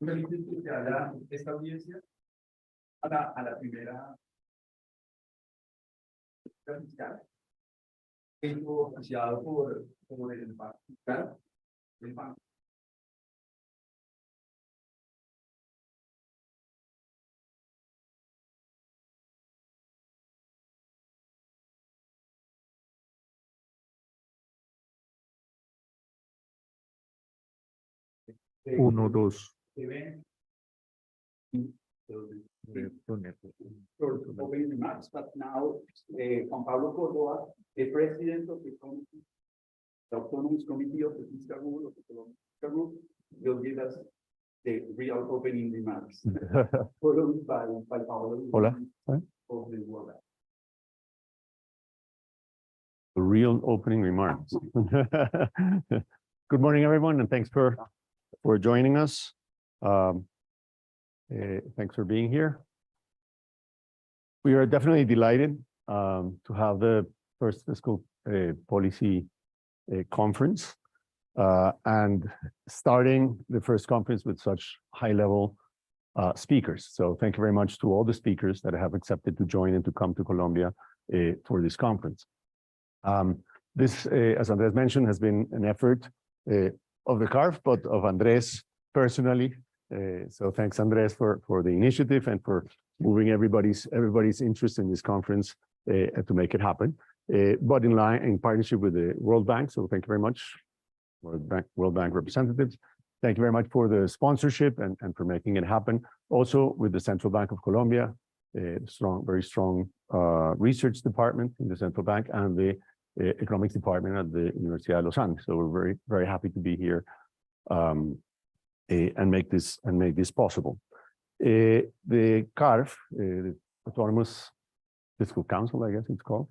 Permiten que haya esta audiencia a la primera fiscal, oficiado por el banco fiscal del banco. Uno, dos. For opening remarks, but now Juan Pablo Córdoba, the president of the committee, the autonomous committee of the fiscal rule of the Colombian fiscal rule, will give us the real opening remarks, followed by Paulo. Hola. Of the World Bank. The real opening remarks. Good morning, everyone, and thanks for joining us. Thanks for being here. We are definitely delighted to have the first fiscal policy conference and starting the first conference with such high-level speakers. So thank you very much to all the speakers that have accepted to join and to come to Colombia for this conference. This, as Andres mentioned, has been an effort of the CARF, but of Andres personally. So thanks, Andres, for the initiative and for moving everybody's interest in this conference to make it happen. But in partnership with the World Bank. So thank you very much, World Bank representatives. Thank you very much for the sponsorship and for making it happen. Also with the Central Bank of Colombia, very strong research department in the Central Bank and the economics department at the Universidad de Los Andes. So we're very, very happy to be here and make this possible. The CARF, the Autonomous Fiscal Council, I guess it's called,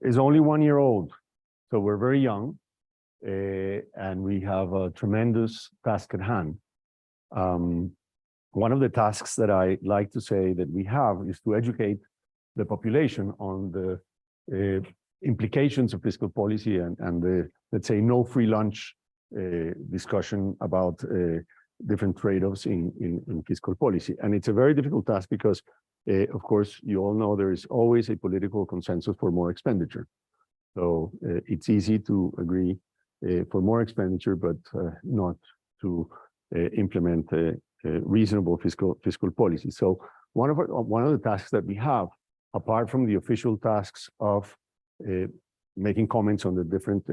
is only 1 year old. So we're very young and we have a tremendous task at hand. One of the tasks that I like to say that we have is to educate the population on the implications of fiscal policy and the, let's say, no free lunch discussion about different trade-offs in fiscal policy. And it's a very difficult task because, of course, you all know there is always a political consensus for more expenditure. So it's easy to agree for more expenditure, but not to implement reasonable fiscal policy. So one of the tasks that we have, apart from the official tasks of making comments on the different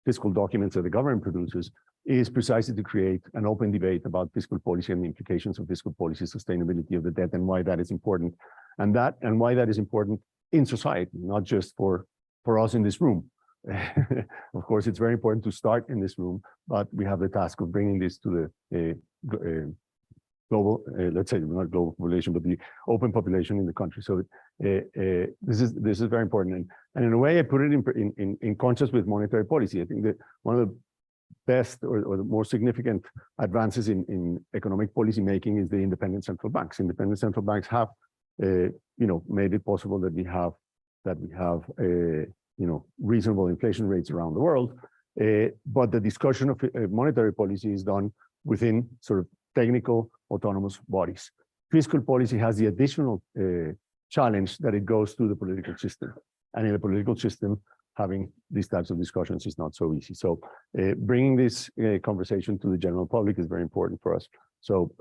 fiscal documents that the government produces, is precisely to create an open debate about fiscal policy and the implications of fiscal policy, sustainability of the debt, and why that is important, and why that is important in society, not just for us in this room. Of course, it's very important to start in this room, but we have the task of bringing this to the global, let's say not global population, but the open population in the country. So this is very important, and in a way, I put it in contrast with monetary policy. I think that one of the best or the more significant advances in economic policy making is the independent central banks. Independent central banks have, made it possible that we have reasonable inflation rates around the world. But the discussion of monetary policy is done within sort of technical autonomous bodies. Fiscal policy has the additional challenge that it goes through the political system. And in the political system, having these types of discussions is not so easy. So bringing this conversation to the general public is very important for us. So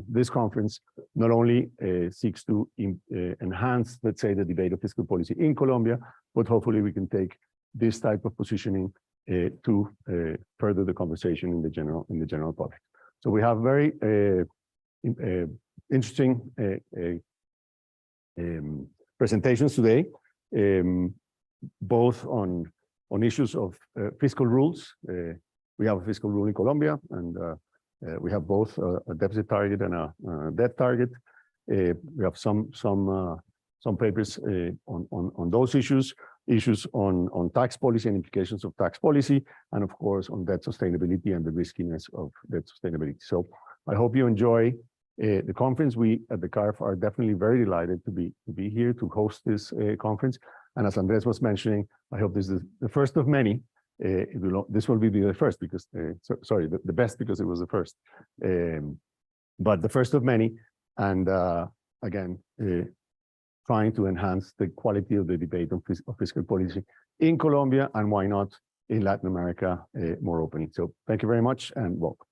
this conference not only seeks to enhance, let's say, the debate of fiscal policy in Colombia, but hopefully we can take this type of positioning to further the conversation in the general public. So we have very interesting presentations today, both on issues of fiscal rules. We have a fiscal rule in Colombia, and we have both a deficit target and a debt target. We have some papers on those issues on tax policy and implications of tax policy, and of course on debt sustainability and the riskiness of debt sustainability. So I hope you enjoy the conference. We at the CARF are definitely very delighted to be here to host this conference. And as Andres was mentioning, I hope this is the first of many This will be the first because, sorry, the best because it was the first, but the first of many. And again, trying to enhance the quality of the debate on fiscal policy in Colombia, and why not in Latin America more openly. So thank you very much and welcome.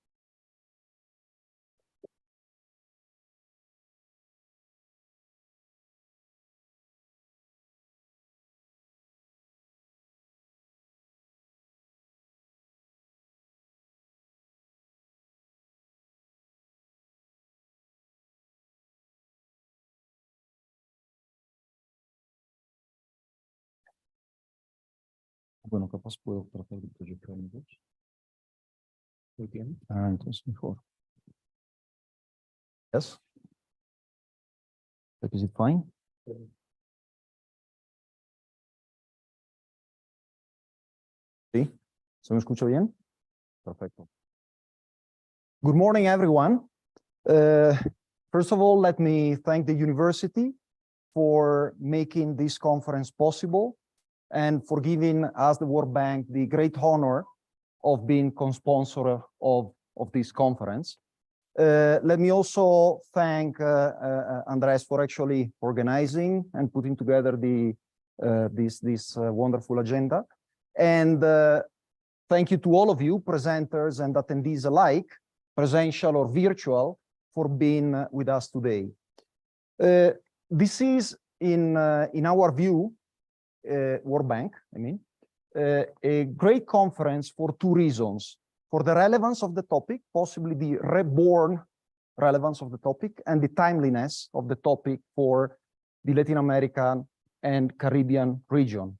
Bueno, capaz puedo tratar de proyectar mi voz. Muy bien. Ah, entonces mejor. Yes. Is it fine? Sí. ¿Se me escucha bien? Perfecto. Good morning, everyone. First of all, let me thank the university for making this conference possible and for giving us, the World Bank, the great honor of being co-sponsor of this conference. Let me also thank Andres for actually organizing and putting together this wonderful agenda. And thank you to all of you, presenters and attendees alike, presential or virtual, for being with us today. This is, in our view, World Bank, a great conference for two reasons: for the relevance of the topic, possibly the reborn relevance of the topic, and the timeliness of the topic for the Latin American and Caribbean region.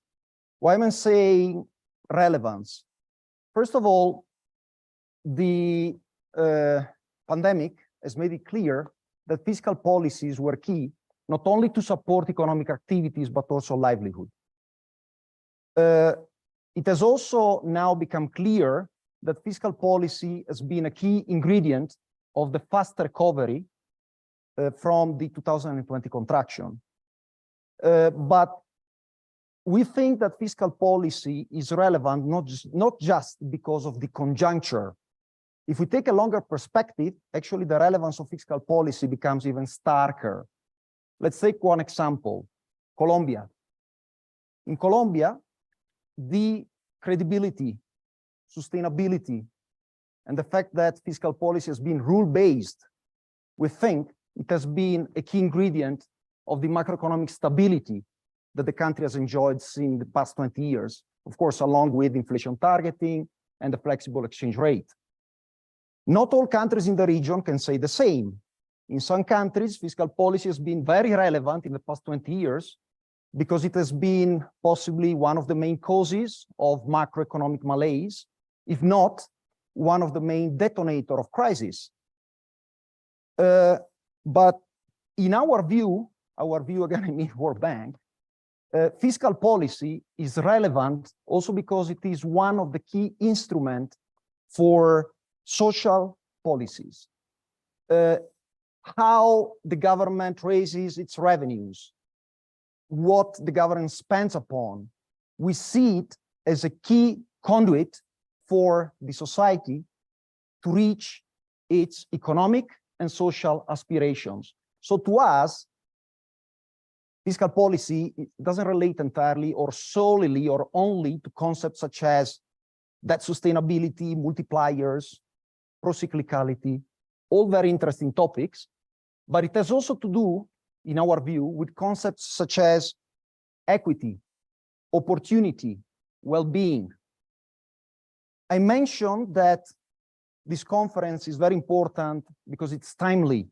Why am I saying relevance? First of all, the pandemic has made it clear that fiscal policies were key, not only to support economic activities, but also livelihood. It has also now become clear that fiscal policy has been a key ingredient of the fast recovery from the 2020 contraction. But we think that fiscal policy is relevant not just because of the conjuncture. If we take a longer perspective, actually the relevance of fiscal policy becomes even starker. Let's take one example, Colombia. In Colombia, the credibility, sustainability, and the fact that fiscal policy has been rule-based, we think it has been a key ingredient of the macroeconomic stability that the country has enjoyed in the past 20 years, of course, along with inflation targeting and the flexible exchange rate. Not all countries in the region can say the same. In some countries, fiscal policy has been very relevant in the past 20 years, because it has been possibly one of the main causes of macroeconomic malaise, if not one of the main detonator of crisis. But in our view again, I mean World Bank, fiscal policy is relevant also because it is one of the key instruments for social policies. How the government raises its revenues, what the government spends upon, we see it as a key conduit for the society to reach its economic and social aspirations. So to us, fiscal policy doesn't relate entirely or solely or only to concepts such as debt sustainability, multipliers, pro-cyclicality, all very interesting topics, but it has also to do, in our view, with concepts such as equity, opportunity, well-being. I mentioned that this conference is very important because it's timely.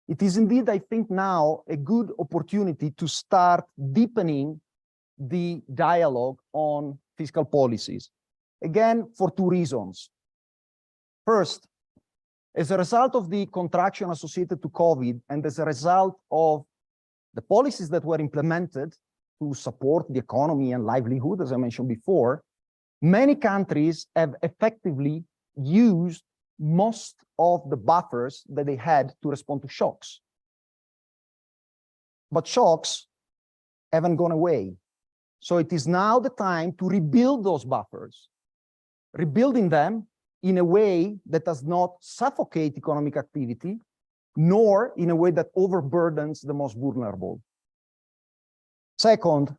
It is indeed, I think, now a good opportunity to start deepening the dialogue on fiscal policies. Again, for two reasons. First, as a result of the contraction associated to COVID, and as a result of the policies that were implemented to support the economy and livelihood, as I mentioned before, many countries have effectively used most of the buffers that they had to respond to shocks. But shocks haven't gone away. So it is now the time to rebuild those buffers. rebuilding them in a way that does not suffocate economic activity, nor in a way that overburdens the most vulnerable. Second,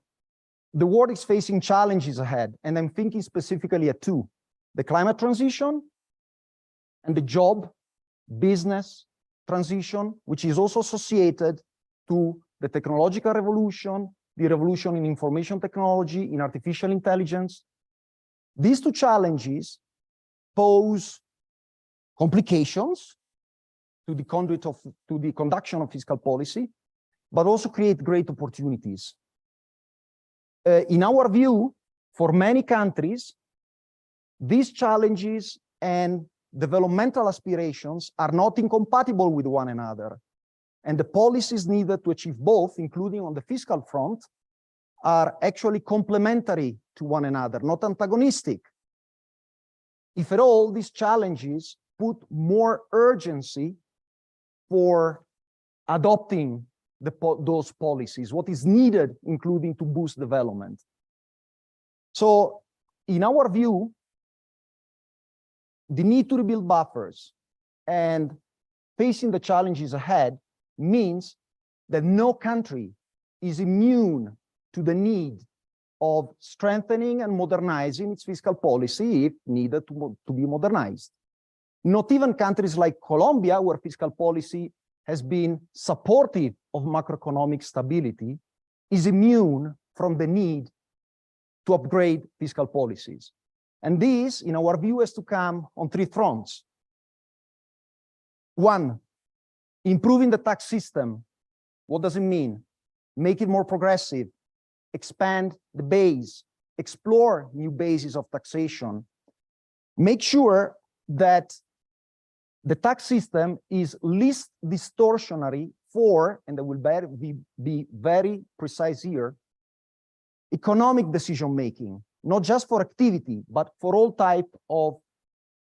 the world is facing challenges ahead, and I'm thinking specifically at two: the climate transition and the job, business transition, which is also associated to the technological revolution, the revolution in information technology, in artificial intelligence. These two challenges pose complications to the conduction of fiscal policy, but also create great opportunities. In our view, for many countries, these challenges and developmental aspirations are not incompatible with one another. And the policies needed to achieve both, including on the fiscal front, are actually complementary to one another, not antagonistic. If at all, these challenges put more urgency for adopting those policies, what is needed, including to boost development. So, in our view, the need to rebuild buffers and facing the challenges ahead means that no country is immune to the need of strengthening and modernizing its fiscal policy if needed to be modernized. Not even countries like Colombia, where fiscal policy has been supportive of macroeconomic stability, is immune from the need to upgrade fiscal policies. And this, in our view, has to come on three fronts. One, improving the tax system. What does it mean? Make it more progressive, expand the base, explore new bases of taxation, make sure that the tax system is least distortionary for, and I will be very precise here, economic decision-making, not just for activity, but for all type of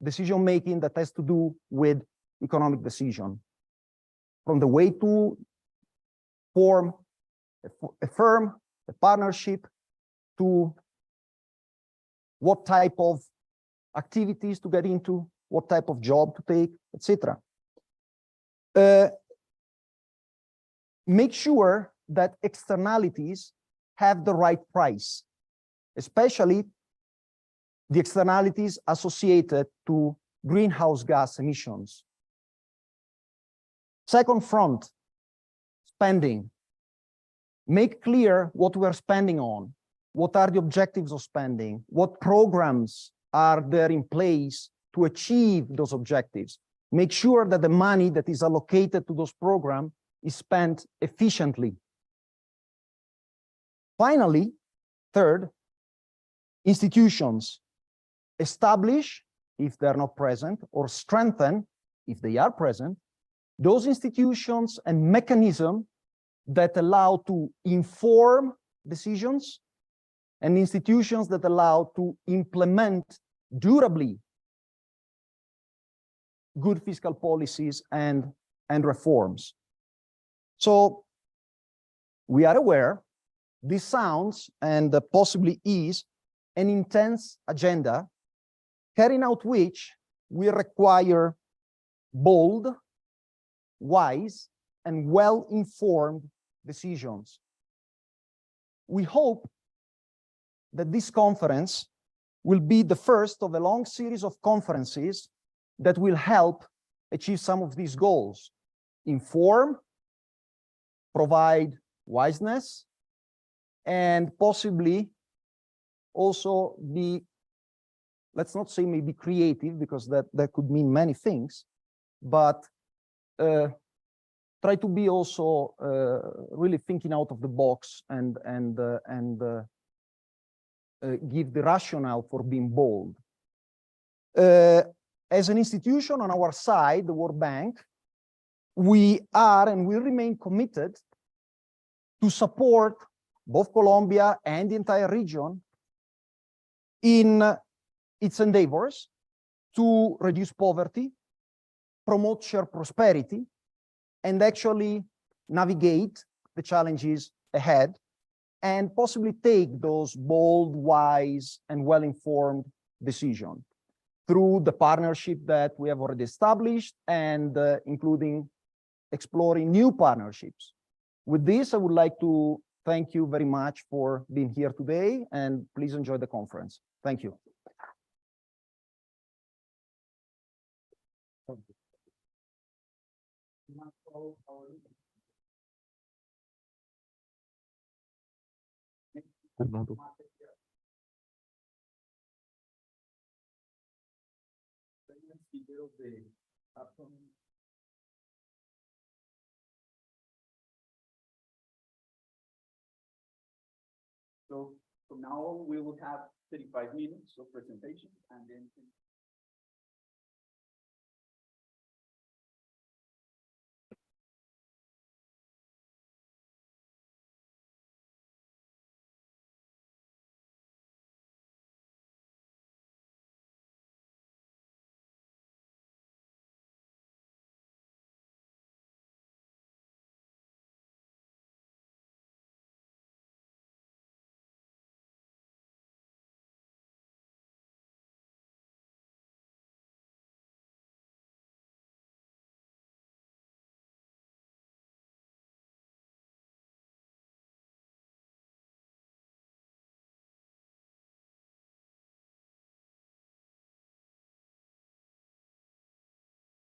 decision-making that has to do with economic decision. From the way to form a firm, a partnership, to what type of activities to get into, what type of job to take, etc. Make sure that externalities have the right price, especially the externalities associated to greenhouse gas emissions. Second front, spending. Make clear what we're spending on, what are the objectives of spending, what programs are there in place to achieve those objectives. Make sure that the money that is allocated to those programs is spent efficiently. Finally, third, institutions. Establish, if they're not present, or strengthen, if they are present, those institutions and mechanisms that allow to inform decisions and institutions that allow to implement durably good fiscal policies and reforms. So we are aware this sounds and possibly is an intense agenda, carrying out which we require bold, wise, and well-informed decisions. We hope that this conference will be the first of a long series of conferences that will help achieve some of these goals. Inform, provide wiseness, and possibly also be, let's not say maybe creative, because that could mean many things, but try to be also really thinking out of the box and give the rationale for being bold. As an institution on our side, the World Bank, we are and will remain committed to support both Colombia and the entire region in its endeavors to reduce poverty, promote shared prosperity, and actually navigate the challenges ahead and possibly take those bold, wise, and well-informed decisions. through the partnership that we have already established and including exploring new partnerships. With this, I would like to thank you very much for being here today, and please enjoy the conference. Thank you. So now we will have 35 minutes of presentation and then.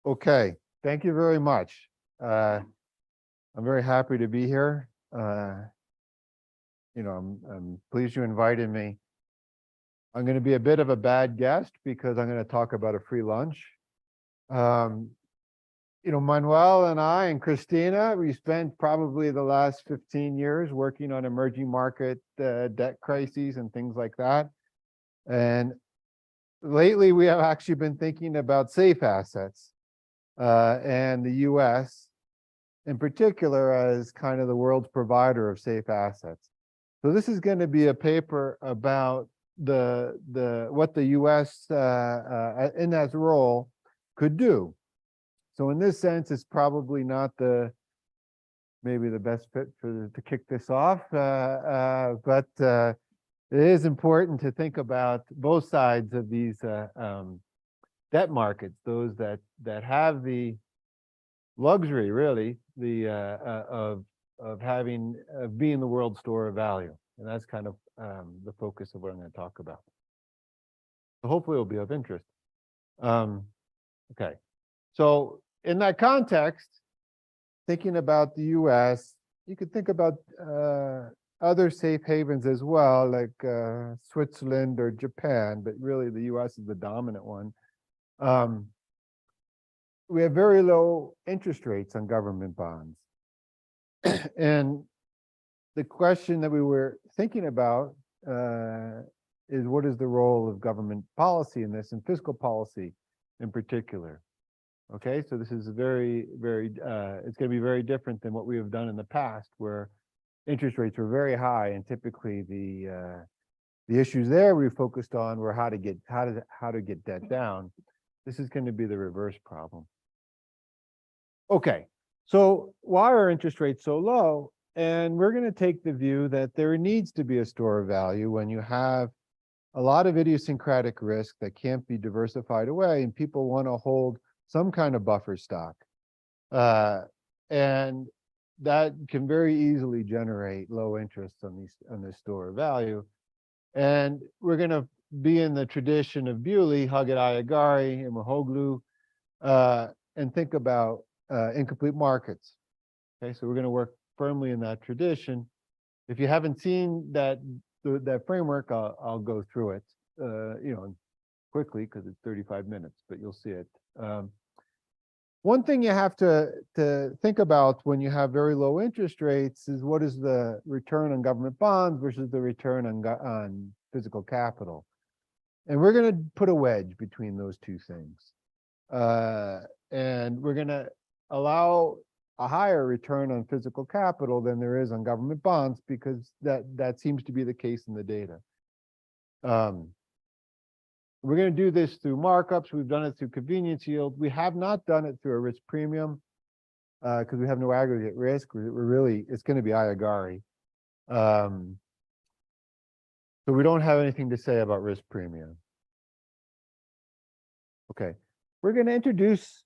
Okay, thank you very much. I'm very happy to be here. I'm pleased you invited me. I'm going to be a bit of a bad guest because I'm going to talk about a free lunch. Manuel and I and Christina, we spent probably the last 15 years working on emerging market debt crises and things like that. And lately, we have actually been thinking about safe assets. And the US in particular as kind of the world's provider of safe assets. So this is going to be a paper about what the US in that role could do. So in this sense, it's probably not maybe the best fit to kick this off, but it is important to think about both sides of these debt markets, those that have the luxury, really, of being the world store of value, and that's kind of the focus of what I'm going to talk about. So hopefully, it'll be of interest. Okay, so in that context, thinking about the U.S., you could think about other safe havens as well, like Switzerland or Japan, but really the U.S. is the dominant one. We have very low interest rates on government bonds. And the question that we were thinking about is what is the role of government policy in this, and fiscal policy in particular? Okay, so this is it's going to be very different than what we have done in the past, where interest rates were very high, and typically the issues there we focused on were how to get debt down. This is going to be the reverse problem. Okay, so why are interest rates so low? And we're going to take the view that there needs to be a store of value when you have a lot of idiosyncratic risk that can't be diversified away, and people want to hold some kind of buffer stock. And that can very easily generate low interest on this store of value. And we're going to be in the tradition of Bewley, Huggett, Ayagari, and Mahoglu, and think about incomplete markets. Okay, so we're going to work firmly in that tradition. If you haven't seen that framework, I'll go through it, quickly because it's 35 minutes, but you'll see it. One thing you have to think about when you have very low interest rates is what is the return on government bonds versus the return on physical capital. And we're going to put a wedge between those two things. And we're going to allow a higher return on physical capital than there is on government bonds, because that seems to be the case in the data. We're going to do this through markups. We've done it through convenience yield. We have not done it through a risk premium because we have no aggregate risk. It's going to be Ayagari. So we don't have anything to say about risk premium. Okay, we're going to introduce,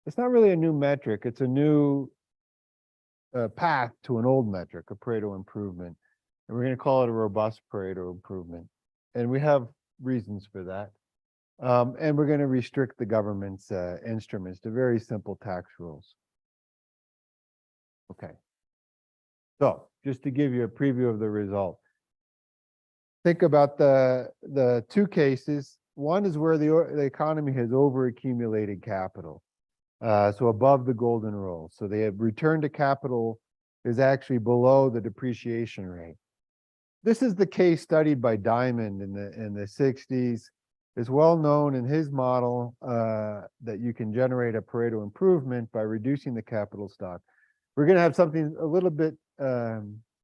it's not really a new metric, it's a new path to an old metric, a Pareto improvement. And we're going to call it a robust Pareto improvement. And we have reasons for that. And we're going to restrict the government's instruments to very simple tax rules. Okay. So just to give you a preview of the result. Think about the two cases. One is where the economy has overaccumulated capital. So above the golden rule. So they have return to capital is actually below the depreciation rate. This is the case studied by Diamond in the 60s. It's well known in his model that you can generate a Pareto improvement by reducing the capital stock. We're going to have something a little bit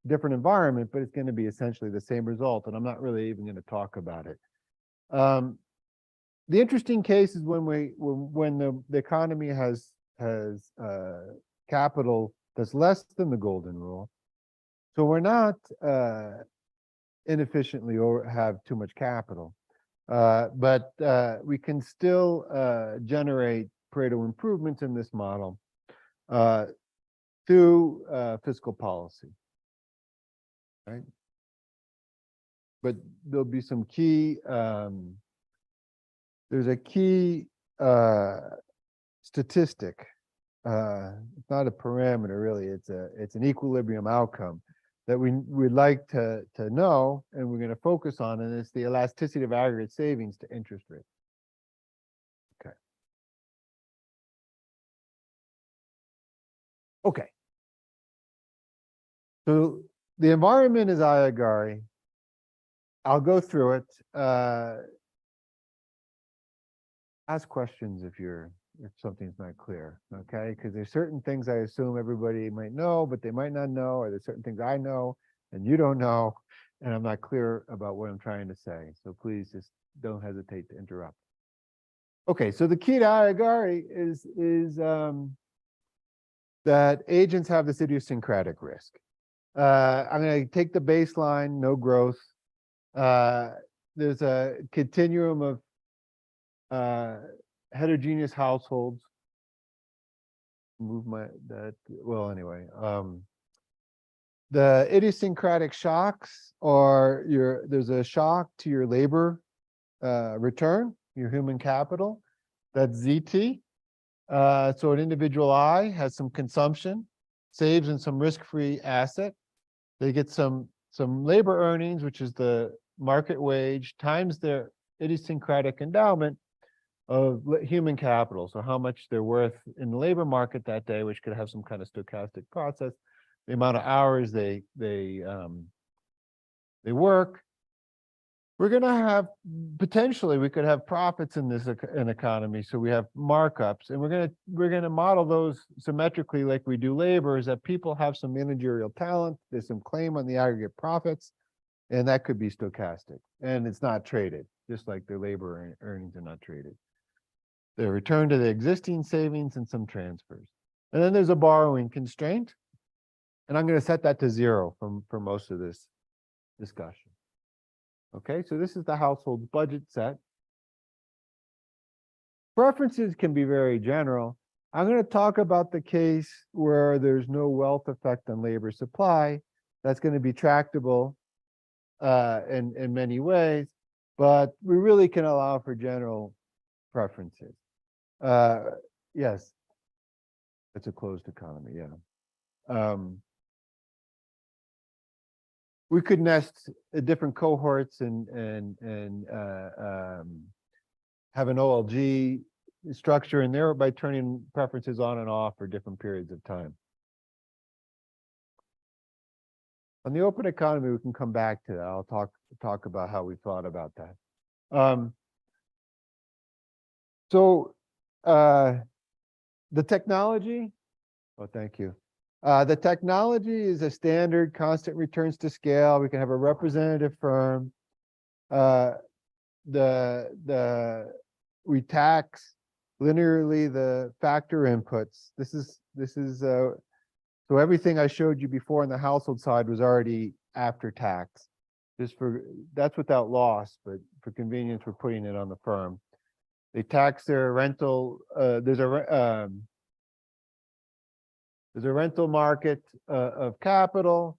different environment, but it's going to be essentially the same result. And I'm not really even going to talk about it. The interesting case is when the economy has capital that's less than the golden rule. So we're not inefficiently or have too much capital, but we can still generate Pareto improvements in this model through fiscal policy, right? But there'll be some key. There's a key statistic. It's not a parameter really. It's an equilibrium outcome that we'd like to know, and we're going to focus on, and it's the elasticity of aggregate savings to interest rate. Okay. Okay. So the environment is Aguiar. I'll go through it. Ask questions if something's not clear, okay? Because there's certain things I assume everybody might know, but they might not know, or there's certain things I know and you don't know, and I'm not clear about what I'm trying to say. So please just don't hesitate to interrupt. Okay, so the key to Aguiar is that agents have this idiosyncratic risk. I'm going to take the baseline, no growth. There's a continuum of heterogeneous households. Well, anyway, the idiosyncratic shocks are there's a shock to your labor return, your human capital, that's ZT. So an individual I has some consumption, saves in some risk-free asset. They get some labor earnings, which is the market wage, times their idiosyncratic endowment of human capital. So how much they're worth in the labor market that day, which could have some kind of stochastic process, the amount of hours they work. We're going to have, potentially, we could have profits in this economy. So we have markups, and we're going to model those symmetrically like we do labor, is that people have some managerial talent. There's some claim on the aggregate profits, and that could be stochastic, and it's not traded, just like their labor earnings are not traded. They return to the existing savings and some transfers. And then there's a borrowing constraint. And I'm going to set that to 0 for most of this discussion. Okay, so this is the household's budget set. Preferences can be very general. I'm going to talk about the case where there's no wealth effect on labor supply. That's going to be tractable in many ways, but we really can allow for general preferences. Yes, it's a closed economy, yeah. We could nest different cohorts and have an OLG structure in there by turning preferences on and off for different periods of time. On the open economy, we can come back to that. I'll talk about how we thought about that. So the technology, oh, thank you. The technology is a standard constant returns to scale. We can have a representative firm. We tax linearly the factor inputs. This is so everything I showed you before on the household side was already after tax. That's without loss, but for convenience, we're putting it on the firm. They tax their rental. There's a rental market of capital.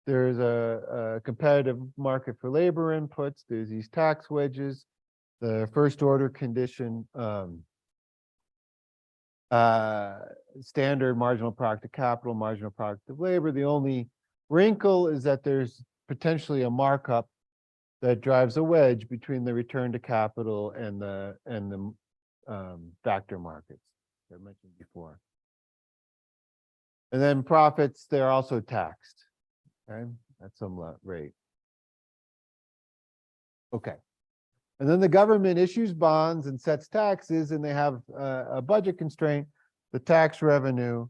There's a competitive market for labor inputs. There's these tax wedges. The first order condition, standard marginal product of capital, marginal product of labor. The only wrinkle is that there's potentially a markup that drives a wedge between the return to capital and the factor markets that I mentioned before. And then profits, they're also taxed, okay, at some rate. Okay. And then the government issues bonds and sets taxes, and they have a budget constraint. The tax revenue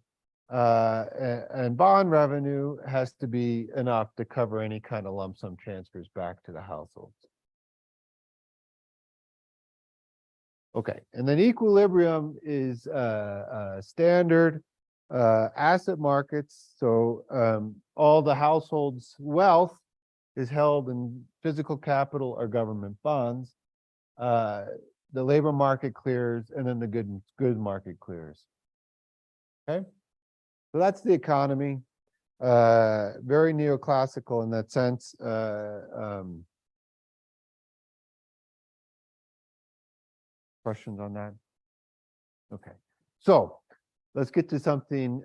and bond revenue has to be enough to cover any kind of lump sum transfers back to the households. Okay, and then equilibrium is standard asset markets. So all the households' wealth is held in physical capital or government bonds. The labor market clears, and then the goods market clears. Okay, so that's the economy. Very neoclassical in that sense. Questions on that? Okay, so let's get to something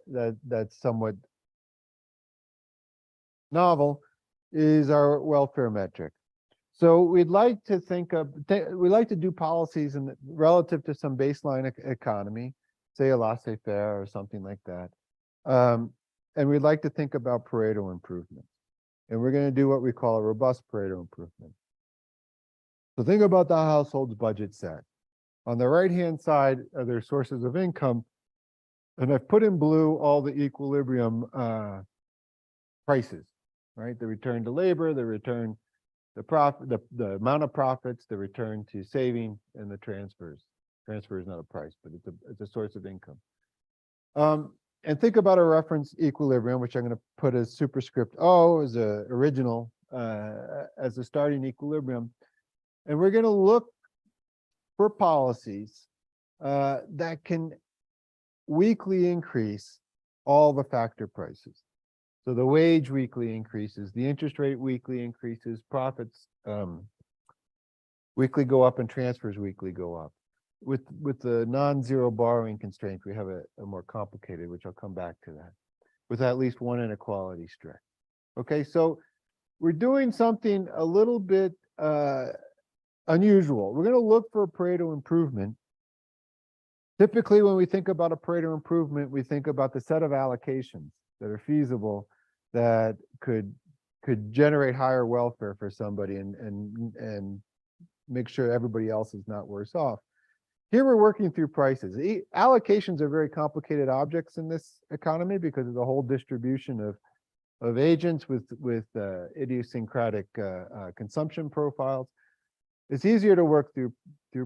that's somewhat novel, is our welfare metric. So we'd like to think of, we like to do policies relative to some baseline economy, say a laissez-faire or something like that. And we'd like to think about Pareto improvement. And we're going to do what we call a robust Pareto improvement. So think about the household's budget set. On the right-hand side are their sources of income. And I've put in blue all the equilibrium prices, right? The return to labor, the return, the profit, the amount of profits, the return to saving, and the transfers. Transfer is not a price, but it's a source of income. And think about a reference equilibrium, which I'm going to put as superscript O as a original, as a starting equilibrium. And we're going to look for policies that can weekly increase all the factor prices. So the wage weekly increases, the interest rate weekly increases, profits weekly go up, and transfers weekly go up. With the non-zero borrowing constraint, we have a more complicated, which I'll come back to that, with at least one inequality strict. Okay, so we're doing something a little bit unusual. We're going to look for a Pareto improvement. Typically, when we think about a Pareto improvement, we think about the set of allocations that are feasible, that could generate higher welfare for somebody and make sure everybody else is not worse off. Here we're working through prices. Allocations are very complicated objects in this economy because of the whole distribution of agents with idiosyncratic consumption profiles. It's easier to work through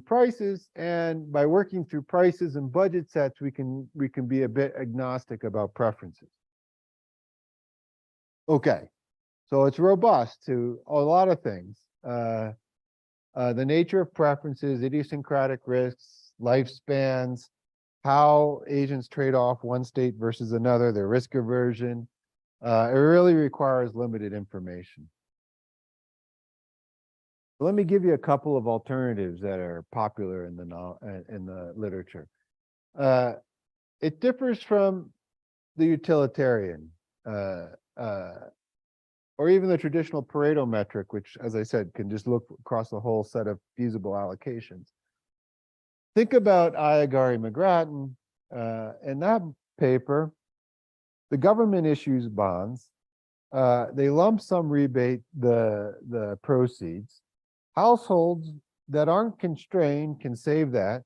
prices, and by working through prices and budget sets, we can be a bit agnostic about preferences. Okay, so it's robust to a lot of things. The nature of preferences, idiosyncratic risks, lifespans, how agents trade off one state versus another, their risk aversion. It really requires limited information. Let me give you a couple of alternatives that are popular in the literature. It differs from the utilitarian, or even the traditional Pareto metric, which, as I said, can just look across the whole set of feasible allocations. Think about Aguiar-McGrattan. In that paper, the government issues bonds. They lump sum rebate the proceeds. Households that aren't constrained can save that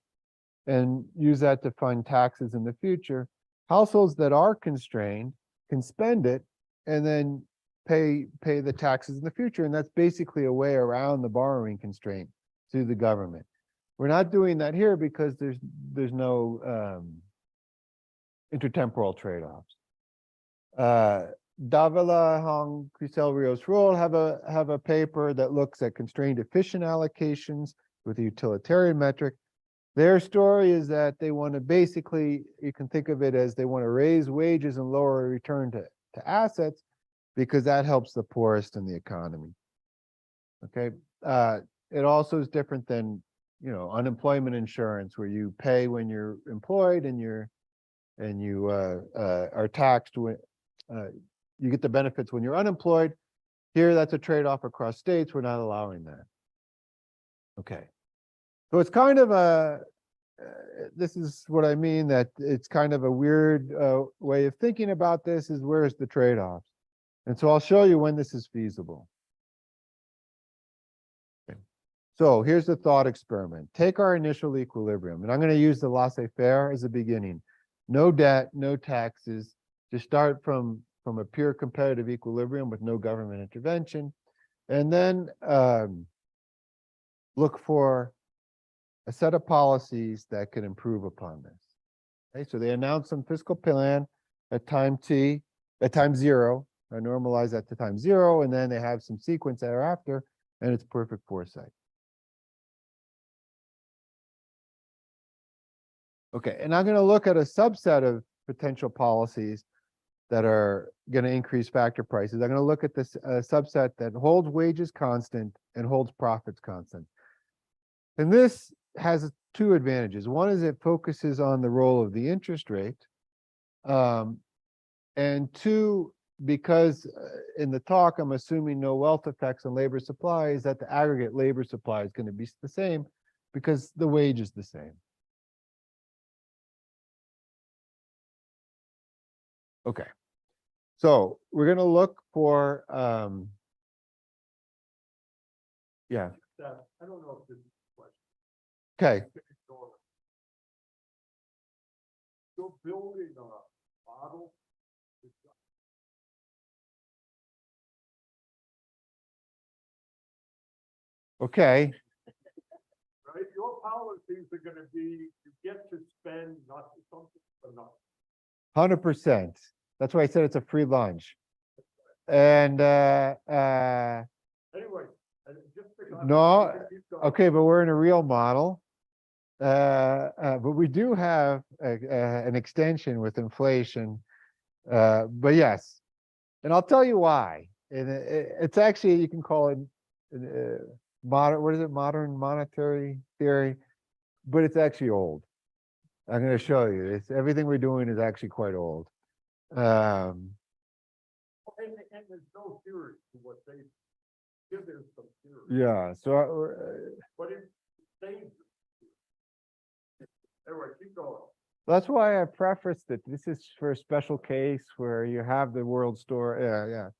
and use that to fund taxes in the future. Households that are constrained can spend it and then pay the taxes in the future. And that's basically a way around the borrowing constraint to the government. We're not doing that here because there's no intertemporal trade-offs. Davila, Hong, Crisel, Rios, Roll have a paper that looks at constrained efficient allocations with a utilitarian metric. Their story is that they want to basically, you can think of it as they want to raise wages and lower return to assets because that helps the poorest in the economy. Okay, it also is different than, you know, unemployment insurance where you pay when you're employed and you are taxed when you get the benefits when you're unemployed. Here, that's a trade-off across states. We're not allowing that. Okay, so it's kind of a, this is what I mean, that it's kind of a weird way of thinking about this is where's the trade-offs? And so I'll show you when this is feasible. Okay. So here's the thought experiment. Take our initial equilibrium, and I'm going to use the laissez-faire as a beginning. No debt, no taxes, just start from a pure competitive equilibrium with no government intervention, and then look for a set of policies that can improve upon this. Okay, so they announced some fiscal plan at time t, at time zero, I normalize that to time zero, and then they have some sequence thereafter, and it's perfect foresight. Okay, and I'm going to look at a subset of potential policies that are going to increase factor prices. I'm going to look at this subset that holds wages constant and holds profits constant. And this has two advantages. One is it focuses on the role of the interest rate. And two, because in the talk, I'm assuming no wealth effects on labor supply, is that the aggregate labor supply is going to be the same because the wage is the same. Okay, so we're going to look for, yeah. I don't know if this is a question. Okay. You're building a model. Okay. Right, your policies are going to be, you get to spend not something for nothing. 100%. That's why I said it's a free lunch. And Anyway, just no, okay, but we're in a real model. But we do have an extension with inflation. But yes, and I'll tell you why. And it's actually, you can call it modern, what is it? Modern monetary theory, but it's actually old. I'm going to show you. It's everything we're doing is actually quite old. and there's no theory to what they give. There's some theory. Yeah. So, But it stays. Anyway, keep going. that's why I prefaced it. This is for a special case where you have the world store. Yeah.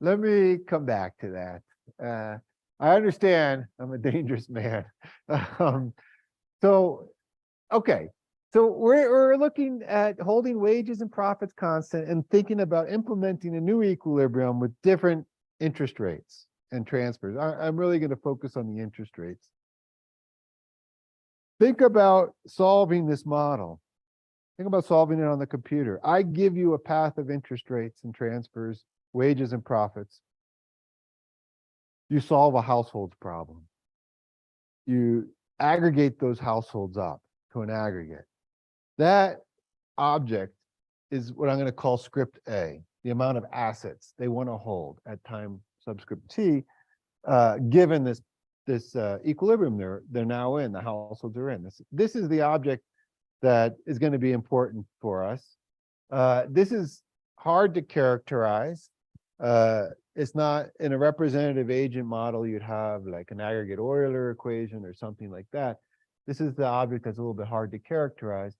Let me come back to that. I understand I'm a dangerous man. Okay. So we're looking at holding wages and profits constant and thinking about implementing a new equilibrium with different interest rates and transfers. I'm really going to focus on the interest rates. Think about solving this model. Think about solving it on the computer. I give you a path of interest rates and transfers, wages and profits. You solve a household's problem. You aggregate those households up to an aggregate. That object is what I'm going to call script A, the amount of assets they want to hold at time subscript T, given this equilibrium they're now in, the households are in. This is the object that is going to be important for us. This is hard to characterize. It's not in a representative agent model, you'd have like an aggregate Euler equation or something like that. This is the object that's a little bit hard to characterize.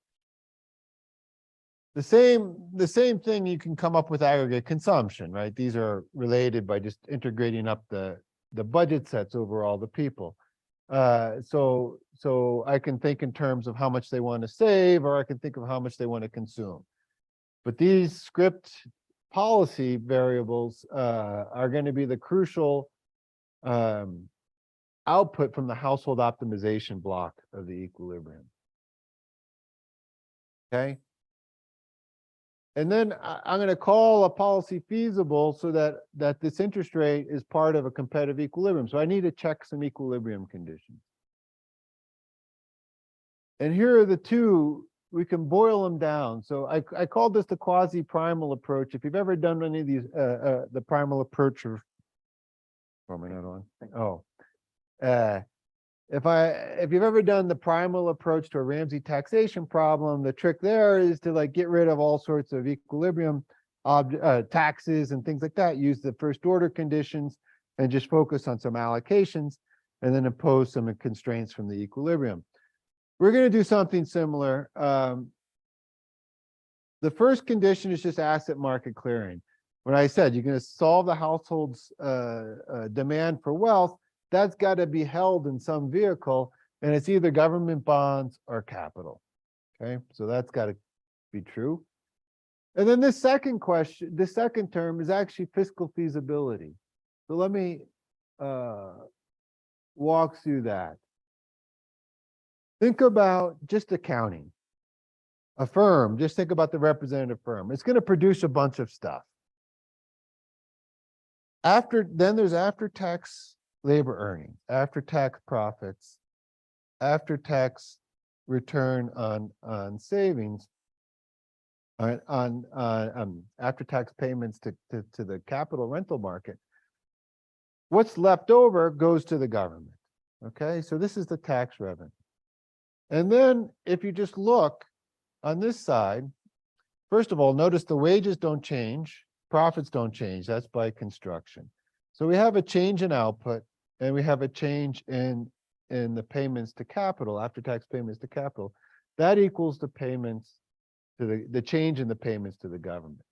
The same thing you can come up with aggregate consumption, right? These are related by just integrating up the budget sets over all the people. So I can think in terms of how much they want to save, or I can think of how much they want to consume. But these script policy variables are going to be the crucial output from the household optimization block of the equilibrium. Okay. And then I'm going to call a policy feasible so that this interest rate is part of a competitive equilibrium. So I need to check some equilibrium conditions. And here are the two, we can boil them down. So I called this the quasi-primal approach. If you've ever done any of these, the primal approach or, am I not on? Oh. If you've ever done the primal approach to a Ramsey taxation problem, the trick there is to like get rid of all sorts of equilibrium taxes and things like that, use the first order conditions and just focus on some allocations and then impose some constraints from the equilibrium. We're going to do something similar. The first condition is just asset market clearing. When I said you're going to solve the household's demand for wealth, that's got to be held in some vehicle, and it's either government bonds or capital. Okay, so that's got to be true. And then this second question, this second term is actually fiscal feasibility. So let me walk through that. Think about just accounting. A firm, just think about the representative firm. It's going to produce a bunch of stuff. Then there's after-tax labor earnings, after-tax profits, after-tax return on savings, on after-tax payments to the capital rental market. What's left over goes to the government. Okay, so this is the tax revenue. And then if you just look on this side, first of all, notice the wages don't change, profits don't change. That's by construction. So we have a change in output and we have a change in the payments to capital, after-tax payments to capital. That equals the payments to the change in the payments to the government.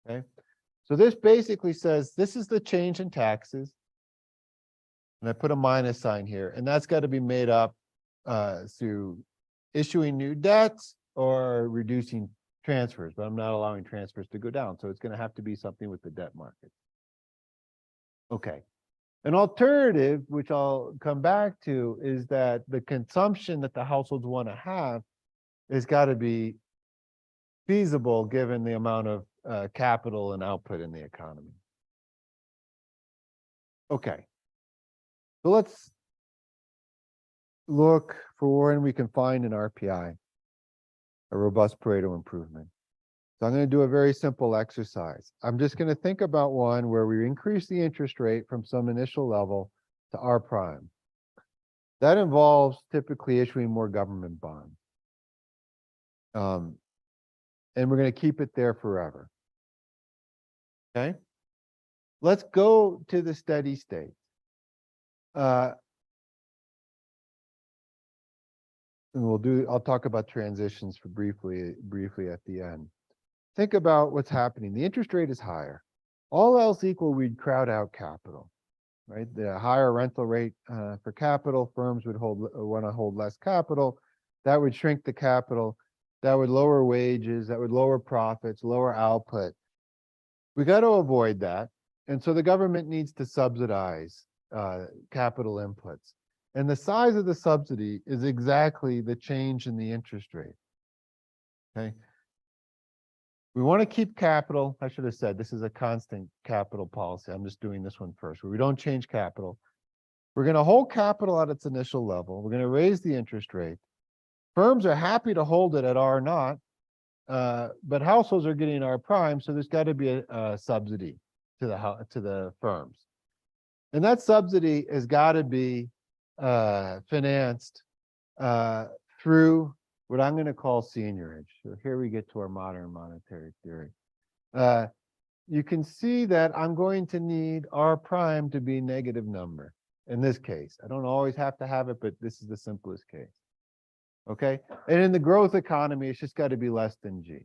Okay, so this basically says this is the change in taxes, and I put a minus sign here, and that's got to be made up through issuing new debts or reducing transfers, but I'm not allowing transfers to go down, so it's going to have to be something with the debt market. Okay. An alternative, which I'll come back to, is that the consumption that the households want to have has got to be feasible given the amount of capital and output in the economy. Okay, so let's look for when we can find an RPI, a robust Pareto improvement. So I'm going to do a very simple exercise. I'm just going to think about one where we increase the interest rate from some initial level to R prime. That involves typically issuing more government bonds. And we're going to keep it there forever. Okay? Let's go to the steady state. And I'll talk about transitions for briefly at the end. Think about what's happening. The interest rate is higher. All else equal, we'd crowd out capital, right? The higher rental rate for capital, firms would want to hold less capital. That would shrink the capital. That would lower wages. That would lower profits, lower output. We got to avoid that. And so the government needs to subsidize capital inputs. And the size of the subsidy is exactly the change in the interest rate. Okay. We want to keep capital. I should have said this is a constant capital policy. I'm just doing this one first. We don't change capital. We're going to hold capital at its initial level. We're going to raise the interest rate. Firms are happy to hold it at R naught, but households are getting R prime, so there's got to be a subsidy to the firms. And that subsidy has got to be financed through what I'm going to call seniorage. So here we get to our modern monetary theory. You can see that I'm going to need R prime to be a negative number in this case. I don't always have to have it, but this is the simplest case. Okay, and in the growth economy, it's just got to be less than G.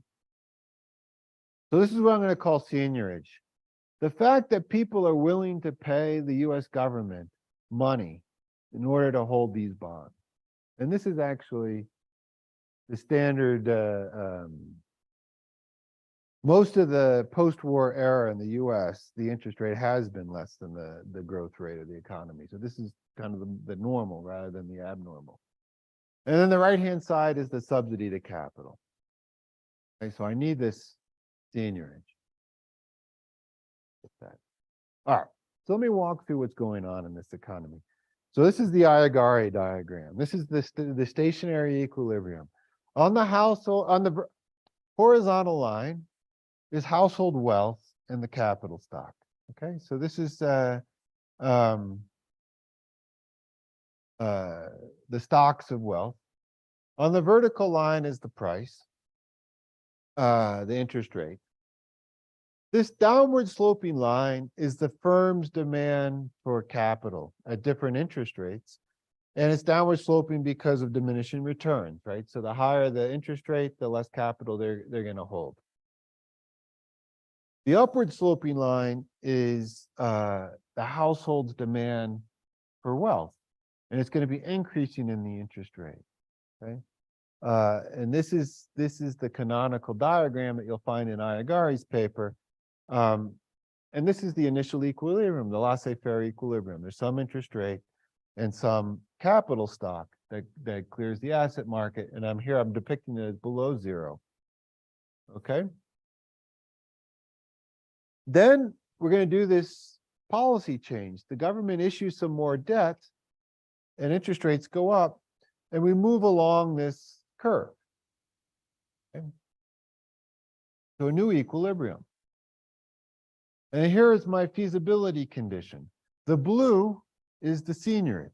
So this is what I'm going to call seniorage. The fact that people are willing to pay the US government money in order to hold these bonds. And this is actually the standard, most of the post-war era in the US, the interest rate has been less than the growth rate of the economy. So this is kind of the normal rather than the abnormal. And then the right-hand side is the subsidy to capital. Okay, so I need this seniorage. All right, so let me walk through what's going on in this economy. So this is the Aguiar diagram. This is the stationary equilibrium. On the household, on the horizontal line is household wealth and the capital stock. Okay, so this is the stocks of wealth. On the vertical line is the price, the interest rate. This downward sloping line is the firm's demand for capital at different interest rates. And it's downward sloping because of diminishing returns, right? So the higher the interest rate, the less capital they're going to hold. The upward sloping line is the household's demand for wealth, and it's going to be increasing in the interest rate. Okay, and this is the canonical diagram that you'll find in Aguiar's paper, and this is the initial equilibrium, the laissez-faire equilibrium. There's some interest rate and some capital stock that clears the asset market, and I'm depicting it as below zero. Okay. Then we're going to do this policy change. The government issues some more debt and interest rates go up, and we move along this curve. Okay. To a new equilibrium. And here is my feasibility condition. The blue is the seigniorage.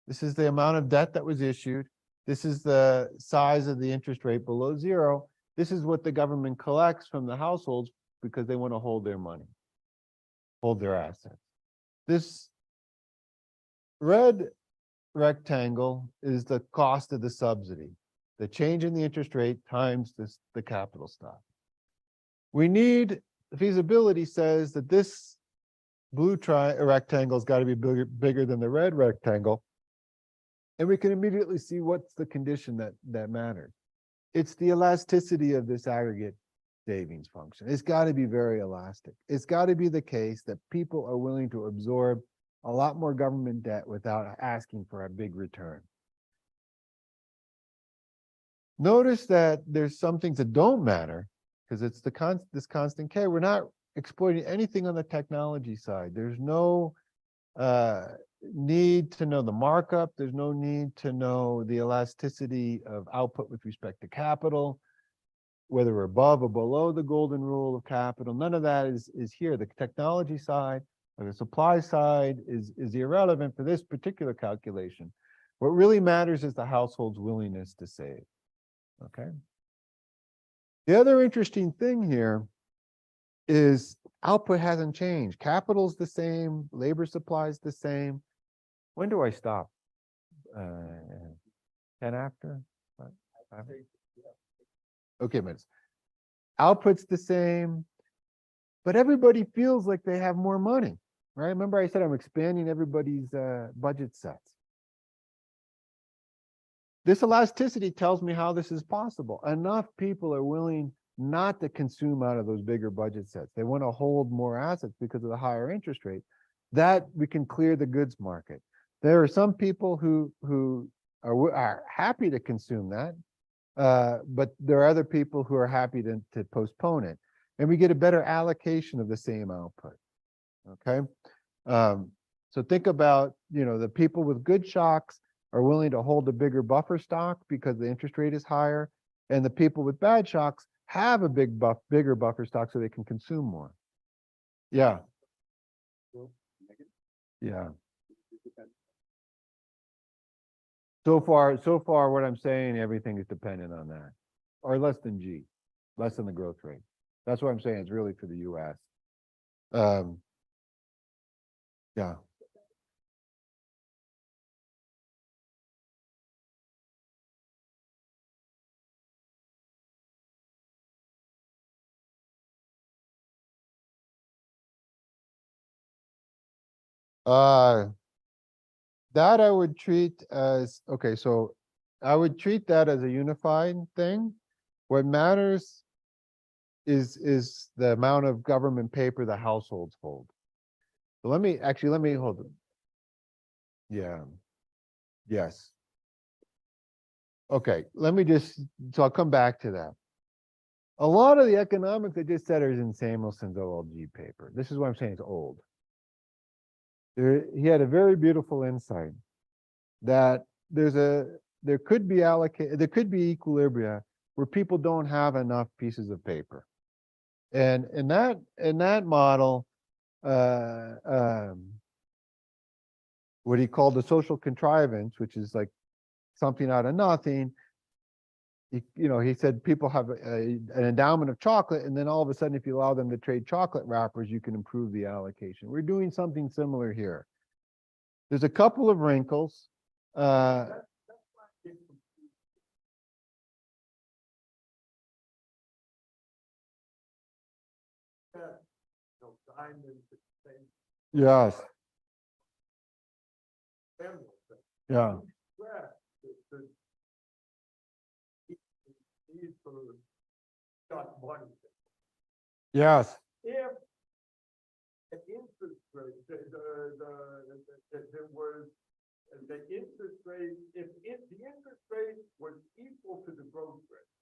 This is the amount of debt that was issued. This is the size of the interest rate below zero. This is what the government collects from the households because they want to hold their money, hold their assets. This red rectangle is the cost of the subsidy, the change in the interest rate times the capital stock. We need, the feasibility says that this blue rectangle has got to be bigger than the red rectangle. And we can immediately see what's the condition that matters. It's the elasticity of this aggregate savings function. It's got to be very elastic. It's got to be the case that people are willing to absorb a lot more government debt without asking for a big return. Notice that there's some things that don't matter because it's this constant K. We're not exploiting anything on the technology side. There's no need to know the markup. There's no need to know the elasticity of output with respect to capital, whether we're above or below the golden rule of capital. None of that is here. The technology side or the supply side is irrelevant for this particular calculation. What really matters is the household's willingness to save. Okay. The other interesting thing here is output hasn't changed. Capital's the same, labor supply is the same. When do I stop? 10 after? Okay, minutes. Output's the same, but everybody feels like they have more money, right? Remember I said I'm expanding everybody's budget sets. This elasticity tells me how this is possible. Enough people are willing not to consume out of those bigger budget sets. They want to hold more assets because of the higher interest rate. That we can clear the goods market. There are some people who are happy to consume that, but there are other people who are happy to postpone it. And we get a better allocation of the same output. Okay. So think about, the people with good shocks are willing to hold a bigger buffer stock because the interest rate is higher. And the people with bad shocks have a bigger buffer stock so they can consume more. Yeah. Yeah. So far, what I'm saying, everything is dependent on that, or less than G, less than the growth rate. That's what I'm saying. It's really for the U.S. Yeah. That I would treat as, okay, so I would treat that as a unified thing. What matters is the amount of government paper the households hold. So let me hold it. Yeah. Yes. Okay, so I'll come back to that. A lot of the economics I just said is in Samuelson's OLG paper. This is what I'm saying, it's old. he had a very beautiful insight that there could be equilibria where people don't have enough pieces of paper. And in that model, what he called the social contrivance, which is like something out of nothing. He said people have an endowment of chocolate, and then all of a sudden, if you allow them to trade chocolate wrappers, you can improve the allocation. We're doing something similar here. There's a couple of wrinkles. Yes. Yeah. Yes. If an interest rate, there was the interest rate, if the interest rate was equal to the growth rate,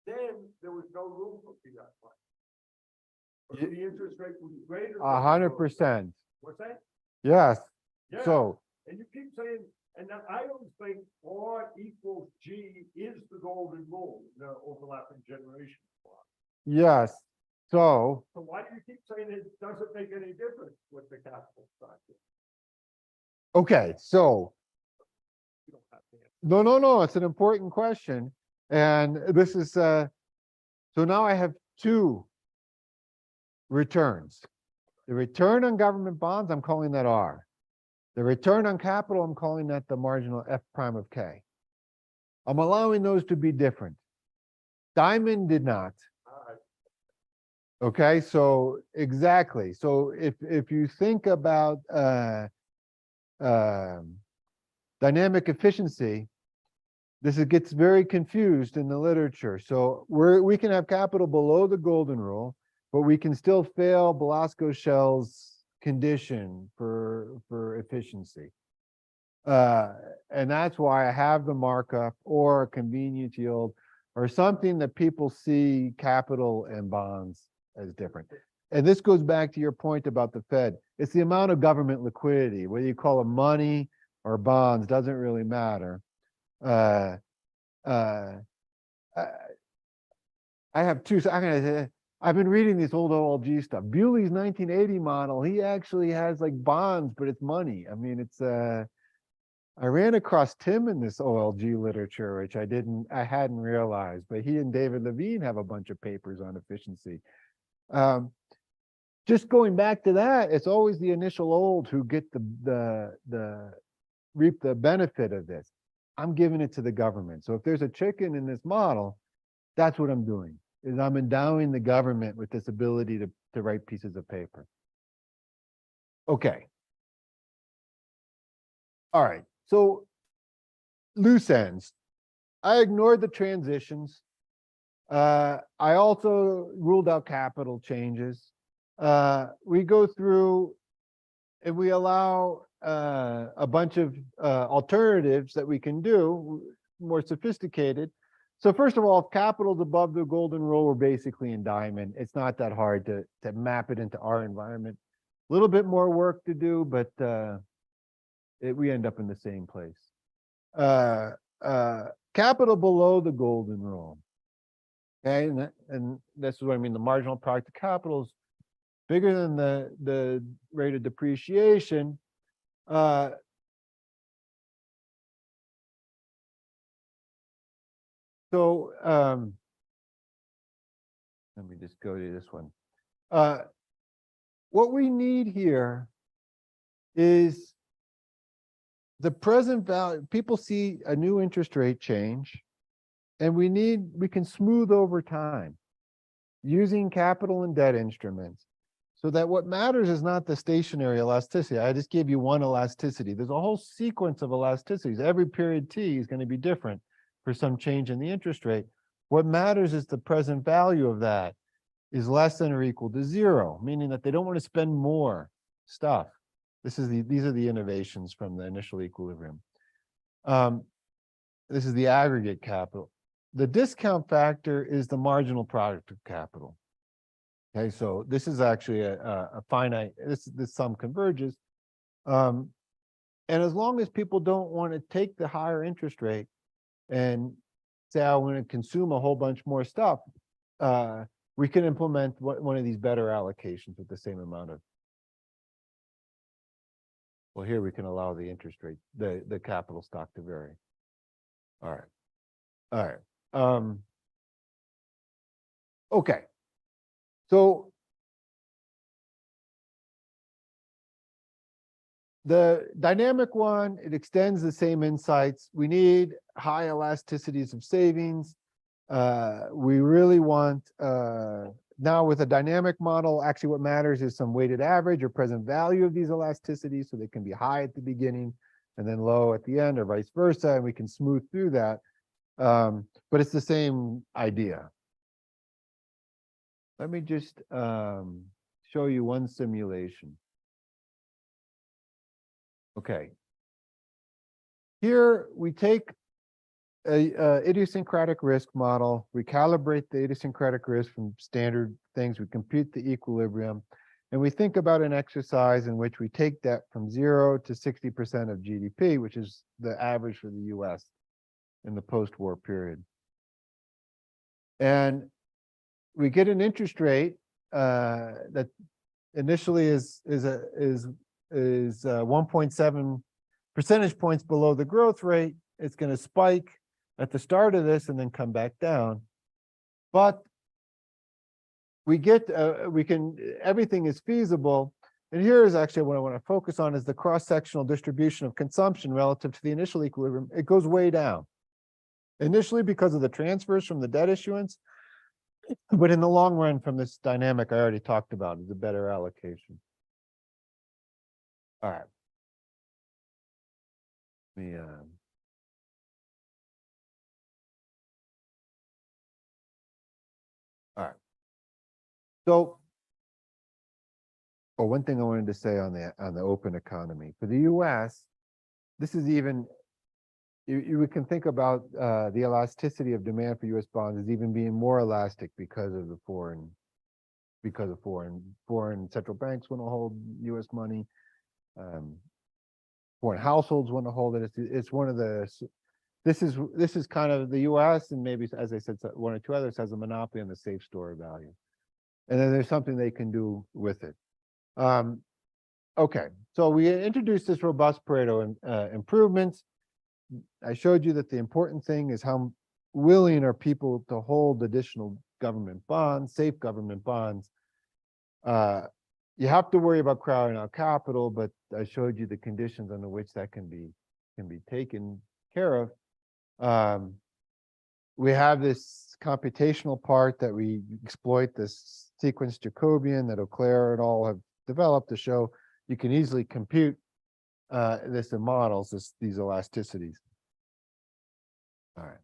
then there was no room for fiat money. But if the interest rate was greater. 100%. What's that? Yes. Yeah. So, and you keep saying, and now I always think R equals G is the golden rule, the overlapping generation. yes. So why do you keep saying it doesn't make any difference with the capital structure? okay. So You don't have to answer. no. It's an important question, and this is so now I have two returns. The return on government bonds, I'm calling that R. The return on capital, I'm calling that the marginal F prime of K. I'm allowing those to be different. Diamond did not. All right. Okay, so exactly. So if you think about dynamic efficiency, gets very confused in the literature. So we can have capital below the golden rule, but we can still fail Belasco-Shell's condition for efficiency. And that's why I have the markup or convenience yield or something that people see capital and bonds as different. And this goes back to your point about the Fed. It's the amount of government liquidity, whether you call it money or bonds, doesn't really matter. I have two, so I've been reading this old OLG stuff. Bewley's 1980 model, he actually has like bonds, but it's money. I mean, it's I ran across Tim in this OLG literature, which I hadn't realized, but he and David Levine have a bunch of papers on efficiency. Just going back to that, it's always the initial old who get the reap the benefit of this. I'm giving it to the government. So if there's a chicken in this model, that's what I'm doing, is I'm endowing the government with this ability to write pieces of paper. Okay. All right. So loose ends. I ignored the transitions. I also ruled out capital changes. We go through and we allow a bunch of alternatives that we can do, more sophisticated. So first of all, if capital's above the golden rule, we're basically in diamond. It's not that hard to map it into our environment. A little bit more work to do, but we end up in the same place. Capital below the golden rule. Okay, and this is what I mean. The marginal product of capital is bigger than the rate of depreciation. So let me just go to this one. What we need here is the present value. People see a new interest rate change, and we can smooth over time using capital and debt instruments, so that what matters is not the stationary elasticity. I just gave you one elasticity. There's a whole sequence of elasticities. Every period T is going to be different for some change in the interest rate. What matters is the present value of that is less than or equal to 0, meaning that they don't want to spend more stuff. These are the innovations from the initial equilibrium. This is the aggregate capital. The discount factor is the marginal product of capital. Okay, so this is actually a finite, this sum converges. And as long as people don't want to take the higher interest rate and say, I want to consume a whole bunch more stuff, we can implement one of these better allocations with the same amount of. Well, here we can allow the interest rate, the capital stock to vary. All right. All right. Okay. So the dynamic one, it extends the same insights. We need high elasticities of savings. We really want, now with a dynamic model, actually what matters is some weighted average or present value of these elasticities, so they can be high at the beginning and then low at the end, or vice versa, and we can smooth through that. But it's the same idea. Let me just show you one simulation. Okay. Here we take a idiosyncratic risk model, we calibrate the idiosyncratic risk from standard things, we compute the equilibrium, and we think about an exercise in which we take that from 0 to 60% of GDP, which is the average for the US in the post-war period. And we get an interest rate that initially is 1.7 percentage points below the growth rate. It's going to spike at the start of this and then come back down. But we get, everything is feasible. And here is actually what I want to focus on is the cross-sectional distribution of consumption relative to the initial equilibrium. It goes way down. Initially because of the transfers from the debt issuance, but in the long run from this dynamic I already talked about is a better allocation. All right. Let me, all right. So, one thing I wanted to say on the open economy for the U.S., this is even you can think about the elasticity of demand for U.S. bonds as even being more elastic because of the foreign central banks want to hold U.S. money. Foreign households want to hold it. It's one of the. This is kind of the U.S. and maybe, as I said, one or two others has a monopoly on the safe store value, and then there's something they can do with it. Okay, so we introduced this robust Pareto improvements. I showed you that the important thing is how willing are people to hold additional government bonds, safe government bonds. You have to worry about crowding out capital, but I showed you the conditions under which that can be taken care of. We have this computational part that we exploit, this sequence Jacobian that Auclair et al. Have developed to show you can easily compute this in models, these elasticities. All right.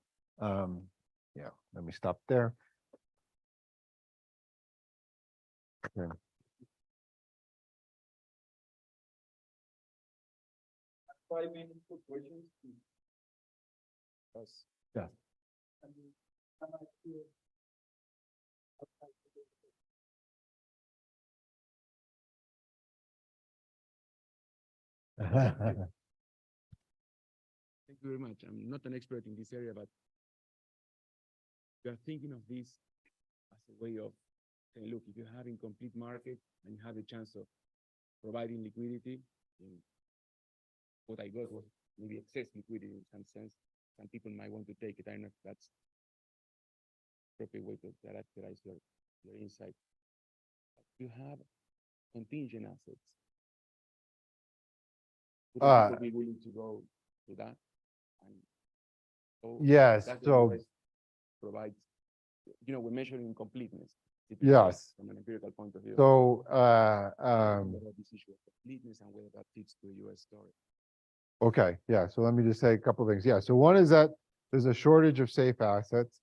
Yeah, let me stop there. Okay. 5 minutes for questions. Yes. Yeah. Thank you very much. I'm not an expert in this area, but we are thinking of this as a way of saying, look, if you have incomplete market and you have a chance of providing liquidity, what I got was maybe excess liquidity in some sense. Some people might want to take it. I don't know if that's the appropriate way to characterize your insight. You have contingent assets. Would people be willing to go to that? And yes, so provides, we're measuring completeness. Yes. From an empirical point of view. So This issue of completeness and whether that fits to a US story. okay, yeah, so let me just say a couple of things. Yeah, so one is that there's a shortage of safe assets.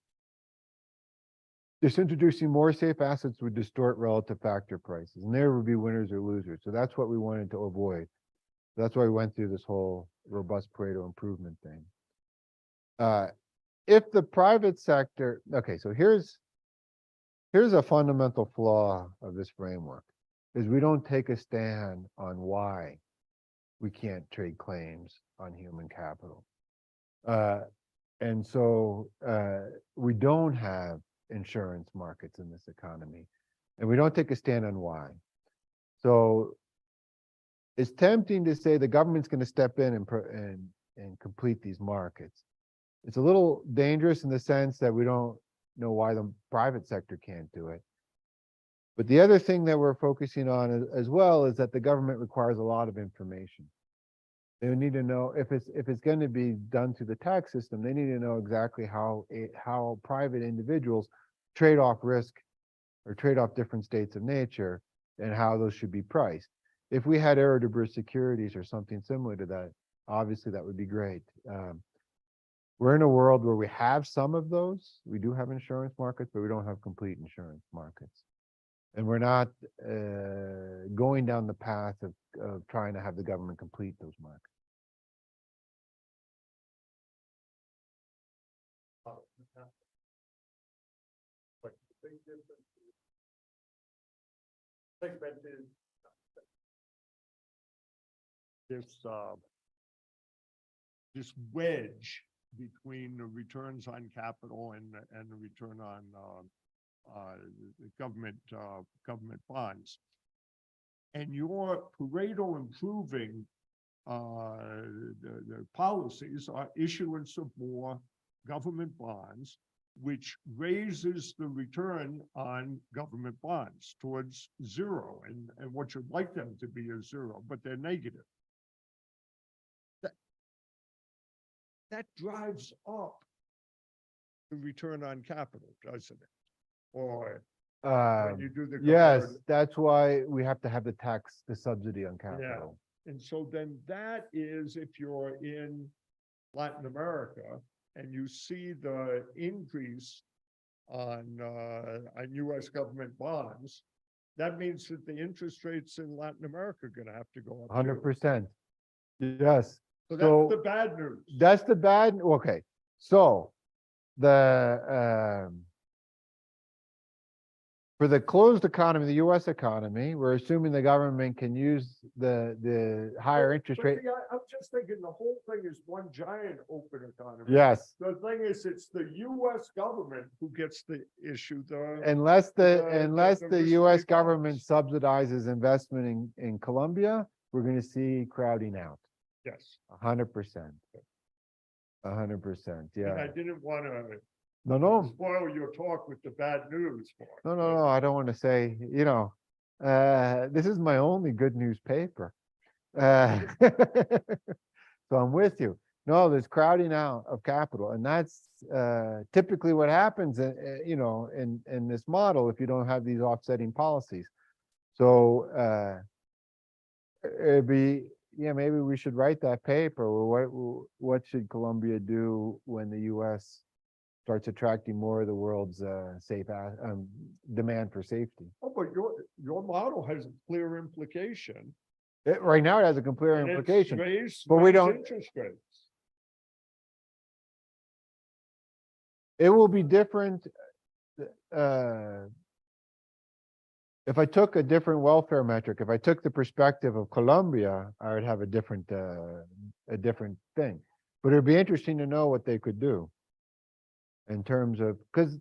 Just introducing more safe assets would distort relative factor prices, and there would be winners or losers. So that's what we wanted to avoid. That's why we went through this whole robust Pareto improvement thing. If the private sector, okay, so here's a fundamental flaw of this framework, is we don't take a stand on why we can't trade claims on human capital. And so we don't have insurance markets in this economy, and we don't take a stand on why. So it's tempting to say the government's going to step in and complete these markets. It's a little dangerous in the sense that we don't know why the private sector can't do it. But the other thing that we're focusing on as well is that the government requires a lot of information. They need to know if it's going to be done through the tax system. They need to know exactly how private individuals trade off risk or trade off different states of nature and how those should be priced. If we had error securities or something similar to that, obviously that would be great. We're in a world where we have some of those. We do have insurance markets, but we don't have complete insurance markets. And we're not going down the path of trying to have the government complete those markets. But the big difference is segmented. This wedge between the returns on capital and the return on the government bonds. And your Pareto improving the policies are issuance of more government bonds, which raises the return on government bonds towards zero, and what you'd like them to be is zero, but they're negative. That drives up the return on capital, doesn't it? Or when you do the Yes, comparative. that's why we have to have the subsidy on capital. And so then that is if you're in Latin America and you see the increase on US government bonds, that means that the interest rates in Latin America are going to have to go up. 100%. Yes. So that's the bad news. That's the bad. Okay. So the for the closed economy, the US economy, we're assuming the government can use the higher interest But rate. see, I'm just thinking the whole thing is one giant open economy. Yes. The thing is, it's the US government who gets to issue the. Unless the risk-free US bonds. government subsidizes investment in Colombia, we're going to see crowding out. Yes. 100%. 100%. And Yeah. I didn't want to No. spoil your talk with the bad neuse. Mark. No. I don't want to say, this is my only good newspaper. So I'm with you. No, there's crowding out of capital, and that's typically what happens, in this model if you don't have these offsetting policies. So it'd be, maybe we should write that paper. What should Colombia do when the U.S. starts attracting more of the world's demand for safety? Oh, but your model has a clear implication. Right now, it has a clear and it's implication, raise but we don't. interest rates. It will be different. If I took a different welfare metric, if I took the perspective of Colombia, I would have a different thing. But it'd be interesting to know what they could do in terms of, because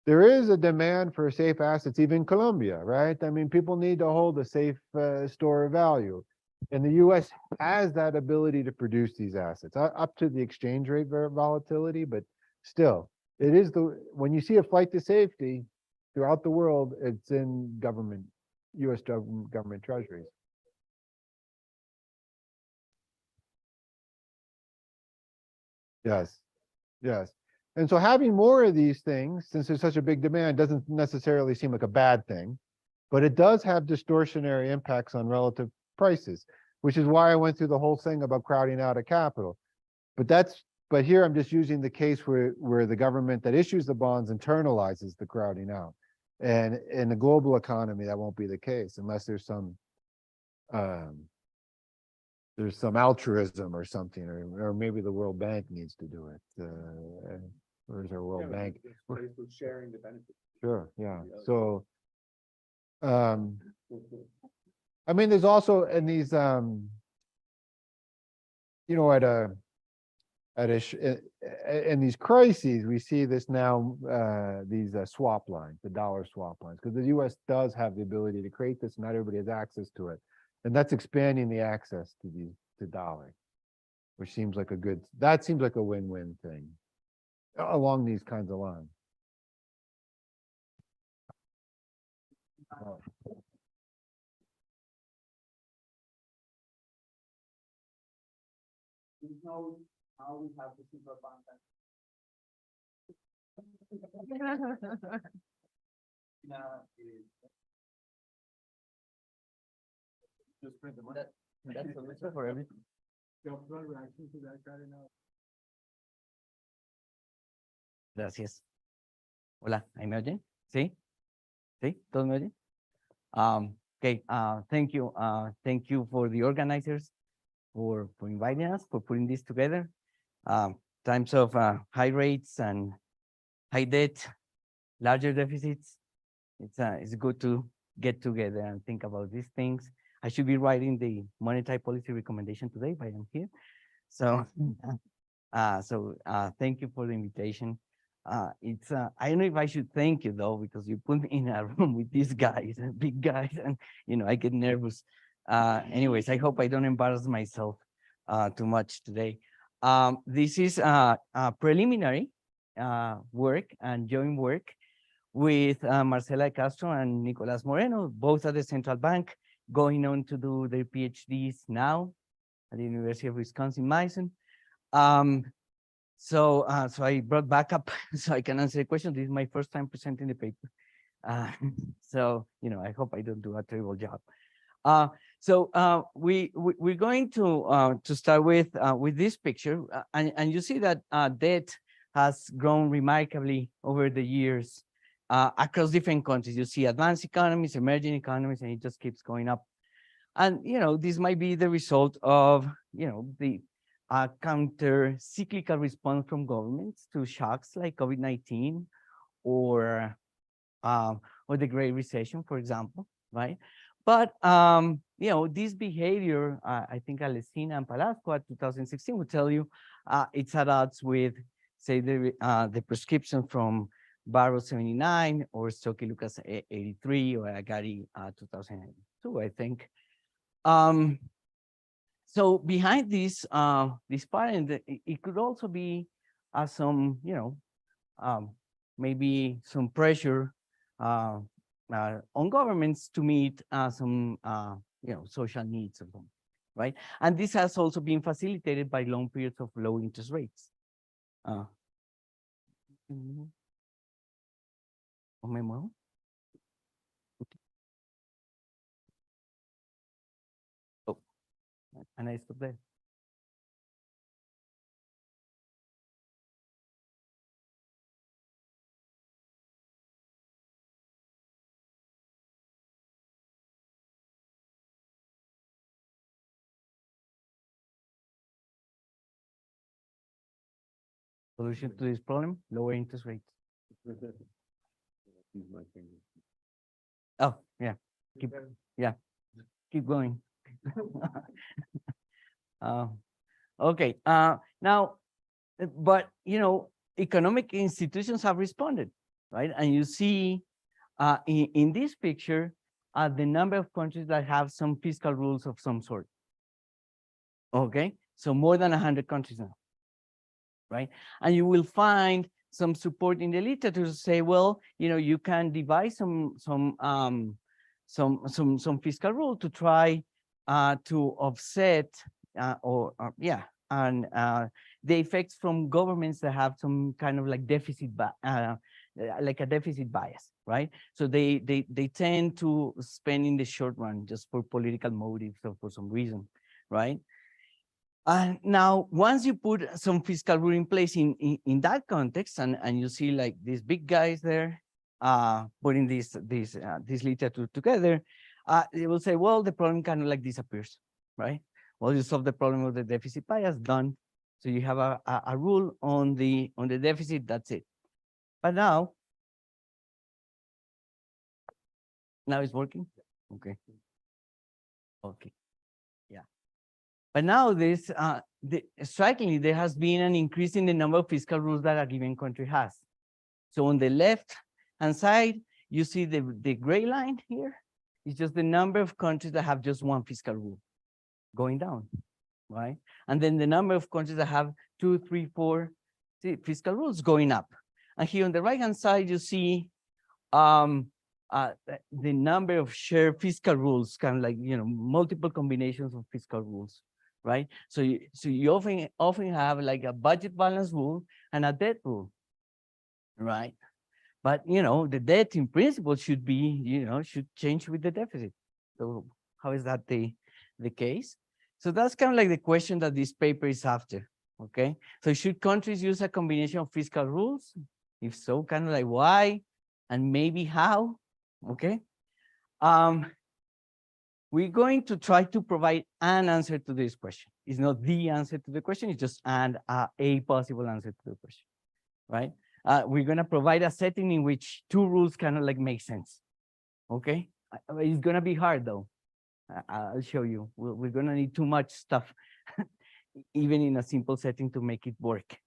there is a demand for safe assets, even in Colombia, right? I mean, people need to hold a safe store of value. And the US has that ability to produce these assets, up to the exchange rate volatility, but still, it is when you see a flight to safety throughout the world, it's in US government treasuries. Yes. And so having more of these things, since there's such a big demand, doesn't necessarily seem like a bad thing, but it does have distortionary impacts on relative prices, which is why I went through the whole thing about crowding out of capital. But here I'm just using the case where the government that issues the bonds internalizes the crowding out. And in the global economy, that won't be the case unless there's some altruism or something, or maybe the World Bank needs to do it. Where's our World Bank? Sharing the benefits. Sure, yeah. So, I mean, there's also in these you know, in these crises, we see this now, these swap lines, the dollar swap lines, because the US does have the ability to create this, not everybody has access to it. And that's expanding the access to dollar, which seems like that seems like a win-win thing along these kinds of lines. We know how we have the central bank. Just print the money. That's the list for everything. Reaction to that, Catalina? Gracias. Hola, ¿ahí me oyen? ¿Sí? ¿Sí? ¿Todos me oyen? Okay, thank you for the organizers for inviting us, for putting this together. Times of high rates and high debt, larger deficits, it's good to get together and think about these things. I should be writing the monetary policy recommendation today, but I'm here. So, thank you for the invitation. I don't know if I should thank you though, because you put me in a room with these guys, big guys, and I get nervous. Anyways, I hope I don't embarrass myself too much today. This is a preliminary work and joint work with Marcela Castro and Nicolas Moreno, both at the Central Bank, going on to do their PhDs now at the University of Wisconsin-Madison. So I brought backup so I can answer the question. This is my first time presenting the paper. So, I hope I don't do a terrible job. We're going to start with this picture, and you see that debt has grown remarkably over the years across different countries. You see advanced economies, emerging economies, and it just keeps going up. And this might be the result of the counter cyclical response from governments to shocks like COVID-19 or the Great Recession, for example, right? But this behavior, I think Alessina and Palasco at 2016 will tell you it's at odds with, say, the prescription from Barrow 79 or Stokely Lucas 83 or Agari 2002, I think. So behind this pattern, it could also be some, maybe some pressure on governments to meet some, social needs of them, right? And this has also been facilitated by long periods of low interest rates. Oh, and I stop there. Solution to this problem, lower interest rates. Oh, yeah. Keep going. Okay. Now, but economic institutions have responded, right? And you see in this picture the number of countries that have some fiscal rules of some sort. Okay, so more than 100 countries now, right? And you will find some support in the literature to say, well, you can devise some fiscal rule to try to offset the effects from governments that have some kind of like deficit, like a deficit bias, right? So they tend to spend in the short run just for political motives or for some reason, right? Now, once you put some fiscal rule in place in that context, and you see like these big guys there putting this literature together, they will say, well, the problem kind of like disappears, right? Well, you solve the problem of the deficit bias, done. So you have a rule on the deficit, that's it. But now it's working. Okay. Yeah. But now this strikingly, there has been an increase in the number of fiscal rules that a given country has. So on the left-hand side, you see the gray line here. It's just the number of countries that have just one fiscal rule going down, right? And then the number of countries that have 2, 3, 4 fiscal rules going up. And here on the right-hand side, you see the number of shared fiscal rules, kind of like, multiple combinations of fiscal rules, right? So you often have like a budget balance rule and a debt rule, right? But, the debt in principle should be, should change with the deficit. So how is that the case? So that's kind of like the question that this paper is after, okay? So should countries use a combination of fiscal rules? If so, kind of like why and maybe how, okay? We're going to try to provide an answer to this question. It's not the answer to the question, it's just a possible answer to the question, right? We're going to provide a setting in which two rules kind of like make sense, okay? It's going to be hard though. I'll show you. We're going to need too much stuff, even in a simple setting, to make it work.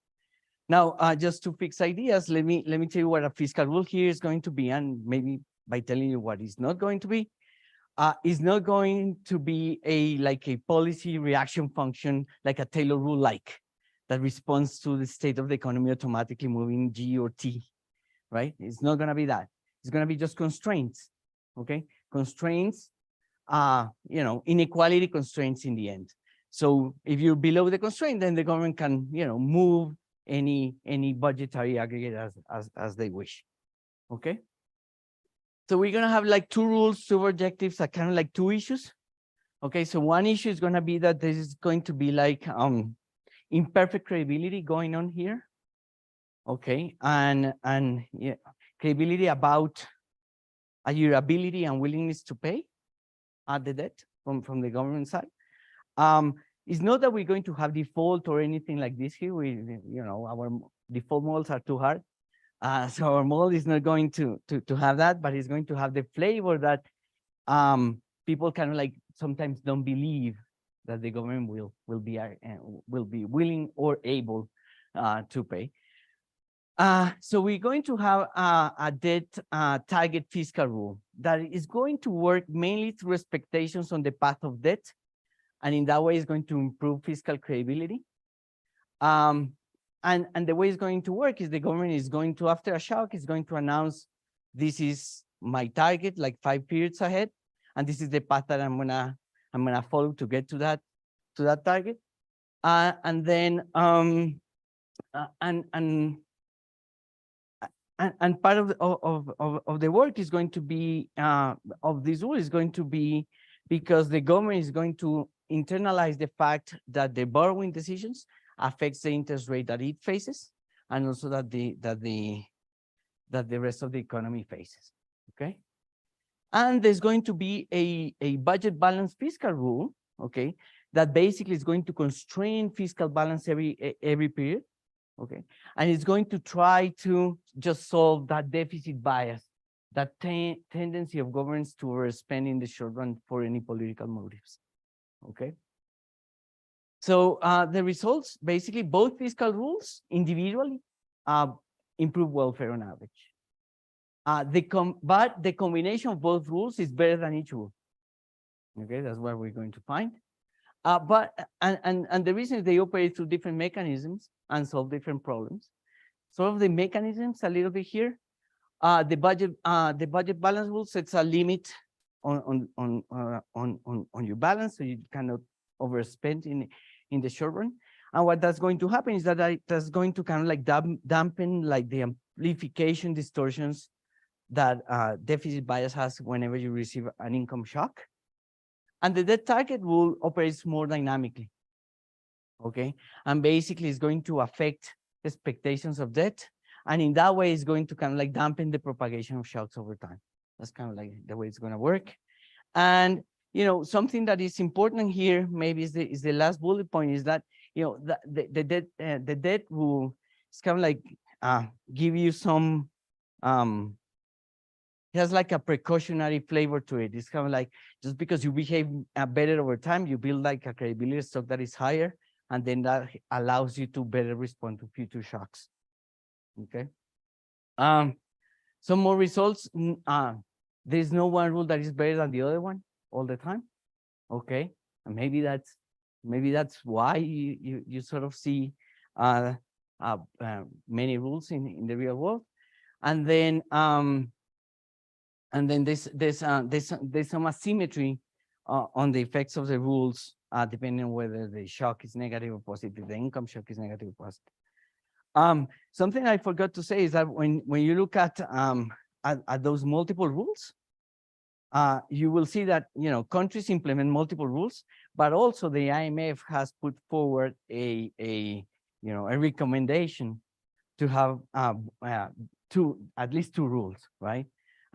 Now, just to fix ideas, let me tell you what a fiscal rule here is going to be, and maybe by telling you what it's not going to be. It's not going to be like a policy reaction function, like a Taylor rule that responds to the state of the economy automatically moving G or T, right? It's not going to be that. It's going to be just constraints, okay? Constraints, inequality constraints in the end. So if you're below the constraint, then the government can, move any budgetary aggregate as they wish, okay? So we're going to have like two rules, two objectives, that kind of like two issues. Okay, so one issue is going to be that this is going to be like imperfect credibility going on here. Okay, and yeah, credibility about your ability and willingness to pay the debt from the government side. It's not that we're going to have default or anything like this here. Our default models are too hard. So our model is not going to have that, but it's going to have the flavor that people kind of like sometimes don't believe that the government will be willing or able to pay. So we're going to have a debt target fiscal rule that is going to work mainly through expectations on the path of debt, and in that way is going to improve fiscal credibility. And the way it's going to work is the government is going to, after a shock, is going to announce, this is my target, like 5 periods ahead, and this is the path that I'm gonna follow to get to that target. And then and part of the work is going to be of this rule is going to be because the government is going to internalize the fact that the borrowing decisions affects the interest rate that it faces, and also that the rest of the economy faces. Okay, and there's going to be a budget balance fiscal rule. Okay, that basically is going to constrain fiscal balance every period. Okay, and it's going to try to just solve that deficit bias, that tendency of governments to overspend in the short run for any political motives. Okay. So the results, basically, both fiscal rules individually improve welfare on average. But the combination of both rules is better than each rule. Okay, that's what we're going to find. But the reason is they operate through different mechanisms and solve different problems. Some of the mechanisms a little bit here. The budget balance rule sets a limit on your balance, so you cannot overspend in the short run. And what that's going to happen is that that's going to kind of like dampen like the amplification distortions that deficit bias has whenever you receive an income shock. And the debt target rule operates more dynamically. Okay, and basically it's going to affect expectations of debt, and in that way it's going to kind of like dampen the propagation of shocks over time. That's kind of like the way it's going to work. And something that is important here, maybe is the last bullet point, is that the debt rule is kind of like give you some it has like a precautionary flavor to it. It's kind of like just because you behave better over time, you build like a credibility stock that is higher and then that allows you to better respond to future shocks. Okay. Some more results. There's no one rule that is better than the other one all the time. Okay, and maybe that's why you sort of see many rules in the real world, and then there's some asymmetry on the effects of the rules depending on whether the shock is negative or positive, the income shock is negative or positive. Something I forgot to say is that when you look at those multiple rules, you will see that, you know, countries implement multiple rules, but also the IMF has put forward a recommendation to have at least two rules, right?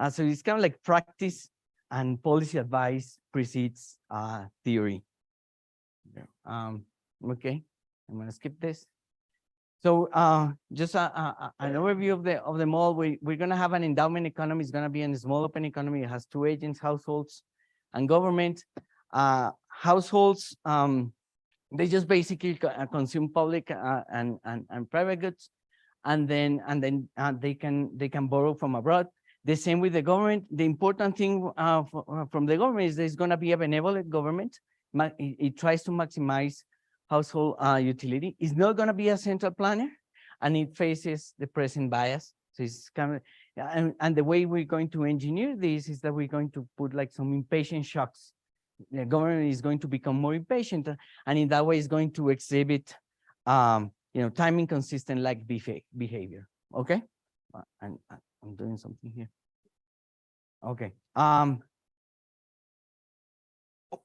So it's kind of like practice and policy advice precedes theory. Okay, I'm gonna skip this. So just an overview of the model. We're going to have an endowment economy. It's going to be a small open economy. It has two agents, households and government. Households, they just basically consume public and private goods, and then they can borrow from abroad. The same with the government. The important thing from the government is there's going to be a benevolent government. It tries to maximize household utility. Is not going to be a central planner, and it faces the present bias. So it's kind of, and the way we're going to engineer this is that we're going to put like some impatient shocks. The government is going to become more impatient, and in that way is going to exhibit, timing consistent like behavior. Okay, and I'm doing something here. Okay.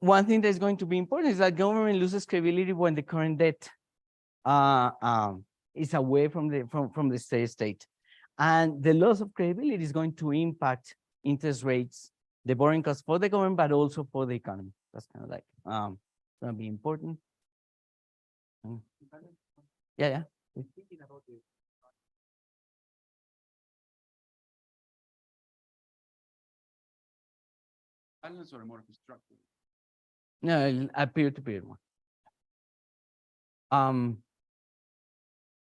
One thing that's going to be important is that government loses credibility when the current debt is away from the state, and the loss of credibility is going to impact interest rates, the borrowing costs for the government, but also for the economy. That's kind of like going to be important. Yeah. Thinking about the balance or more constructive. No, a peer-to-peer one.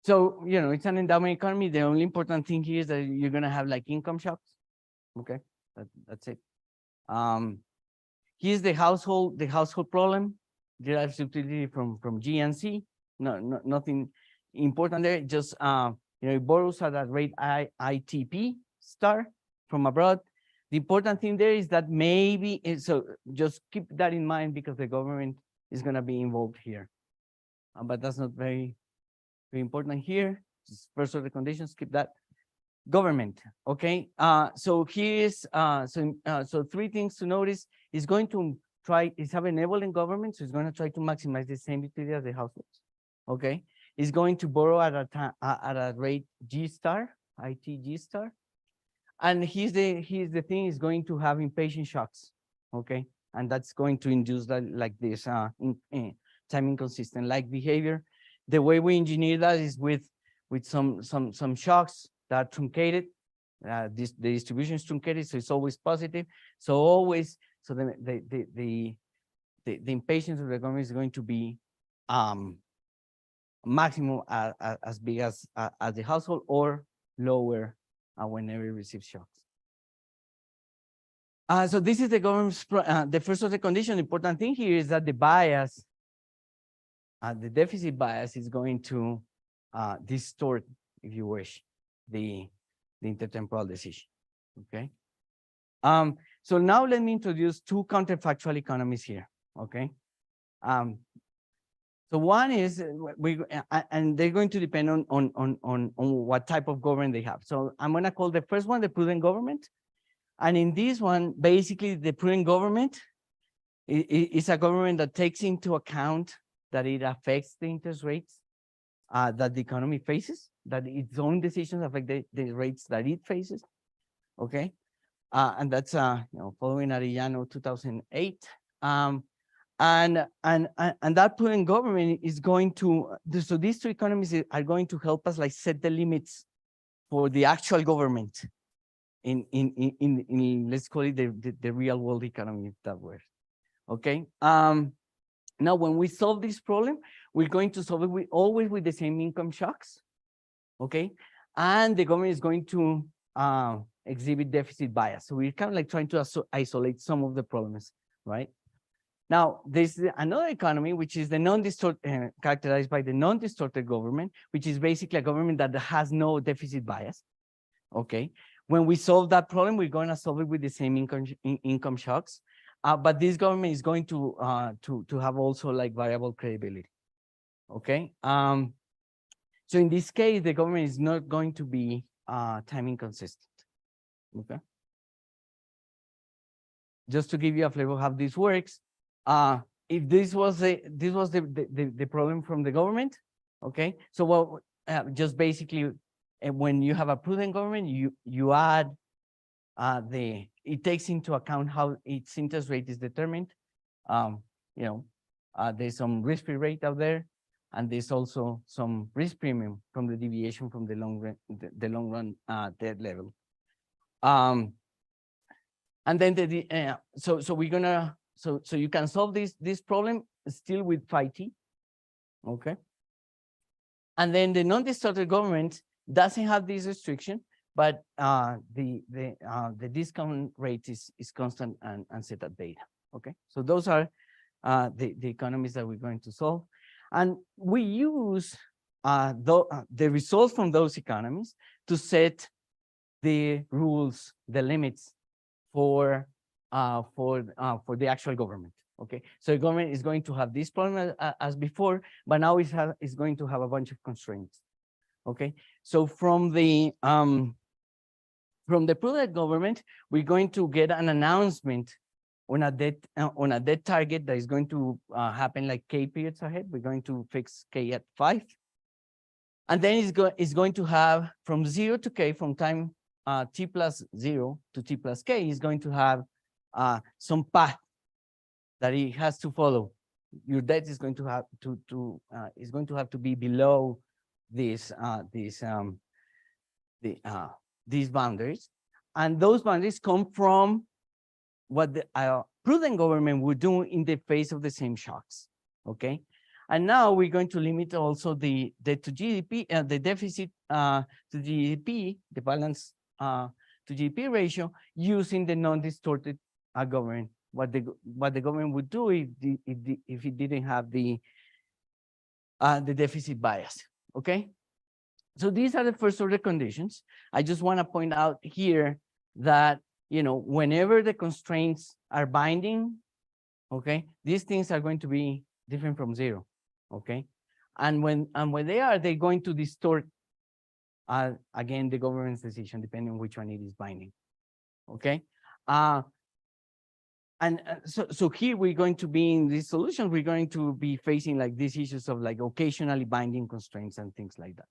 So, it's an endowment economy. The only important thing here is that you're going to have like income shocks. Okay, that's it. Here's the household problem. Derives utility from G and C. Nothing important there. Just, it borrows at that rate ITP star from abroad. The important thing there is that maybe, so just keep that in mind because the government is going to be involved here. But that's not very important here. Just first order conditions, keep that. Government, okay? So here's, so three things to notice. Is going to have an enabling government, so it's going to try to maximize the same utility as the households, okay? It's going to borrow at a rate G star, ITG star. And here's the thing, is going to have impatient shocks, okay? And that's going to induce that like this timing consistent like behavior. The way we engineer that is with some shocks that are truncated. The distribution is truncated, so it's always positive. So the impatience of the government is going to be maximum as big as the household, or lower whenever it receives shocks. So this is the government's, the first of the condition. The important thing here is that the bias, the deficit bias is going to distort, if you wish, the intertemporal decision, okay? So now let me introduce two counterfactual economies here, okay? So one is, and they're going to depend on what type of government they have. So I'm going to call the first one the prudent government. And in this one, basically the prudent government is a government that takes into account that it affects the interest rates that the economy faces, that its own decisions affect the rates that it faces, okay? And that's following Arellano 2008. And that prudent government is going to, so these two economies are going to help us like set the limits for the actual government in let's call it the real world economy, if that were, okay? Now, when we solve this problem, we're going to solve it always with the same income shocks, okay? And the government is going to exhibit deficit bias. So we're kind of like trying to isolate some of the problems, right? Now, there's another economy, which is the non-distorted, characterized by the non-distorted government, which is basically a government that has no deficit bias, okay? When we solve that problem, we're going to solve it with the same income shocks. But this government is going to have also like variable credibility, okay? So in this case, the government is not going to be time inconsistent, okay? Just to give you a flavor of how this works, if this was the problem from the government, okay? So what just basically when you have a prudent government, you add it takes into account how its interest rate is determined. There's some risk-free rate out there, and there's also some risk premium from the deviation from the long run debt level. And then so you can solve this problem still with phi-t, okay? And then the non-distorted government doesn't have this restriction, but the discount rate is constant and set at beta, okay? So those are the economies that we're going to solve. And we use the results from those economies to set the rules, the limits for the actual government, okay? So the government is going to have this problem as before, but now it's going to have a bunch of constraints, okay? So from the prudent government, we're going to get an announcement on a debt target that is going to happen like K periods ahead. We're going to fix K at 5. And then it's going to have from 0 to K, from time T plus 0 to T plus K, is going to have some path that it has to follow. Your debt is going to have to be below these boundaries, and those boundaries come from what the prudent government would do in the face of the same shocks, okay? And now we're going to limit also the debt to GDP, the deficit to GDP, the balance to GDP ratio, using the non-distorted government. What the government would do if it didn't have the deficit bias, okay? So these are the first order conditions. I just want to point out here that, whenever the constraints are binding, okay, these things are going to be different from 0, okay? And when they are, they're going to distort, again, the government's decision, depending on which one it is binding, okay? So here we're going to be in this solution, we're going to be facing like these issues of like occasionally binding constraints and things like that,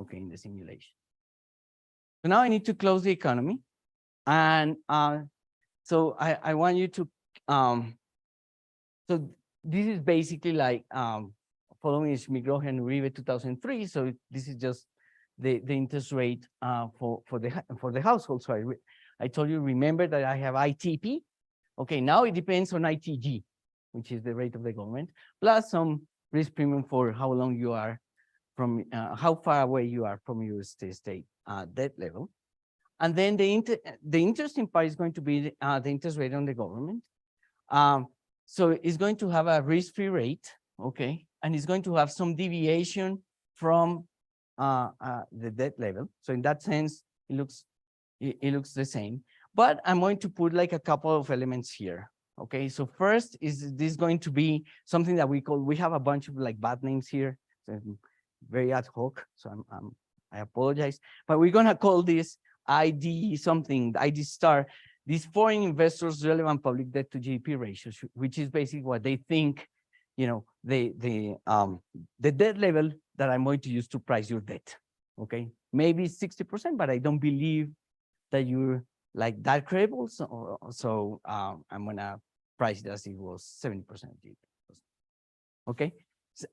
okay, in the simulation. So now I need to close the economy. And so I want you to, so this is basically like following Schmidt-Grohe and Uribe 2003. So this is just the interest rate for the household. So I told you, remember that I have ITP. Okay, now it depends on ITG, which is the rate of the government, plus some risk premium for how long you are from, how far away you are from your state debt level. And then the interesting part is going to be the interest rate on the government. So it's going to have a risk-free rate, okay? And it's going to have some deviation from the debt level. So in that sense, it looks the same. But I'm going to put like a couple of elements here, okay? So first, is this going to be something that we have a bunch of like bad names here, so very ad hoc, so I apologize. But we're gonna call this ID something, ID star, these foreign investors' relevant public debt to GDP ratio, which is basically what they think, the debt level that I'm going to use to price your debt, okay? Maybe 60%, but I don't believe that you're like that credible, so I'm gonna price it as it was 70% GDP, okay?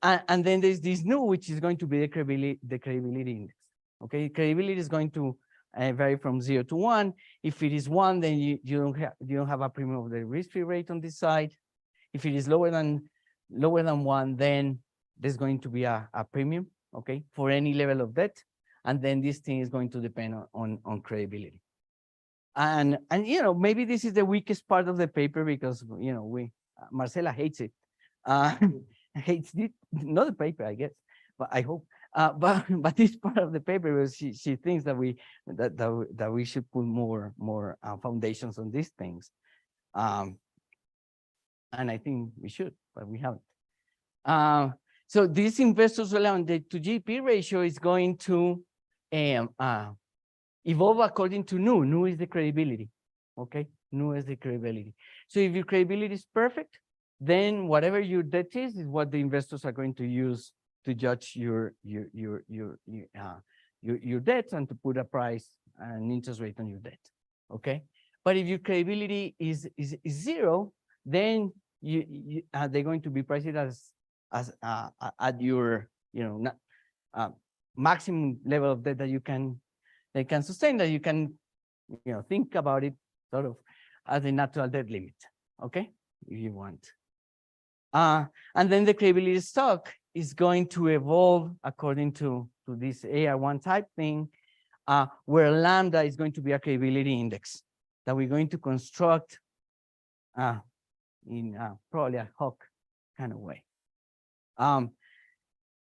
And then there's this new, which is going to be the credibility index, okay? Credibility is going to vary from 0 to 1. If it is 1, then you don't have a premium of the risk-free rate on this side. If it is lower than lower than 1, then there's going to be a premium, okay, for any level of debt. And then this thing is going to depend on credibility. And you know, maybe this is the weakest part of the paper because, you know, Marcela hates it. Hates it, not the paper, I guess, but I hope. But this part of the paper was she thinks that we should put more foundations on these things. And I think we should, but we haven't. So this investors relevant to GDP ratio is going to evolve according to nu. Nu is the credibility, okay? Nu is the credibility. So if your credibility is perfect, then whatever your debt is what the investors are going to use to judge your debts and to put a price and interest rate on your debt, okay? But if your credibility is 0, then they're going to be priced as at your, you know, maximum level of debt that they can sustain, that you can, you know, think about it sort of as a natural debt limit, okay, if you want. And then the credibility stock is going to evolve according to this AR1 type thing, where lambda is going to be a credibility index that we're going to construct in probably a hoc kind of way.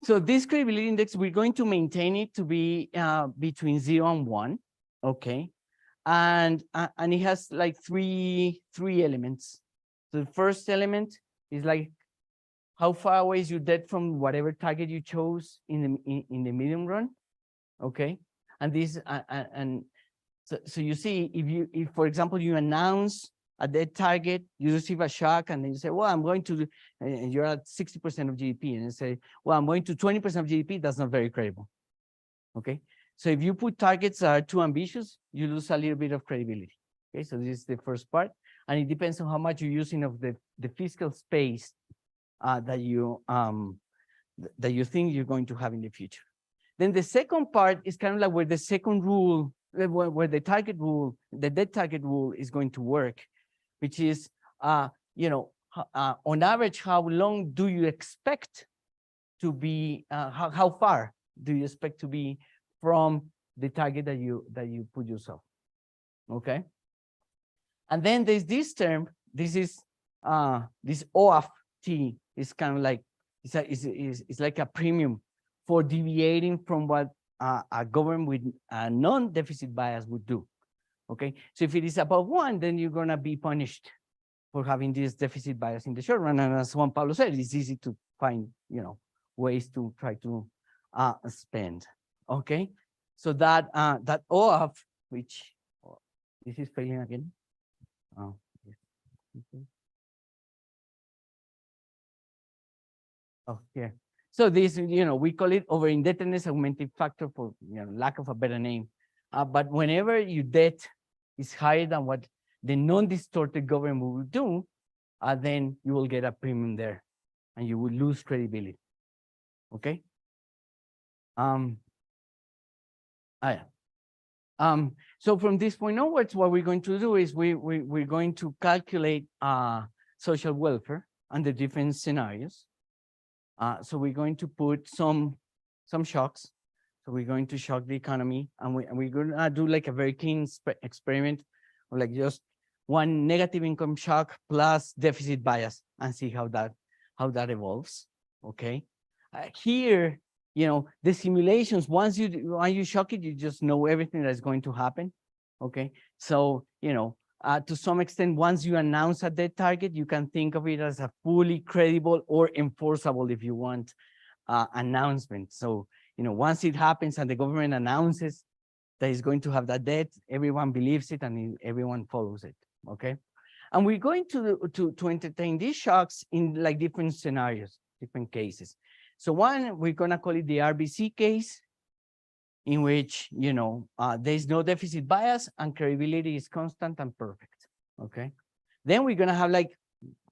So this credibility index, we're going to maintain it to be between 0 and 1, okay? And it has like three elements. So the first element is like how far away is your debt from whatever target you chose in the medium run, okay? And this so you see, if for example you announce a debt target, you receive a shock, and then you say, well, I'm going to, and you're at 60% of GDP, and you say, well, I'm going to 20% of GDP, that's not very credible, okay? So if you put targets that are too ambitious, you lose a little bit of credibility, okay? So this is the first part, and it depends on how much you're using of the fiscal space that you think you're going to have in the future. Then the second part is kind of like where the second rule, where the target rule, the debt target rule is going to work, which is, you know, on average, how long do you expect to be, how far do you expect to be from the target that you put yourself, okay? And then there's this term, this is, this OFT is kind of like, it's like a premium for deviating from what a government with a non-deficit bias would do. Okay, so if it is above 1, then you're gonna be punished for having this deficit bias in the short run. And as Juan Pablo said, it's easy to find, you know, ways to try to spend. Okay, so that that OF, which this is failing again. Oh, yes. Okay. Oh, yeah. So this, you know, we call it over indebtedness augmenting factor for, you know, lack of a better name. But whenever your debt is higher than what the non-distorted government will do, then you will get a premium there, and you will lose credibility. Okay. So from this point onwards, what we're going to do is we're going to calculate social welfare under different scenarios. So we're going to put some shocks. So we're going to shock the economy, and we're going to do like a very clean experiment, or like just one negative income shock plus deficit bias, and see how that evolves. Okay. Here, you know, the simulations, once you shock it, you just know everything that's going to happen. Okay. So, you know, to some extent, once you announce a debt target, you can think of it as a fully credible or enforceable, if you want, announcement. So, you know, once it happens and the government announces that it's going to have that debt, everyone believes it and everyone follows it. Okay. And we're going to entertain these shocks in like different scenarios, different cases. So one, we're going to call it the RBC case, in which, you know, there's no deficit bias and credibility is constant and perfect. Okay. Then we're going to have like,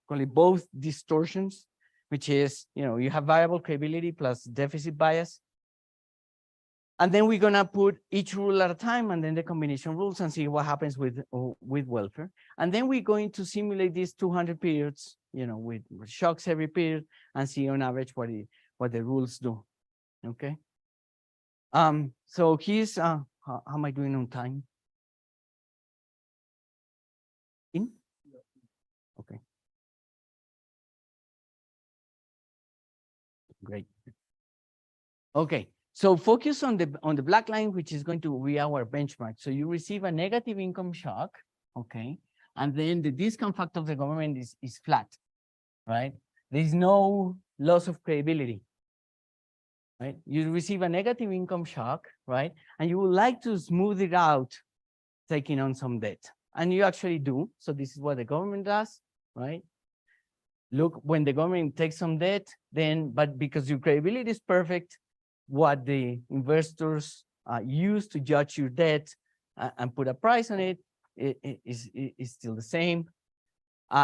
call it both distortions, which is, you know, you have variable credibility plus deficit bias. And then we're gonna put each rule at a time and then the combination rules and see what happens with welfare. And then we're going to simulate these 200 periods, with shocks every period and see on average what the rules do. Okay. So here's how am I doing on time? Okay. Great. Okay. So focus on the black line, which is going to be our benchmark. So you receive a negative income shock, okay? And then the discount factor of the government is flat, right? There's no loss of credibility, right? You receive a negative income shock, right? And you would like to smooth it out, taking on some debt. And you actually do. So this is what the government does, right? Look, when the government takes some debt, but because your credibility is perfect, what the investors use to judge your debt and put a price on it is still the same.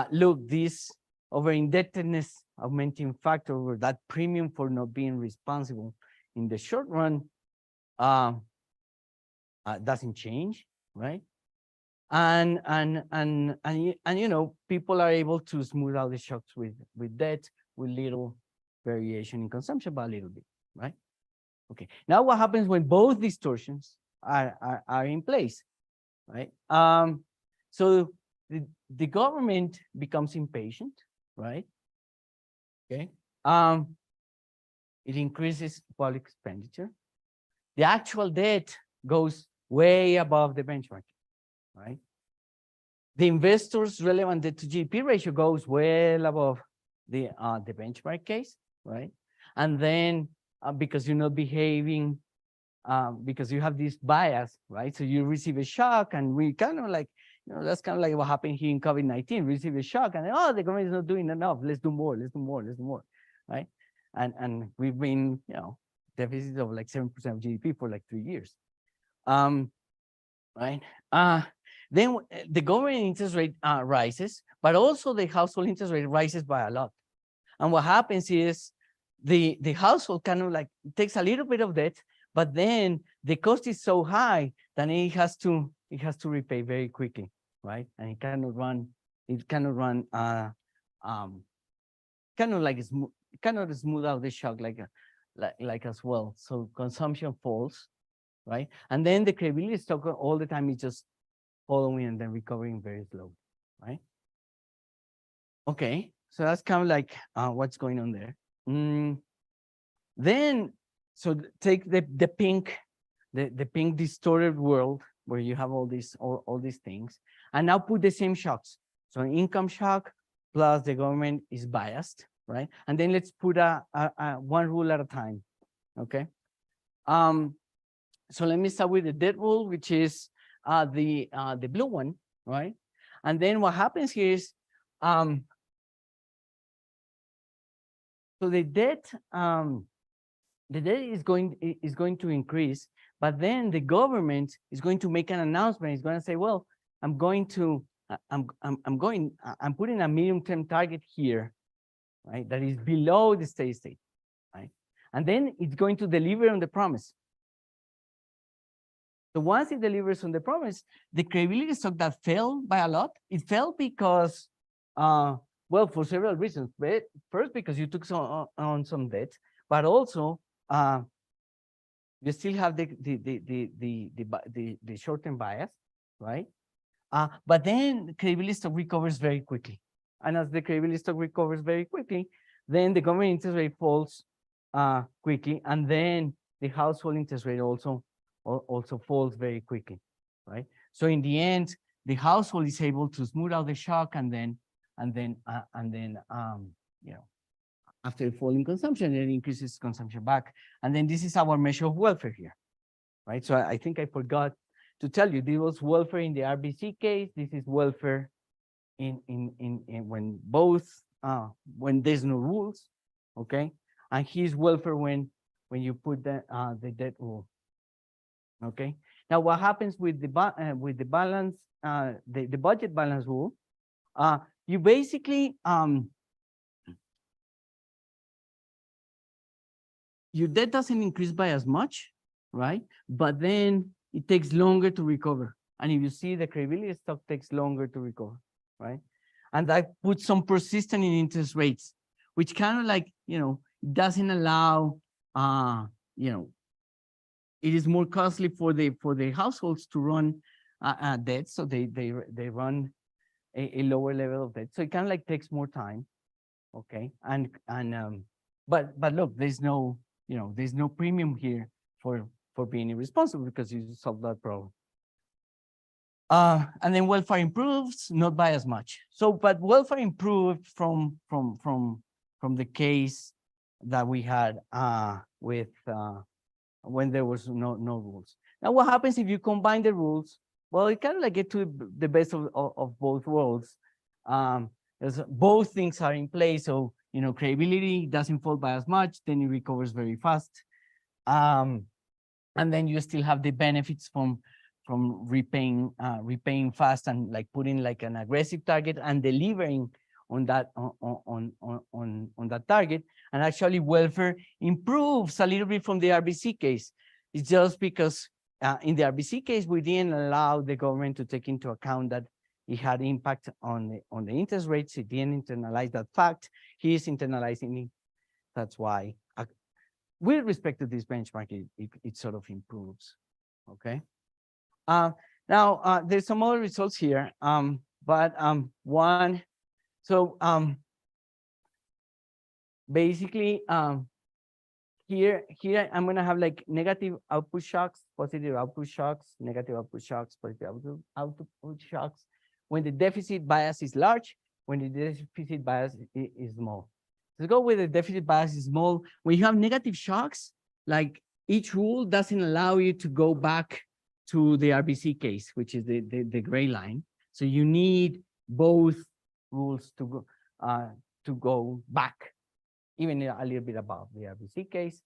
Look, this over-indebtedness augmenting factor, or that premium for not being responsible in the short run doesn't change, right? And people are able to smooth out the shocks with debt, with little variation in consumption, but a little bit, right? Okay, now what happens when both distortions are in place, right? So the government becomes impatient, right? Okay, it increases public expenditure. The actual debt goes way above the benchmark, right? The investors' relevant debt to GDP ratio goes well above the benchmark case, right? And then because you're not behaving, because you have this bias, right? So you receive a shock, and we kind of like, that's kind of like what happened here in COVID-19. Receive a shock, and the government is not doing enough. Let's do more. Let's do more. Let's do more, right? And we've been, deficits of like 7% of GDP for like 3 years, right? Then the government interest rate rises, but also the household interest rate rises by a lot. And what happens is the household kind of like takes a little bit of debt, but then the cost is so high that it has to repay very quickly, right? And it cannot run smooth out the shock like as well. So consumption falls, right? And then the credibility stock all the time is just following and then recovering very slow, right? Okay, so that's kind of like what's going on there. Then, so take the pink distorted world where you have all these things, and now put the same shocks. So an income shock plus the government is biased, right? And then let's put a one rule at a time, okay? So let me start with the debt rule, which is the blue one, right? And then what happens here is so the debt is going to increase, but then the government is going to make an announcement. It's going to say, well, I'm putting a medium-term target here, right? That is below the steady state, right? And then it's going to deliver on the promise. So once it delivers on the promise, the credibility stock that fell by a lot, it fell because, well, for several reasons. But first, because you took on some debt, but also you still have the short-term bias, right? But then the credibility stock recovers very quickly, and as the credibility stock recovers very quickly, then the government interest rate falls quickly, and then the household interest rate also falls very quickly, right? So in the end, the household is able to smooth out the shock, and then after falling consumption, it increases consumption back. And then this is our measure of welfare here, right? So I think I forgot to tell you, this was welfare in the RBC case. This is welfare in when there's no rules, okay? And here's welfare when you put the debt rule. Okay. Now, what happens with the balance, the budget balance rule? You basically your debt doesn't increase by as much, right? But then it takes longer to recover. And if you see the credibility stock takes longer to recover, right? And that puts some persistence in interest rates, which kind of like, doesn't allow, it is more costly for the households to run debt. So they run a lower level of debt. So it kind of like takes more time. Okay. But look, there's no premium here for being irresponsible because you solve that problem. And then welfare improves, not by as much. So, but welfare improved from the case that we had with when there was no rules. Now, what happens if you combine the rules? Well, it kind of like get to the best of both worlds. Both things are in place, so credibility doesn't fall by as much, then it recovers very fast. And then you still have the benefits from repaying fast and like putting like an aggressive target and delivering on that on that target. And actually welfare improves a little bit from the RBC case. It's just because in the RBC case we didn't allow the government to take into account that it had impact on the interest rates. It didn't internalize that fact. He is internalizing it. That's why with respect to this benchmark, it sort of improves. Okay. Now there's some other results here, but one. So basically here I'm going to have like negative output shocks, positive output shocks, negative output shocks, positive output shocks when the deficit bias is large, when the deficit bias is small. Let's go with the deficit bias is small. When you have negative shocks, like each rule doesn't allow you to go back to the RBC case, which is the gray line. So you need both rules to go back, even a little bit above the RBC case.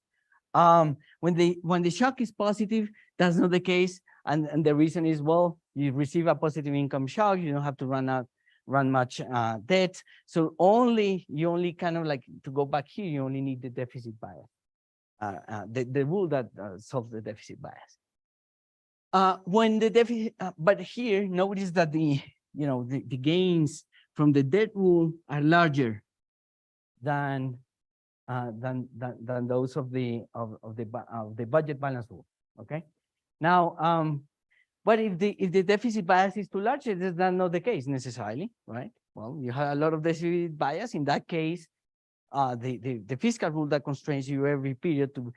When the shock is positive, that's not the case, and the reason is, well, you receive a positive income shock, you don't have to run much debt. So you only kind of like to go back here, you only need the deficit bias, the rule that solves the deficit bias. When the deficit, but here notice that the gains from the debt rule are larger than those of the budget balance rule. Okay. Now, but if the deficit bias is too large, that's not the case necessarily, right? Well, you have a lot of deficit bias. In that case, the fiscal rule that constrains you every period to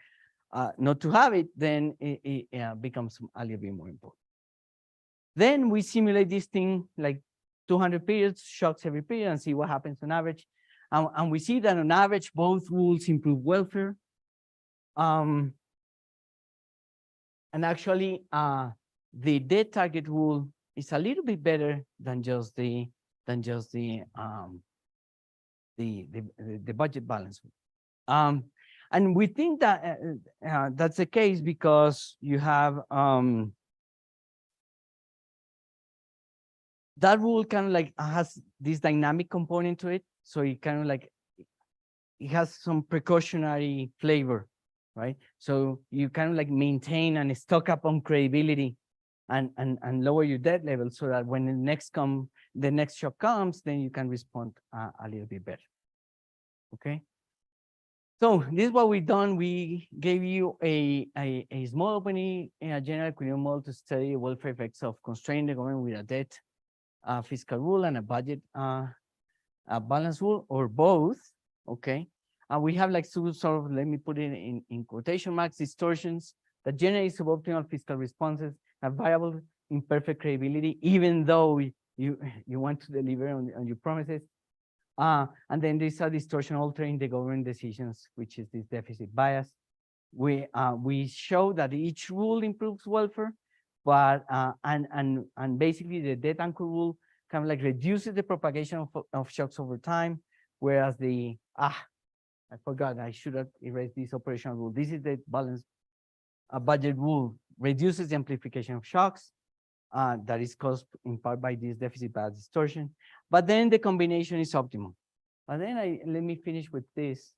not to have it, then it becomes a little bit more important. Then we simulate this thing like 200 periods, shocks every period, and see what happens on average. And we see that on average, both rules improve welfare. And actually, the debt target rule is a little bit better than just the budget balance rule. And we think that that's the case because you have that rule kind of like has this dynamic component to it. So it kind of like, it has some precautionary flavor, right? So you kind of like maintain and stock up on credibility and lower your debt level so that when the next shock comes, then you can respond a little bit better. Okay. So this is what we've done. We gave you a small opening in a general equilibrium model to study welfare effects of constraining the government with a debt fiscal rule and a budget balance rule, or both. Okay. We have like sort of, let me put it in quotation marks, distortions that generate suboptimal fiscal responses, have variable imperfect credibility, even though you want to deliver on your promises. And then there's a distortion altering the government decisions, which is this deficit bias. We show that each rule improves welfare, but and basically the debt anchor rule kind of like reduces the propagation of shocks over time, whereas I forgot, I should have erased this operational rule. This is the balance budget rule, reduces the amplification of shocks that is caused in part by this deficit bias distortion. But then the combination is optimal. And then let me finish with this.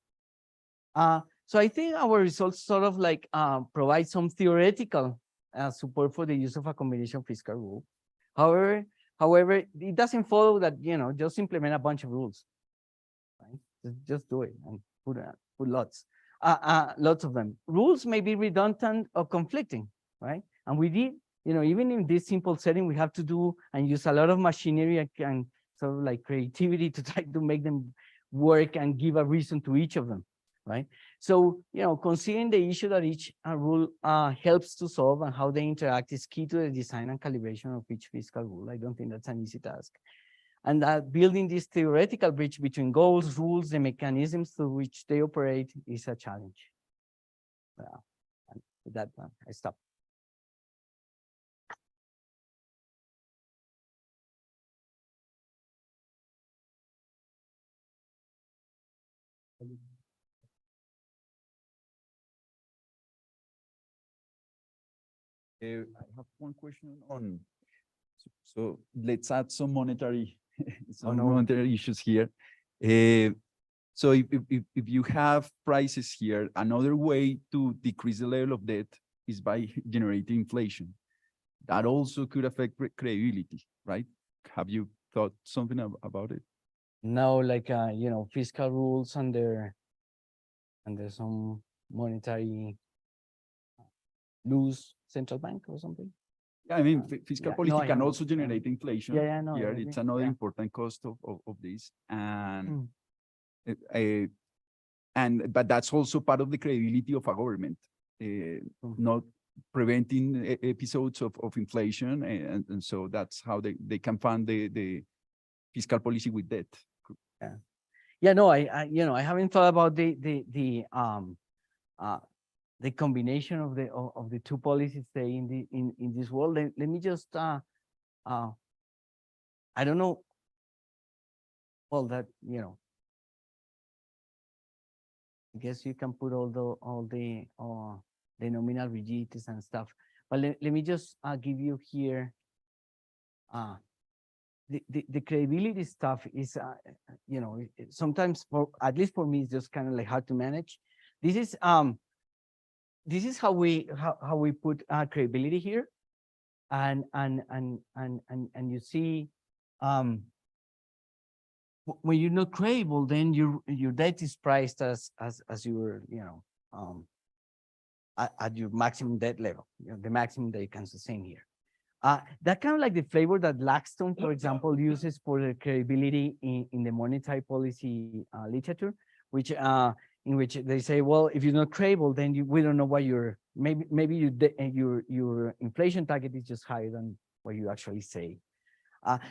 So I think our results sort of like provide some theoretical support for the use of a combination fiscal rule. However, it doesn't follow that, just implement a bunch of rules. Right? Just do it and put lots of them. Rules may be redundant or conflicting, right? And we did, even in this simple setting, we have to do and use a lot of machinery and sort of like creativity to try to make them work and give a reason to each of them, right? So, considering the issue that each rule helps to solve and how they interact is key to the design and calibration of each fiscal rule. I don't think that's an easy task. And building this theoretical bridge between goals, rules, the mechanisms through which they operate is a challenge. And with that, I stop. I have one question on, so let's add some monetary, monetary issues here. So if you have prices here, another way to decrease the level of debt is by generating inflation. That also could affect credibility, right? Have you thought something about it? No, like, fiscal rules under some monetary loose central bank or something. Yeah, I mean, fiscal yeah, policy no, can know. also generate inflation. Yeah, no, Here, I it's agree. another Yeah. important cost of this. And Mm. but that's also part of the credibility of a government, not preventing episodes of inflation, and so that's how they can fund the fiscal policy with debt. Yeah, no, I haven't thought about the combination of the two policies say in this world. Let me just I don't know. Well, that I guess you can put all the nominal rigidities and stuff. But let me just give you here the credibility stuff is sometimes, for at least for me, it's just kind of like hard to manage. This is how we put credibility here, and you see when you're not credible, then your debt is priced as your at your maximum debt level, the maximum that you can sustain here. That kind of like the flavor that Blackstone, for example, uses for the credibility in the monetary policy literature, which in which they say, well, if you're not credible, then we don't know what maybe your inflation target is just higher than what you actually say.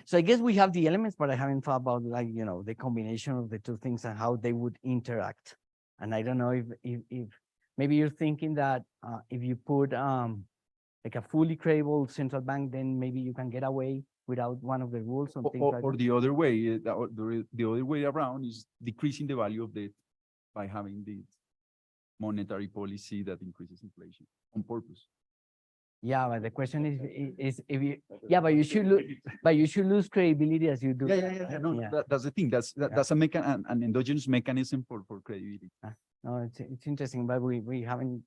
So I guess we have the elements, but I haven't thought about the combination of the two things and how they would interact. And I don't know if maybe you're thinking that if you put like a fully credible central bank, then maybe you can get away without one of the rules. Or the other way, the other way around is decreasing the value of debt by having the monetary policy that increases inflation on purpose. Yeah, but the question is if you, but you should lose credibility as you do. Yeah. No, that's the thing. That's an endogenous mechanism for credibility. No, it's interesting, but we haven't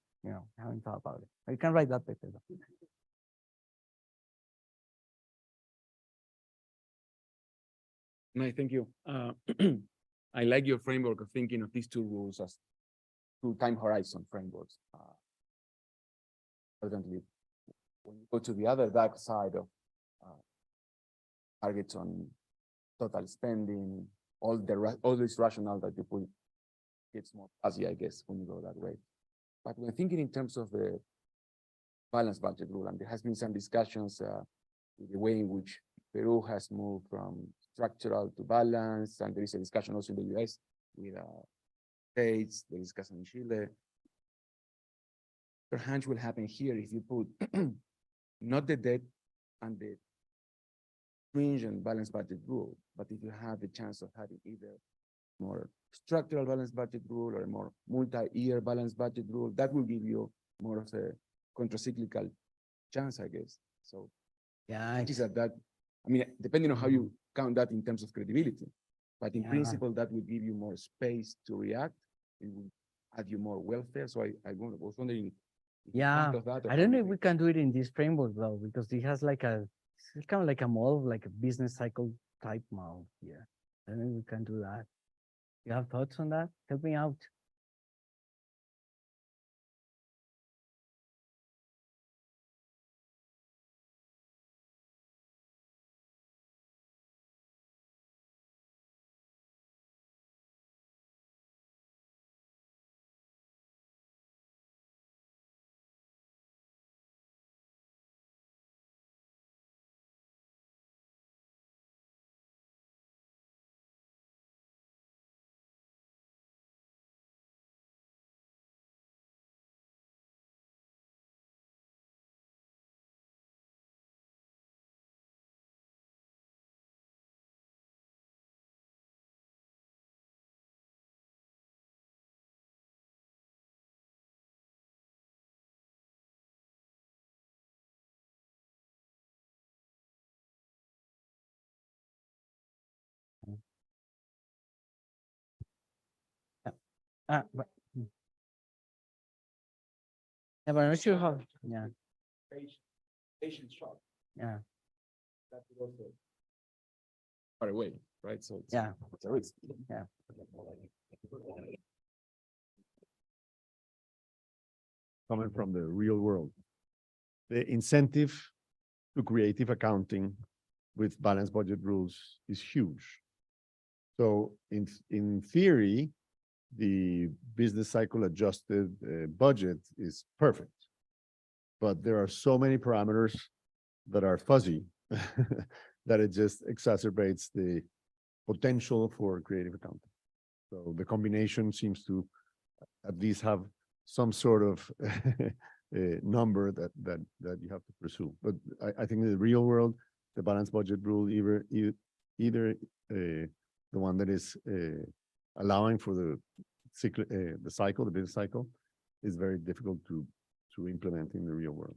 thought about it. You can write that paper. No, thank you. I like your framework of thinking of these two rules as two time horizon frameworks. Evidently, when you go to the other dark side of targets on total spending, all this rationale that you put, it's more fuzzy, I guess, when you go that way. But when thinking in terms of the balanced budget rule, and there has been some discussions with the way in which Peru has moved from structural to balance, and there is a discussion also in the US with states, the discussion in Chile. Perhaps will happen here if you put not the debt and the stringent balanced budget rule, but if you have the chance of having either more structural balanced budget rule or a more multi-year balanced budget rule, that will give you more of a contracyclical chance, I guess. So yeah, I mean, depending on how you count that in terms of credibility, but in Yeah. principle, that will give you more space to react. It will add you more welfare. So I was wondering. if you're Yeah, part of that or I how don't know you if we think- can do it in this framework though, because it has like it's kind of like a model, like a business cycle type model here. I don't know if we can do that. You have thoughts on that? Help me out. But, yeah, but I'm not sure how, yeah, Patient shock. yeah, that would also far away, right? So it's, yeah, it's a risk. yeah. Coming from the real world. The incentive to creative accounting with balanced budget rules is huge. So in theory, the business cycle adjusted budget is perfect. But there are so many parameters that are fuzzy that it just exacerbates the potential for creative accounting. So the combination seems to at least have some sort of number that you have to pursue. But I think in the real world, the balanced budget rule, either the one that is allowing for the business cycle, is very difficult to implement in the real world.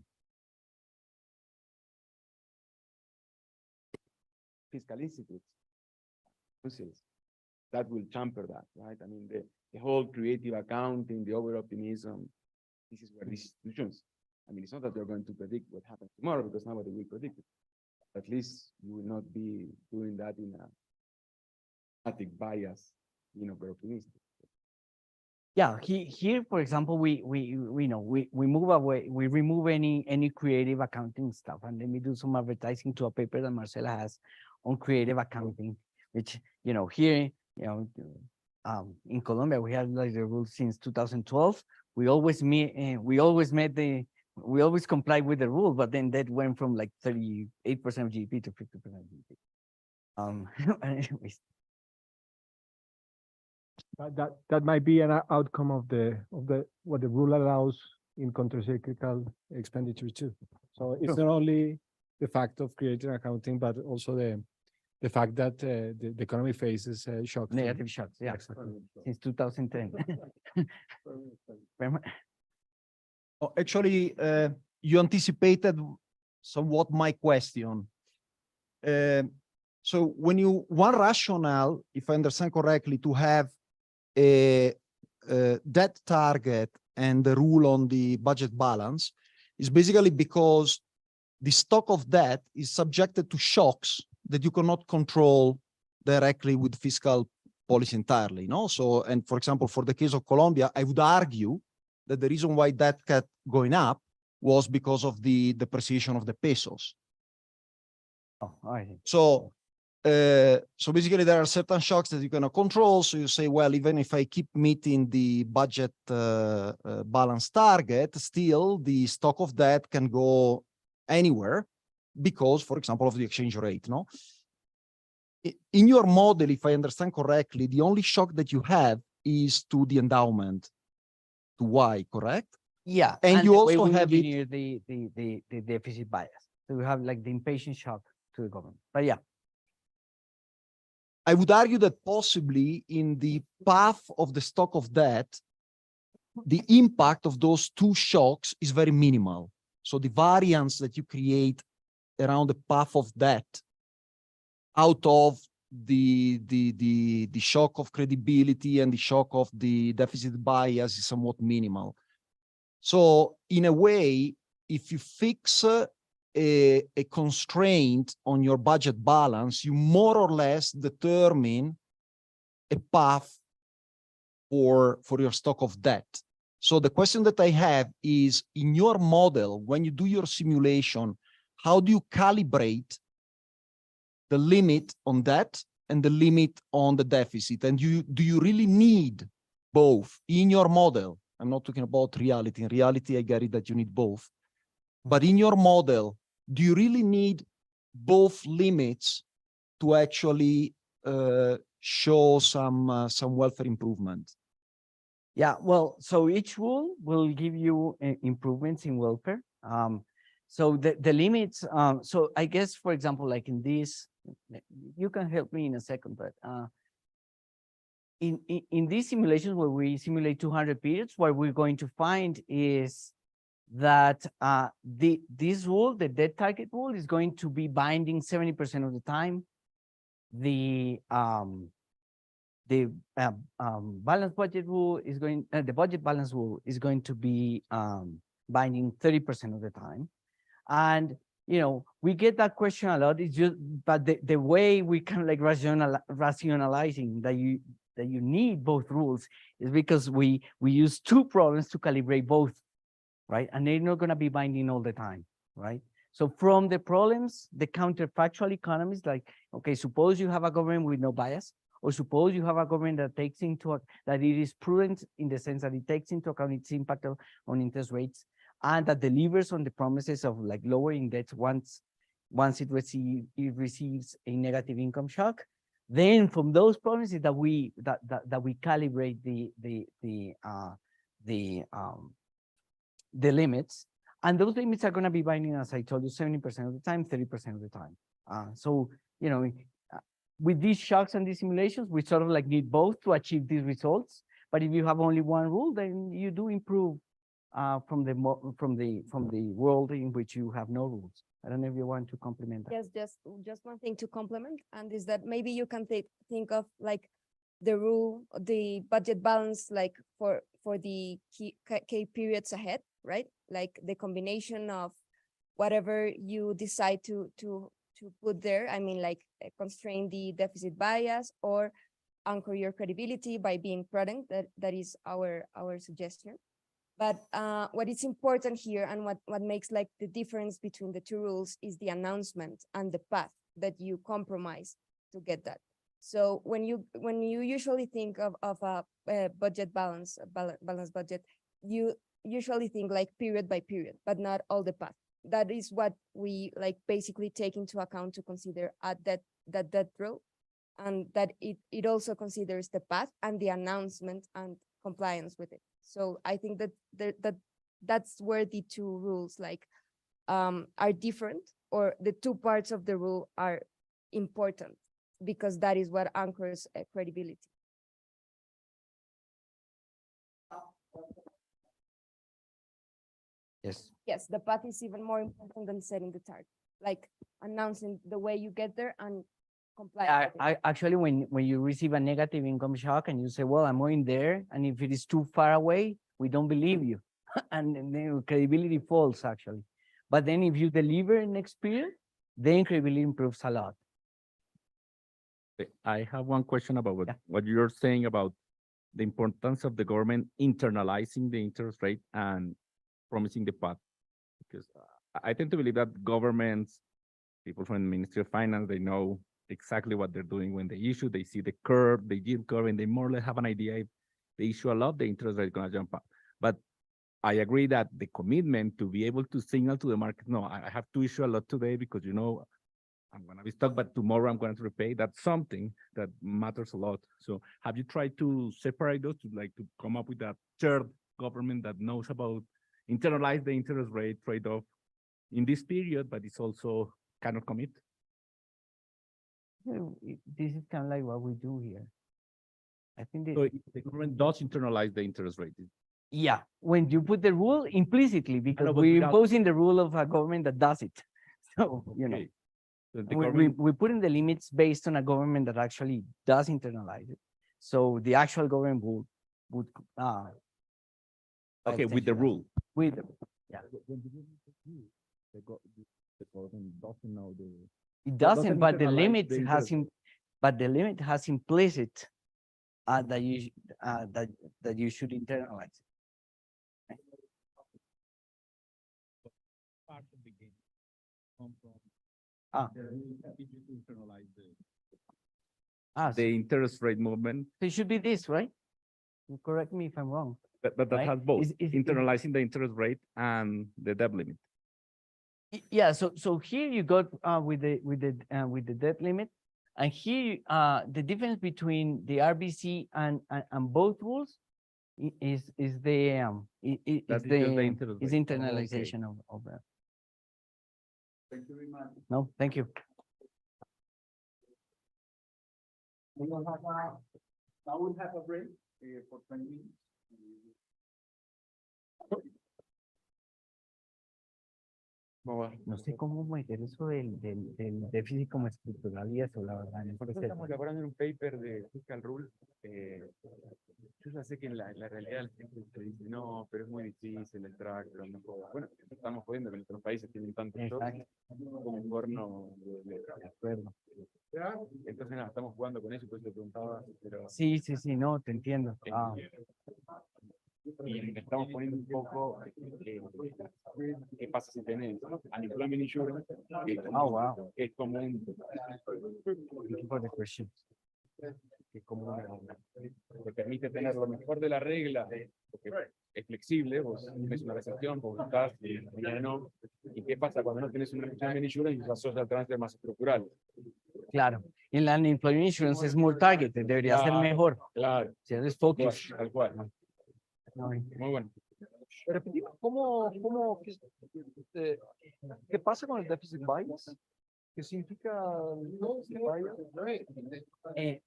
Fiscal institutes, councils, that will temper that, right? I mean, the whole creative accounting, the over optimism, this is where these institutions, I mean, it's not that they're going to predict what happens tomorrow because nobody will predict it. At least you will not be doing that in a static bias, very optimistic. Yeah, here, for example, we move away, we remove any creative accounting stuff, and then we do some advertising to a paper that Marcela has on creative accounting, which here, in Colombia we have like the rules since 2012. We always comply with the rule, but then that went from like 38% of GDP to 50% of GDP. Anyways. That might be an outcome of what the rule allows in countercyclical expenditure too. So it's not only the fact of creating accounting, but also the fact that the economy faces shocks. Negative shocks, yeah, since 2010. Oh, actually, you anticipated somewhat my question. So one rationale, if I understand correctly, to have a debt target and the rule on the budget balance is basically because the stock of debt is subjected to shocks that you cannot control directly with fiscal policy entirely, no? So, and for example, for the case of Colombia, I would argue that the reason why debt kept going up was because of the depreciation of the pesos. Oh, all right. So basically there are certain shocks that you cannot control. So you say, well, even if I keep meeting the budget balance target, still the stock of debt can go anywhere because, for example, of the exchange rate, no? In your model, if I understand correctly, the only shock that you have is to the endowment, to Y, correct? Yeah, And you the way also we have it- engineer the deficit bias. So we have like the impatient shock to the government. But yeah, I would argue that possibly in the path of the stock of debt, the impact of those two shocks is very minimal. So the variance that you create around the path of debt out of the shock of credibility and the shock of the deficit bias is somewhat minimal. So in a way, if you fix a constraint on your budget balance, you more or less determine a path for your stock of debt. So the question that I have is, in your model, when you do your simulation, how do you calibrate the limit on debt and the limit on the deficit? And do you really need both in your model? I'm not talking about reality. In reality, I get it that you need both. But in your model, do you really need both limits to actually show some welfare improvement? Yeah, well, so each rule will give you improvements in welfare. So the limits, so I guess, for example, like in this, you can help me in a second, but in these simulations where we simulate 200 periods, what we're going to find is that this rule, the debt target rule, is going to be binding 70% of the time. The balance budget rule is going, the budget balance rule is going to be binding 30% of the time. And, you know, we get that question a lot. It's just, but the way we kind of like rationalizing that you need both rules is because we use two problems to calibrate both, right? And they're not going to be binding all the time, right? So from the problems, the counterfactual economies, like, okay, suppose you have a government with no bias, or suppose you have a government that takes into that it is prudent in the sense that it takes into account its impact on interest rates, and that delivers on the promises of like lowering debt once it receives a negative income shock. Then from those promises that we calibrate the limits, and those limits are going to be binding, as I told you, 70% of the time, 30% of the time. So, you know, with these shocks and these simulations, we sort of like need both to achieve these results. But if you have only one rule, then you do improve from the world in which you have no rules. I don't know if you want to complement that. Yes, just one thing to complement, and is that maybe you can think of like the rule, the budget balance, like for the key periods ahead, right? Like the combination of whatever you decide to put there. I mean, like constrain the deficit bias or anchor your credibility by being prudent. That is our suggestion. But what is important here, and what makes like the difference between the two rules, is the announcement and the path that you compromise to get that. So when you usually think of a budget balance budget, you usually think like period by period, but not all the path. That is what we like basically take into account to consider at that rule, and that it also considers the path and the announcement and compliance with it. So I think that that's where the two rules like are different, or the two parts of the rule are important, because that is what anchors credibility. Yes. Yes, the path is even more important than setting the target, like announcing the way you get there and comply. Actually, when you receive a negative income shock and you say, well, I'm going there, and if it is too far away, we don't believe you. And then credibility falls, actually. But then if you deliver next period, then credibility improves a lot. I have one question about what you're saying about the importance of the government internalizing the interest rate and promising the path. Because I tend to believe that governments, people from the Ministry of Finance, they know exactly what they're doing when they issue. They see the curve, the yield curve, and they more or less have an idea if they issue a lot, the interest rate is going to jump up. But I agree that the commitment to be able to signal to the market, no, I have to issue a lot today because, you know, I'm going to be stuck, but tomorrow I'm going to repay. That's something that matters a lot. So have you tried to separate those, to come up with that third government that knows about internalize the interest rate trade-off in this period, but it's also cannot commit? This is kind of like what we do here. I think so the government does internalize the interest rate. Yeah, when you put the rule implicitly, because we're imposing the rule of a government that does it. So, you know. The We government, put in the limits based on a government that actually does internalize it. So the actual government would pay okay, with the attention to that. rule. With, yeah, The government doesn't know the. it doesn't doesn't, but the internalize limit the has interest. but the limit has implicit that you should internalize. Part of the game come from. Ah. If you internalize Ah, the interest rate movement, so it should be this, right? You correct me if I'm wrong. but that Right? has both, Is- internalizing the interest rate and the debt limit. Yeah, so here you got with the debt limit, and here the difference between the RBC and both rules is the That is just the interest is rate. internalization of that. Thank you very much. No, thank you. We will have now we'll have a break for 20 minutes. No sé cómo meter eso del déficit como estructural y eso, la verdad. en este Nosotros tema. estamos elaborando en un paper de Fiscal Rule. Yo ya sé que en la realidad la gente te dice, no, pero es muy difícil el track, pero no puedo. Bueno, estamos jodiendo que nuestros países tienen tanto shock Exacto. como un horno De acuerdo. Entonces nada, estamos jugando con eso, por eso te preguntaba, pero Sí, no, te entiendo. y estamos poniendo un poco qué pasa si tenés unemployment insurance, que Wow. es como un Thank you for the question. que es como te permite tener lo mejor de la regla, porque es flexible, vos tenés una recepción, vos buscás, y mañana no. ¿Y qué pasa cuando no tenés una unemployment insurance y usás social transfer más estructural? Claro. En la unemployment insurance es more targeted, debería ser Claro, mejor. Claro, Si eres focus. tal cual. Muy bueno. Repetimos, ¿qué pasa con el déficit bias? ¿Qué significa el déficit bias?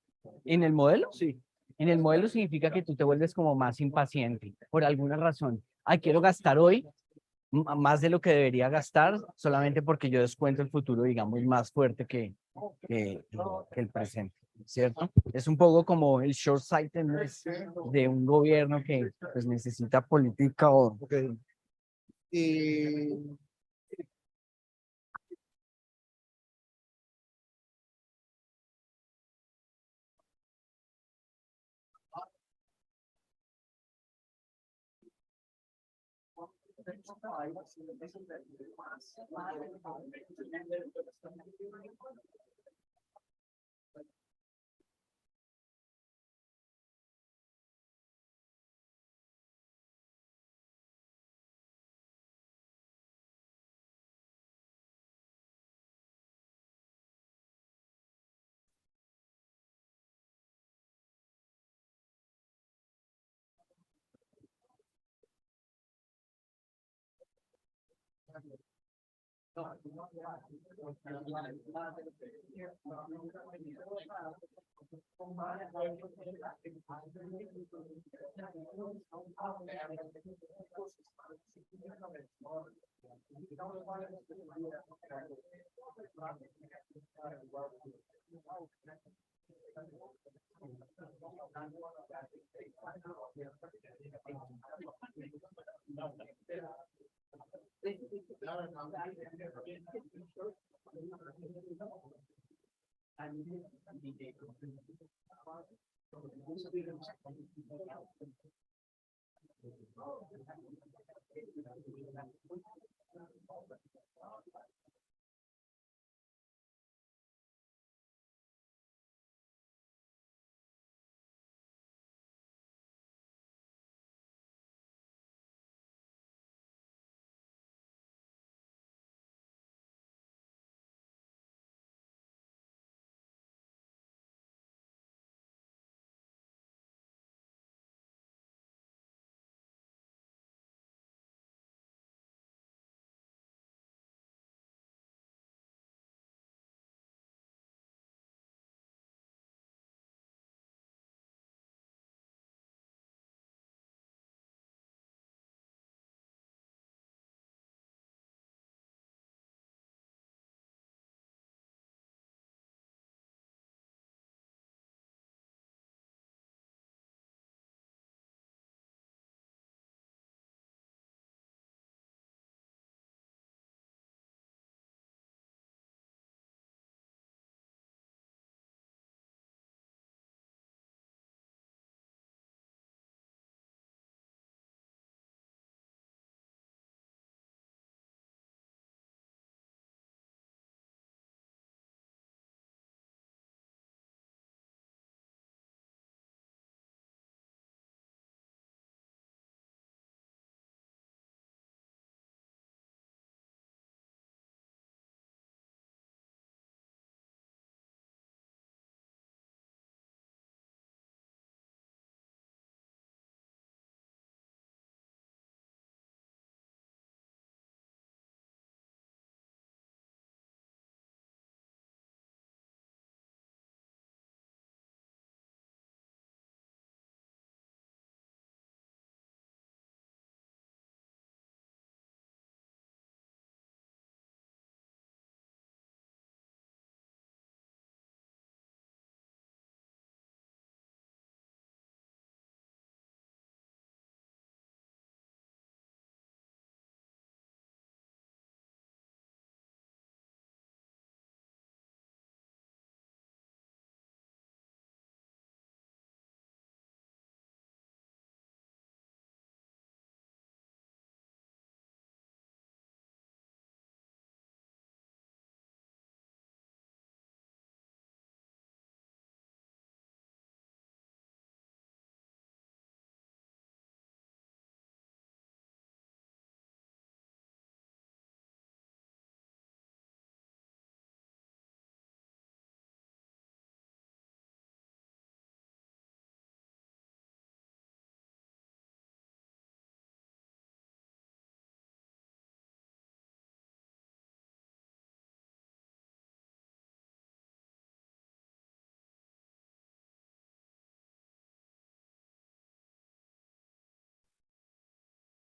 ¿En el modelo? Sí. En el modelo significa que tú te vuelves como más impaciente por alguna razón. Ay, quiero gastar hoy más de lo que debería gastar solamente porque yo descuento el futuro, digamos, más fuerte que el presente, ¿cierto? Es un poco como el short-sightedness de un gobierno que pues necesita política o... Okay.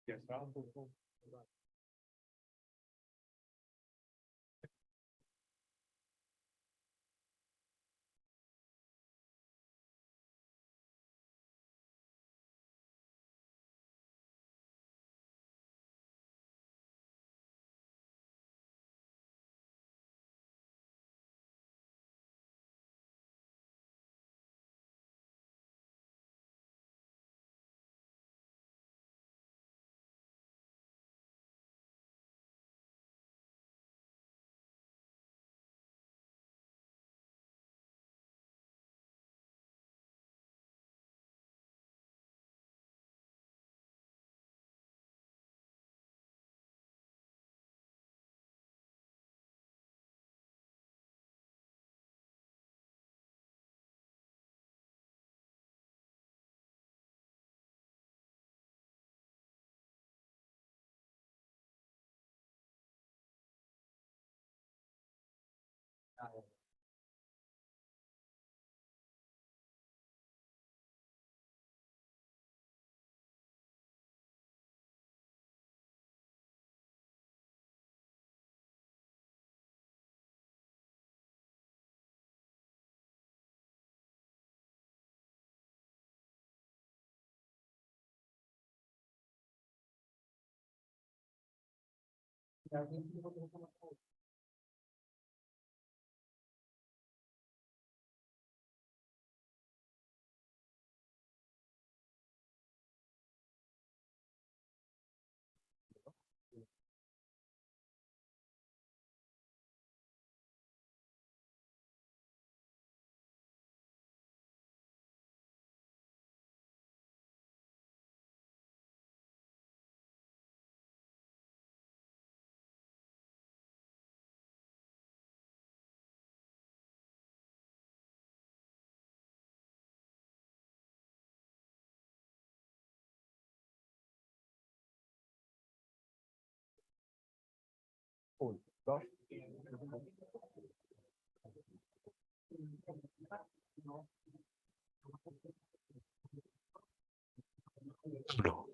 Yes.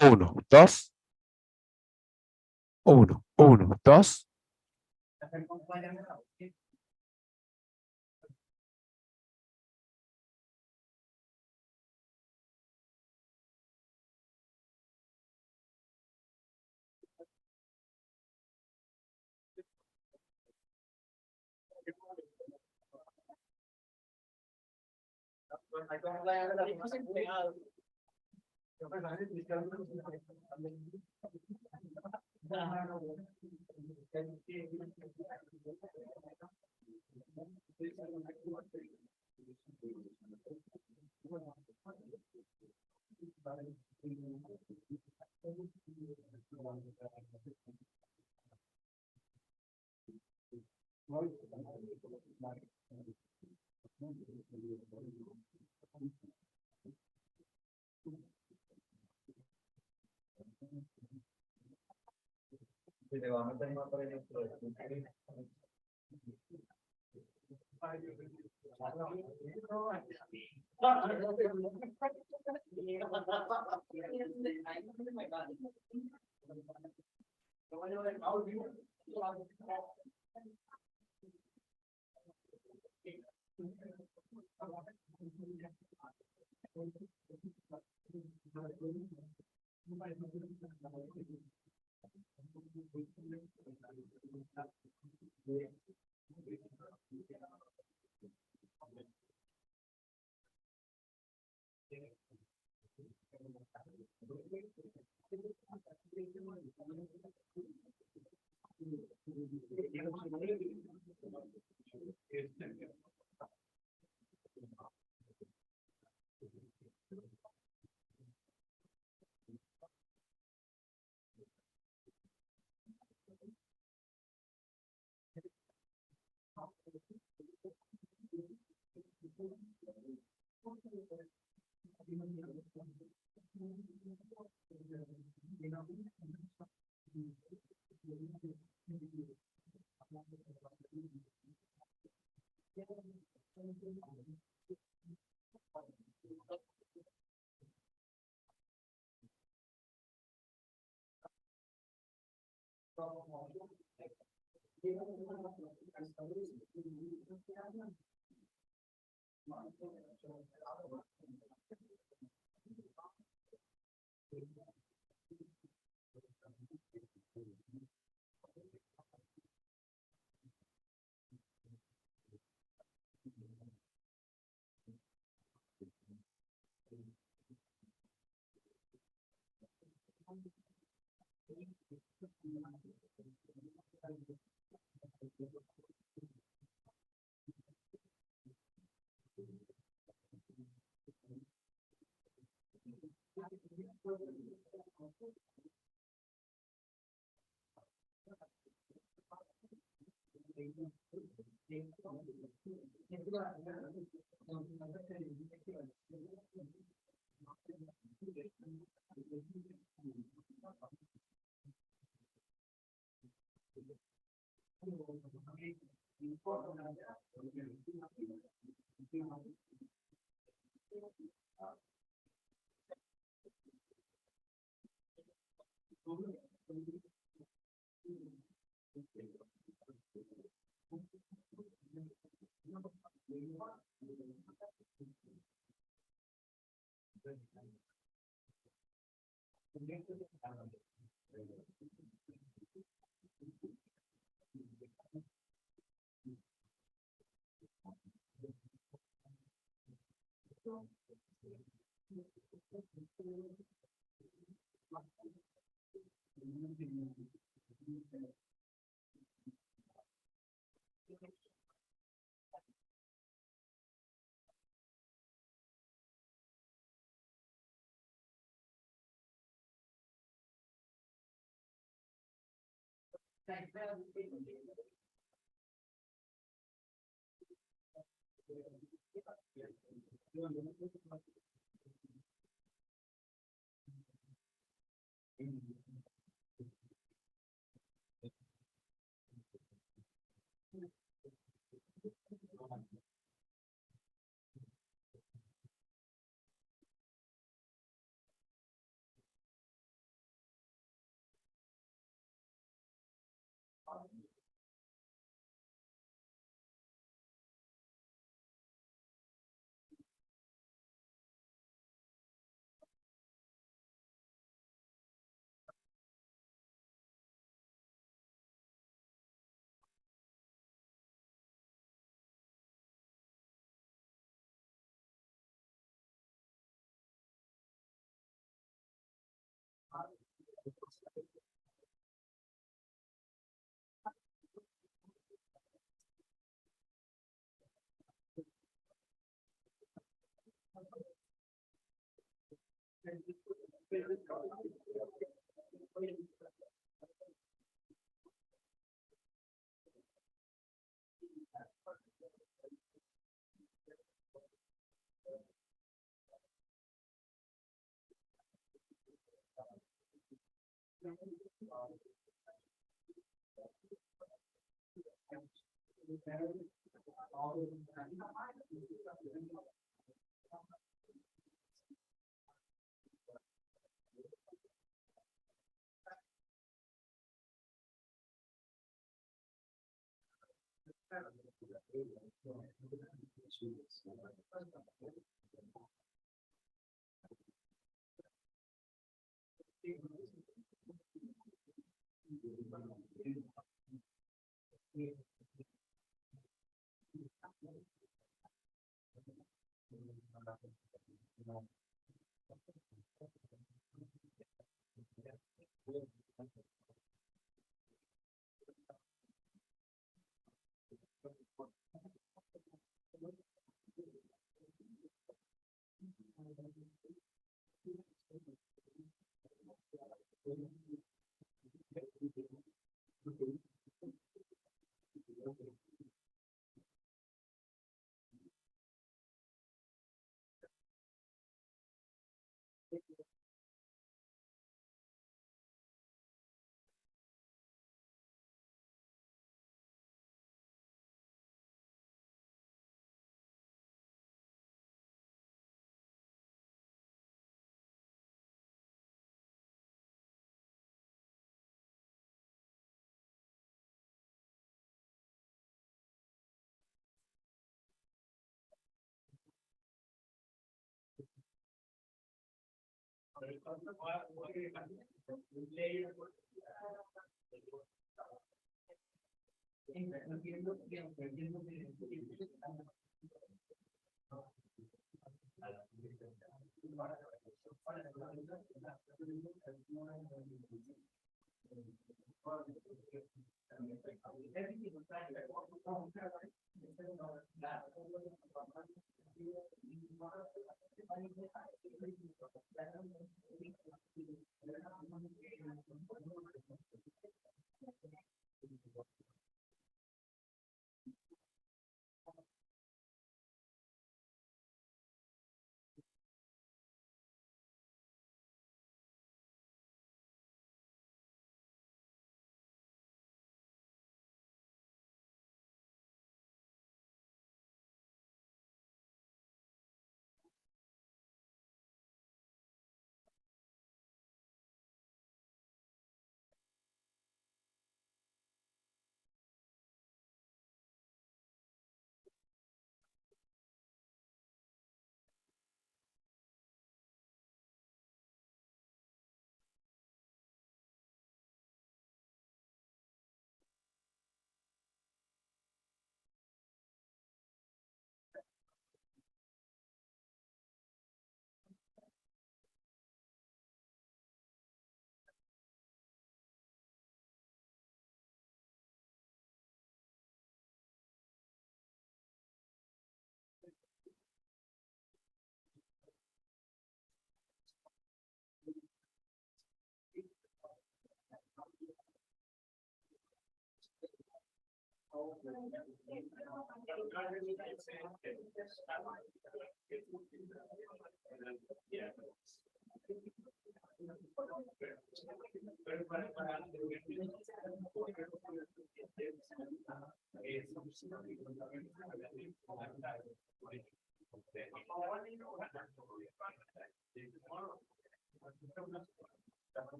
Uno, dos. Uno, dos.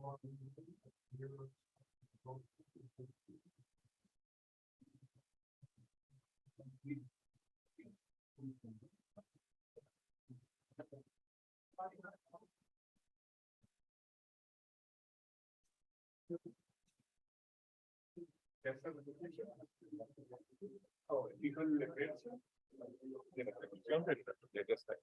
Oh, dijo el defensa de la comisión de esta.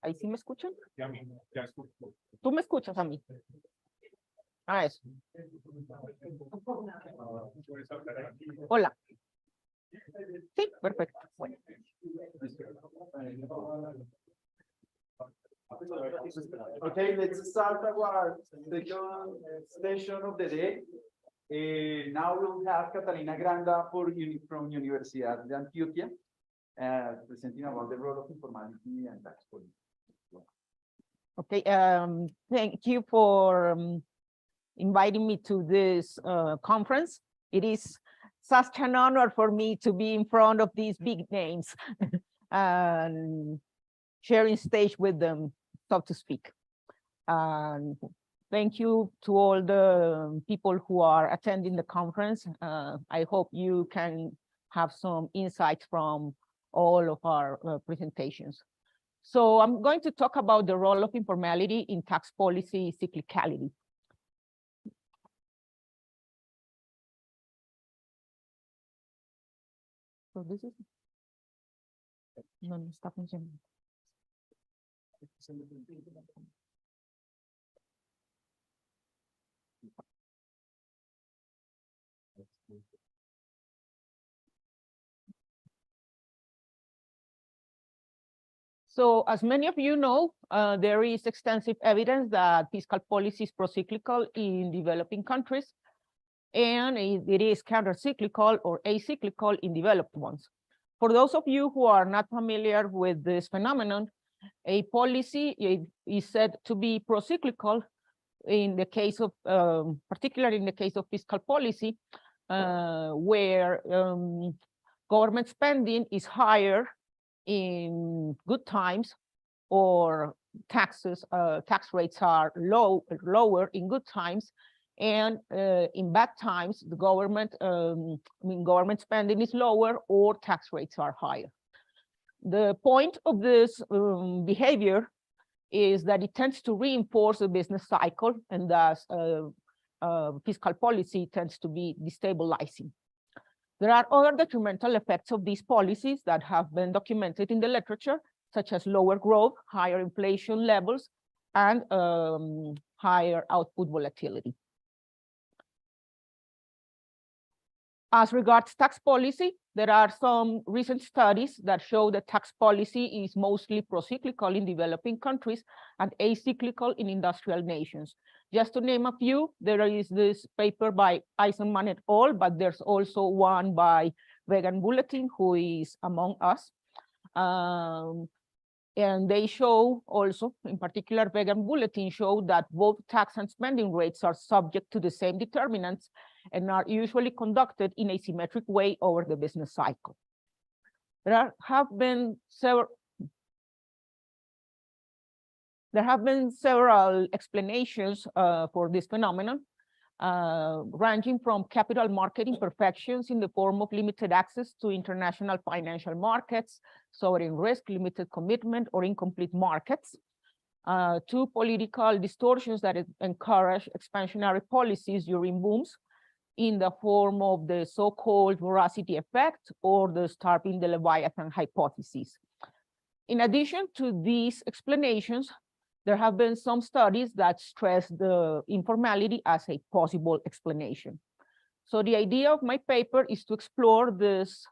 ¿Ahí sí me escuchan? ¿Tú me escuchas a mí? Ah, eso. Hola. Sí, perfecto. Bueno. Okay, let's start our second session of the day. Now we'll have Catalina Granda from Universidad de Antioquia, presenting about the role of informality and tax policy. Okay, thank you for inviting me to this conference. It is such an honor for me to be in front of these big names and sharing stage with them, so to speak. Thank you to all the people who are attending the conference. I hope you can have some insights from all of our presentations. So I'm going to talk about the role of informality in tax policy cyclicality. So this is no está funcionando. So as many of you know, there is extensive evidence that fiscal policy is procyclical in developing countries, and it is countercyclical or acyclical in developed ones. For those of you who are not familiar with this phenomenon, a policy is said to be procyclical in the case of, particularly in the case of fiscal policy, where government spending is higher in good times or tax rates are lower in good times, and in bad times, the government spending is lower or tax rates are higher. The point of this behavior is that it tends to reinforce the business cycle, and thus fiscal policy tends to be destabilizing. There are other detrimental effects of these policies that have been documented in the literature, such as lower growth, higher inflation levels, and higher output volatility. As regards tax policy, there are some recent studies that show that tax policy is mostly pro-cyclical in developing countries and acyclical in industrial nations. Just to name a few, there is this paper by Eisenman et al., but there's also one by Guillermo Vuletin, who is among us. And they show also, in particular, Guillermo Vuletin showed that both tax and spending rates are subject to the same determinants and are usually conducted in a symmetric way over the business cycle. There have been several explanations for this phenomenon, ranging from capital market imperfections in the form of limited access to international financial markets, sovereign risk, limited commitment, or incomplete markets, to political distortions that encourage expansionary policies during booms, in the form of the so-called voracity effect or the starving the Leviathan hypothesis. In addition to these explanations, there have been some studies that stress the informality as a possible explanation. So the idea of my paper is to explore this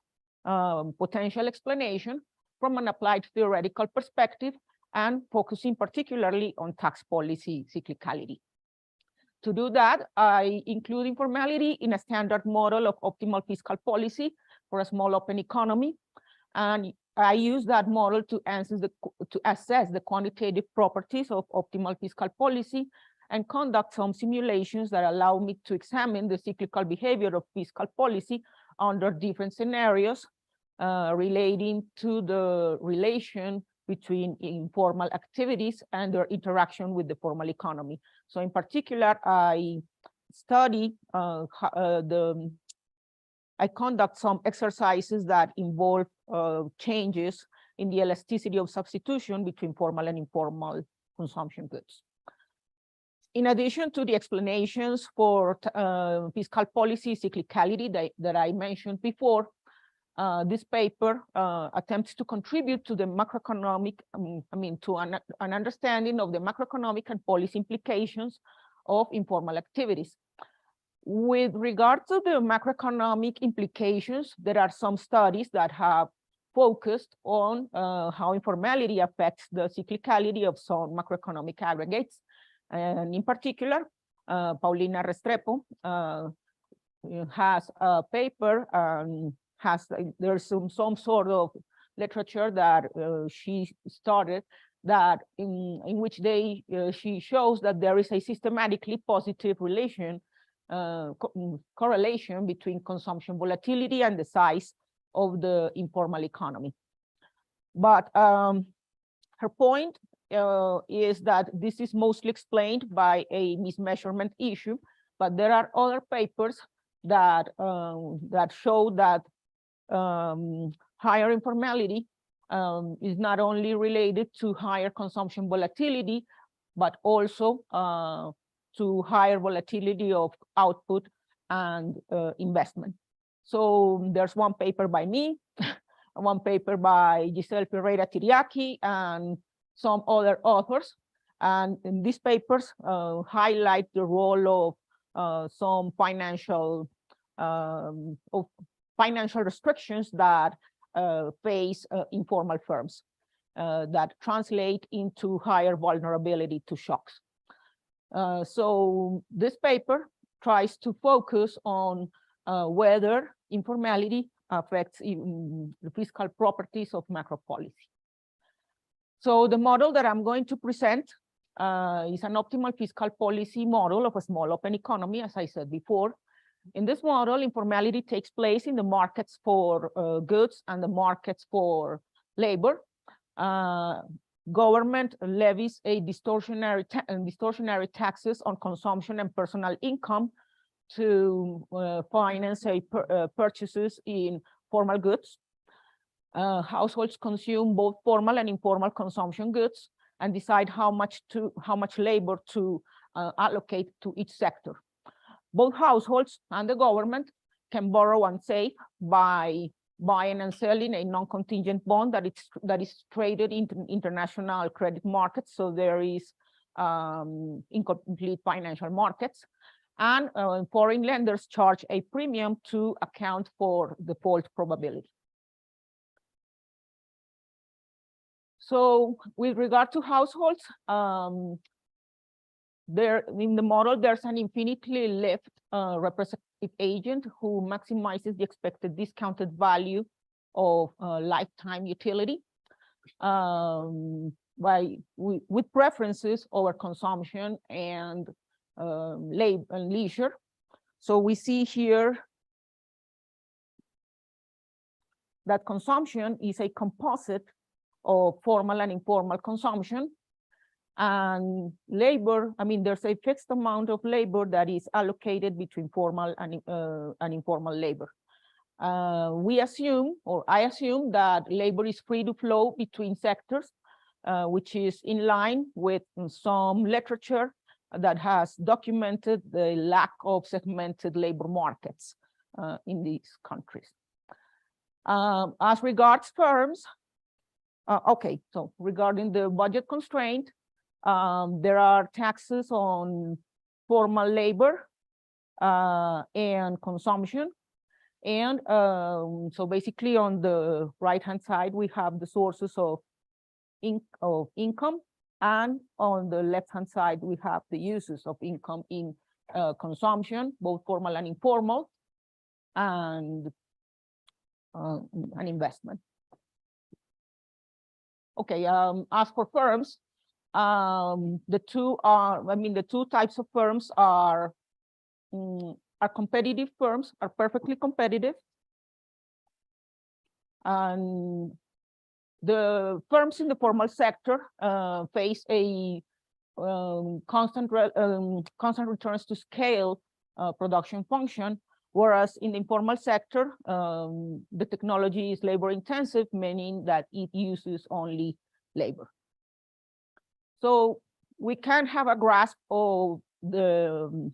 potential explanation from an applied theoretical perspective and focusing particularly on tax policy cyclicality. To do that, I include informality in a standard model of optimal fiscal policy for a small open economy. And I use that model to assess the quantitative properties of optimal fiscal policy and conduct some simulations that allow me to examine the cyclical behavior of fiscal policy under different scenarios relating to the relation between informal activities and their interaction with the formal economy. So in particular, I conduct some exercises that involve changes in the elasticity of substitution between formal and informal consumption goods. In addition to the explanations for fiscal policy cyclicality that I mentioned before, this paper attempts to contribute to the macroeconomic, to an understanding of the macroeconomic and policy implications of informal activities. With regard to the macroeconomic implications, there are some studies that have focused on how informality affects the cyclicality of some macroeconomic aggregates. And in particular, Paulina Restrepo has a paper, there's some sort of literature that she started that in which she shows that there is a systematically positive correlation between consumption volatility and the size of the informal economy. But her point is that this is mostly explained by a mismeasurement issue, but there are other papers that show that higher informality is not only related to higher consumption volatility, but also to higher volatility of output and investment. So there's one paper by me, one paper by Giselle Pereira Tiriaki, and some other authors. And in these papers highlight the role of some financial restrictions that face informal firms that translate into higher vulnerability to shocks. So this paper tries to focus on whether informality affects the fiscal properties of macro policy. So the model that I'm going to present is an optimal fiscal policy model of a small open economy, as I said before. In this model, informality takes place in the markets for goods and the markets for labor. government levies a distortionary taxes on consumption and personal income to finance purchases in formal goods. Households consume both formal and informal consumption goods and decide how much labor to allocate to each sector. Both households and the government can borrow and save by buying and selling a non-contingent bond that is traded in international credit markets. So there is incomplete financial markets, and foreign lenders charge a premium to account for default probability. So with regard to households, there in the model, there's an infinitely left representative agent who maximizes the expected discounted value of lifetime utility with preferences over consumption and labor and leisure. So we see here that consumption is a composite of formal and informal consumption. And labor, I mean, there's a fixed amount of labor that is allocated between formal and informal labor. We assume, or I assume, that labor is free to flow between sectors, which is in line with some literature that has documented the lack of segmented labor markets in these countries. As regards firms, okay, so regarding the budget constraint, there are taxes on formal labor and consumption. And so basically on the right-hand side, we have the sources of income. And on the left-hand side, we have the uses of income in consumption, both formal and informal, and an investment. Okay, as for firms, the two types of firms are competitive firms, are perfectly competitive. And the firms in the formal sector face a constant returns to scale production function, whereas in the informal sector, the technology is labor intensive, meaning that it uses only labor. So we can have a grasp of the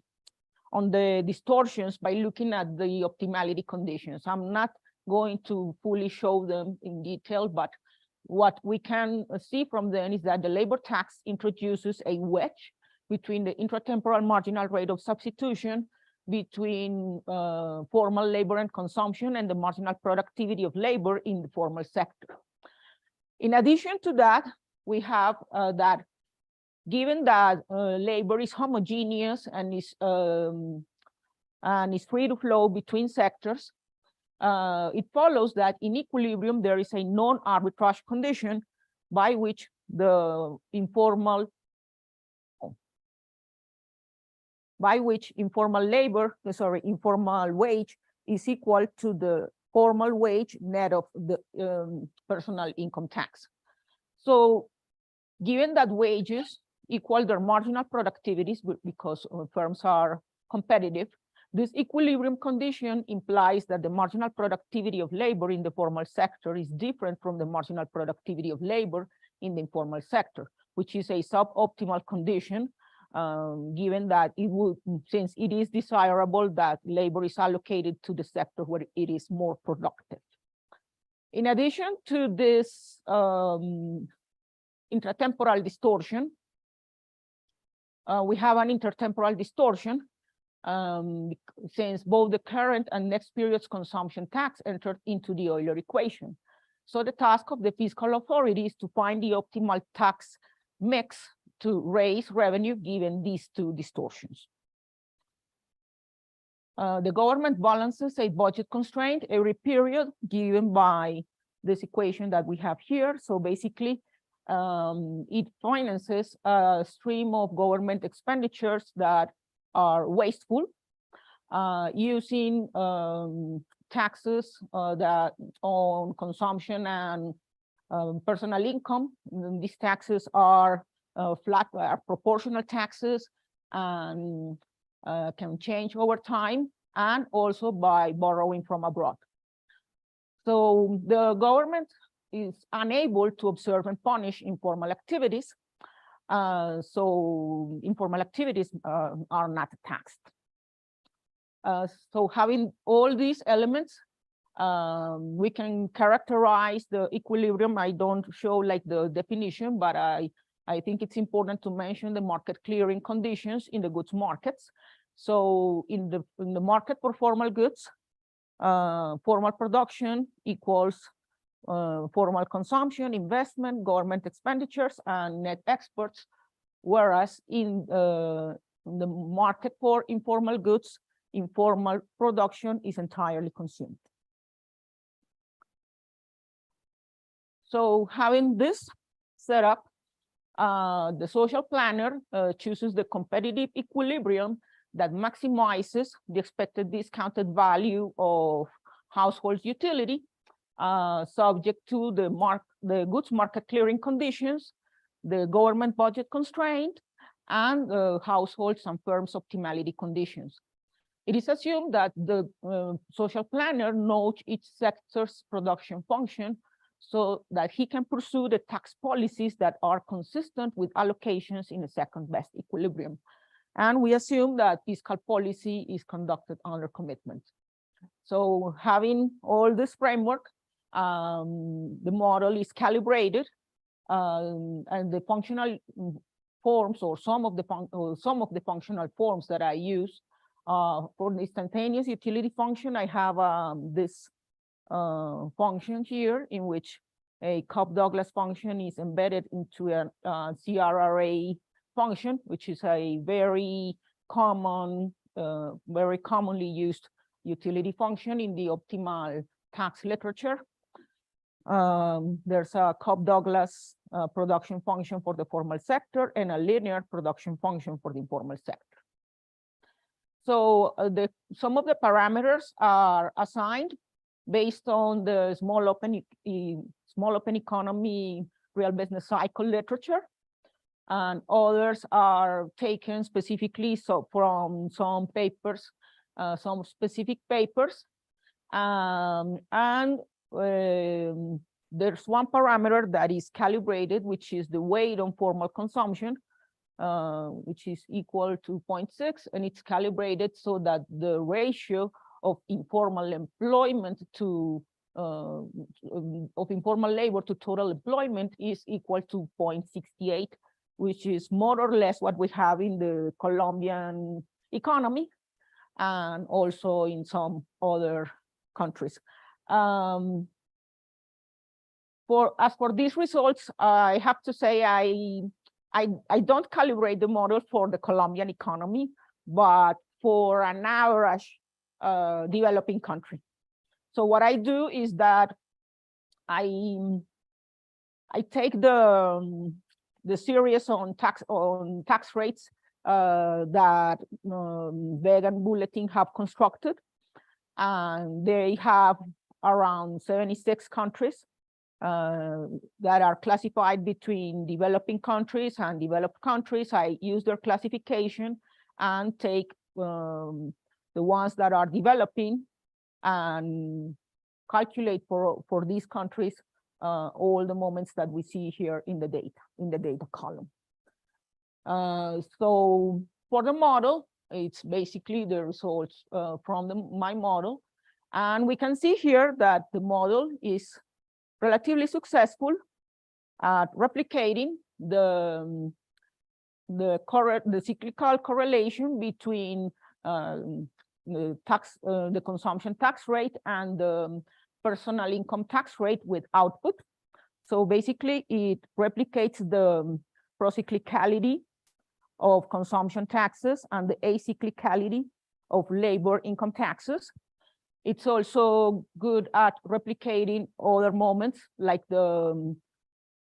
distortions by looking at the optimality conditions. I'm not going to fully show them in detail, but what we can see from them is that the labor tax introduces a wedge between the intratemporal marginal rate of substitution between formal labor and consumption and the marginal productivity of labor in the formal sector. In addition to that, we have that given that labor is homogeneous and is free to flow between sectors, it follows that in equilibrium there is a non-arbitrage condition by which the informal wage is equal to the formal wage net of the personal income tax. So given that wages equal their marginal productivities because firms are competitive, this equilibrium condition implies that the marginal productivity of labor in the formal sector is different from the marginal productivity of labor in the informal sector, which is a suboptimal condition, given that since it is desirable that labor is allocated to the sector where it is more productive. In addition to this intratemporal distortion, we have an intertemporal distortion since both the current and next period's consumption tax entered into the Euler equation. So the task of the fiscal authority is to find the optimal tax mix to raise revenue given these two distortions. The government balances a budget constraint every period given by this equation that we have here. So basically, it finances a stream of government expenditures that are wasteful, using taxes that on consumption and personal income. These taxes are flat, are proportional taxes, and can change over time, and also by borrowing from abroad. So the government is unable to observe and punish informal activities. So informal activities are not taxed. So having all these elements, we can characterize the equilibrium. I don't show like the definition, but I think it's important to mention the market clearing conditions in the goods markets. So in the market for formal goods, formal production equals formal consumption, investment, government expenditures, and net exports, whereas in the market for informal goods, informal production is entirely consumed. So having this set up, the social planner chooses the competitive equilibrium that maximizes the expected discounted value of household utility, subject to the goods market clearing conditions, the government budget constraint, and households and firms optimality conditions. It is assumed that the social planner knows each sector's production function so that he can pursue the tax policies that are consistent with allocations in a second best equilibrium. And we assume that fiscal policy is conducted under commitment. So having all this framework, the model is calibrated, and the functional forms, or some of the functional forms that I use for the instantaneous utility function, I have this function here in which a Cobb-Douglas function is embedded into a CRRA function, which is a very common, very commonly used utility function in the optimal tax literature. There's a Cobb-Douglas production function for the formal sector and a linear production function for the informal sector. So some of the parameters are assigned based on the small open economy real business cycle literature, and others are taken specifically from some papers, some specific papers, and there's one parameter that is calibrated, which is the weight on formal consumption, which is equal to 0.6, and it's calibrated so that the ratio of informal employment to of informal labor to total employment is equal to 0.68, which is more or less what we have in the Colombian economy and also in some other countries. As for these results, I have to say I don't calibrate the model for the Colombian economy, but for an average developing country. So what I do is that I take the series on tax rates that Vega and Vuletin have constructed, and they have around 76 countries that are classified between developing countries and developed countries. I use their classification and take the ones that are developing and calculate for these countries all the moments that we see here in the data column. So for the model, it's basically the results from my model. And we can see here that the model is relatively successful at replicating the cyclical correlation between the consumption tax rate and the personal income tax rate with output. So basically, it replicates the procyclicality of consumption taxes and the acyclicality of labor income taxes. It's also good at replicating other moments like the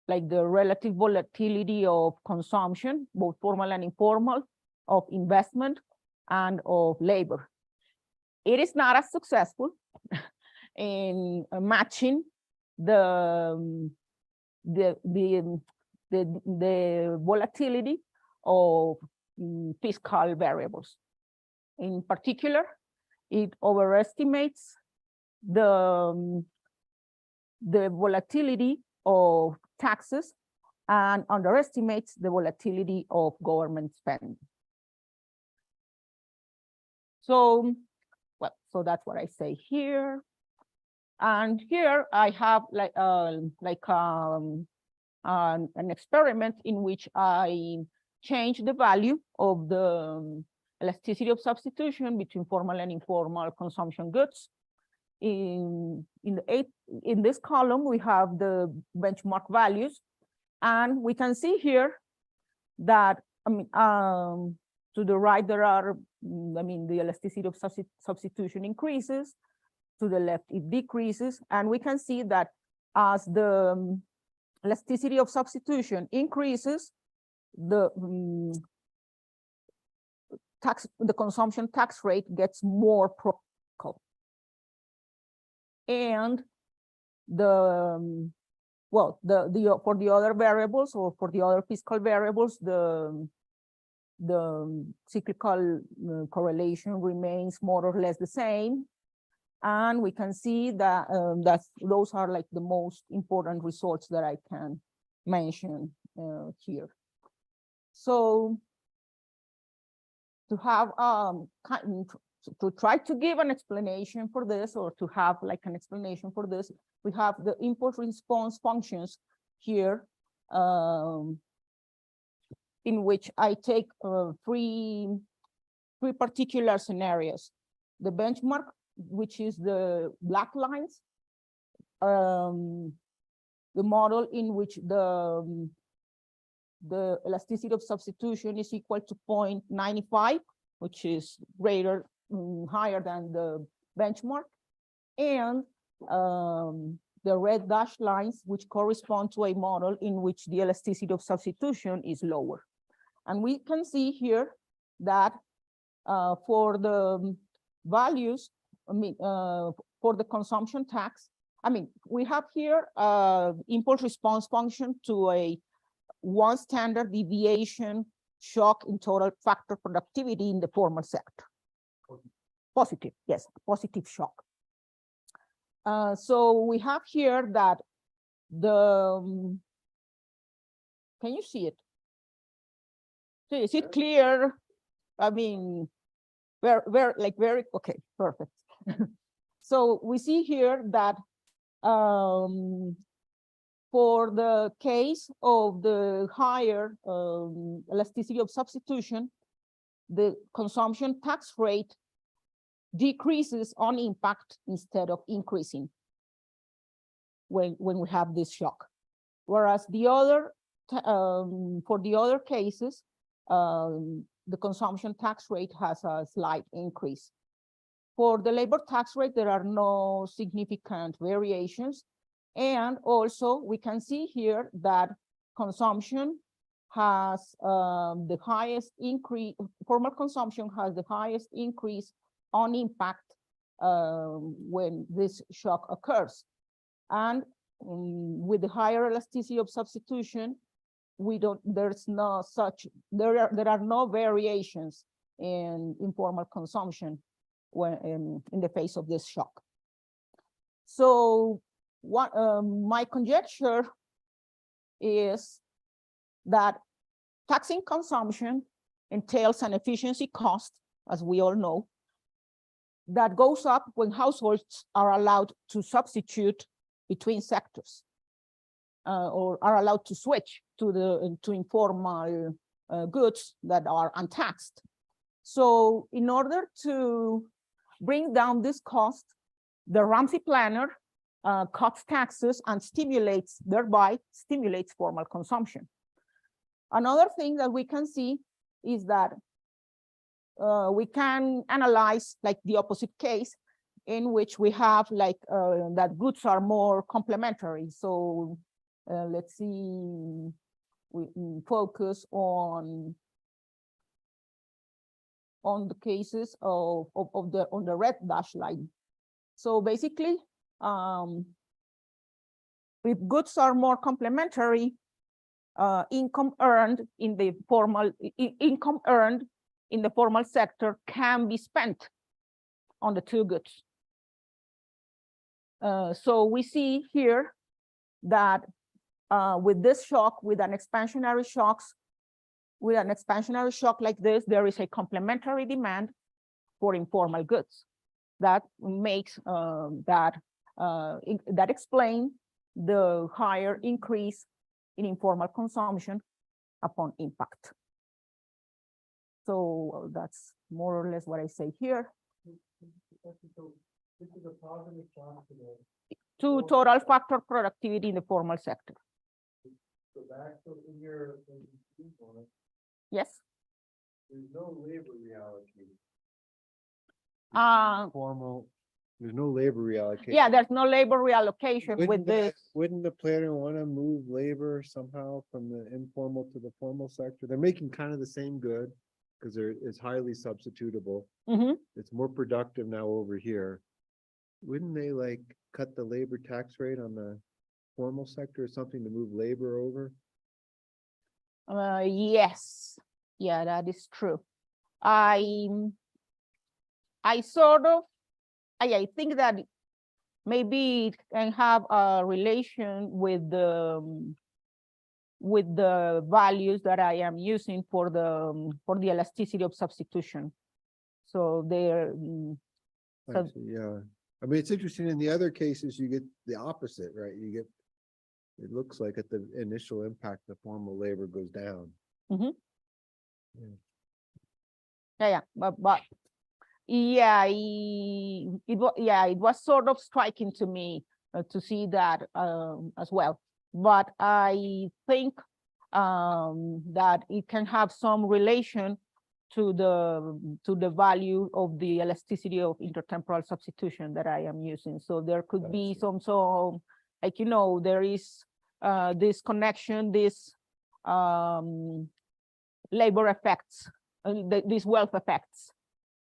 relative volatility of consumption, both formal and informal, of investment, and of labor. It is not as successful in matching the the volatility of fiscal variables. In particular, it overestimates the volatility of taxes and underestimates the volatility of government spending. So, well, so that's what I say here. And here I have an experiment in which I change the value of the elasticity of substitution between formal and informal consumption goods. In this column, we have the benchmark values, and we can see here that, to the right, there are, the elasticity of substitution increases. To the left, it decreases. And we can see that as the elasticity of substitution increases, the consumption tax rate gets more practical. And for the other variables, or for the other fiscal variables, the cyclical correlation remains more or less the same. And we can see that those are like the most important results that I can mention here. So to have to try to give an explanation for this, or to have like an explanation for this, we have the impulse response functions here, in which I take three particular scenarios. The benchmark, which is the black lines, the model in which the elasticity of substitution is equal to 0.95, which is higher than the benchmark, and the red dashed lines, which correspond to a model in which the elasticity of substitution is lower. And we can see here that for the values, for the consumption tax, we have here impulse response function to a 1 standard deviation shock in total factor productivity in the formal sector. Positive, yes, positive shock. So we have here that can you see it? So is it clear? Very, okay, perfect. So we see here that for the case of the higher elasticity of substitution, the consumption tax rate decreases on impact instead of increasing when we have this shock. Whereas the other, for the other cases, the consumption tax rate has a slight increase. For the labor tax rate, there are no significant variations. And also we can see here that consumption has the highest increase, formal consumption has the highest increase on impact when this shock occurs. And with the higher elasticity of substitution, there are no variations in informal consumption when in the face of this shock. So what my conjecture is that taxing consumption entails an efficiency cost, as we all know, that goes up when households are allowed to substitute between sectors or are allowed to switch to informal goods that are untaxed. So in order to bring down this cost, the Ramsey planner cuts taxes and thereby stimulates formal consumption. Another thing that we can see is that we can analyze like the opposite case in which we have like that goods are more complementary. So let's see, we focus on the cases on the red dash line. So basically, if goods are more complementary, income earned in the formal sector can be spent on the two goods. So we see here that with this shock, with an expansionary shock like this, there is a complementary demand for informal goods. That makes that explain the higher increase in informal consumption upon impact. So that's more or less what I say here. This is a positive shock To total factor productivity in the formal sector. So back to in your Yes. there's no labor reallocated. Formal, there's no labor reallocation. Yeah, there's no labor reallocation with this. Wouldn't the planner want to move labor somehow from the informal to the formal sector? They're making kind of the same good because it's highly substitutable. It's more productive now over here. Wouldn't they like cut the labor tax rate on the formal sector or something to move labor over? Yes, yeah, that is true. I sort of, I think that maybe it can have a relation with the values that I am using for the elasticity of substitution. So they're Yeah, I mean, it's interesting. In the other cases, you get the opposite, right? You get, it looks like at the initial impact, the formal labor goes down. Yeah, but yeah, it was sort of striking to me to see that as well. But I think that it can have some relation to the value of the elasticity of intertemporal substitution that I am using. So there could be some, so like, you know, there is this connection, this labor effects, these wealth effects.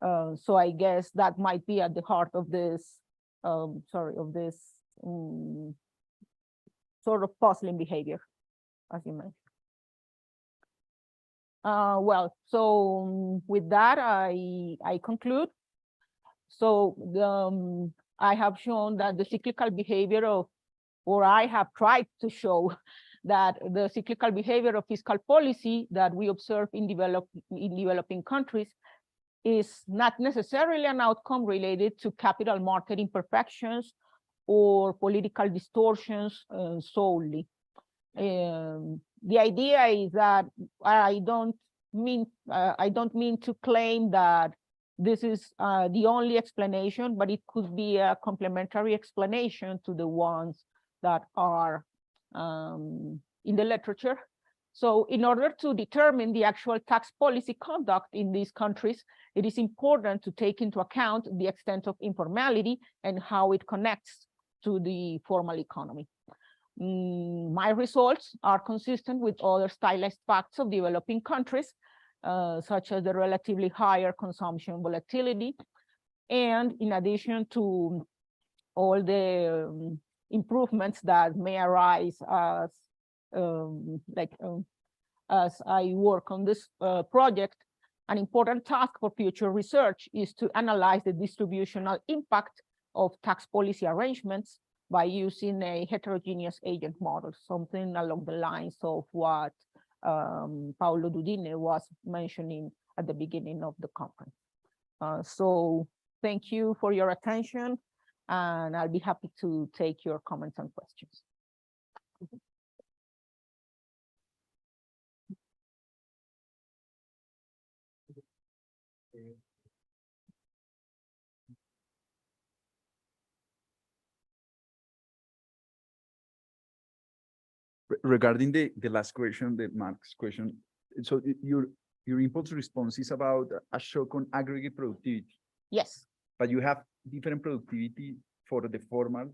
So I guess that might be at the heart of this, of this sort of puzzling behavior, as you mentioned. Well, so with that, I conclude. So I have shown that the cyclical behavior of, or I have tried to show that the cyclical behavior of fiscal policy that we observe in developing countries is not necessarily an outcome related to capital market imperfections or political distortions solely. The idea is that I don't mean to claim that this is the only explanation, but it could be a complementary explanation to the ones that are in the literature. So in order to determine the actual tax policy conduct in these countries, it is important to take into account the extent of informality and how it connects to the formal economy. My results are consistent with other stylized facts of developing countries, such as the relatively higher consumption volatility. And in addition to all the improvements that may arise as I work on this project, an important task for future research is to analyze the distributional impact of tax policy arrangements by using a heterogeneous agent model, something along the lines of what Paolo Dudine was mentioning at the beginning of the conference. So thank you for your attention, and I'll be happy to take your comments and questions. Regarding the last question, the Mark's question, so your impulse response is about a shock on aggregate productivity. Yes. But you have different productivity for the formal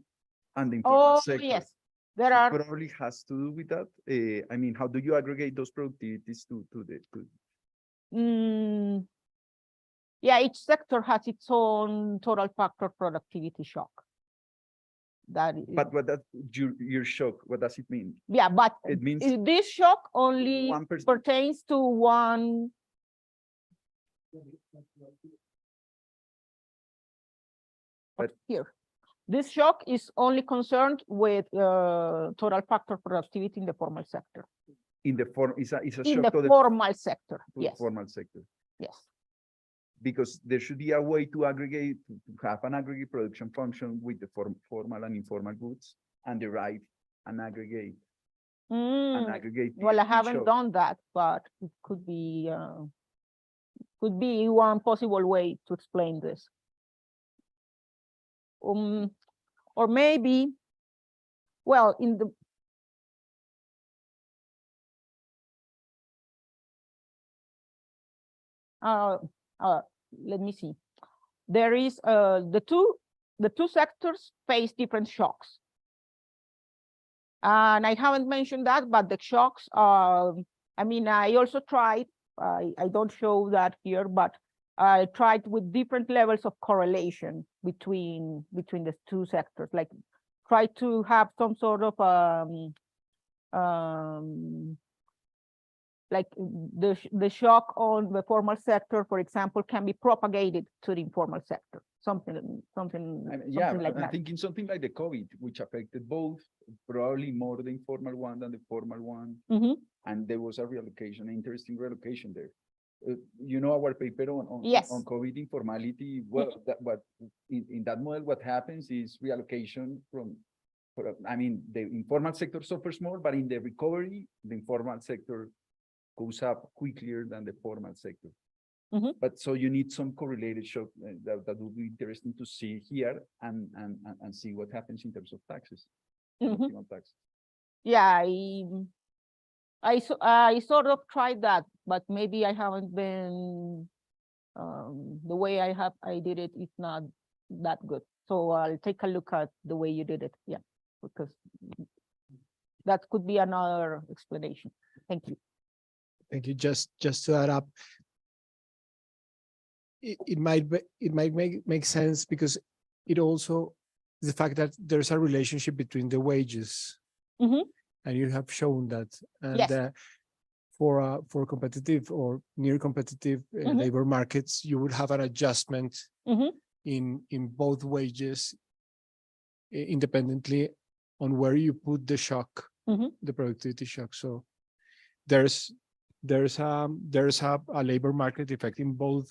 and the informal sector. Yes, there are. Probably has to do with that. I mean, how do you aggregate those productivities to Yeah, each sector has its own total factor productivity shock. That, But what that, your shock, what does it mean? yeah, but It means this shock only 1%. pertains to one. But Here, this shock is only concerned with total factor productivity in the formal sector. in the form, it's a In shock the to the formal sector, to the yes, formal sector. yes. Because there should be a way to aggregate, to have an aggregate production function with the formal and informal goods and derive an aggregate. An aggregate. Well, I PSP haven't shock. done that, but it could be one possible way to explain this. Or maybe, well, in the let me see. There is the two sectors face different shocks. And I haven't mentioned that, but the shocks are, I mean, I also tried, I don't show that here, but I tried with different levels of correlation between the two sectors, like try to have some sort of like the shock on the formal sector, for example, can be propagated to the informal sector, something Yeah, like I'm that. thinking something like the COVID, which affected both, probably more the informal one than the formal one. Mhm. And there was a reallocation, interesting reallocation there. You know, our paper on Yes. on COVID informality. Well, that what in that model, what happens is reallocation I mean, the informal sector suffers more, but in the recovery, the informal sector goes up quicker than the formal sector. Mhm. But so you need some correlated shock that would be interesting to see here and see what happens in terms of taxes. Mhm. Optimal taxes. Yeah, I sort of tried that, but maybe I haven't been the way I did it is not that good. So I'll take a look at the way you did it. Yeah, because that could be another explanation. Thank you. Thank you. Just to add up, it might make sense because it also the fact that there's a relationship between the wages, Mhm. and you have shown that, and Yes. For competitive or near competitive Mhm. labor markets, you would have an adjustment Mhm. in both wages independently on where you put the shock, Mhm. the productivity shock. So there's a labor market effect in both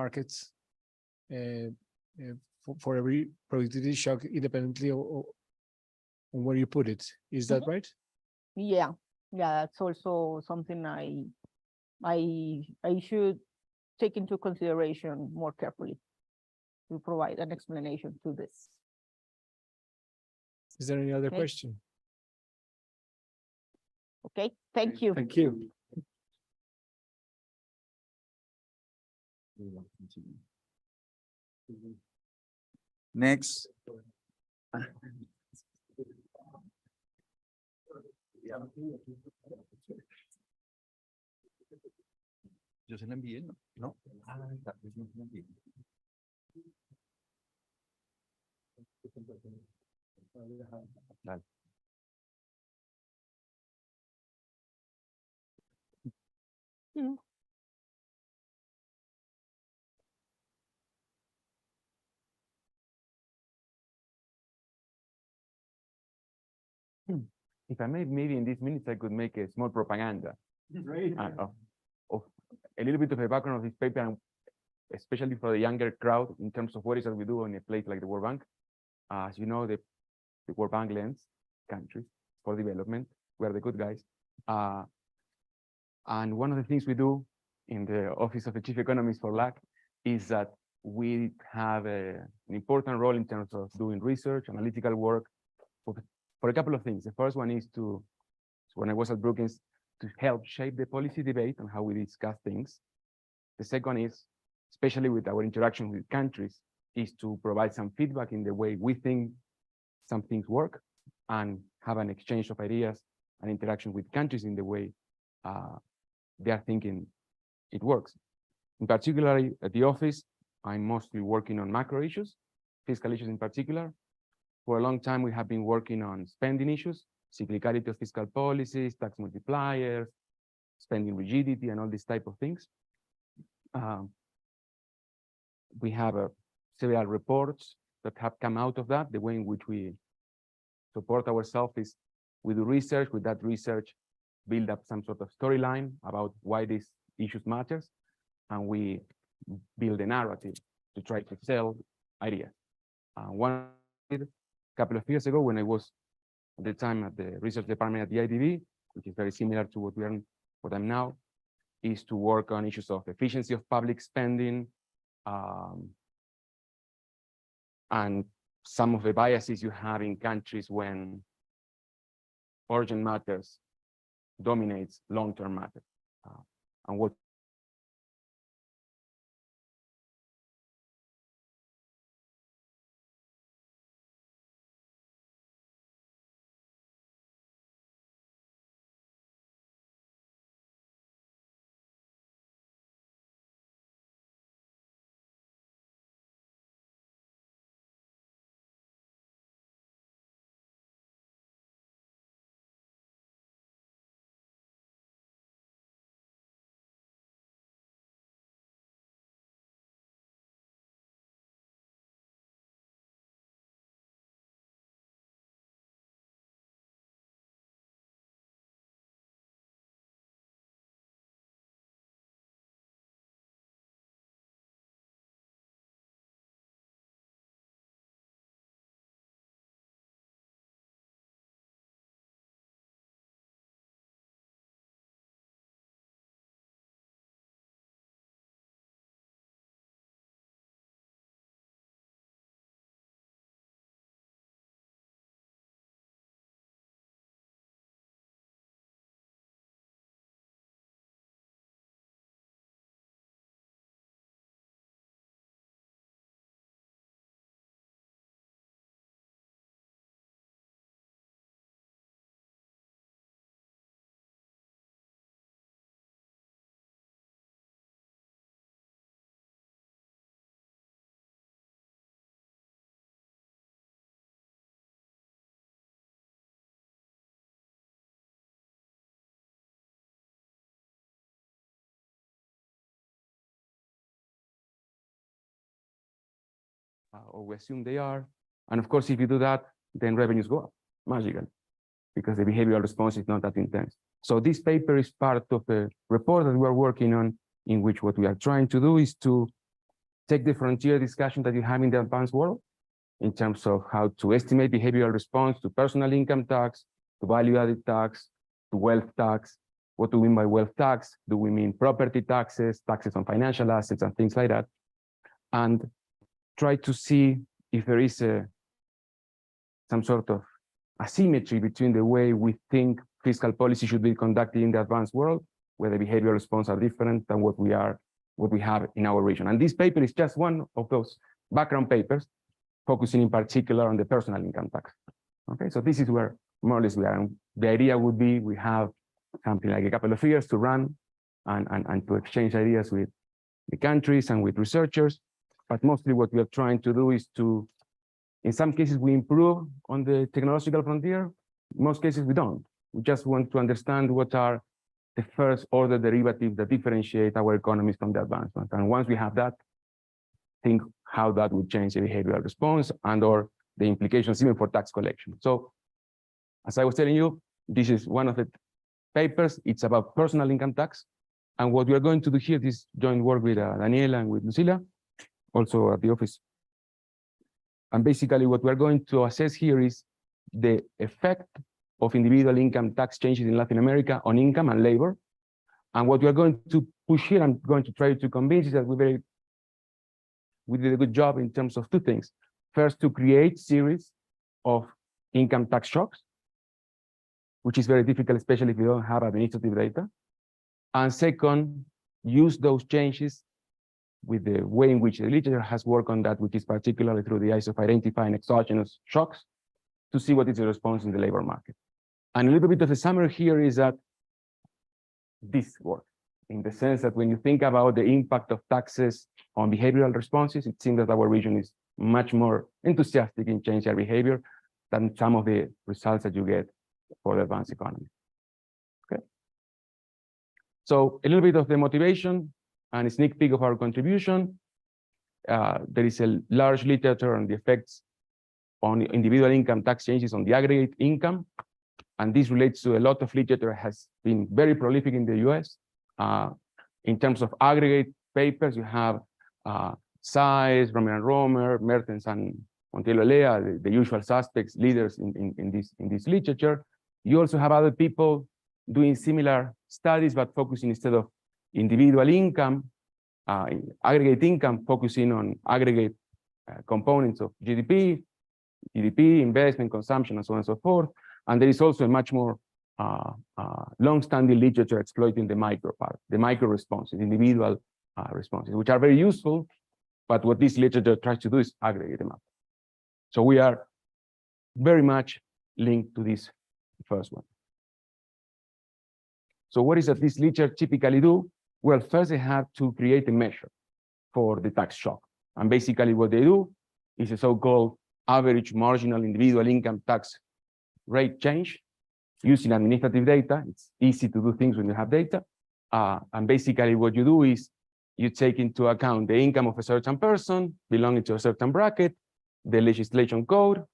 markets for every productivity shock independently on where you put it. Is that right? Yeah, that's also something I should take into consideration more carefully to provide an explanation to this. Is there any other Okay. question? Okay, thank you. Thank you. Next. Yo se la envié, ¿no? ¿No? Está, pues no se la envié. Dale. If I may, maybe in these minutes, I could make a small propaganda of a little bit of the background of this paper, and especially for the younger crowd in terms of what is that we do in a place like the World Bank. As you know, the World Bank lends countries for development. We are the good guys. And one of the things we do in the Office of the Chief Economist for LAC is that we have an important role in terms of doing research, analytical work for a couple of things. The first one is to, so when I was at Brookings, to help shape the policy debate on how we discuss things. The second is, especially with our interaction with countries, is to provide some feedback in the way we think some things work and have an exchange of ideas and interaction with countries in the way they are thinking it works. In particular, at the office, I'm mostly working on macro issues, fiscal issues in particular. For a long time, we have been working on spending issues, cyclicality of fiscal policies, tax multipliers, spending rigidity, and all these type of things. We have several reports that have come out of that. The way in which we support ourselves is we do research. With that research, build up some sort of storyline about why these issues matters, and we build a narrative to try to sell ideas. One a couple of years ago, when I was at the time at the research department at the IDB, which is very similar to what I'm now, is to work on issues of efficiency of public spending, and some of the biases you have in countries when urgent matters dominates long-term matters, and what or we assume they are. And of course, if you do that, then revenues go up magically, because the behavioral response is not that intense. So this paper is part of a report that we are working on, in which what we are trying to do is to take the frontier discussion that you have in the advanced world in terms of how to estimate behavioral response to personal income tax, to value-added tax, to wealth tax. What do we mean by wealth tax? Do we mean property taxes, taxes on financial assets, and things like that? And try to see if there is some sort of asymmetry between the way we think fiscal policy should be conducted in the advanced world, where the behavioral response are different than what we have in our region. And this paper is just one of those background papers, focusing in particular on the personal income tax. Okay, so this is where more or less we are. And the idea would be we have something like a couple of years to run and to exchange ideas with the countries and with researchers. But mostly what we are trying to do is to, in some cases, we improve on the technological frontier. In most cases, we don't. We just want to understand what are the first order derivatives that differentiate our economies from the advanced ones. And once we have that, think how that would change the behavioral response and or the implications even for tax collection. So as I was telling you, this is one of the papers. It's about personal income tax. And what we are going to do here is joint work with Daniela and with Lucila, also at the office. And basically what we're going to assess here is the effect of individual income tax changes in Latin America on income and labor. And what we're going to push here, I'm going to try to convince is that we did a good job in terms of two things. First, to create series of income tax shocks, which is very difficult, especially if you don't have administrative data. And second, use those changes with the way in which the literature has worked on that, which is particularly through the eyes of identifying exogenous shocks, to see what is the response in the labor market. And a little bit of a summary here is that this works, in the sense that when you think about the impact of taxes on behavioral responses, it seems that our region is much more enthusiastic in changing their behavior than some of the results that you get for the advanced economy. Okay. So a little bit of the motivation and a sneak peek of our contribution. There is a large literature on the effects on individual income tax changes on the aggregate income. And this relates to a lot of literature has been very prolific in the US. In terms of aggregate papers, you have Size, Romer and Romer, Mertens and Montiel Olea, the usual suspects, leaders in this literature. You also have other people doing similar studies, but focusing instead of individual income, aggregate income, focusing on aggregate components of GDP, investment, consumption, and so on and so forth. And there is also a much more long-standing literature exploiting the micro part, the micro responses, individual responses, which are very useful. But what this literature tries to do is aggregate them up. So we are very much linked to this first one. So what is that this literature typically do? Well, first they have to create a measure for the tax shock. And basically what they do is a so-called average marginal individual income tax rate change using administrative data. It's easy to do things when you have data. And basically what you do is you take into account the income of a certain person belonging to a certain bracket, the legislation code,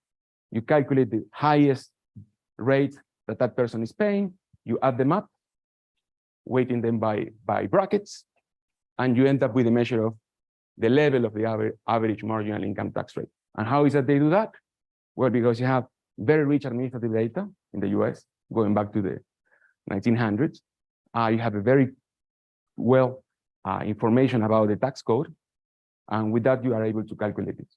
you calculate the highest rate that that person is paying, you add them up, weighting them by brackets, and you end up with a measure of the level of the average marginal income tax rate. And how is that they do that? Well, because you have very rich administrative data in the US, going back to the 1900s. You have a very well information about the tax code, and with that you are able to calculate it.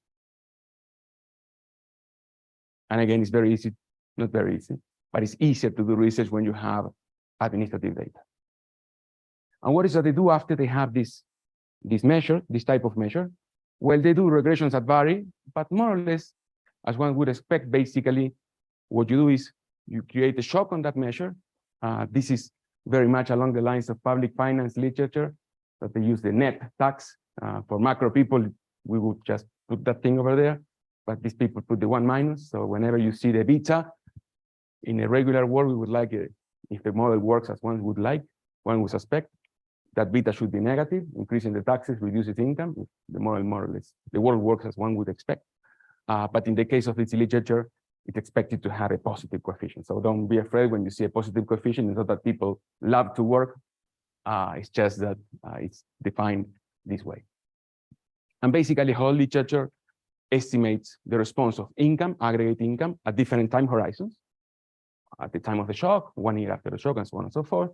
And again, it's very easy, not very easy, but it's easier to do research when you have administrative data. And what is that they do after they have this measure, this type of measure? Well, they do regressions that vary, but more or less, as one would expect, basically, what you do is you create a shock on that measure. This is very much along the lines of public finance literature, that they use the net tax. For macro people, we would just put that thing over there, but these people put the 1 minus. So whenever you see the beta, in a regular world, we would like it, if the model works as one would like, one would suspect, that beta should be negative, increasing the taxes, reduces income. The model more or less, the world works as one would expect. But in the case of this literature, it's expected to have a positive coefficient. So don't be afraid when you see a positive coefficient. It's not that people love to work. It's just that it's defined this way. And basically, whole literature estimates the response of income, aggregate income, at different time horizons. At the time of the shock, 1 year after the shock, and so on and so forth,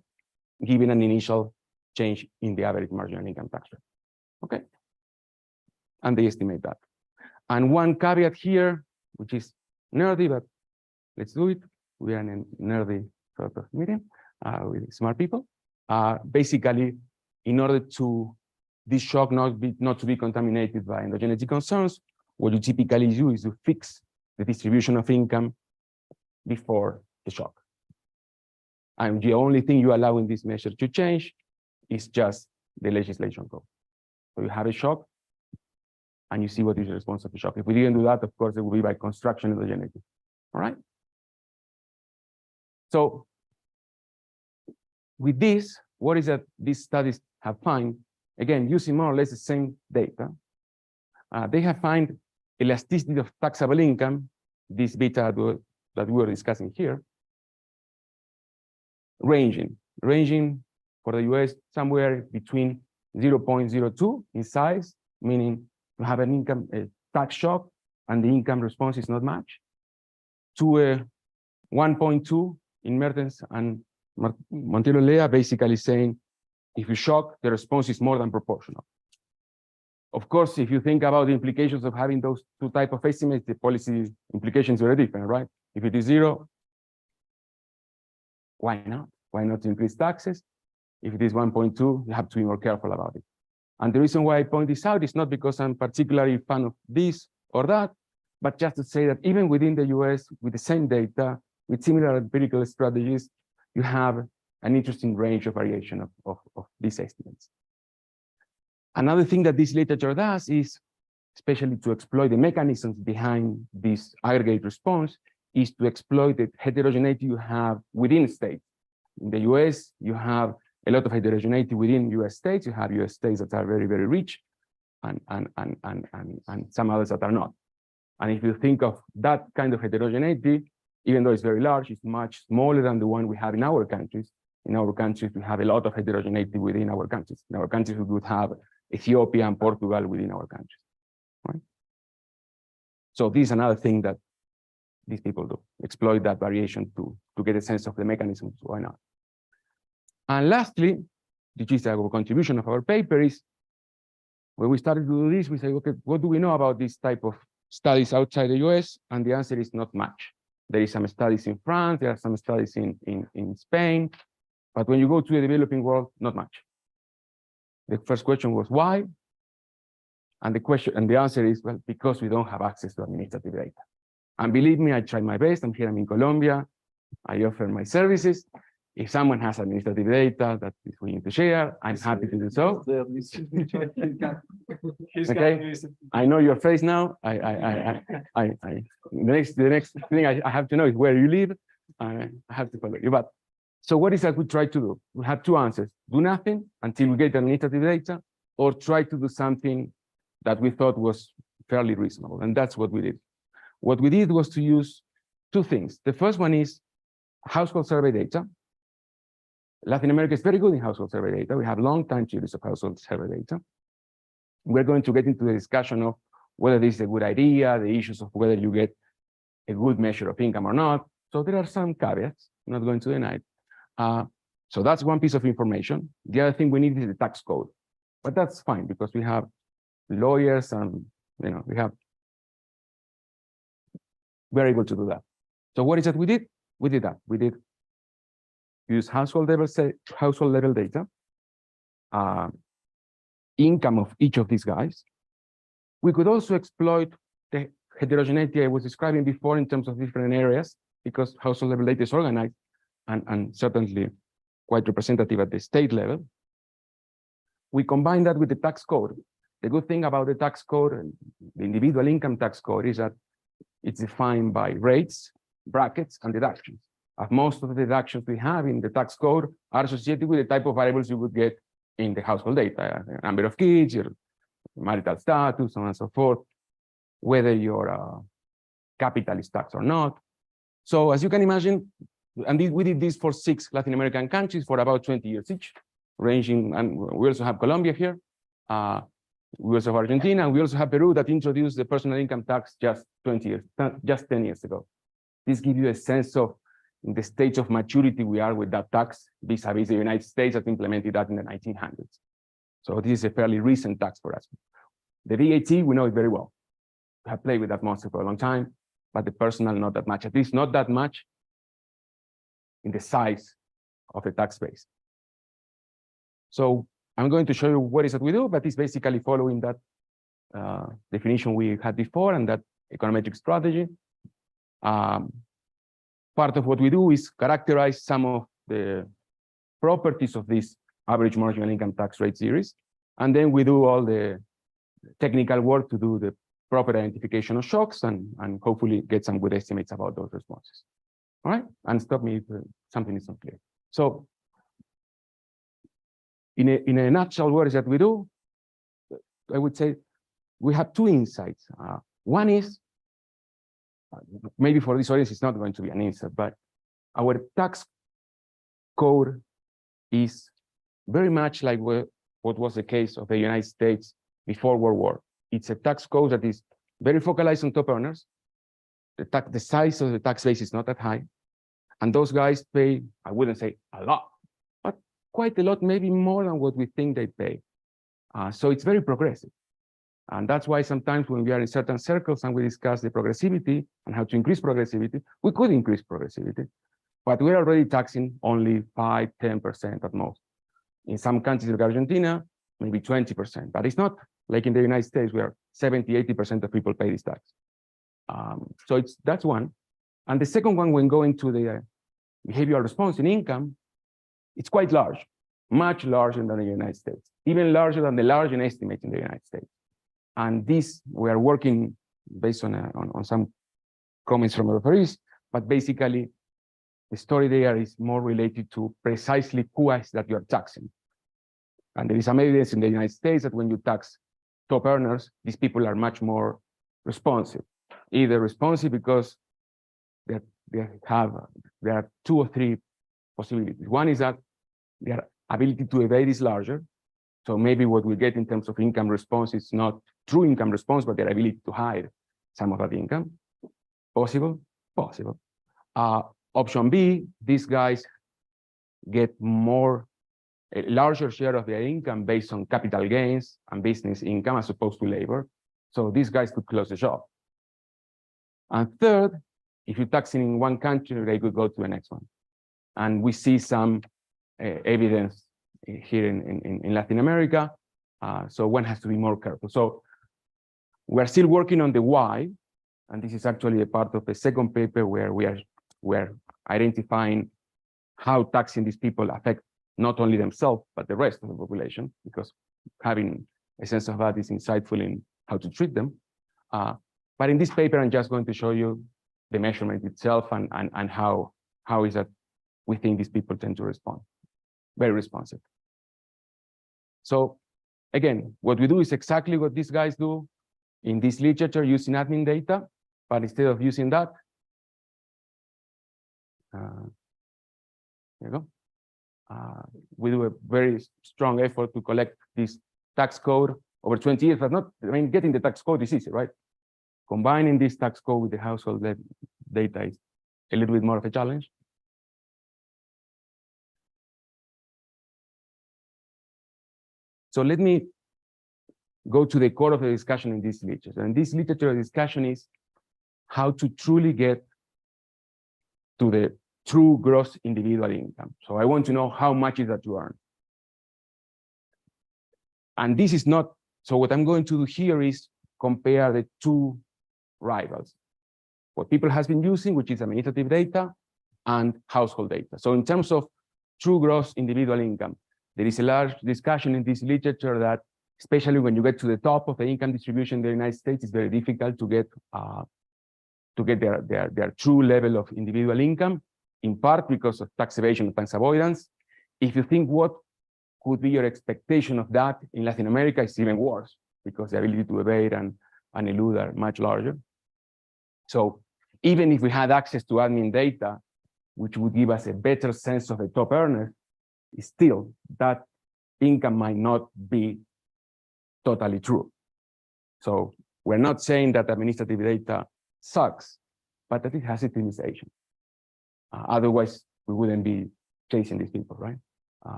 given an initial change in the average marginal income tax rate. Okay? And they estimate that. And one caveat here, which is nerdy, but let's do it. We are in a nerdy sort of meeting with smart people. Basically, in order to this shock not to be contaminated by endogeneity concerns, what you typically do is to fix the distribution of income before the shock. And the only thing you allow in this measure to change is just the legislation code. So you have a shock, and you see what is the response of the shock. If we didn't do that, of course, it would be by construction endogeneity. All right? So with this, what is that these studies have found? Again, using more or less the same data, they have found elasticity of taxable income, this beta that we were discussing here, ranging for the US somewhere between 0.02 in size, meaning you have an income tax shock and the income response is not much, to a 1.2 in Mertens and Montiel Olea, basically saying if you shock, the response is more than proportional. Of course, if you think about the implications of having those two types of estimates, the policy implications are different, right? If it is 0, why not? Why not increase taxes? If it is 1.2, you have to be more careful about it. And the reason why I point this out is not because I'm particularly a fan of this or that, but just to say that even within the US, with the same data, with similar empirical strategies, you have an interesting range of variation of these estimates. Another thing that this literature does is especially to exploit the mechanisms behind this aggregate response, is to exploit the heterogeneity you have within states. In the US, you have a lot of heterogeneity within US states. You have US states that are very, very rich and some others that are not. And if you think of that kind of heterogeneity, even though it's very large, it's much smaller than the one we have in our countries. In our countries, we have a lot of heterogeneity within our countries. In our countries, we would have Ethiopia and Portugal within our countries. Right? So this is another thing that these people do, exploit that variation to get a sense of the mechanisms, why not? And lastly, which is our contribution of our paper, is when we started to do this, we say, okay, what do we know about this type of studies outside the US? And the answer is not much. There is some studies in France, there are some studies in Spain, but when you go to the developing world, not much. The first question was why? And the answer is, well, because we don't have access to administrative data. And believe me, I try my best. I'm in Colombia. I offer my services. If someone has administrative data that is willing to share, I'm happy to do so. Okay, I know your face now. The next thing I have to know is where you live. I have to follow you. But so what is that we try to do? We have two answers: do nothing until we get administrative data, or try to do something that we thought was fairly reasonable. And that's what we did. What we did was to use two things. The first one is household survey data. Latin America is very good in household survey data. We have long time series of household survey data. We're going to get into the discussion of whether this is a good idea, the issues of whether you get a good measure of income or not. So there are some caveats, I'm not going to deny it. So that's one piece of information. The other thing we need is the tax code. But that's fine because we have lawyers and we're able to do that. So what is it we did? We did that. We did use household level data, income of each of these guys. We could also exploit the heterogeneity I was describing before in terms of different areas, because household level data is organized and certainly quite representative at the state level. We combine that with the tax code. The good thing about the tax code, and the individual income tax code, is that it's defined by rates, brackets, and deductions. Most of the deductions we have in the tax code are associated with the type of variables you would get in the household data, the number of kids, your marital status, so on and so forth, whether your capital is taxed or not. So as you can imagine, and we did this for 6 Latin American countries for about 20 years each, ranging, and we also have Colombia here. We also have Argentina, and we also have Peru that introduced the personal income tax just 10 years ago. This gives you a sense of the stage of maturity we are with that tax vis-a-vis the United States that implemented that in the 1900s. So this is a fairly recent tax for us. The VAT, we know it very well. We have played with that monster for a long time, but the personal, not that much, at least not that much in the size of the tax base. So I'm going to show you what is that we do, but it's basically following that definition we had before and that econometric strategy. Part of what we do is characterize some of the properties of this average marginal income tax rate series. And then we do all the technical work to do the proper identification of shocks and hopefully get some good estimates about those responses. All right, and stop me if something is not clear. So in a nutshell, what is that we do? I would say we have two insights. One is, maybe for this audience, it's not going to be an insight, but our tax code is very much like what was the case of the United States before World War. It's a tax code that is very focalized on top earners. The size of the tax base is not that high. And those guys pay, I wouldn't say a lot, but quite a lot, maybe more than what we think they pay. So it's very progressive. And that's why sometimes when we are in certain circles and we discuss the progressivity and how to increase progressivity, we could increase progressivity, but we're already taxing only 5, 10% at most. In some countries like Argentina, maybe 20%, but it's not like in the United States where 70, 80% of people pay this tax. So that's one. And the second one, when going to the behavioral response in income, it's quite large, much larger than the United States, even larger than the large estimate in the United States. And this, we are working based on some comments from referees, but basically the story there is more related to precisely who is that you are taxing. And there is some evidence in the United States that when you tax top earners, these people are much more responsive. Either responsive because there are 2 or 3 possibilities. One is that their ability to evade is larger. So maybe what we get in terms of income response is not true income response, but their ability to hide some of that income. Possible? Possible. Option B, these guys get a larger share of their income based on capital gains and business income as opposed to labor. So these guys could close the shop. And third, if you're taxing in one country, they could go to the next one. And we see some evidence here in Latin America. So one has to be more careful. So we're still working on the why. And this is actually a part of the second paper where we're identifying how taxing these people affect not only themselves, but the rest of the population, because having a sense of that is insightful in how to treat them. But in this paper, I'm just going to show you the measurement itself and how is that we think these people tend to respond. Very responsive. So again, what we do is exactly what these guys do in this literature using admin data, but instead of using that, there you go. We do a very strong effort to collect this tax code over 20 years, but not, I mean, getting the tax code is easy, right? Combining this tax code with the household data is a little bit more of a challenge. So let me go to the core of the discussion in this literature. And this literature discussion is how to truly get to the true gross individual income. So I want to know how much is that you earn. And this is not, so what I'm going to do here is compare the 2 rivals. What people has been using, which is administrative data and household data. So in terms of true gross individual income, there is a large discussion in this literature that, especially when you get to the top of the income distribution in the United States, it's very difficult to get their true level of individual income, in part because of tax evasion and tax avoidance. If you think what could be your expectation of that in Latin America, it's even worse because the ability to evade and elude are much larger. So even if we had access to admin data, which would give us a better sense of the top earners, still that income might not be totally true. So we're not saying that administrative data sucks, but that it has its limitations. Otherwise, we wouldn't be chasing these people, right?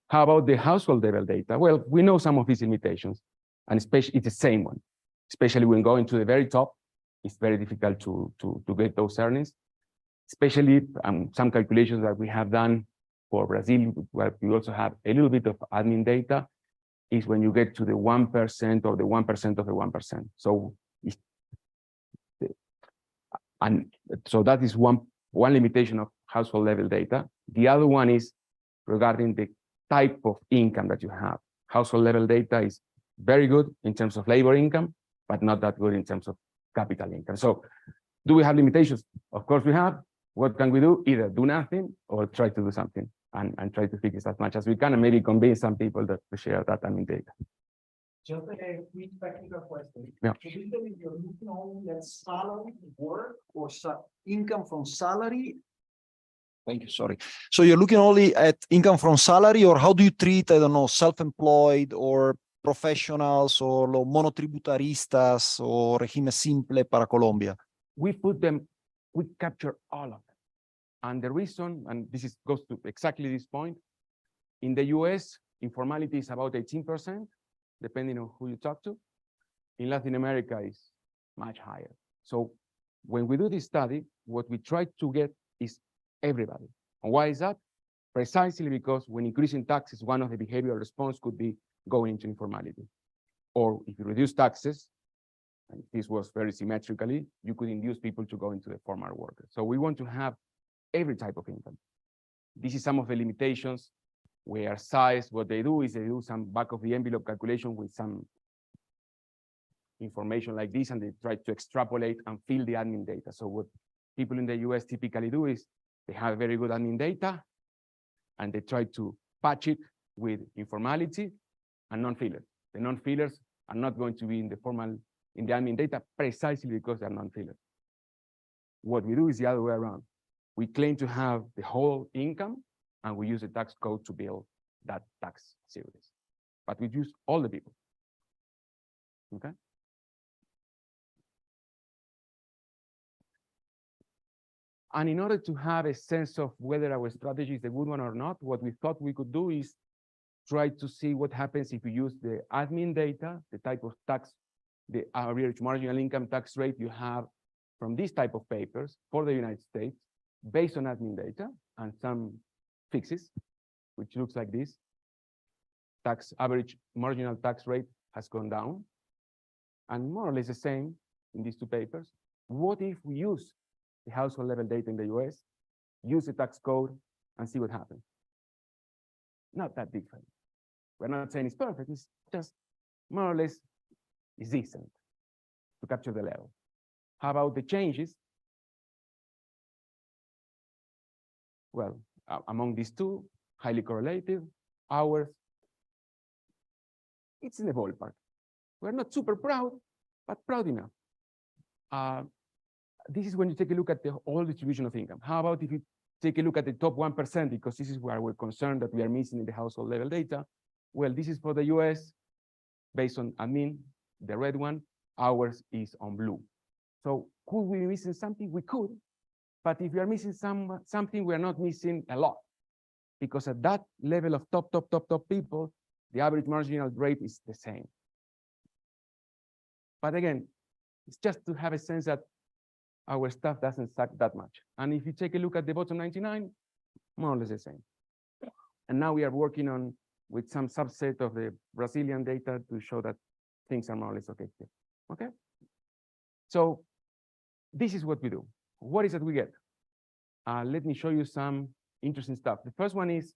How about the household level data? Well, we know some of these limitations, and especially it's the same one. Especially when going to the very top, it's very difficult to get those earnings. Especially some calculations that we have done for Brazil, where we also have a little bit of admin data, is when you get to the 1% or the 1% of the 1%. So, so that is one limitation of household level data. The other one is regarding the type of income that you have. Household level data is very good in terms of labor income, but not that good in terms of capital income. So do we have limitations? Of course we have. What can we do? Either do nothing or try to do something and try to fix as much as we can and maybe convince some people that to share that admin data. Just a quick technical question. Yeah. So usually you're looking only at salary work or income from salary. Thank you, sorry. So you're looking only at income from salary, or how do you treat, I don't know, self-employed or professionals or los monotributaristas or régimen simple para Colombia? We capture all of them. And the reason, and goes to exactly this point, in the US, informality is about 18%, depending on who you talk to. In Latin America, it's much higher. So when we do this study, what we try to get is everybody. And why is that? Precisely because when increasing taxes, one of the behavioral response could be going into informality. Or if you reduce taxes, and this was very symmetrically, you could induce people to go into the formal worker. So we want to have every type of income. This is some of the limitations where size, what they do is they do some back of the envelope calculation with some information like this, and they try to extrapolate and fill the admin data. So what people in the US typically do is they have very good admin data, and they try to patch it with informality and non-fillers. The non-fillers are not going to be in the admin data precisely because they're non-fillers. What we do is the other way around. We claim to have the whole income, and we use the tax code to build that tax series. But we use all the people. Okay? And in order to have a sense of whether our strategy is a good one or not, what we thought we could do is try to see what happens if you use the admin data, the type of tax, the average marginal income tax rate you have from these type of papers for the United States, based on admin data and some fixes, which looks like this. Average marginal tax rate has gone down, and more or less the same in these two papers. What if we use the household level data in the US, use the tax code, and see what happens? Not that different. We're not saying it's perfect, it's just more or less is decent to capture the level. How about the changes? Well, among these two, highly correlative, ours, it's in the ballpark. We're not super proud, but proud enough. This is when you take a look at the whole distribution of income. How about if you take a look at the top 1%, because this is where we're concerned that we are missing in the household level data. Well, this is for the US, based on admin, the red one, ours is on blue. So could we be missing something? We could, but if we are missing something, we are not missing a lot, because at that level of top people, the average marginal rate is the same. But again, it's just to have a sense that our stuff doesn't suck that much. And if you take a look at the bottom 99, more or less the same. And now we are working on with some subset of the Brazilian data to show that things are more or less okay here. Okay? So this is what we do. What is it we get? Let me show you some interesting stuff. The first one is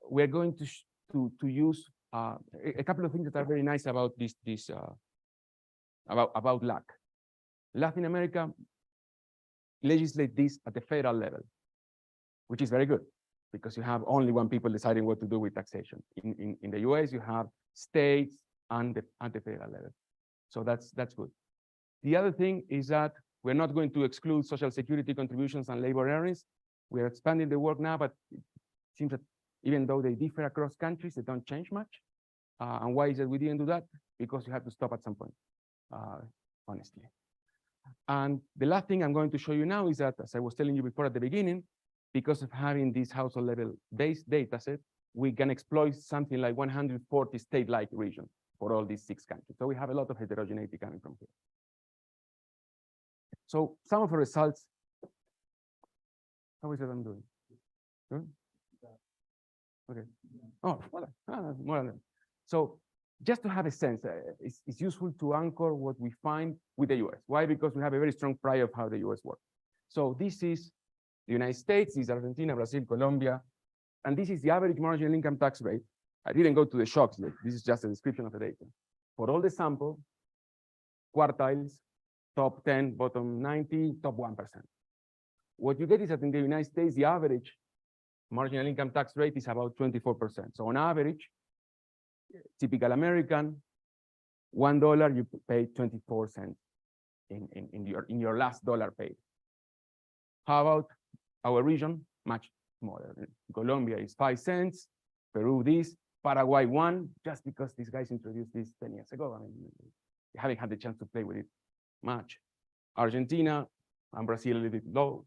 we're going to use a couple of things that are very nice about about LAC. Latin America legislate this at the federal level, which is very good because you have only one people deciding what to do with taxation. In the US, you have states and at the federal level. So that's good. The other thing is that we're not going to exclude social security contributions and labor earnings. We're expanding the work now, but it seems that even though they differ across countries, they don't change much. And why is it we didn't do that? Because you have to stop at some point, honestly. And the last thing I'm going to show you now is that, as I was telling you before at the beginning, because of having this household level based data set, we can exploit something like 140 state-like regions for all these 6 countries. So we have a lot of heterogeneity coming from here. So some of the results, how is it I'm doing? Good? Okay. Oh, more or less. So just to have a sense, it's useful to anchor what we find with the US. Why? Because we have a very strong prior of how the US works. So this is the United States, this is Argentina, Brazil, Colombia, and this is the average marginal income tax rate. I didn't go to the shocks list. This is just a description of the data. For all the sample, quartiles, top 10, bottom 90, top 1%. What you get is that in the United States, the average marginal income tax rate is about 24%. So on average, typical American, $1 you pay 24 cents in your last dollar paid. How about our region? Much smaller. Colombia is 5 cents, Peru this, Paraguay 1, just because these guys introduced this 10 years ago. I mean, they haven't had the chance to play with it much. Argentina and Brazil a little bit low,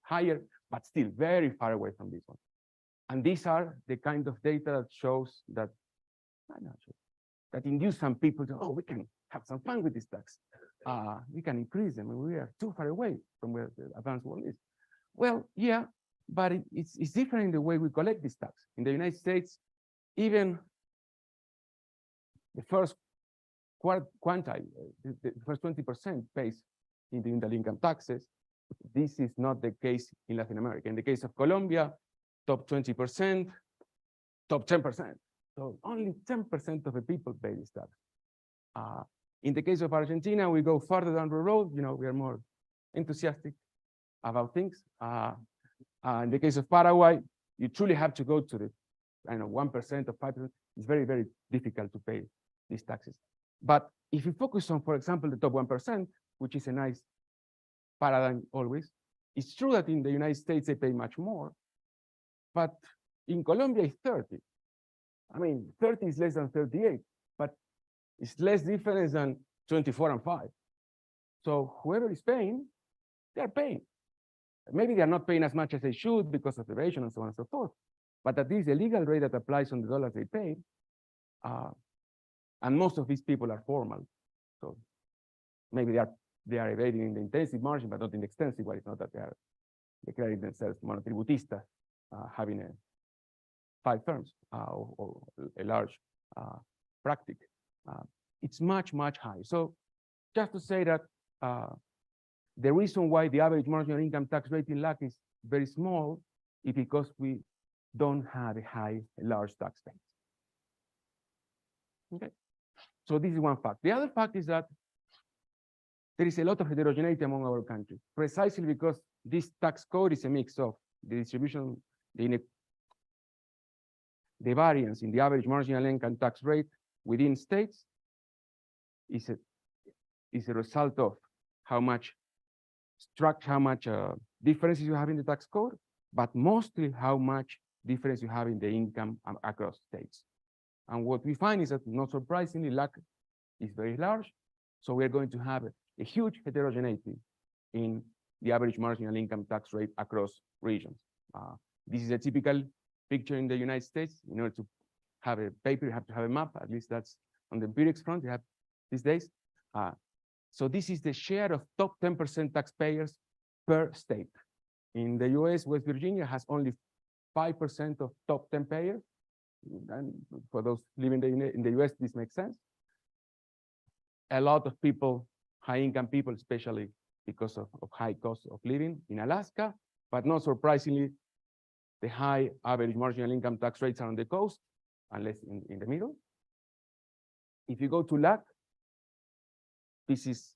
higher, but still very far away from this one. And these are the kind of data that shows that that induce some people to, oh, we can have some fun with this tax. We can increase them, and we are too far away from where the advanced world is. Well, yeah, but it's different in the way we collect this tax. In the United States, even the first quantile, the first 20% pays in the income taxes. This is not the case in Latin America. In the case of Colombia, top 20%, top 10%. So only 10% of the people pay this tax. In the case of Argentina, we go further down the road. We are more enthusiastic about things. In the case of Paraguay, you truly have to go to the 1% or 5%. It's very, very difficult to pay these taxes. But if you focus on, for example, the top 1%, which is a nice paradigm always, it's true that in the United States they pay much more, but in Colombia it's 30. I mean, 30 is less than 38, but it's less difference than 24 and 5. So whoever is paying, they're paying. Maybe they're not paying as much as they should because of evasion and so on and so forth, but at least the legal rate that applies on the dollars they pay, and most of these people are formal. So maybe they are evading in the intensive margin, but not in the extensive one. It's not that they are declaring themselves monotributistas, having 5 firms or a large practice. It's much, much higher. So just to say that the reason why the average marginal income tax rate in LAC is very small is because we don't have a large tax base. Okay, so this is one fact. The other fact is that there is a lot of heterogeneity among our countries, precisely because this tax code is a mix of the distribution, the variance in the average marginal income tax rate within states is a result of how much differences you have in the tax code, but mostly how much difference you have in the income across states. And what we find is that, not surprisingly, LAC is very large, so we're going to have a huge heterogeneity in the average marginal income tax rate across regions. This is a typical picture in the United States. In order to have a paper, you have to have a map. At least that's on the empirics front you have these days. So this is the share of top 10% taxpayers per state. In the US, West Virginia has only 5% of top 10 payers. And for those living in the US, this makes sense. A lot of people, high-income people, especially because of high cost of living in Alaska, but not surprisingly, the high average marginal income tax rates are on the coast, unless in the middle. If you go to LAC, this is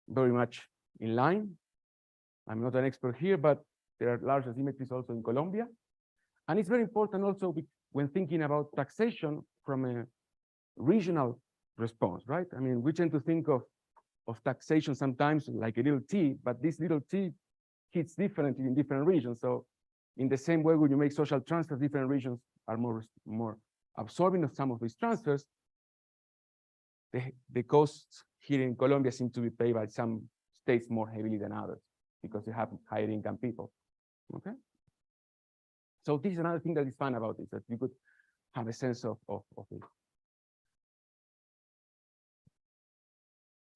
very much in line. I'm not an expert here, but there are large asymmetries also in Colombia. And it's very important also when thinking about taxation from a regional response, right? I mean, we tend to think of taxation sometimes like a little T, but this little T hits differently in different regions. So in the same way, when you make social transfers, different regions are more absorbing of some of these transfers. The costs here in Colombia seem to be paid by some states more heavily than others because they have higher income people. Okay. So this is another thing that is fun about this, that you could have a sense of it.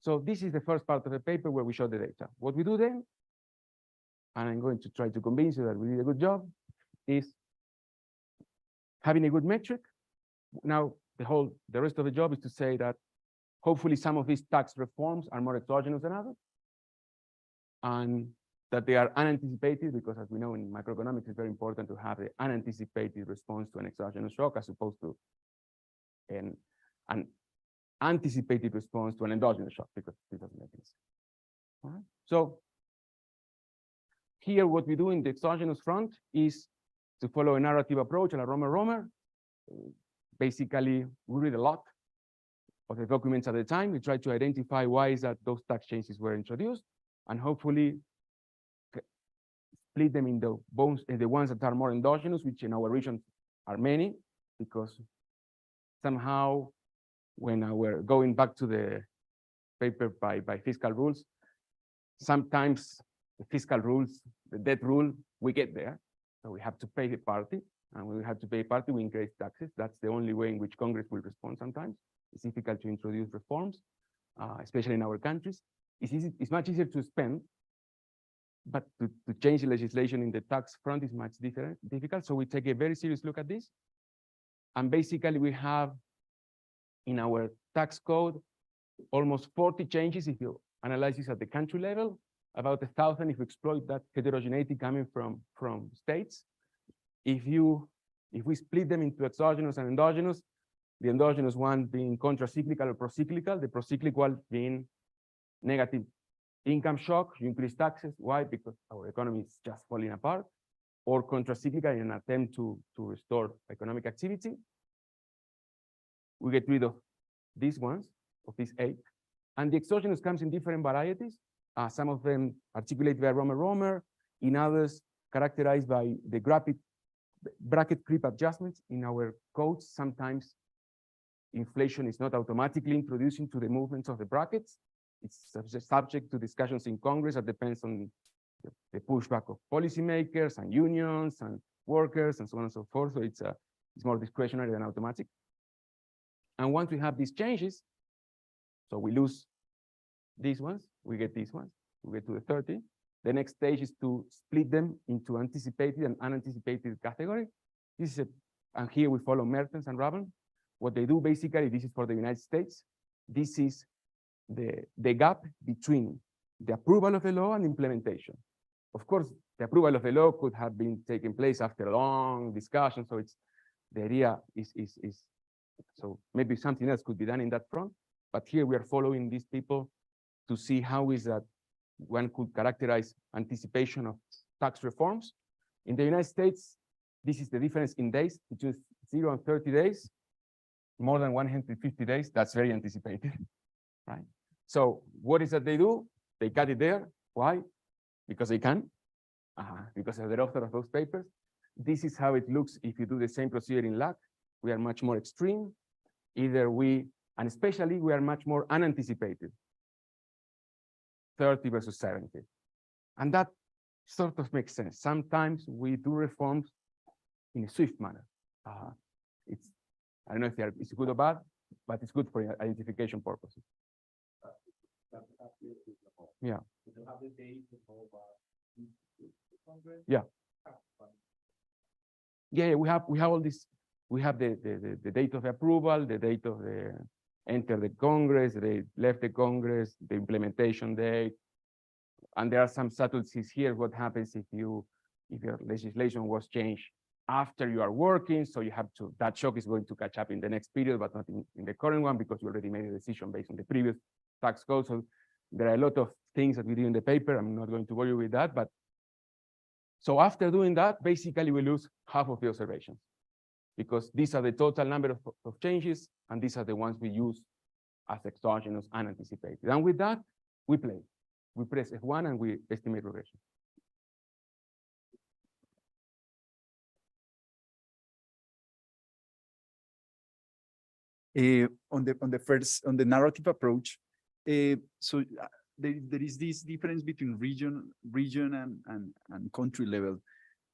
So this is the first part of the paper where we show the data. What we do then, and I'm going to try to convince you that we did a good job, is having a good metric. Now, the rest of the job is to say that hopefully some of these tax reforms are more exogenous than others, and that they are unanticipated, because as we know in macroeconomics, it's very important to have an unanticipated response to an exogenous shock as opposed to an anticipated response to an endogenous shock, because this doesn't make sense. All right. So here, what we do in the exogenous front is to follow a narrative approach, a la Romer. Basically, we read a lot of the documents at the time. We try to identify why is that those tax changes were introduced, and hopefully split them in the ones that are more endogenous, which in our region are many, because somehow when we're going back to the paper by fiscal rules, sometimes the fiscal rules, the debt rule, we get there. So we have to pay the party, and when we have to pay a party, we increase taxes. That's the only way in which Congress will respond sometimes. It's difficult to introduce reforms, especially in our countries. It's much easier to spend, but to change the legislation in the tax front is much difficult. So we take a very serious look at this. And basically we have in our tax code almost 40 changes if you analyze this at the country level, about 1,000 if you exploit that heterogeneity coming from states. If we split them into exogenous and endogenous, the endogenous one being contracyclical or procyclical, the procyclical being negative income shock, you increase taxes. Why? Because our economy is just falling apart, or contracyclical in an attempt to restore economic activity. We get rid of these ones, of these 8. And the exogenous comes in different varieties. Some of them articulated by Romer, in others characterized by the bracket creep adjustments in our codes. Sometimes inflation is not automatically introduced into the movements of the brackets. It's subject to discussions in Congress that depends on the pushback of policymakers and unions and workers and so on and so forth. So it's more discretionary than automatic. And once we have these changes, so we lose these ones, we get these ones, we get to the 30. The next stage is to split them into anticipated and unanticipated category. This is and here we follow Mertens and Rabin. What they do basically, this is for the United States. This is the gap between the approval of the law and implementation. Of course, the approval of the law could have been taking place after a long discussion. So it's the idea is so maybe something else could be done in that front. But here we are following these people to see how is that one could characterize anticipation of tax reforms. In the United States, this is the difference in days between 0 and 30 days, more than 150 days. That's very anticipated, right? So what is that they do? They cut it there. Why? Because they can, because they're the author of those papers. This is how it looks if you do the same procedure in LAC. We are much more extreme. Either we, and especially we are much more unanticipated. 30 versus 70. And that sort of makes sense. Sometimes we do reforms in a swift manner. I don't know if it's good or bad, but it's good for identification purposes. Yeah. Yeah. Yeah, we have all this. We have the date of the approval, the date of the enter the Congress, they left the Congress, the implementation date, and there are some subtleties here. What happens if your legislation was changed after you are working? So you have to, that shock is going to catch up in the next period, but not in the current one, because you already made a decision based on the previous tax code. So there are a lot of things that we do in the paper. I'm not going to bore you with that, but so after doing that, basically we lose half of the observations, because these are the total number of changes, and these are the ones we use as exogenous unanticipated. And with that, we play. We press F1 and we estimate regression. On the narrative approach, so there is this difference between region and country level.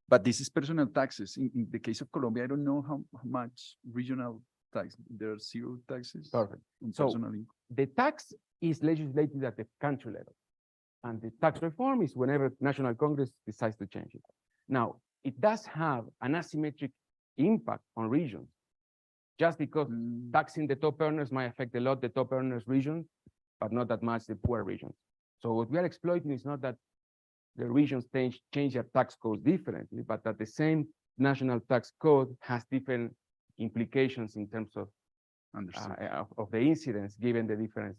But this is personal taxes. In the case of Colombia, I don't know how much regional tax. There are 0 taxes. Perfect. So Personally, the tax is legislated at the country level, and the tax reform is whenever National Congress decides to change it. Now, it does have an asymmetric impact on regions, just because taxing the top earners might affect a lot the top earners region, but not that much the poor regions. So what we are exploiting is not that the regions change their tax codes differently, but that the same national tax code has different implications in terms of the incidence given the different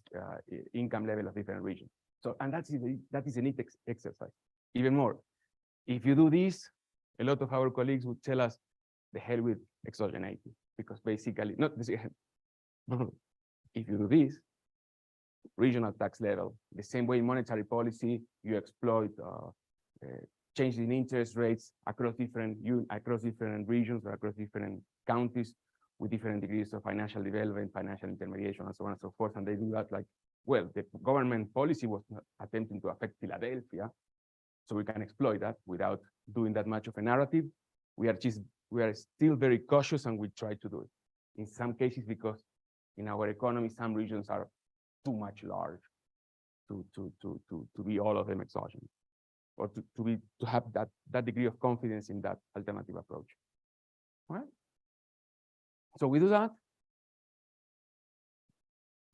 income level of different regions. So, and that is a neat exercise. Even more, if you do this, a lot of our colleagues would tell us the hell with exogeneity, because basically, not this, if you do this, regional tax level, the same way in monetary policy, you exploit changes in interest rates across different regions or across different counties with different degrees of financial development, financial intermediation, and so on and so forth. And they do that like, well, the government policy was not attempting to affect Philadelphia, so we can exploit that without doing that much of a narrative. We are still very cautious, and we try to do it. In some cases, because in our economy, some regions are too much large to be all of them exogenous, or to have that degree of confidence in that alternative approach. All right. So we do that.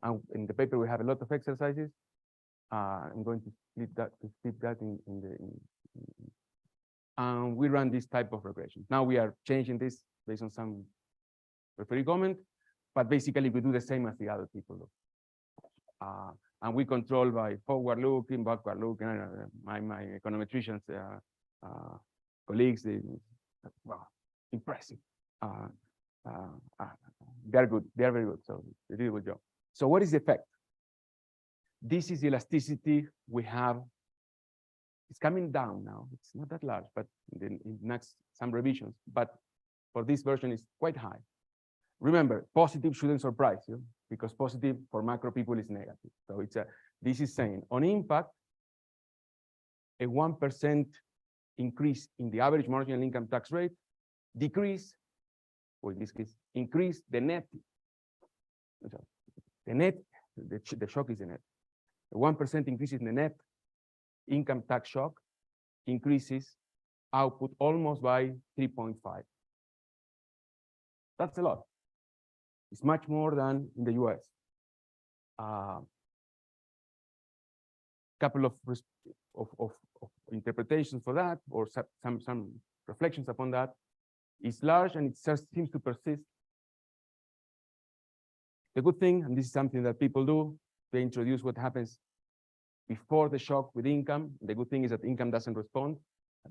And in the paper, we have a lot of exercises. I'm going to split that and we run this type of regression. Now we are changing this based on some referee comment. but basically we do the same as the other people do. And we control by forward looking, backward looking. My econometricians colleagues, wow, impressive. They're good. They're very good. So they did a good job. So what is the effect? This is the elasticity we have. It's coming down now. It's not that large, but in next some revisions. But for this version, it's quite high. Remember, positive shouldn't surprise you because positive for macro people is negative. So it's this is saying on impact, a 1% increase in the average marginal income tax rate decrease, or in this case, increase the net. The net, the shock is the net. A 1% increase in the net income tax shock increases output almost by 3.5. That's a lot. It's much more than in the US. Couple of interpretations for that, or some reflections upon that. It's large and it just seems to persist. The good thing, and this is something that people do, they introduce what happens before the shock with income. The good thing is that income doesn't respond.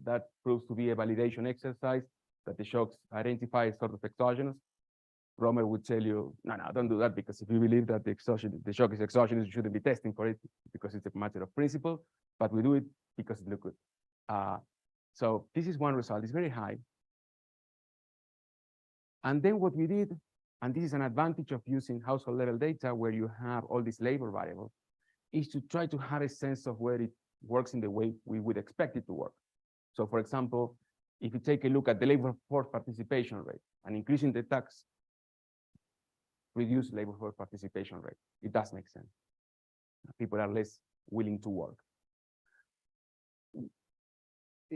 That proves to be a validation exercise that the shocks identify as sort of exogenous. Romer would tell you, no, don't do that, because if you believe that the shock is exogenous, you shouldn't be testing for it because it's a matter of principle, but we do it because it looks good. So this is one result, it's very high. And then what we did, and this is an advantage of using household level data where you have all these labor variables, is to try to have a sense of where it works in the way we would expect it to work. So for example, if you take a look at the labor force participation rate and increasing the tax, reduce labor force participation rate. It does make sense. People are less willing to work.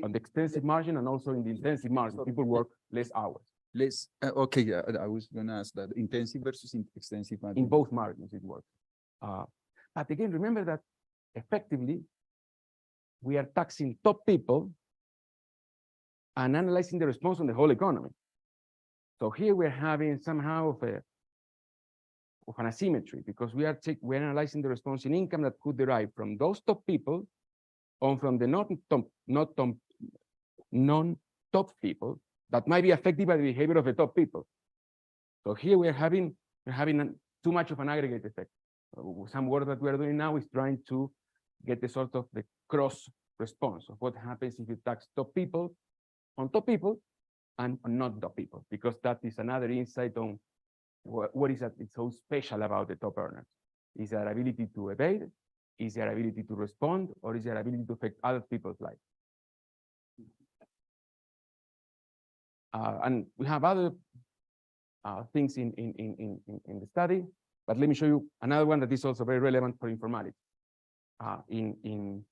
On the extensive margin and also in the intensive margin, people work less hours. Okay, I was going to ask that. Intensive versus extensive margin. In both margins, it works. But again, remember that effectively, we are taxing top people and analyzing the response on the whole economy. So here we're having somehow of an asymmetry, because we're analyzing the response in income that could derive from those top people or from the non-top people that might be affected by the behavior of the top people. So here we're having too much of an aggregate effect. Some work that we are doing now is trying to get the sort of the cross response of what happens if you tax top people on top people and on not top people, because that is another insight on what is that it's so special about the top earners. Is their ability to evade, is their ability to respond, or is their ability to affect other people's lives? And we have other things in the study, but let me show you another one that is also very relevant for informality. In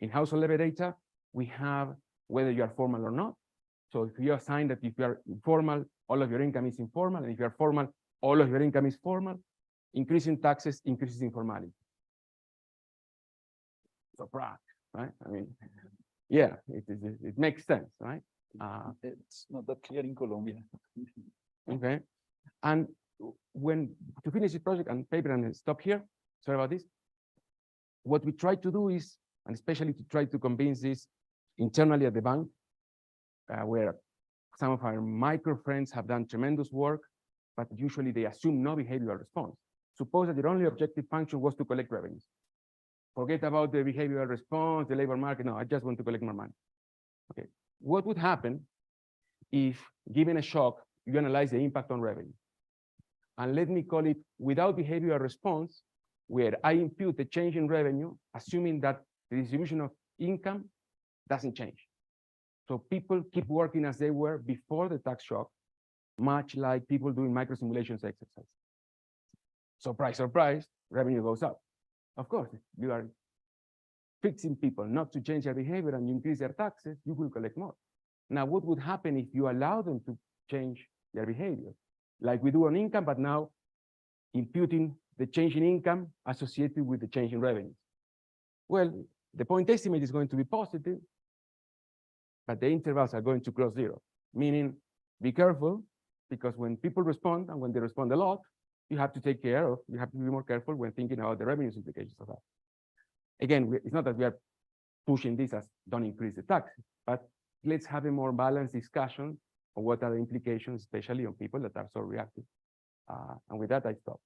household level data, we have whether you are formal or not. So if you assign that if you are informal, all of your income is informal, and if you are formal, all of your income is formal, increasing taxes increases informality. So right? I mean, yeah, it makes sense, right? It's not that clear in Colombia. Okay. And to finish the project and paper and stop here, sorry about this, what we try to do is, and especially to try to convince this internally at the bank, where some of our micro friends have done tremendous work, but usually they assume no behavioral response. Suppose that their only objective function was to collect revenues. Forget about the behavioral response, the labor market. No, I just want to collect more money. Okay. What would happen if, given a shock, you analyze the impact on revenue? And let me call it without behavioral response, where I impute the change in revenue, assuming that the distribution of income doesn't change. So people keep working as they were before the tax shock, much like people doing micro simulations exercise. Surprise, surprise, revenue goes up. Of course, if you are fixing people not to change their behavior and you increase their taxes, you will collect more. Now, what would happen if you allow them to change their behavior? Like we do on income, but now imputing the change in income associated with the change in revenue. Well, the point estimate is going to be positive, but the intervals are going to cross zero, meaning be careful, because when people respond and when they respond a lot, you have to take care of, you have to be more careful when thinking about the revenues implications of that. Again, it's not that we are pushing this as don't increase the tax, but let's have a more balanced discussion on what are the implications, especially on people that are so reactive. And with that, I stop.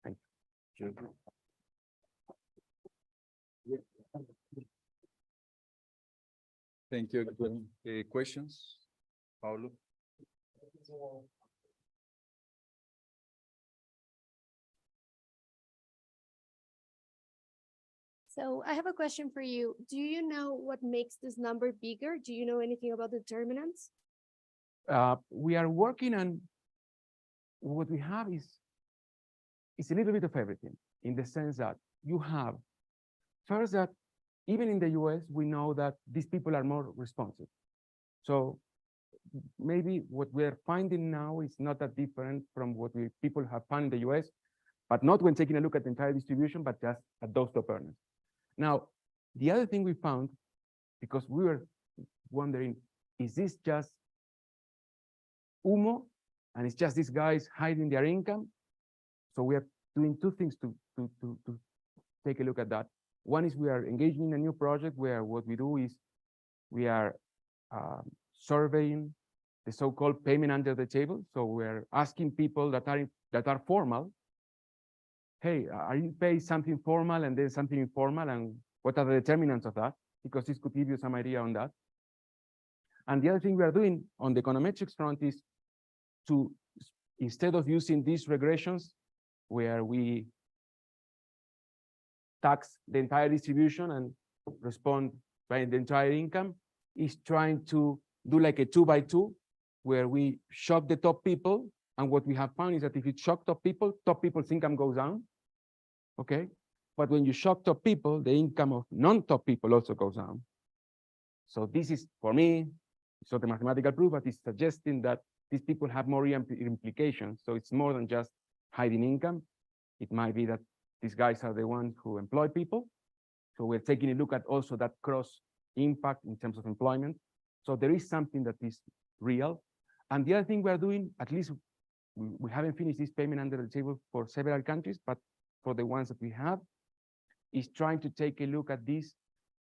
Thank you. Thank you. Questions? Paulo? So I have a question for you. Do you know what makes this number bigger? Do you know anything about the determinants? We are working on what we have is a little bit of everything, in the sense that you have first that even in the US, we know that these people are more responsive. So maybe what we're finding now is not that different from what people have found in the US, but not when taking a look at the entire distribution, but just at those top earners. Now, the other thing we found, because we were wondering, is this just humo, and it's just these guys hiding their income? So we are doing two things to take a look at that. One is we are engaging in a new project where what we do is we are surveying the so-called payment under the table. So we're asking people that are formal, hey, are you paying something formal and then something informal, and what are the determinants of that? Because this could give you some idea on that. And the other thing we are doing on the econometrics front is to, instead of using these regressions where we tax the entire distribution and respond by the entire income, is trying to do like a 2x2, where we shock the top people. And what we have found is that if you shock top people's income goes down, okay? But when you shock top people, the income of non-top people also goes down. So this is, for me, it's not a mathematical proof, but it's suggesting that these people have more implications. So it's more than just hiding income. It might be that these guys are the ones who employ people. So we're taking a look at also that cross impact in terms of employment. So there is something that is real. And the other thing we are doing, at least we haven't finished this payment under the table for several countries, but for the ones that we have, is trying to take a look at this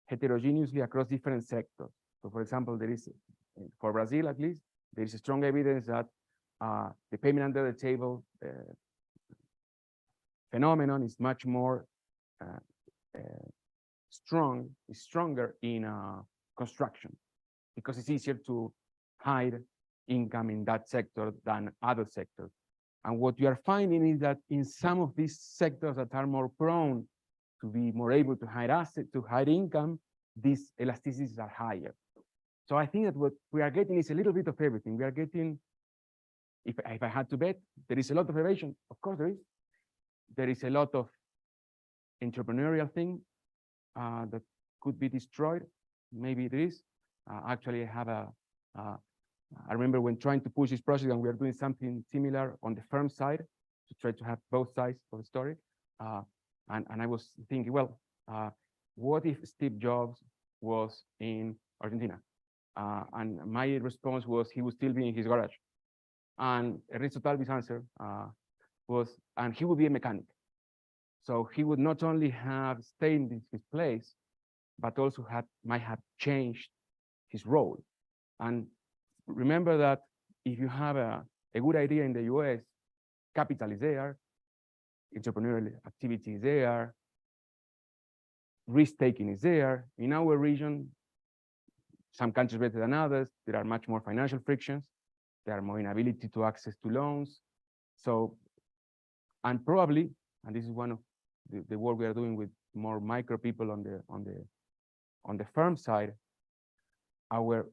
heterogeneously across different sectors. So for example, there is, for Brazil at least, there is strong evidence that the payment under the table phenomenon is much more stronger in construction, because it's easier to hide income in that sector than other sectors. And what you are finding is that in some of these sectors that are more prone to be more able to hide assets, to hide income, these elasticities are higher. So I think that what we are getting is a little bit of everything. We are getting, if I had to bet, there is a lot of innovation. Of course there is. There is a lot of entrepreneurial thing that could be destroyed. Maybe there is. Actually, I have I remember when trying to push this project, and we are doing something similar on the firm side to try to have both sides of the story. And I was thinking, well, what if Steve Jobs was in Argentina? And my response was he would still be in his garage. And Ernesto Talvi's answer was, and he would be a mechanic. So he would not only have stayed in his place, but also might have changed his role. And remember that if you have a good idea in the US, capital is there, entrepreneurial activity is there, risk-taking is there. In our region, some countries better than others, there are much more financial frictions. There are more inability to access to loans. So, and probably, and this is one of the work we are doing with more micro people on the firm side, our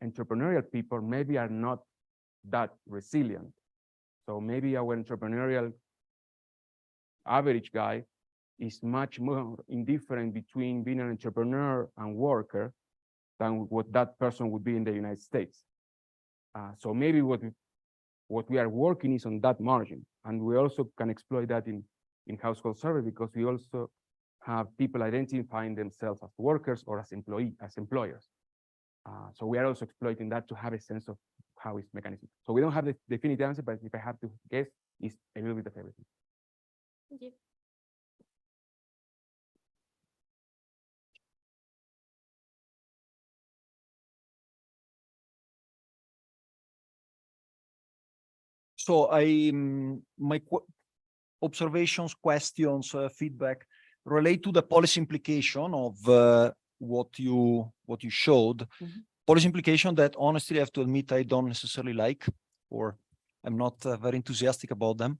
entrepreneurial people maybe are not that resilient. So maybe our entrepreneurial average guy is much more indifferent between being an entrepreneur and worker than what that person would be in the United States. So maybe what we are working is on that margin, and we also can exploit that in household survey, because we also have people identifying themselves as workers or as employers. So we are also exploiting that to have a sense of how is mechanism. So we don't have the definitive answer, but if I have to guess, it's a little bit of everything. Thank you. So my observations, questions, feedback relate to the policy implication of what you showed. Policy implication that honestly I have to admit I don't necessarily like, or I'm not very enthusiastic about them.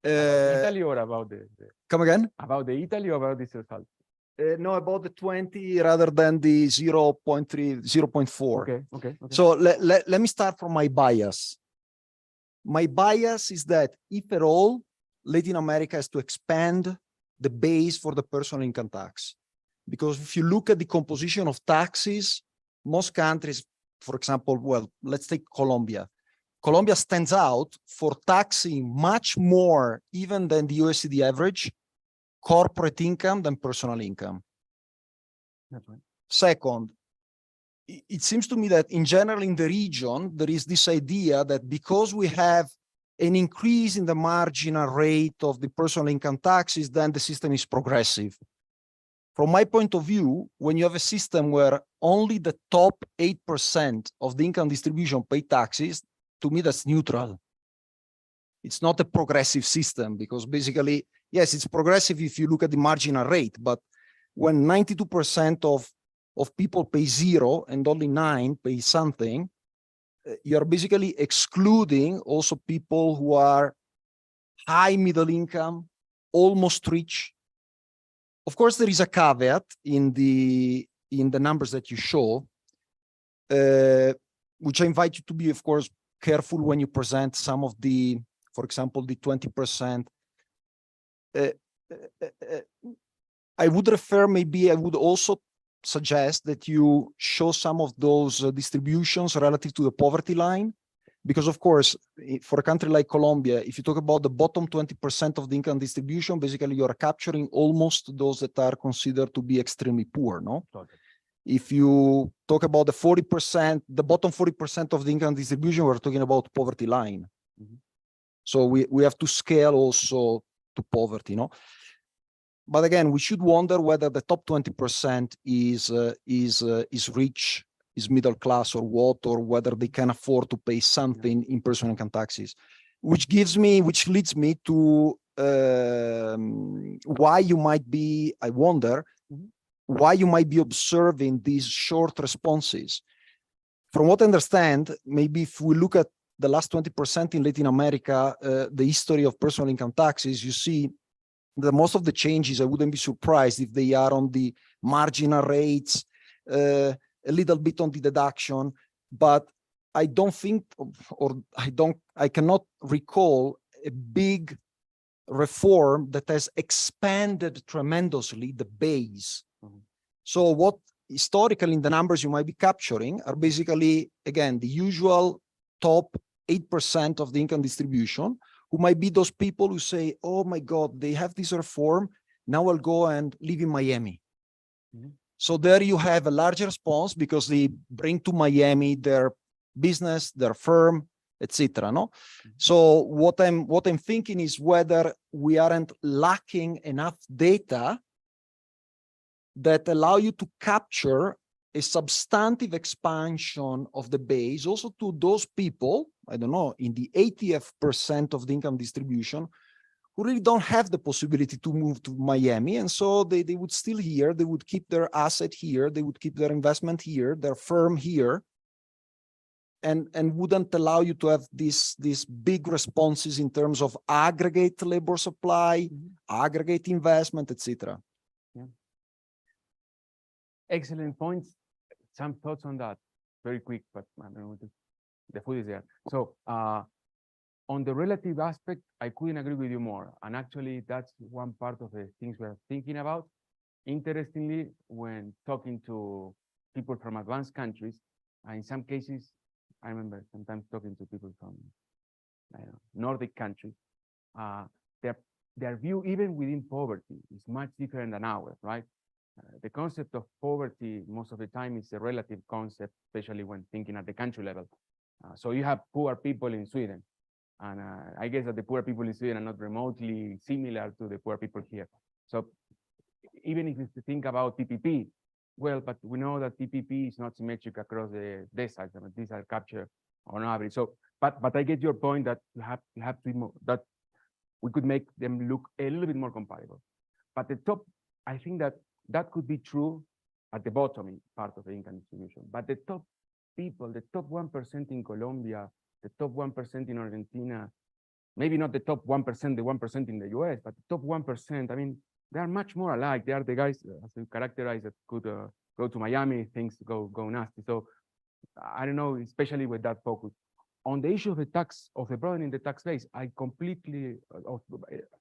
Italy or about the Come again? about the Italy or about this result? No, about the 20 rather than the 0.3, 0.4. Okay. So let me start from my bias. My bias is that if at all, Latin America has to expand the base for the personal income tax. Because if you look at the composition of taxes, most countries, for example, well, let's take Colombia. Colombia stands out for taxing much more even than the OECD average, corporate income than personal income. That's right. Second, it seems to me that in general in the region, there is this idea that because we have an increase in the marginal rate of the personal income taxes, then the system is progressive. From my point of view, when you have a system where only the top 8% of the income distribution pay taxes, to me, that's neutral. It's not a progressive system because basically, yes, it's progressive if you look at the marginal rate, but when 92% of people pay 0 and only 9 pay something, you're basically excluding also people who are high middle income, almost rich. Of course, there is a caveat in the numbers that you show, which I invite you to be, of course, careful when you present some of the, for example, the 20%. I would refer, maybe I would also suggest that you show some of those distributions relative to the poverty line, because of course, for a country like Colombia, if you talk about the bottom 20% of the income distribution, basically you're capturing almost those that are considered to be extremely poor, no? Okay. If you talk about the 40%, the bottom 40% of the income distribution, we're talking about poverty line. So we have to scale also to poverty, no? But again, we should wonder whether the top 20% is rich, is middle class or what, or whether they can afford to pay something in personal income taxes, which leads me to why you might be, I wonder, why you might be observing these short responses. From what I understand, maybe if we look at the last 20% in Latin America, the history of personal income taxes, you see that most of the changes, I wouldn't be surprised if they are on the marginal rates, a little bit on the deduction, but I don't think, I cannot recall a big reform that has expanded tremendously the base. So what historically in the numbers you might be capturing are basically, again, the usual top 8% of the income distribution, who might be those people who say, oh my God, they have this reform, now I'll go and live in Miami. So there you have a large response because they bring to Miami their business, their firm, etc. No? So what I'm thinking is whether we aren't lacking enough data that allow you to capture a substantive expansion of the base also to those people, I don't know, in the 80th% of the income distribution, who really don't have the possibility to move to Miami. And so they would still here, they would keep their asset here, they would keep their investment here, their firm here, and wouldn't allow you to have these big responses in terms of aggregate labor supply, aggregate investment, etc. Excellent points. Some thoughts on that, very quick, but I don't know, the food is there. So on the relative aspect, I couldn't agree with you more. And actually, that's one part of the things we're thinking about. Interestingly, when talking to people from advanced countries, in some cases, I remember sometimes talking to people from Nordic countries, their view, even within poverty, is much different than ours, right? The concept of poverty most of the time is a relative concept, especially when thinking at the country level. So you have poor people in Sweden. And I guess that the poor people in Sweden are not remotely similar to the poor people here. So even if you think about PPP, well, but we know that PPP is not symmetric across the deciles. I mean, these are captured on average. So, but I get your point that you have to be more, that we could make them look a little bit more comparable. But the top, I think that could be true at the bottom part of the income distribution. But the top people, the top 1% in Colombia, the top 1% in Argentina, maybe not the top 1%, the 1% in the US, but the top 1%, I mean, they are much more alike. They are the guys, as you characterize, that could go to Miami, things go nasty. So I don't know, especially with that focus. On the issue of the tax, of the broadening the tax base, I completely,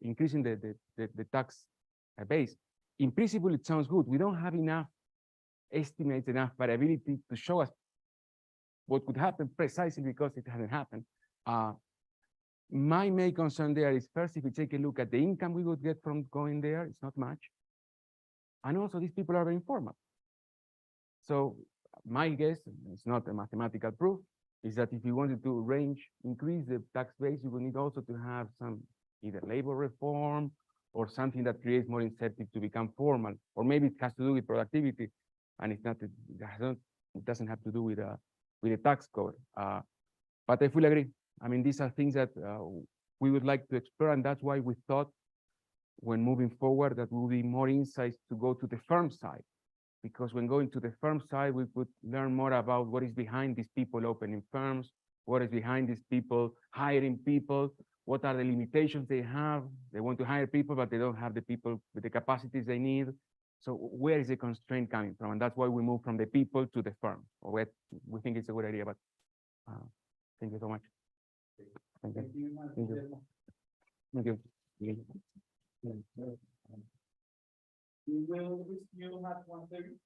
increasing the tax base. In principle, it sounds good. We don't have enough estimates, enough variability to show us what could happen precisely because it hasn't happened. My main concern there is first, if we take a look at the income we would get from going there, it's not much. And also these people are very informal. So my guess, it's not a mathematical proof, is that if you wanted to increase the tax base, you will need also to have some either labor reform or something that creates more incentive to become formal, or maybe it has to do with productivity, and it's not, it doesn't have to do with the tax code. But I fully agree. I mean, these are things that we would like to explore, and that's why we thought when moving forward that will be more insights to go to the firm side. Because when going to the firm side, we could learn more about what is behind these people opening firms, what is behind these people hiring people, what are the limitations they have. They want to hire people, but they don't have the people with the capacities they need. So where is the constraint coming from? And that's why we move from the people to the firm. Or we think it's a good idea, but thank you so much. Thank you. Thank you. Thank you. We will resume at 1:30.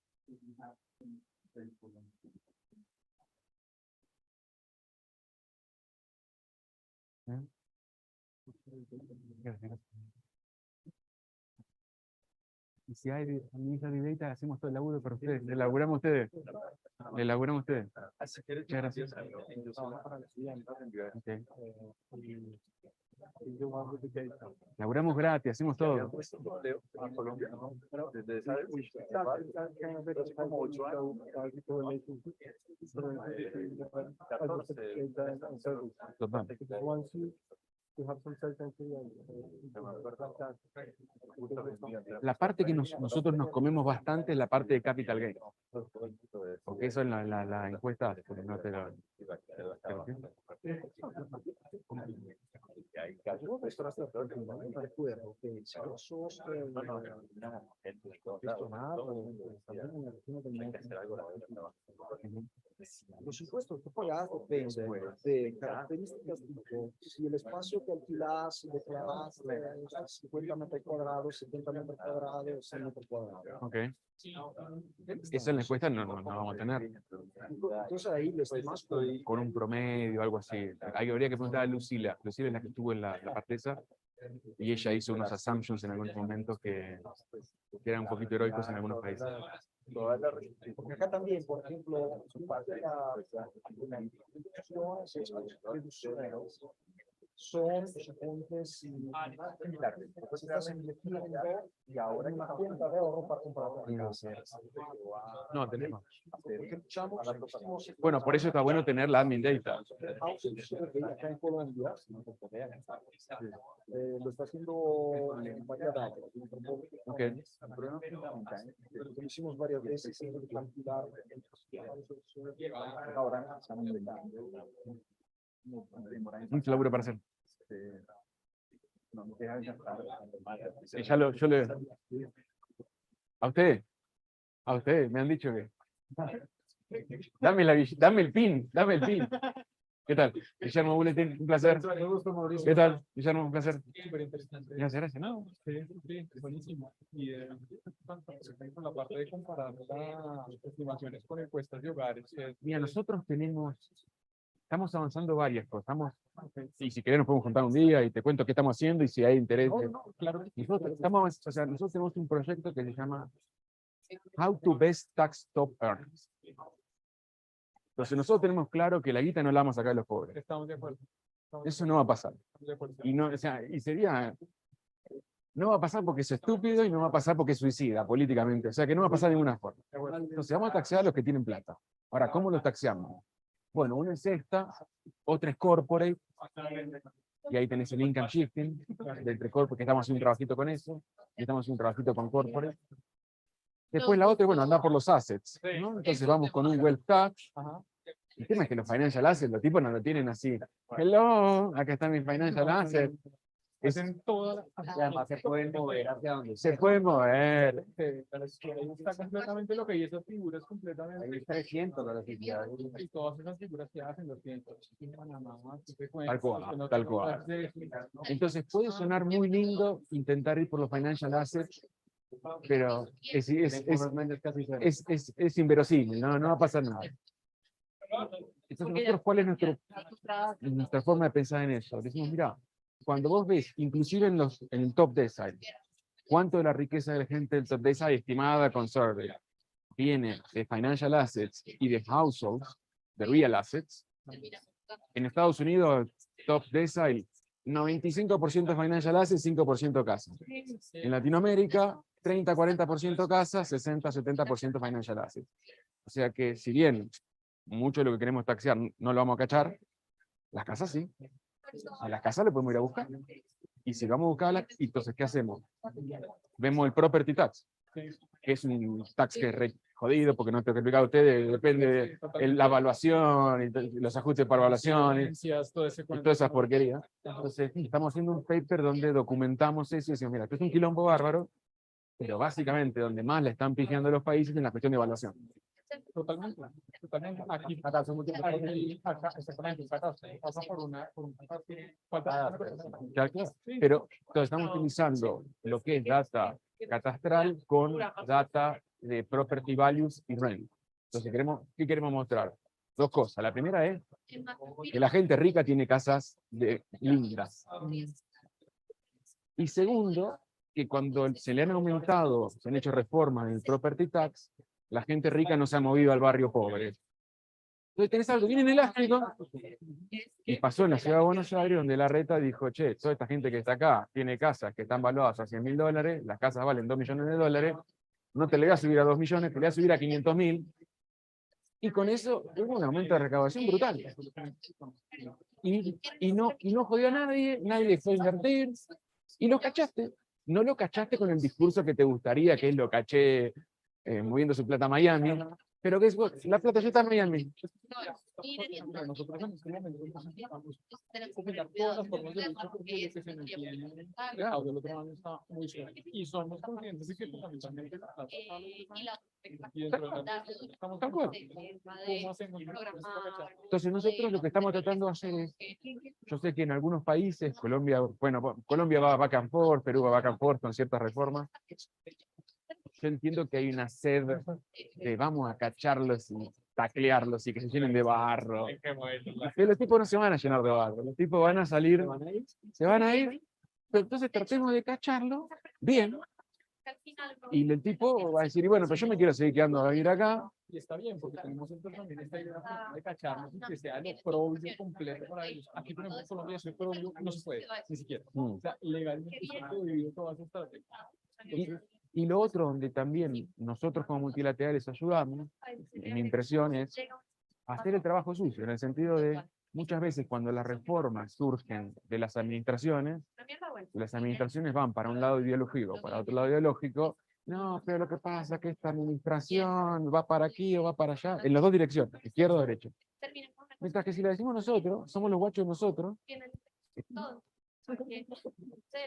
Y si hay administración directa, hacemos todo el laburo para ustedes. Le elaboramos ustedes. Le elaboramos ustedes. Muchas gracias. Okay. Laburamos gratis, hacemos todo. La parte que nosotros nos comemos bastante es la parte de capital gain. Porque eso en la encuesta no te lo... Los impuestos que pagas dependen de características tipo si el espacio que alquilas, declaras 50 metros cuadrados, 70 metros cuadrados, 100 metros cuadrados. Ok. Eso en la encuesta no vamos a tener. Entonces ahí les estimas con un promedio, algo así. Habría que preguntar a Lucila. Lucila es la que estuvo en la parte esa, y ella hizo unos assumptions en algunos momentos que eran un poquito heroicos en algunos países. Porque acá también, por ejemplo, son supontes similares. Pues estás invirtiendo y ahora en una cuenta de ahorro para comprar una casa. No, tenemos. Bueno, por eso está bueno tener la admin data. Acá en Colombia lo está haciendo en varias datas. Okay. Lo hicimos varias veces en calcular. Ahora estamos mucho laburo para hacer. Sí, yo le... A usted, me han dicho que... Dame el pin. ¿Qué tal? Guillermo Vuletin, un placer. ¿Qué tal? Guillermo, un placer. Súper interesante. Gracias, ¿no? Sí, buenísimo. Y con la parte de comparar las estimaciones con encuestas de hogares. Mira, nosotros estamos avanzando varias cosas. Y si querés nos podemos juntar un día y te cuento qué estamos haciendo y si hay interés. Claro. Nosotros tenemos un proyecto que se llama How to Best Tax Top Earners. Entonces nosotros tenemos claro que la guita no la vamos a sacar a los pobres. Estamos de acuerdo. Eso no va a pasar. Estamos de acuerdo. Y no, o sea, y sería, no va a pasar porque es estúpido y no va a pasar porque es suicida políticamente. O sea que no va a pasar de ninguna forma. Entonces vamos a taxear a los que tienen plata. Ahora, ¿cómo los taxeamos? Bueno, uno es esta, otra es corporate, y ahí tenés el income shifting, de entre corporate, que estamos haciendo un trabajito con eso, y estamos haciendo un trabajito con corporate. Después la otra, bueno, anda por los assets, ¿no? Entonces vamos con un wealth tax. El tema es que los financial assets, los tipos no lo tienen así. Hello, acá están mis financial assets. Hacen toda Y además se pueden mover hacia donde Se pueden mover. ahí está completamente lo que hay, esas figuras completamente. Hay 300 las Y todas esas figuras que hacen los clientes. Tal cual, tal cual. Entonces puede sonar muy lindo intentar ir por los financial assets, pero es inverosímil, no va a pasar nada. Entonces, nosotros, ¿cuál es nuestra forma de pensar en eso? Decimos, mira, cuando vos ves, inclusive en el top decile, cuánto de la riqueza de la gente del top decile estimada con survey viene de financial assets y de households, de real assets. En Estados Unidos, top decile, 95% financial assets, 5% casas. En Latinoamérica, 30-40% casas, 60-70% financial assets. O sea que si bien mucho de lo que queremos taxear no lo vamos a cachar, las casas sí. A las casas le podemos ir a buscar. Y si vamos a buscarlas, entonces, ¿qué hacemos? Vemos el property tax, que es un tax que es re jodido, porque no te he explicado a ustedes, depende de la evaluación, y los ajustes para evaluación, y todas esas porquerías. Entonces, estamos haciendo un paper donde documentamos eso y decimos, mira, esto es un quilombo bárbaro, pero básicamente donde más le están pifiando los países es en la cuestión de evaluación. Totalmente, totalmente. Aquí, exactamente, pasa por un Claro, claro. Pero entonces, estamos utilizando lo que es data catastral con data de property values y rent. Entonces, ¿qué queremos mostrar? Dos cosas. La primera es que la gente rica tiene casas lindas. Y segundo, que cuando se le han aumentado, se han hecho reformas en el property tax, la gente rica no se ha movido al barrio pobre. Entonces tenés algo bien inelástico, y pasó en la ciudad de Buenos Aires, donde la reta dijo, che, toda esta gente que está acá tiene casas que están valuadas a $100.000, las casas valen $2 millones, no te le voy a subir a 2 millones, te le voy a subir a 500.000, y con eso hubo un aumento de recaudación brutal. Y no jodió a nadie fue a invertir, y lo cachaste. No lo cachaste con el discurso que te gustaría, que es lo caché moviendo su plata a Miami, pero que es, la plata ya está en Miami. Nosotros en este momento necesitamos combinar todas las formas de lucha porque lo que se nos viene del otro lado está muy suave. Y somos conscientes de que fundamentalmente la plata y dentro de la estamos cómo hacemos. Entonces nosotros lo que estamos tratando de hacer es, yo sé que en algunos países, Colombia va back and forth, Perú va back and forth con ciertas reformas. Yo entiendo que hay una sed de vamos a cacharlos y taclearlos y que se llenen de barro. Pero los tipos no se van a llenar de barro, los tipos van a salir, se van a ir, pero entonces tratemos de cacharlo bien. Y el tipo va a decir, y bueno, pero yo me quiero seguir quedando a vivir acá. Y está bien, porque tenemos entonces también esta idea de cacharnos y que sea lo propio completo para ellos. Aquí, por ejemplo, en Colombia, soy propio, no se puede, ni siquiera. O sea, legalmente se ha prohibido todas estas estrategias. Y lo otro donde también nosotros como multilaterales ayudamos, mi impresión es hacer el trabajo sucio, en el sentido de muchas veces cuando las reformas surgen de las administraciones van para un lado ideológico, para otro lado ideológico, no, pero lo que pasa es que esta administración va para aquí o va para allá, en las dos direcciones, izquierda o derecha. Mientras que si la decimos nosotros, somos los guachos de nosotros, porque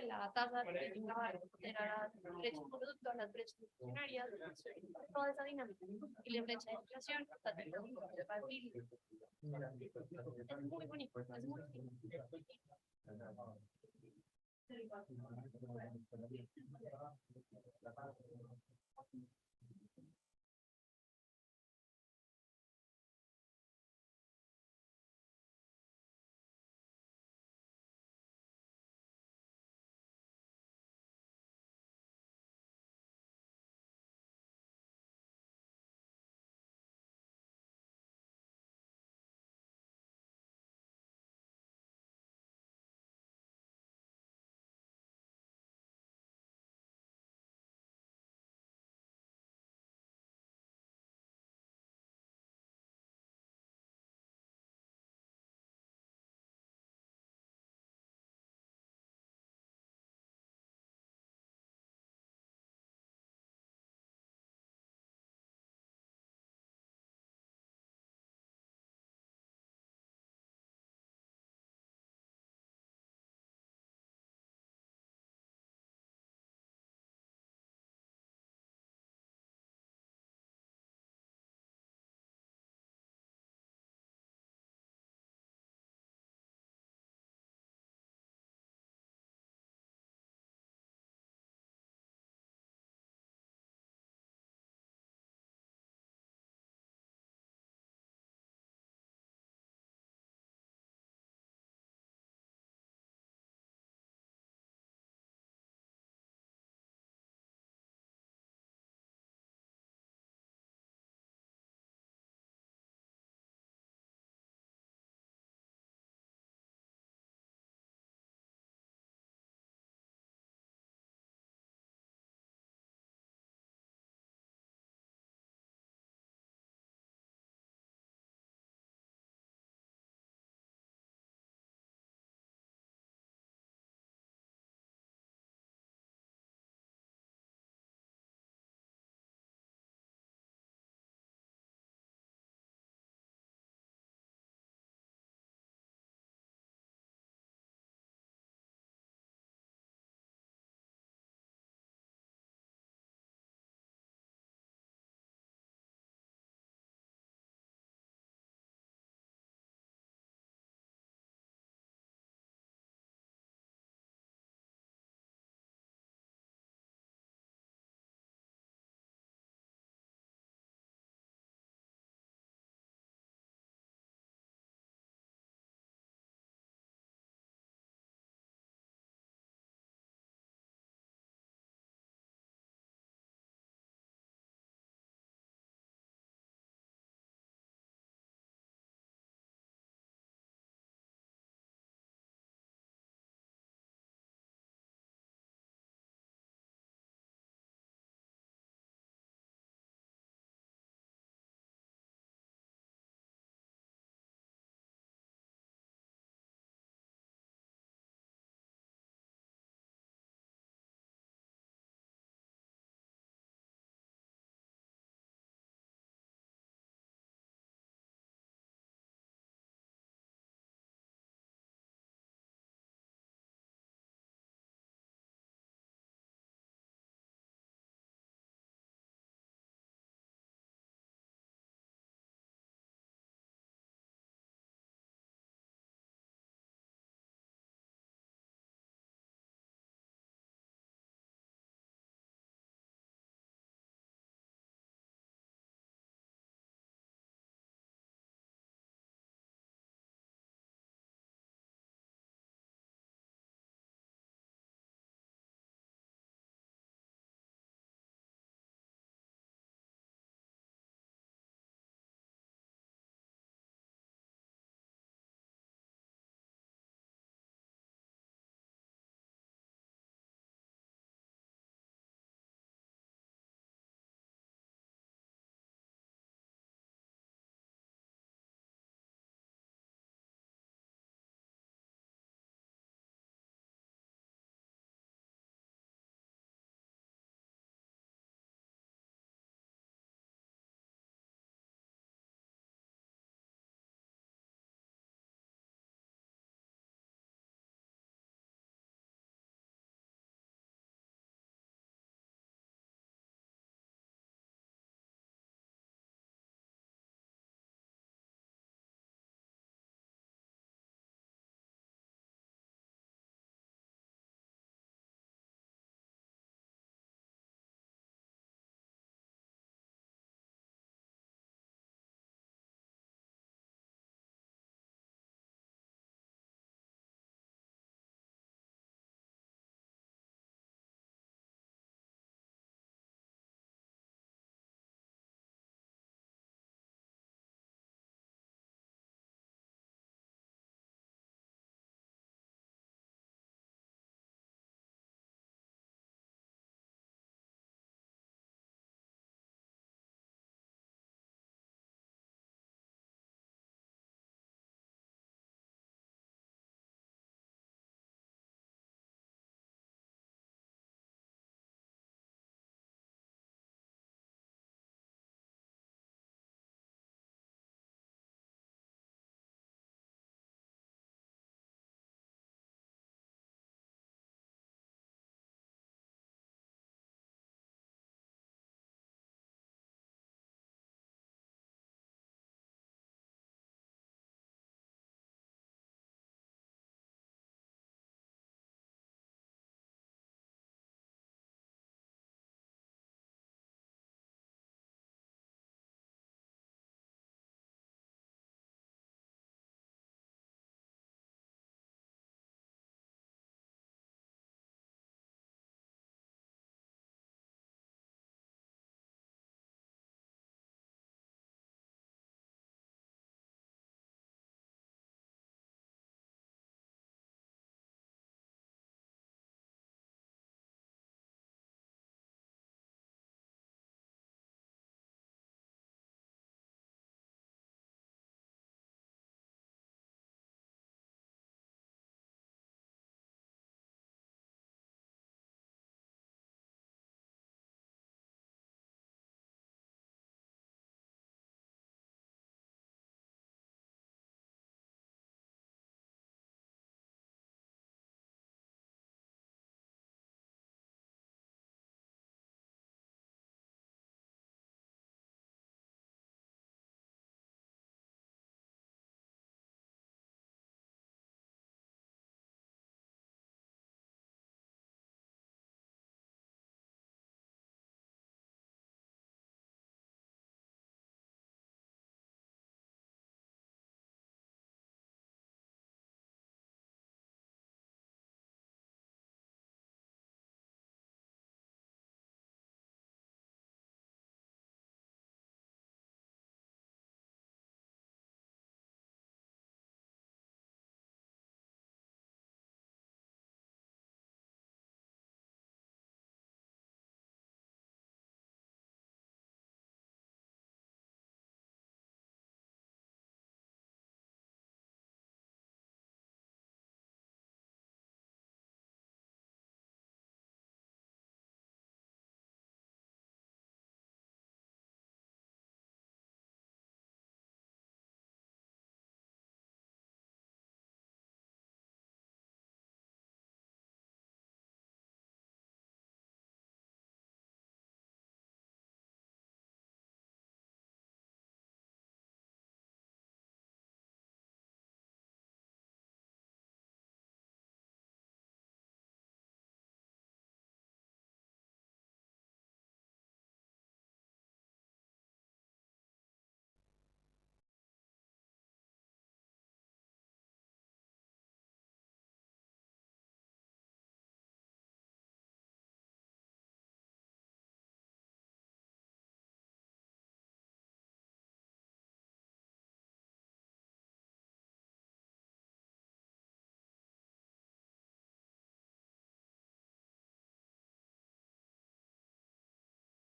la tasa de trabajo era la brecha de producto, las brechas funcionarias, toda esa dinámica, y la brecha de inflación, la tasa de es muy bonito, es muy bonito.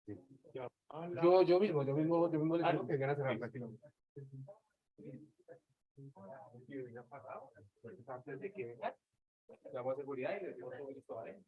Yo mismo le digo que ganas de prácticamente. Antes de que vengan, damos seguridad y les digo todo esto, ¿vale?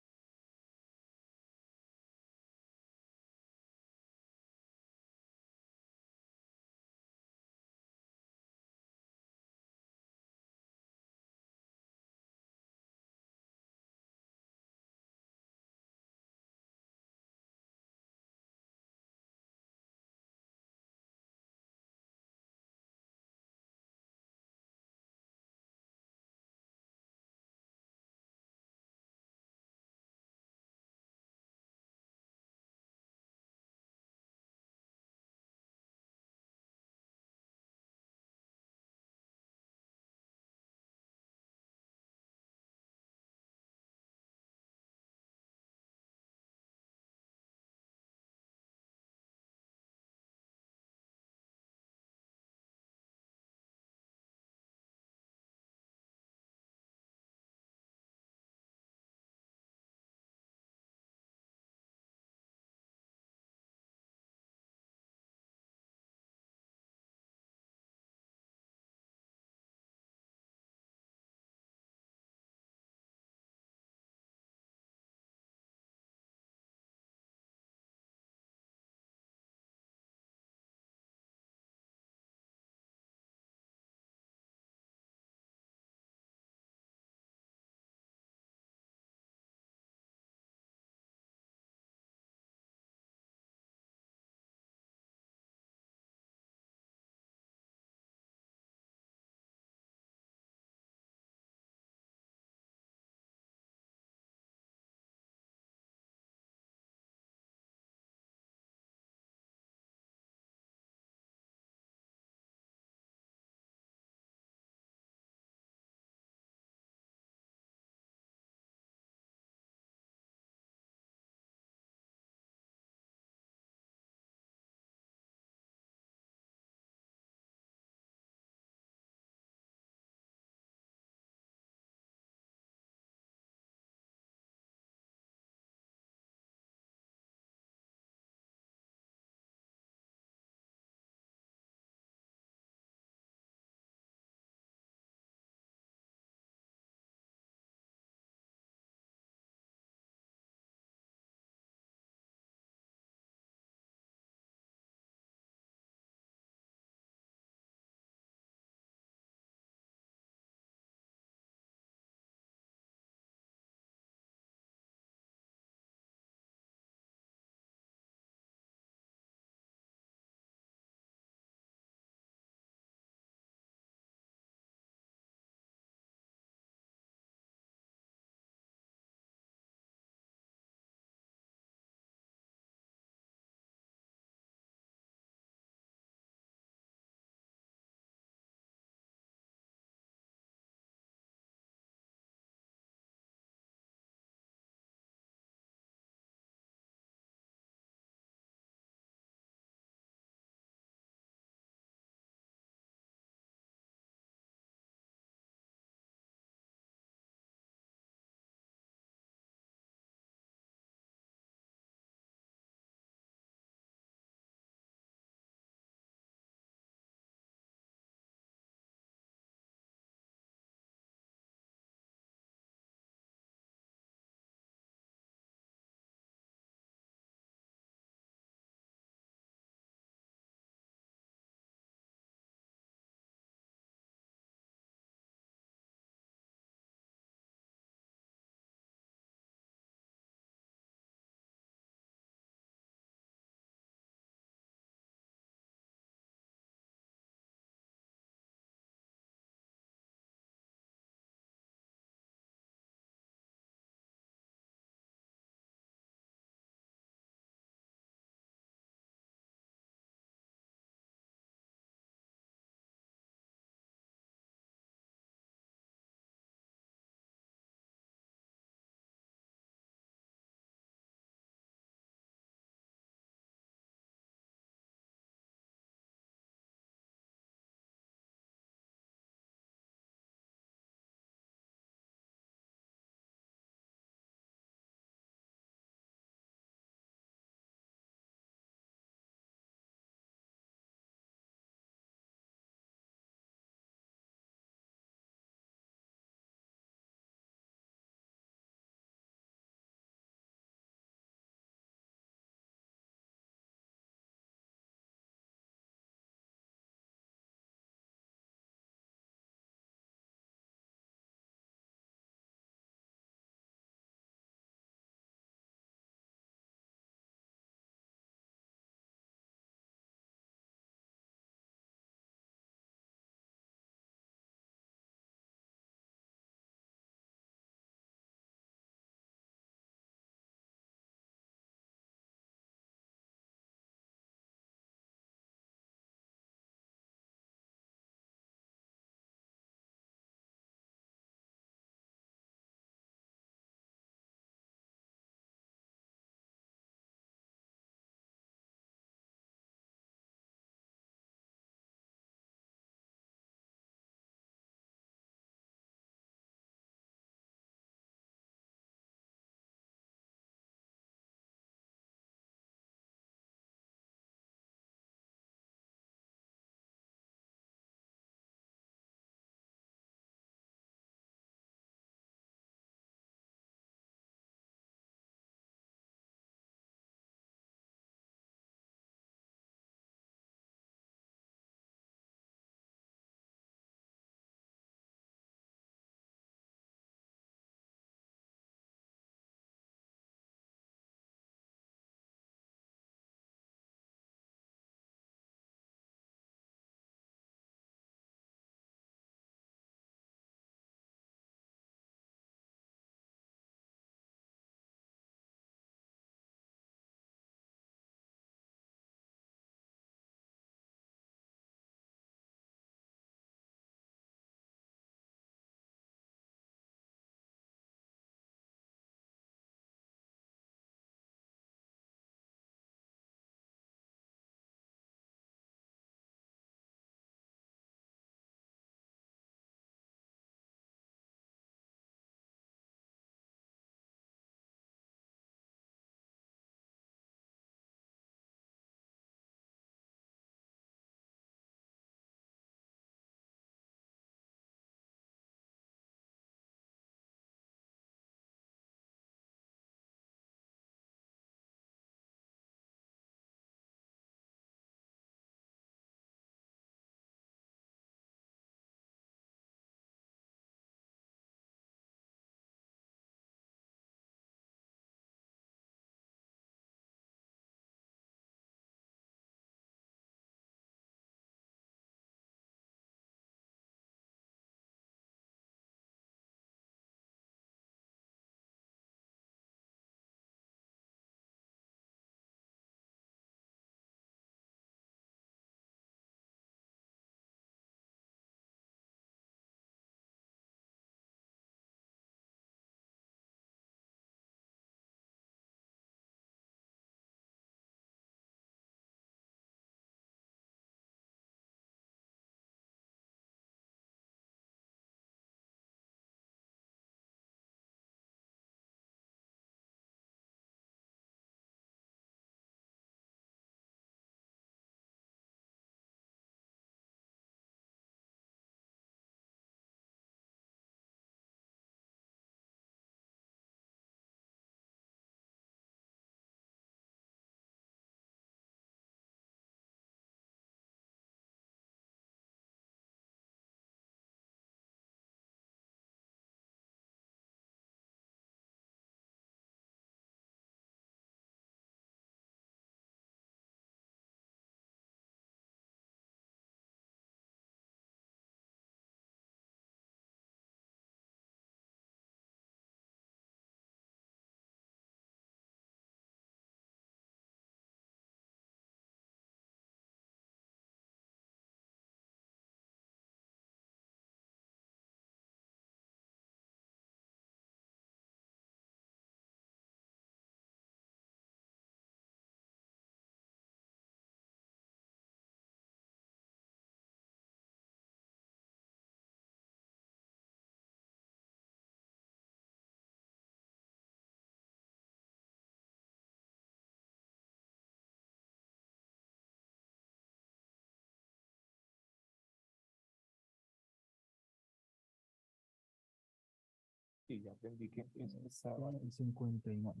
Sí, ya aprendí que estaba en 59.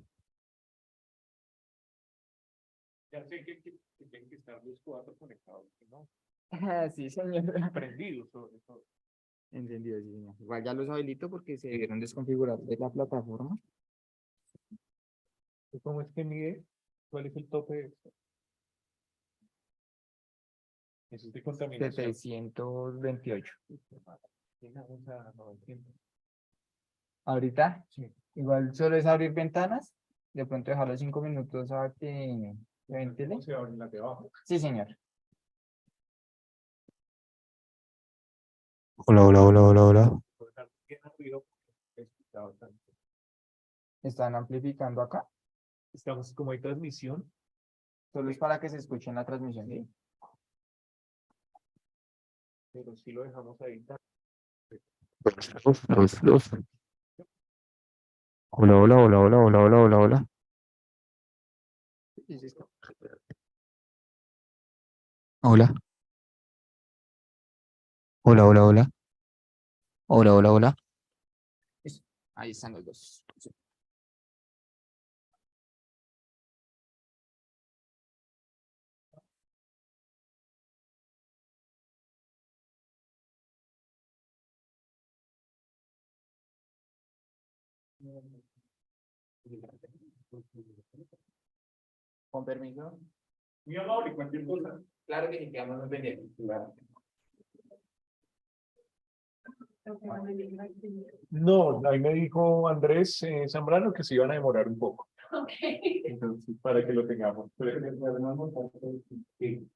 Ya sé que tienen que estar los cuatro conectados, ¿no? Sí, señor. Prendidos sobre todo. Entendido, sí, señor. Igual ya los habilito porque se debieron desconfigurar de la plataforma. ¿Cómo es que mide? ¿Cuál es el tope de esto? Eso es de contaminación. 728. Llegamos a 900. Ahorita, Sí. igual solo es abrir ventanas, de pronto dejar los 5 minutos a que ventile. ¿Cómo se abre la de abajo? Sí, señor. Hola, hola, hola, hola, hola. Por tanto, bien arriba, porque he escuchado tanto. Están amplificando acá. Estamos como hay transmisión. Solo es para que se escuche en la transmisión, ¿sí? Pero si lo dejamos ahí. Los. Hola, hola, hola, hola, hola, hola, hola, hola. Sí, sí, está. Hola. Hola, hola, hola. Hola, hola, hola. Listo. Ahí están los dos. Sí. Con permiso. Muy amable, cualquier cosa. Claro que sí, quedamos muy pendientes. Claro. No, ahí me dijo Andrés Zambrano que se iban a demorar un poco. Entonces, para que lo tengamos. Sí.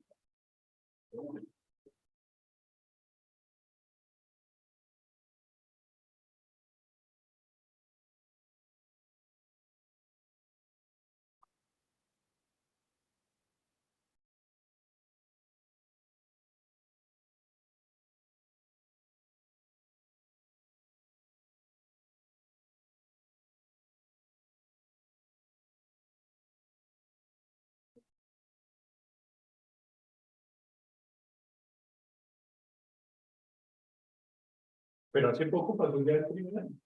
Pero hace poco pasó ya el primer año.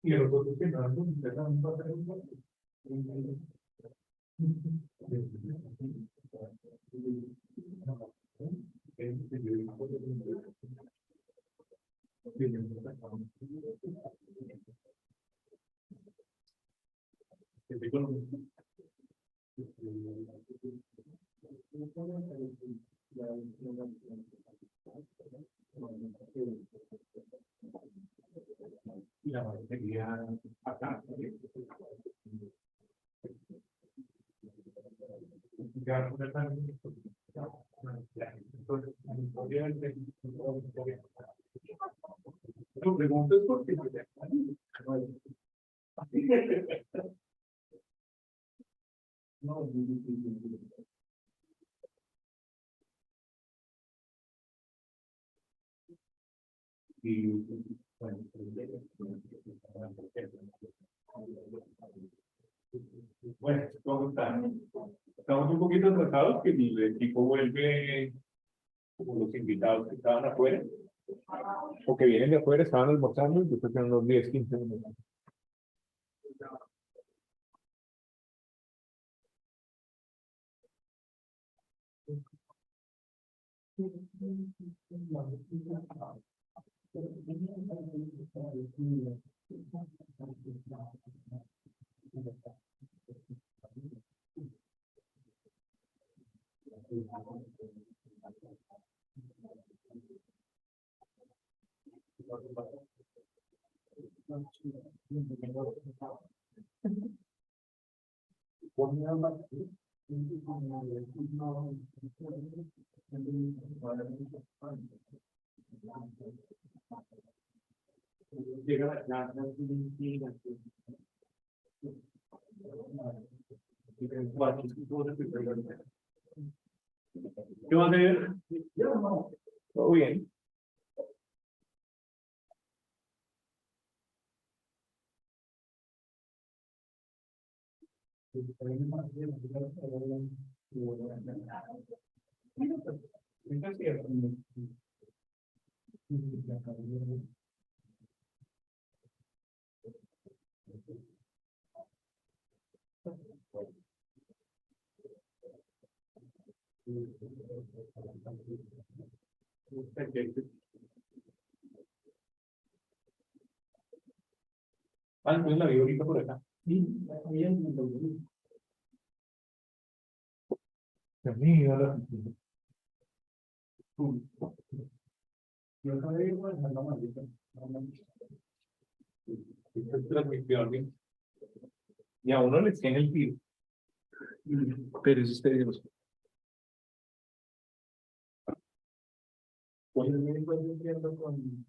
Y nosotros que no empezamos a hacer y la mayoría acá. Lo pregunto es porque no, y bueno, bueno, ¿cómo están? Estamos un poquito atrasados que el equipo vuelve como los invitados que estaban afuera o que vienen de afuera, estaban almorzando y después en unos 10, 15 minutos. Llega la ¿qué va a hacer? Todo bien. Ah, entonces la vi ahorita por acá. Sí, bien. Yo sabía igual, no más. Transmisión. Y a uno le tiene el tiro. Pero eso usted Dios. Pues yo me encuentro viendo con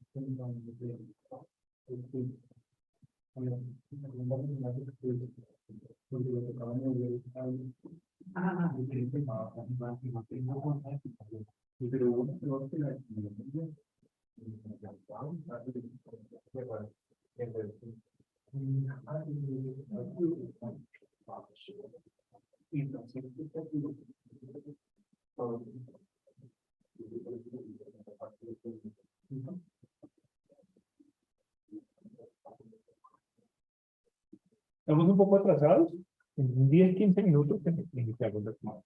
estamos un poco atrasados, en 10, 15 minutos que me hago las manos.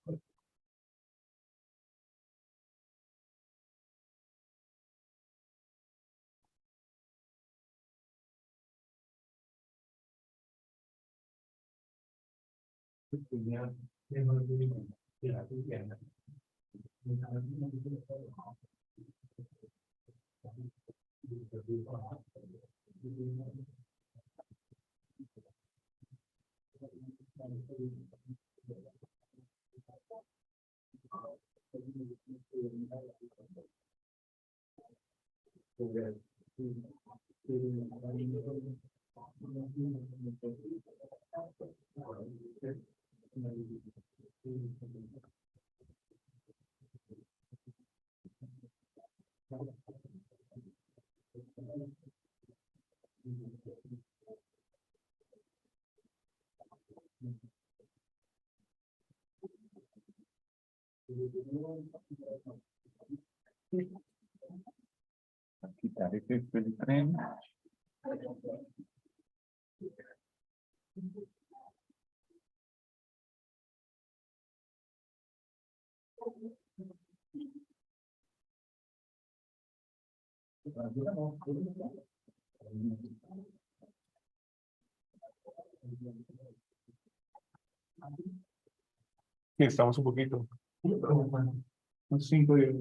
Quitar efecto del tren. Sí, estamos un poquito. Un 5 días.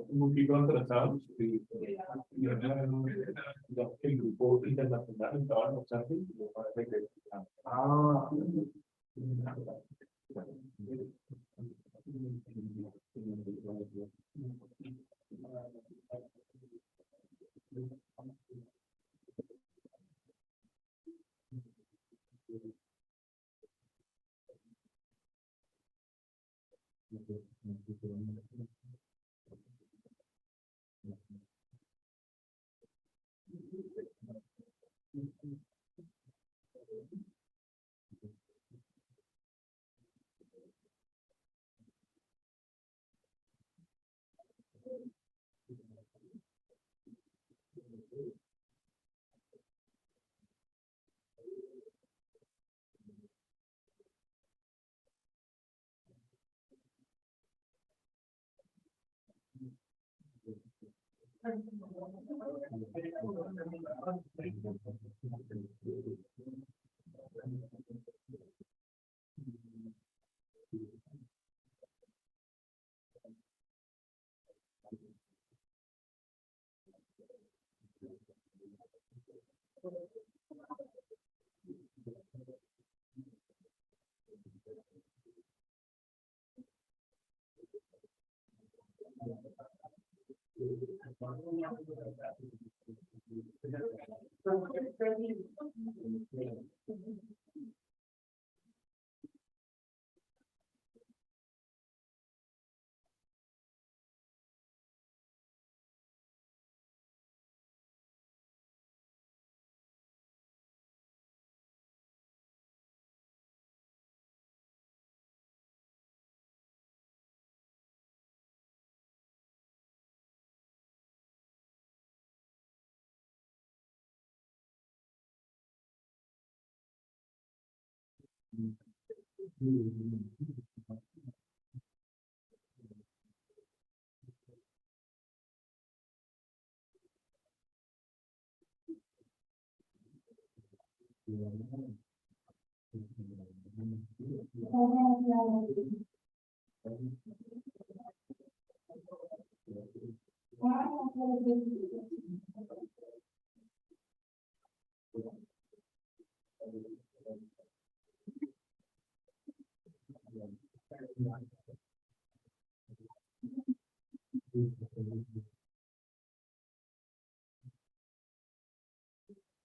Un poquito atrasados, el grupo internacional estaba almorzando y lo parece que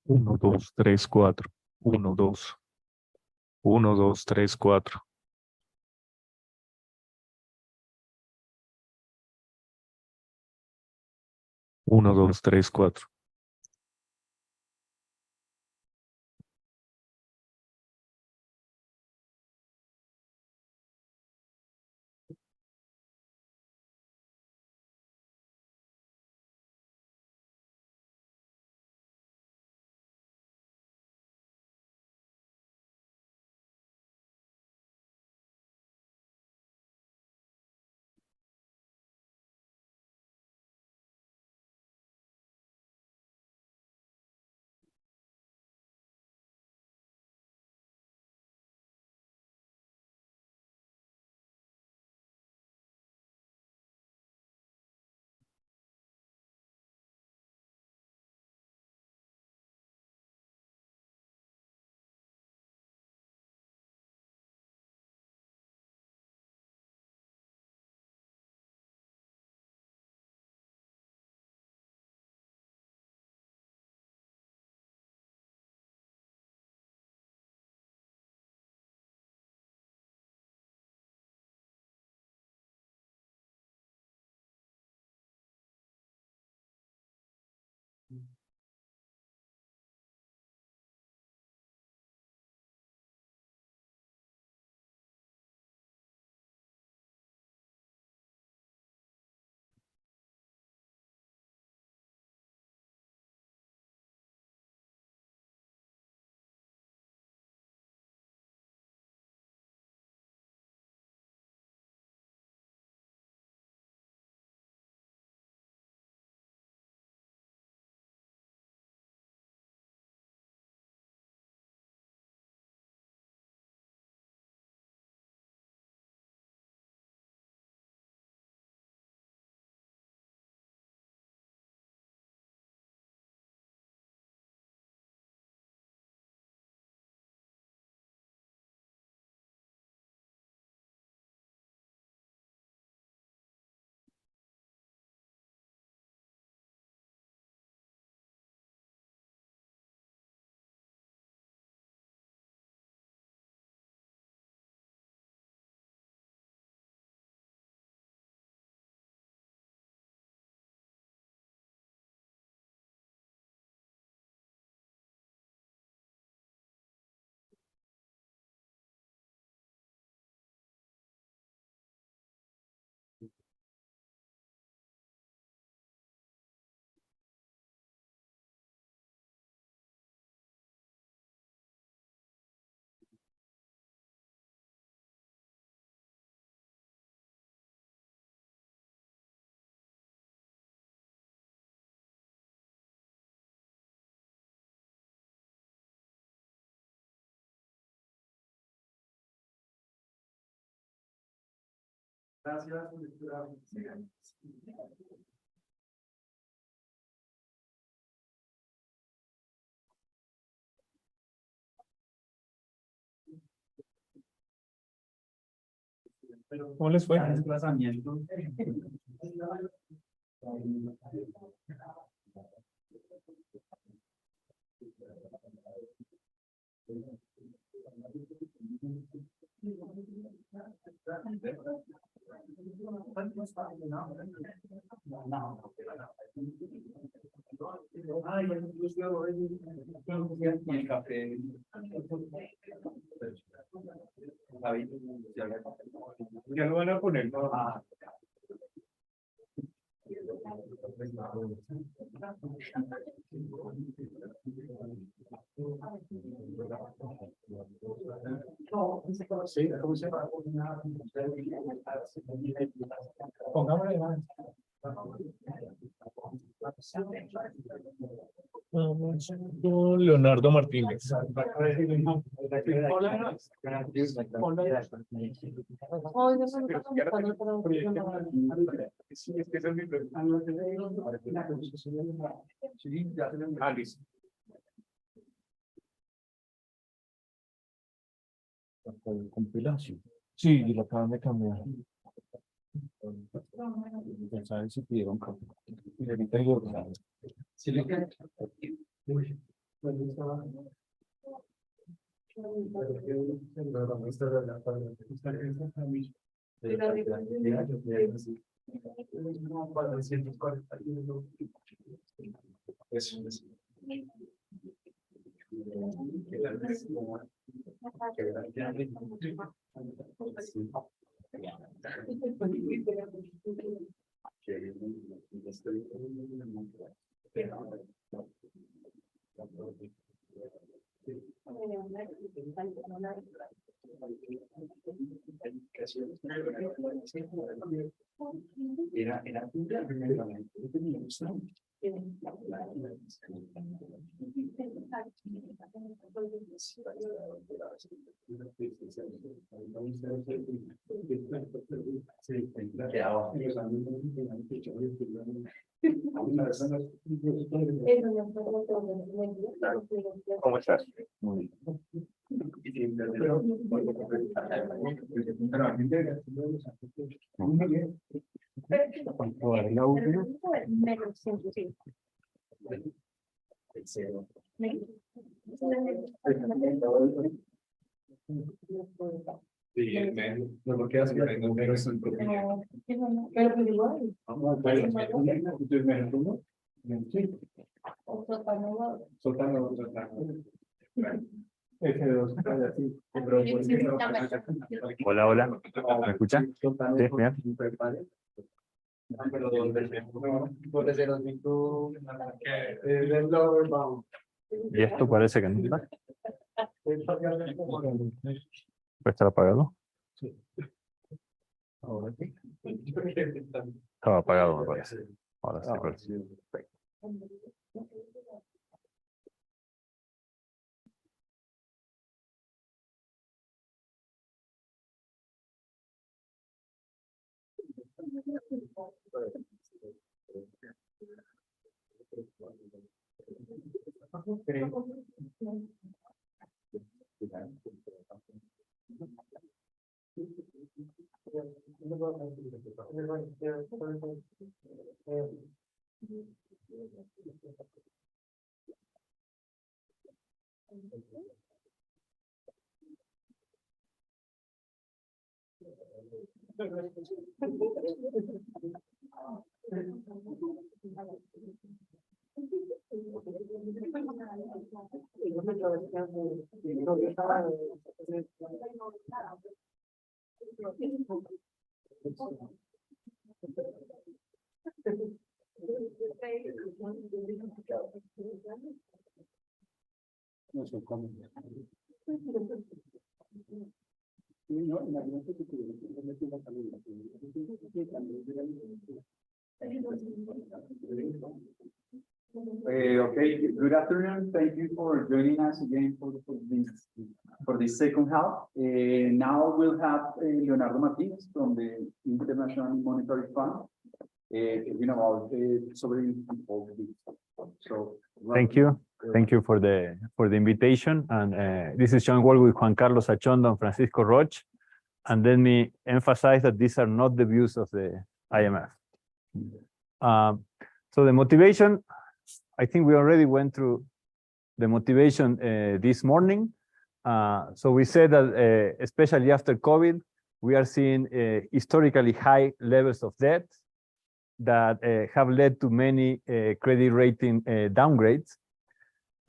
Uno, dos, tres, cuatro. Uno, dos. Uno, dos, tres, cuatro. Uno, dos, tres, cuatro. Gracias, lectura. ¿Cómo les fue? Desplazamiento. El café. Ya lo van a poner. Sí, ¿cómo se llama? Pongámosle más. Leonardo Martinez. Sí, es que esa es mi pregunta. Sí, ya tenemos. Listo. Compilación. Sí, y lo acaban de cambiar. Ya saben si pidieron cambio. Y ahorita digo, Sí, le queda. ¿Cómo estás? Muy bien. No lo que hace que tengo menos en propiedad. Pero pues igual. Vamos a ver. Entonces menos uno. Sí. Sótano. Hola, hola. ¿Me escucha? Sí, bien. ¿Y esto parece que no está? ¿Puede estar apagado? Estaba apagado, me parece. Ahora sí, parece. Okay, good afternoon. Thank you for joining us again for this second half. Now we'll have Leonardo Martinez from the International Monetary Fund, about sovereign default. So Thank you. Thank you for the invitation. And this is John Wall with Juan Carlos Achondo and Francisco Roch. And let me emphasize that these are not the views of the IMF. So the motivation, I think we already went through the motivation this morning. So we said that especially after COVID, we are seeing historically high levels of debt that have led to many credit rating downgrades.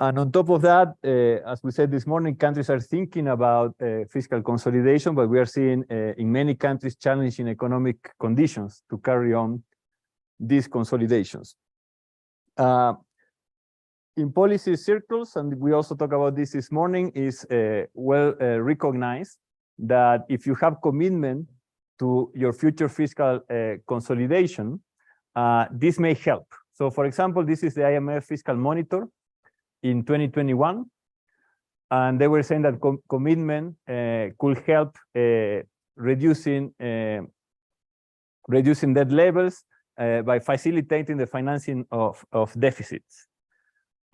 And on top of that, as we said this morning, countries are thinking about fiscal consolidation, but we are seeing in many countries challenging economic conditions to carry on these consolidations. in policy circles, and we also talk about this morning, is well recognized that if you have commitment to your future fiscal consolidation, this may help. So for example, this is the IMF fiscal monitor in 2021. And they were saying that commitment could help reducing debt levels by facilitating the financing of deficits.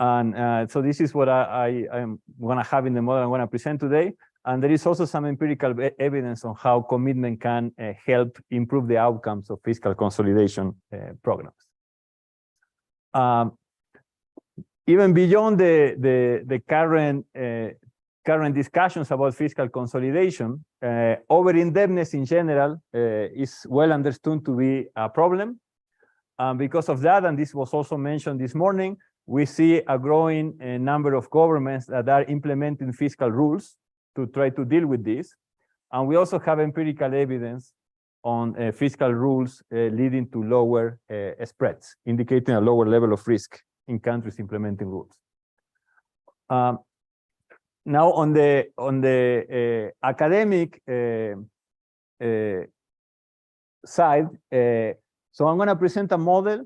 And so this is what I'm going to have in the model I'm going to present today. And there is also some empirical evidence on how commitment can help improve the outcomes of fiscal consolidation programs. Even beyond the current discussions about fiscal consolidation, over-indebtedness in general is well understood to be a problem. Because of that, and this was also mentioned this morning, we see a growing number of governments that are implementing fiscal rules to try to deal with this. And we also have empirical evidence on fiscal rules leading to lower spreads, indicating a lower level of risk in countries implementing rules. Now on the academic side, so I'm going to present a model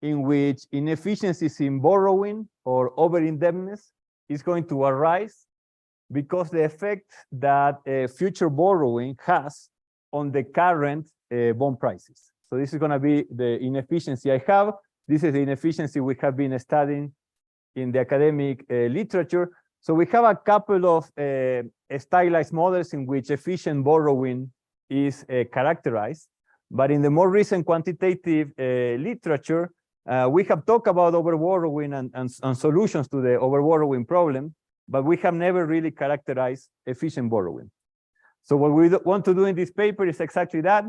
in which inefficiencies in borrowing or over-indebtedness is going to arise because the effect that future borrowing has on the current bond prices. So this is going to be the inefficiency I have. This is the inefficiency we have been studying in the academic literature. So we have a couple of stylized models in which efficient borrowing is characterized. But in the more recent quantitative literature, we have talked about overborrowing and solutions to the overborrowing problem, but we have never really characterized efficient borrowing. So what we want to do in this paper is exactly that.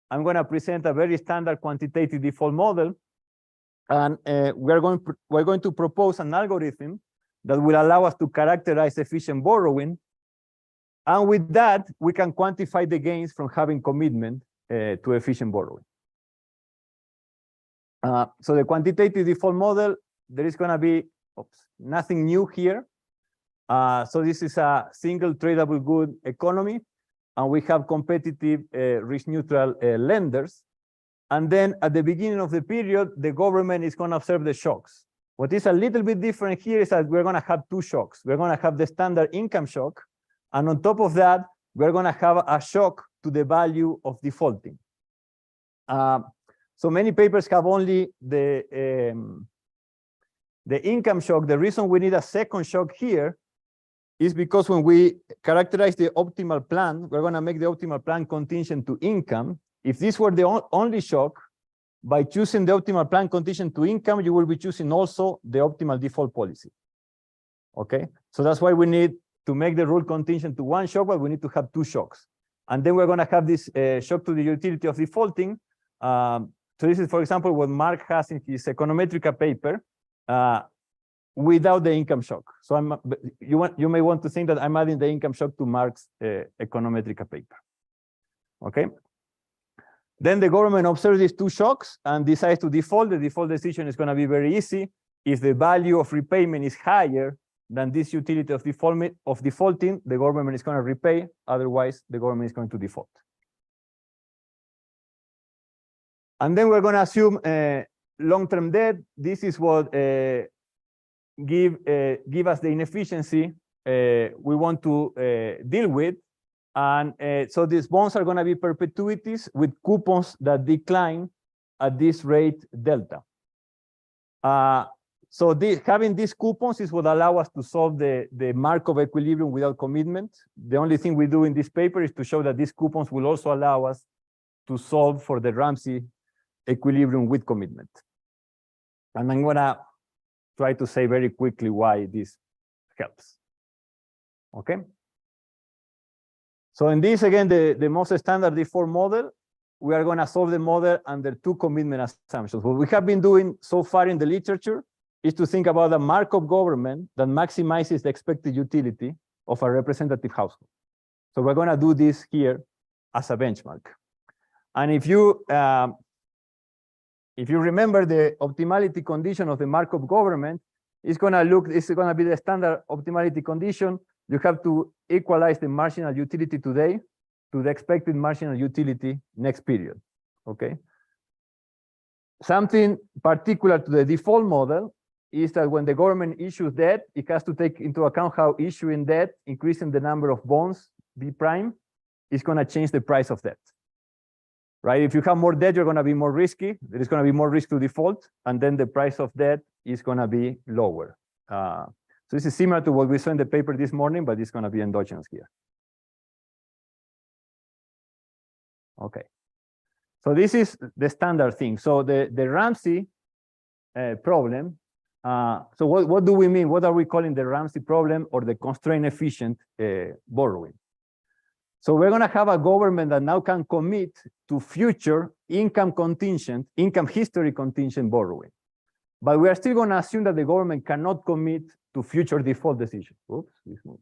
I'm going to present a very standard quantitative default model, and we're going to propose an algorithm that will allow us to characterize efficient borrowing. And with that, we can quantify the gains from having commitment to efficient borrowing. So the quantitative default model, there is going to be nothing new here. So this is a single tradable good economy, and we have competitive risk neutral lenders. And then at the beginning of the period, the government is going to observe the shocks. What is a little bit different here is that we're going to have two shocks. We're going to have the standard income shock, and on top of that, we're going to have a shock to the value of defaulting. So many papers have only the income shock. The reason we need a second shock here is because when we characterize the optimal plan, we're going to make the optimal plan contingent to income. If this were the only shock, by choosing the optimal plan contingent to income, you will be choosing also the optimal default policy. Okay, so that's why we need to make the rule contingent to one shock, but we need to have two shocks. And then we're going to have this shock to the utility of defaulting. So this is, for example, what Mark has in his econometrica paper without the income shock. So you may want to think that I'm adding the income shock to Mark's econometrica paper. Okay. Then the government observes these two shocks and decides to default. The default decision is going to be very easy. If the value of repayment is higher than this utility of defaulting, the government is going to repay. Otherwise, the government is going to default. And then we're going to assume long-term debt. This is what give us the inefficiency we want to deal with. And so these bonds are going to be perpetuities with coupons that decline at this rate delta. So having these coupons is what allows us to solve the Markov equilibrium without commitment. The only thing we do in this paper is to show that these coupons will also allow us to solve for the Ramsey equilibrium with commitment. And I'm going to try to say very quickly why this helps. Okay. So in this, again, the most standard default model, we are going to solve the model under two commitment assumptions. What we have been doing so far in the literature is to think about a Markov government that maximizes the expected utility of a representative household. So we're going to do this here as a benchmark. And if you remember the optimality condition of the Markov government, it's gonna be the standard optimality condition. You have to equalize the marginal utility today to the expected marginal utility next period, okay? Something particular to the default model is that when the government issues debt, it has to take into account how issuing debt, increasing the number of bonds, B prime, is gonna change the price of debt, right? If you have more debt, you're gonna be more risky. There is gonna be more risk to default, and then the price of debt is gonna be lower. So this is similar to what we saw in the paper this morning, but it's gonna be endogenous here. Okay. So this is the standard thing. So the Ramsey problem. So what do we mean? What are we calling the Ramsey problem or the constraint efficient borrowing? So we're going to have a government that now can commit to future income history contingent borrowing. But we are still going to assume that the government cannot commit to future default decisions. Oops, this moved.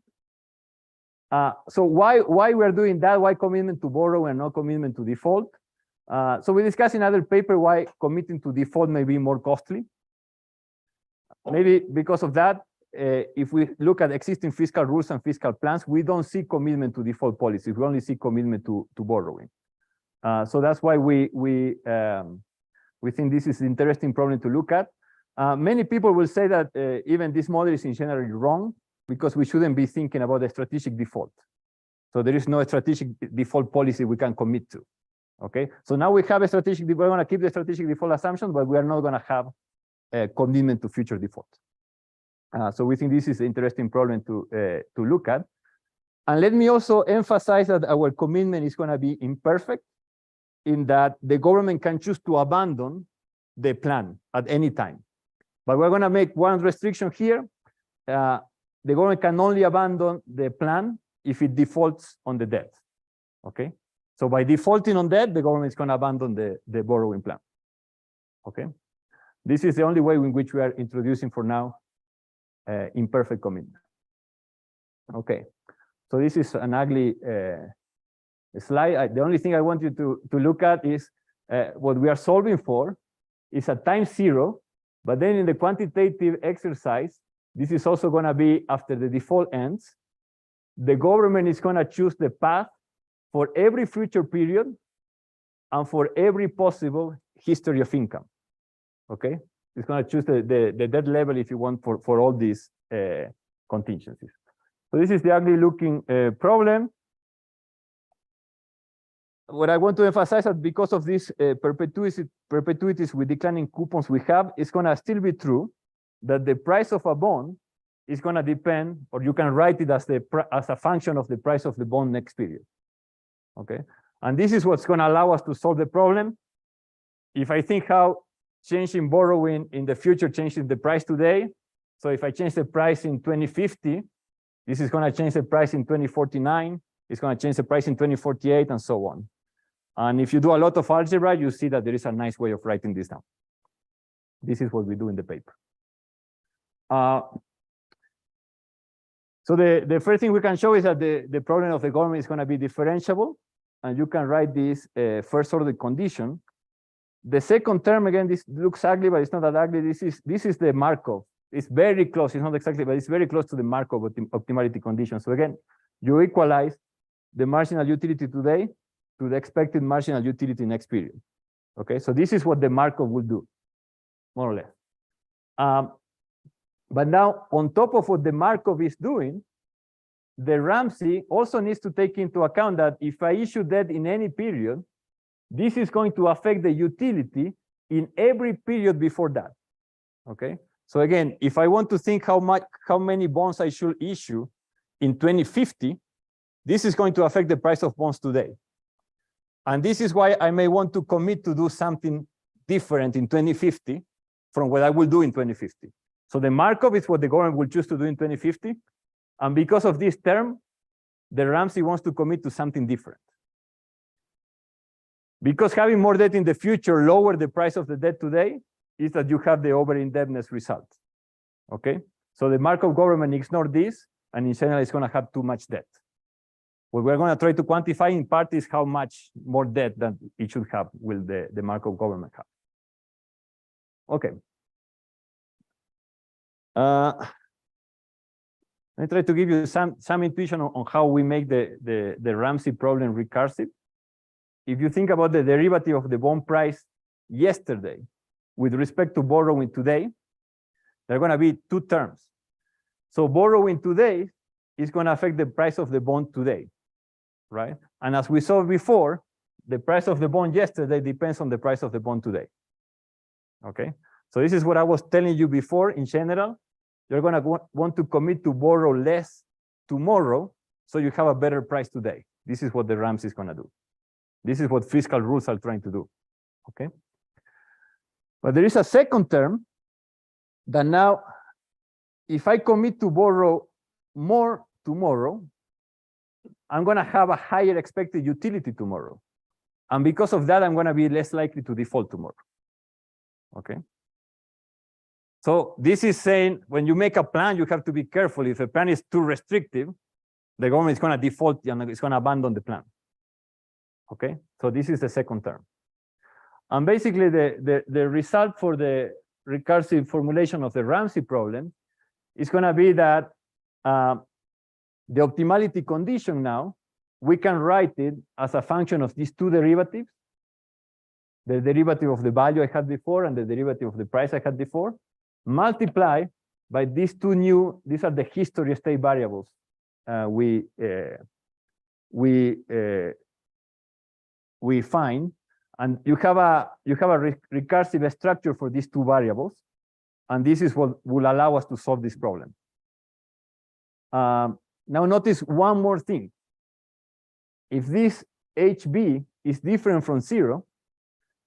So why we are doing that? Why commitment to borrow and no commitment to default? So we discussed in other paper why committing to default may be more costly. Maybe because of that, if we look at existing fiscal rules and fiscal plans, we don't see commitment to default policies. We only see commitment to borrowing. So that's why we think this is an interesting problem to look at. Many people will say that even this model is in general wrong because we shouldn't be thinking about a strategic default. So there is no strategic default policy we can commit to. Okay, so now we have a strategic, we're going to keep the strategic default assumption, but we are not going to have a commitment to future default. So we think this is an interesting problem to look at. And let me also emphasize that our commitment is going to be imperfect in that the government can choose to abandon the plan at any time. But we're going to make one restriction here. The government can only abandon the plan if it defaults on the debt. Okay. So by defaulting on debt, the government is going to abandon the borrowing plan. Okay. This is the only way in which we are introducing for now imperfect commitment. Okay. So this is an ugly slide. The only thing I want you to look at is what we are solving for is at time zero, but then in the quantitative exercise, this is also going to be after the default ends. The government is going to choose the path for every future period and for every possible history of income. Okay, it's going to choose the debt level if you want for all these contingencies. So this is the ugly looking problem. What I want to emphasize that because of these perpetuities with declining coupons we have, it's going to still be true that the price of a bond is going to depend, or you can write it as a function of the price of the bond next period. Okay, and this is what's going to allow us to solve the problem. If I think how changing borrowing in the future changes the price today, so if I change the price in 2050, this is going to change the price in 2049, it's going to change the price in 2048, and so on. And if you do a lot of algebra, you see that there is a nice way of writing this down. This is what we do in the paper. So the first thing we can show is that the problem of the government is going to be differentiable, and you can write this first order condition. The second term, again, this looks ugly, but it's not that ugly. This is the Markov. It's very close. It's not exactly, but it's very close to the Markov optimality condition. So again, you equalize the marginal utility today to the expected marginal utility next period. Okay, so this is what the Markov will do, more or less. But now, on top of what the Markov is doing, the Ramsey also needs to take into account that if I issue debt in any period, this is going to affect the utility in every period before that. Okay, so again, if I want to think how many bonds I should issue in 2050, this is going to affect the price of bonds today. And this is why I may want to commit to do something different in 2050 from what I will do in 2050. So the Markov is what the government will choose to do in 2050. And because of this term, the Ramsey wants to commit to something different. Because having more debt in the future lower the price of the debt today is that you have the over-indebtedness result. Okay? So the Markov government ignored this, and in general, it's going to have too much debt. What we're going to try to quantify in part is how much more debt than it should have will the Markov government have. Okay. I try to give you some intuition on how we make the Ramsey problem recursive. If you think about the derivative of the bond price yesterday with respect to borrowing today, there are going to be two terms. So borrowing today is going to affect the price of the bond today, right? And as we saw before, the price of the bond yesterday depends on the price of the bond today. Okay, so this is what I was telling you before. In general, you're going to want to commit to borrow less tomorrow so you have a better price today. This is what the Ramsey is going to do. This is what fiscal rules are trying to do. Okay, but there is a second term that now, if I commit to borrow more tomorrow, I'm going to have a higher expected utility tomorrow. And because of that, I'm going to be less likely to default tomorrow. Okay. So this is saying when you make a plan, you have to be careful. If a plan is too restrictive, the government is going to default and it's going to abandon the plan. Okay. So this is the second term. And basically the result for the recursive formulation of the Ramsey problem is going to be that the optimality condition now, we can write it as a function of these two derivatives, the derivative of the value I had before and the derivative of the price I had before, multiply by these two new, these are the history state variables we find, and you have a recursive structure for these two variables, and this is what will allow us to solve this problem. Now notice one more thing. If this HB is different from 0,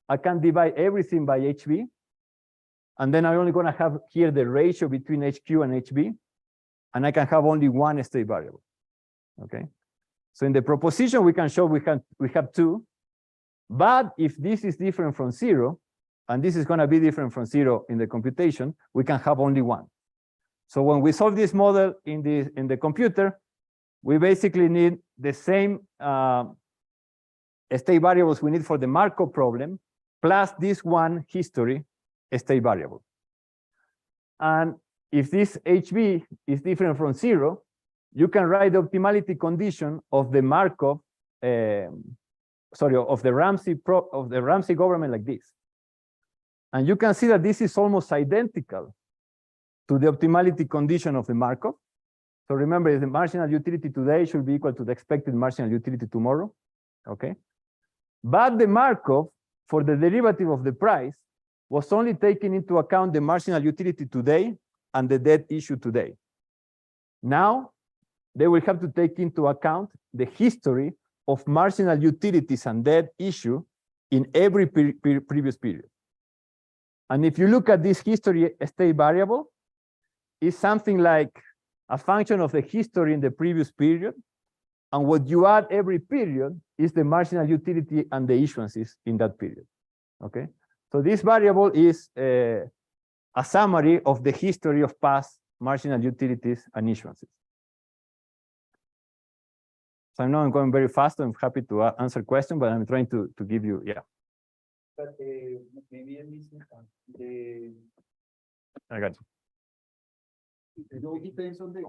I can divide everything by HB, and then I'm only going to have here the ratio between HQ and HB, and I can have only one state variable. Okay, so in the proposition we can show we have two, but if this is different from 0, and this is going to be different from 0 in the computation, we can have only one. So when we solve this model in the computer, we basically need the same state variables we need for the Markov problem, plus this one history state variable. And if this HB is different from 0, you can write the optimality condition of the Markov, of the Ramsey government like this. And you can see that this is almost identical to the optimality condition of the Markov. So remember, the marginal utility today should be equal to the expected marginal utility tomorrow. Okay. But the Markov for the derivative of the price was only taking into account the marginal utility today and the debt issue today. Now, they will have to take into account the history of marginal utilities and debt issue in every previous period. And if you look at this history state variable, it's something like a function of the history in the previous period, and what you add every period is the marginal utility and the issuances in that period. Okay, so this variable is a summary of the history of past marginal utilities and issuances. So I know I'm going very fast. I'm happy to answer questions, but I'm trying to give you, yeah. But maybe I'm missing the. I got you. It all depends on it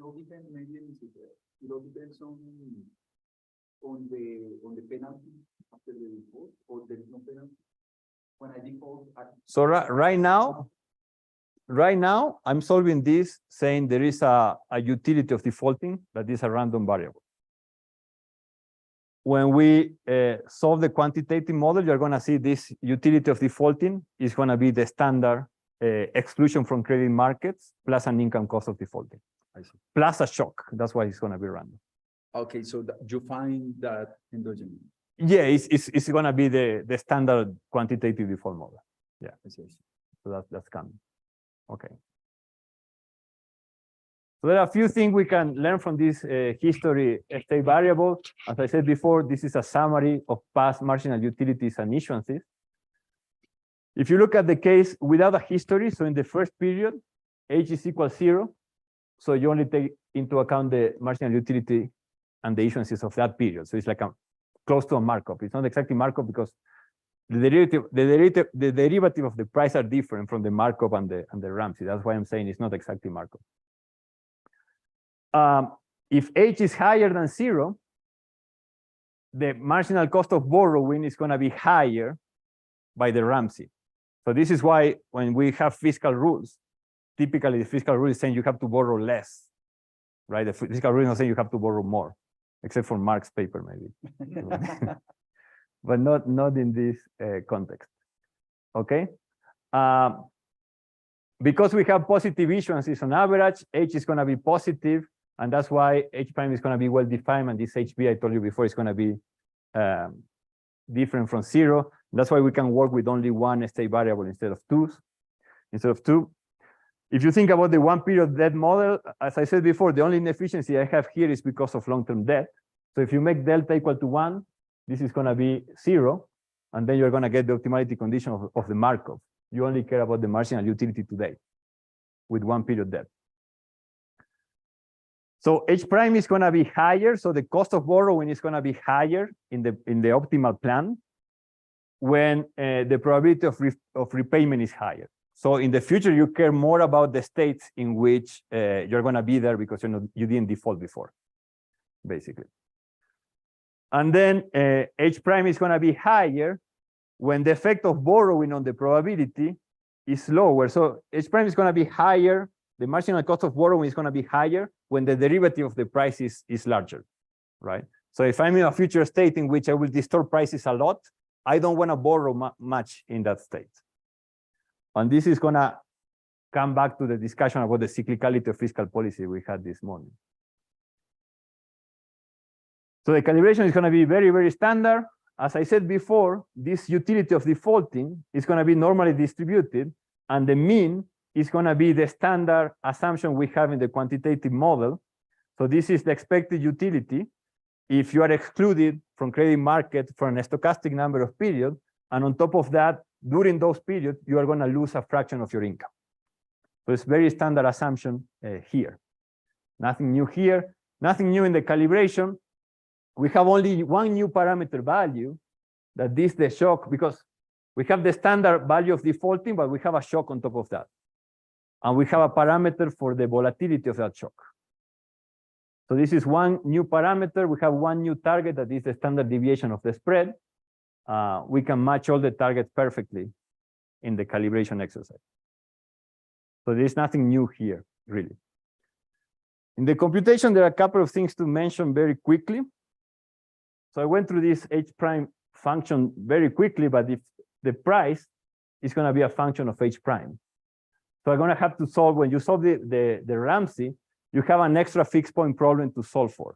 all depends, maybe it all depends on the penalty after the default, or there is no penalty when I default. So right now I'm solving this saying there is a utility of defaulting that is a random variable. When we solve the quantitative model, you're going to see this utility of defaulting is going to be the standard exclusion from credit markets plus an income cost of defaulting. I see. Plus a shock. That's why it's going to be random. Okay, so you find that endogenous. Yeah, it's going to be the standard quantitative default model. Yeah, I see. So that's coming. Okay. So there are a few things we can learn from this history state variable. As I said before, this is a summary of past marginal utilities and issuances. If you look at the case without a history, so in the first period, H is equal 0. So you only take into account the marginal utility and the issuances of that period. So it's like close to a Markov. It's not exactly Markov because the derivative of the price are different from the Markov and the Ramsey. That's why I'm saying it's not exactly Markov. If H is higher than 0, the marginal cost of borrowing is going to be higher by the Ramsey. So this is why when we have fiscal rules, typically the fiscal rule is saying you have to borrow less, right? The fiscal rule is not saying you have to borrow more, except for Mark's paper maybe. But not in this context, okay? Because we have positive issuances on average, H is going to be positive, and that's why H prime is going to be well defined, and this HB I told you before is going to be different from 0. That's why we can work with only one state variable instead of two. If you think about the one period debt model, as I said before, the only inefficiency I have here is because of long-term debt. So if you make delta equal to 1, this is going to be 0, and then you're going to get the optimality condition of the Markov. You only care about the marginal utility today with one period debt. So H prime is going to be higher, so the cost of borrowing is going to be higher in the optimal plan when the probability of repayment is higher. So in the future, you care more about the states in which you're going to be there because you didn't default before, basically. And then H prime is going to be higher when the effect of borrowing on the probability is lower. So H prime is going to be higher. The marginal cost of borrowing is going to be higher when the derivative of the price is larger, right? So if I'm in a future state in which I will distort prices a lot, I don't want to borrow much in that state. And this is going to come back to the discussion about the cyclicality of fiscal policy we had this morning. So the calibration is going to be very, very standard. As I said before, this utility of defaulting is going to be normally distributed, and the mean is going to be the standard assumption we have in the quantitative model. So this is the expected utility if you are excluded from credit market for a stochastic number of periods, and on top of that, during those periods, you are going to lose a fraction of your income. So it's very standard assumption here. Nothing new here, nothing new in the calibration. We have only one new parameter value, that is the shock, because we have the standard value of defaulting, but we have a shock on top of that. And we have a parameter for the volatility of that shock. So this is one new parameter. We have one new target, that is the standard deviation of the spread. We can match all the targets perfectly in the calibration exercise. So there's nothing new here, really. In the computation, there are a couple of things to mention very quickly. So I went through this H prime function very quickly, but if the price is going to be a function of H prime. So I'm going to have to solve, when you solve the Ramsey, you have an extra fixed point problem to solve for,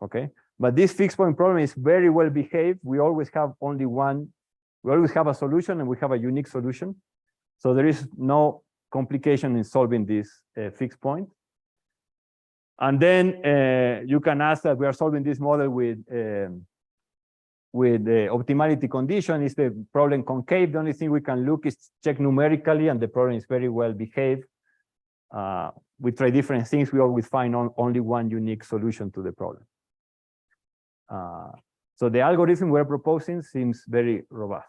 okay? But this fixed point problem is very well behaved. We always have only one, we always have a solution, and we have a unique solution. So there is no complication in solving this fixed point. And then you can ask that we are solving this model with the optimality condition. Is the problem concave? The only thing we can look is check numerically, and the problem is very well behaved. We try different things. We always find only one unique solution to the problem. So the algorithm we're proposing seems very robust.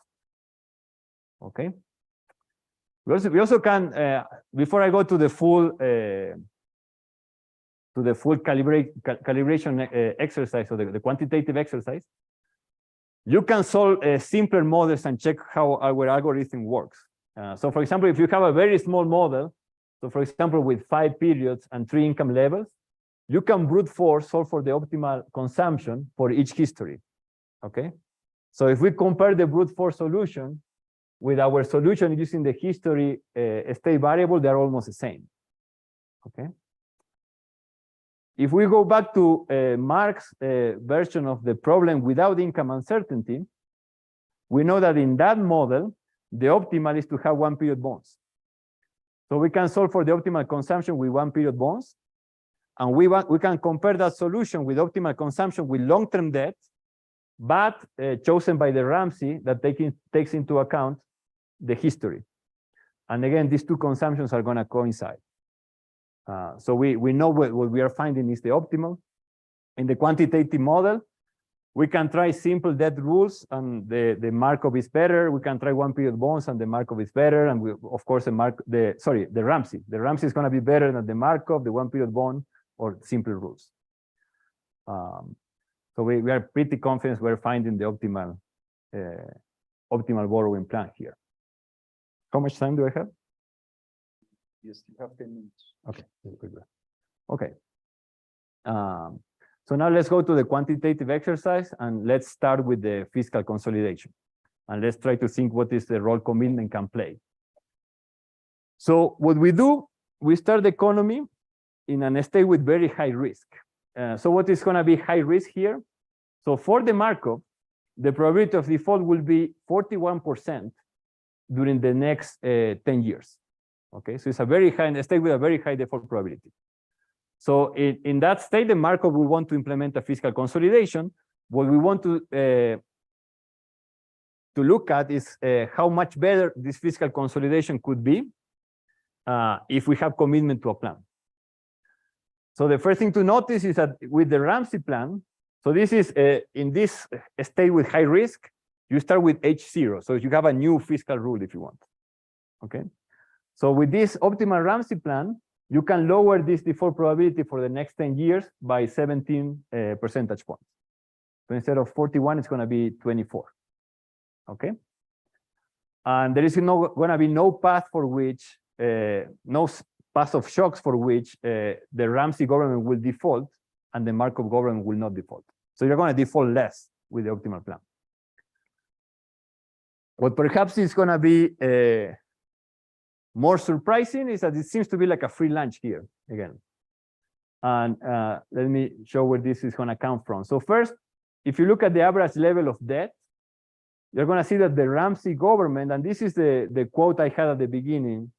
Okay. We also can, before I go to the full calibration exercise, or the quantitative exercise, you can solve simpler models and check how our algorithm works. So for example, if you have a very small model, so for example, with 5 periods and 3 income levels, you can brute force solve for the optimal consumption for each history, okay? So if we compare the brute force solution with our solution using the history state variable, they're almost the same, okay? If we go back to Mark's version of the problem without income uncertainty, we know that in that model, the optimal is to have 1 period bonds. So we can solve for the optimal consumption with 1 period bonds, and we can compare that solution with optimal consumption with long-term debt, but chosen by the Ramsey that takes into account the history. And again, these two consumptions are going to coincide. So we know what we are finding is the optimal. In the quantitative model, We can try simple debt rules and the Markov is better. We can try one period bonds and the Markov is better. And we, of course, the Ramsey. The Ramsey is going to be better than the Markov, the one period bond, or simple rules. So we are pretty confident we're finding the optimal borrowing plan here. How much time do I have? Yes, you have 10 minutes. Okay. Okay. So now let's go to the quantitative exercise and let's start with the fiscal consolidation. And let's try to think what is the role commitment can play. So what we do, we start the economy in a state with very high risk. So what is going to be high risk here? So for the Markov, the probability of default will be 41% during the next 10 years. Okay, so it's a very high state with a very high default probability. So in that state, the Markov will want to implement a fiscal consolidation. What we want to look at is how much better this fiscal consolidation could be if we have commitment to a plan. So the first thing to notice is that with the Ramsey plan, so this is in this state with high risk, you start with H0. So you have a new fiscal rule if you want. Okay. So with this optimal Ramsey plan, you can lower this default probability for the next 10 years by 17 percentage points. So instead of 41, it's going to be 24. Okay. And there is going to be no path for which, no path of shocks for which the Ramsey government will default and the Markov government will not default. So you're going to default less with the optimal plan. What perhaps is going to be more surprising is that it seems to be like a free lunch here again. And let me show where this is going to come from. So first, if you look at the average level of debt, you're going to see that the Ramsey government, and this is the quote I had at the beginning,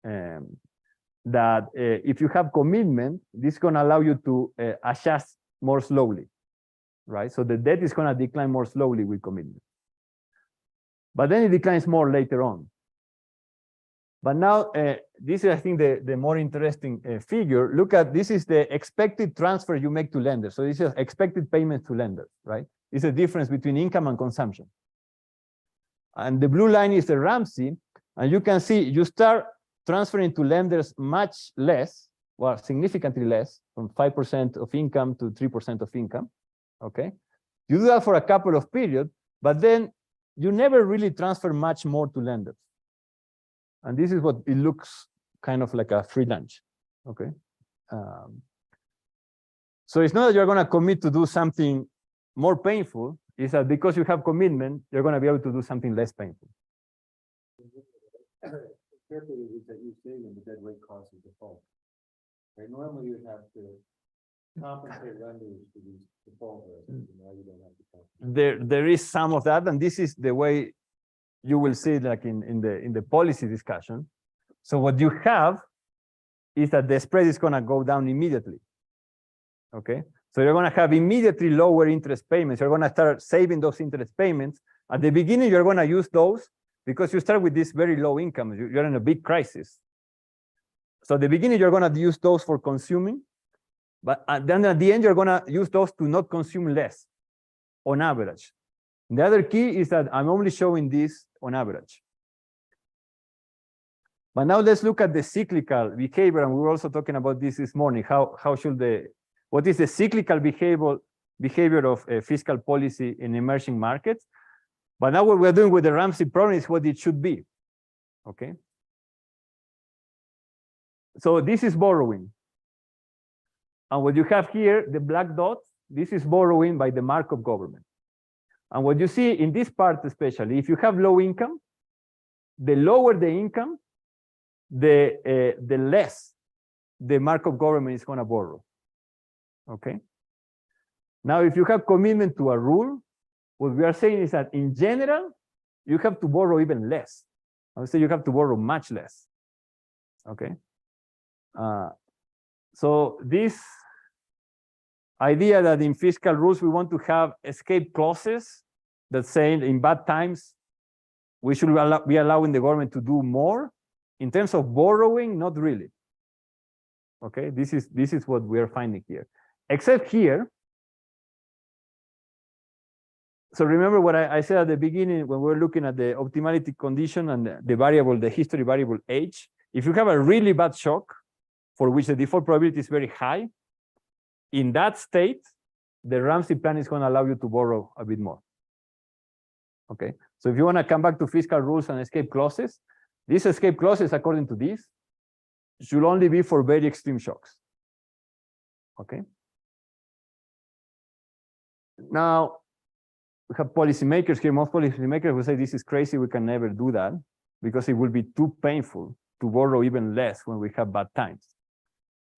that if you have commitment, this is going to allow you to adjust more slowly, right? So the debt is going to decline more slowly with commitment. But then it declines more later on. But now, this is, I think, the more interesting figure. Look at, this is the expected transfer you make to lenders. So this is expected payments to lenders, right? It's a difference between income and consumption. And the blue line is the Ramsey. And you can see you start transferring to lenders much less, well, significantly less, from 5% of income to 3% of income, okay? You do that for a couple of periods, but then you never really transfer much more to lenders. And this is what it looks kind of like a free lunch, okay? So it's not that you're going to commit to do something more painful. It's that because you have commitment, you're going to be able to do something less painful. Carefully with that you say when the dead rate causes default. Right? Normally you have to compensate lenders for these default rates. Now you don't have to compensate. There is some of that, and this is the way you will see it like in the policy discussion. So what you have is that the spread is going to go down immediately. Okay, so you're going to have immediately lower interest payments. You're going to start saving those interest payments. At the beginning, you're going to use those because you start with this very low income. You're in a big crisis. So at the beginning, you're going to use those for consuming, but then at the end, you're going to use those to not consume less on average. The other key is that I'm only showing this on average. But now let's look at the cyclical behavior, and we were also talking about this morning. What is the cyclical behavior of fiscal policy in emerging markets? But now what we're doing with the Ramsey problem is what it should be, okay? So this is borrowing. And what you have here, the black dots, this is borrowing by the Markov government. And what you see in this part especially, if you have low income, the lower the income, the less the Markov government is going to borrow. Okay. Now, if you have commitment to a rule, what we are saying is that in general, you have to borrow even less. I would say you have to borrow much less. Okay. So this idea that in fiscal rules, we want to have escape clauses that say in bad times, we should be allowing the government to do more. In terms of borrowing, not really. Okay, this is what we are finding here. Except here, So remember what I said at the beginning when we were looking at the optimality condition and the variable, the history variable age. If you have a really bad shock for which the default probability is very high, in that state, the Ramsey plan is going to allow you to borrow a bit more. Okay, so if you want to come back to fiscal rules and escape clauses, these escape clauses, according to this, should only be for very extreme shocks. Okay. Now, we have policymakers here. Most policymakers will say this is crazy. We can never do that because it will be too painful to borrow even less when we have bad times.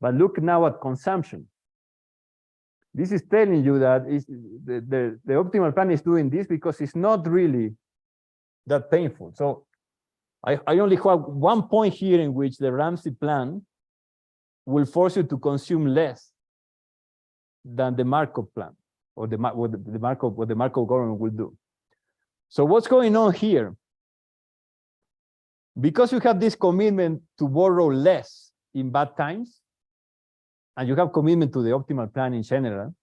But look now at consumption. This is telling you that the optimal plan is doing this because it's not really that painful. So I only have one point here in which the Ramsey plan will force you to consume less than the Markov plan, or what the Markov government will do. So what's going on here? Because you have this commitment to borrow less in bad times, and you have commitment to the optimal plan in general,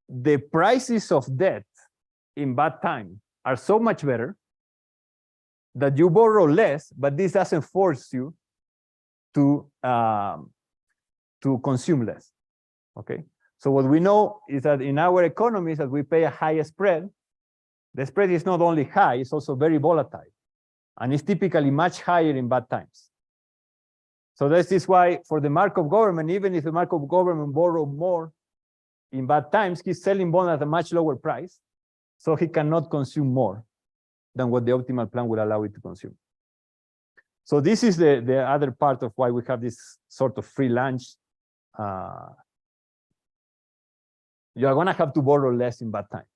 the prices of debt in bad time are so much better that you borrow less, but this doesn't force you to consume less. Okay, so what we know is that in our economies, that we pay a higher spread, the spread is not only high, it's also very volatile, and it's typically much higher in bad times. So this is why for the Markov government, even if the Markov government borrow more in bad times, he's selling bonds at a much lower price, so he cannot consume more than what the optimal plan would allow it to consume. So this is the other part of why we have this sort of free lunch. You are going to have to borrow less in bad time.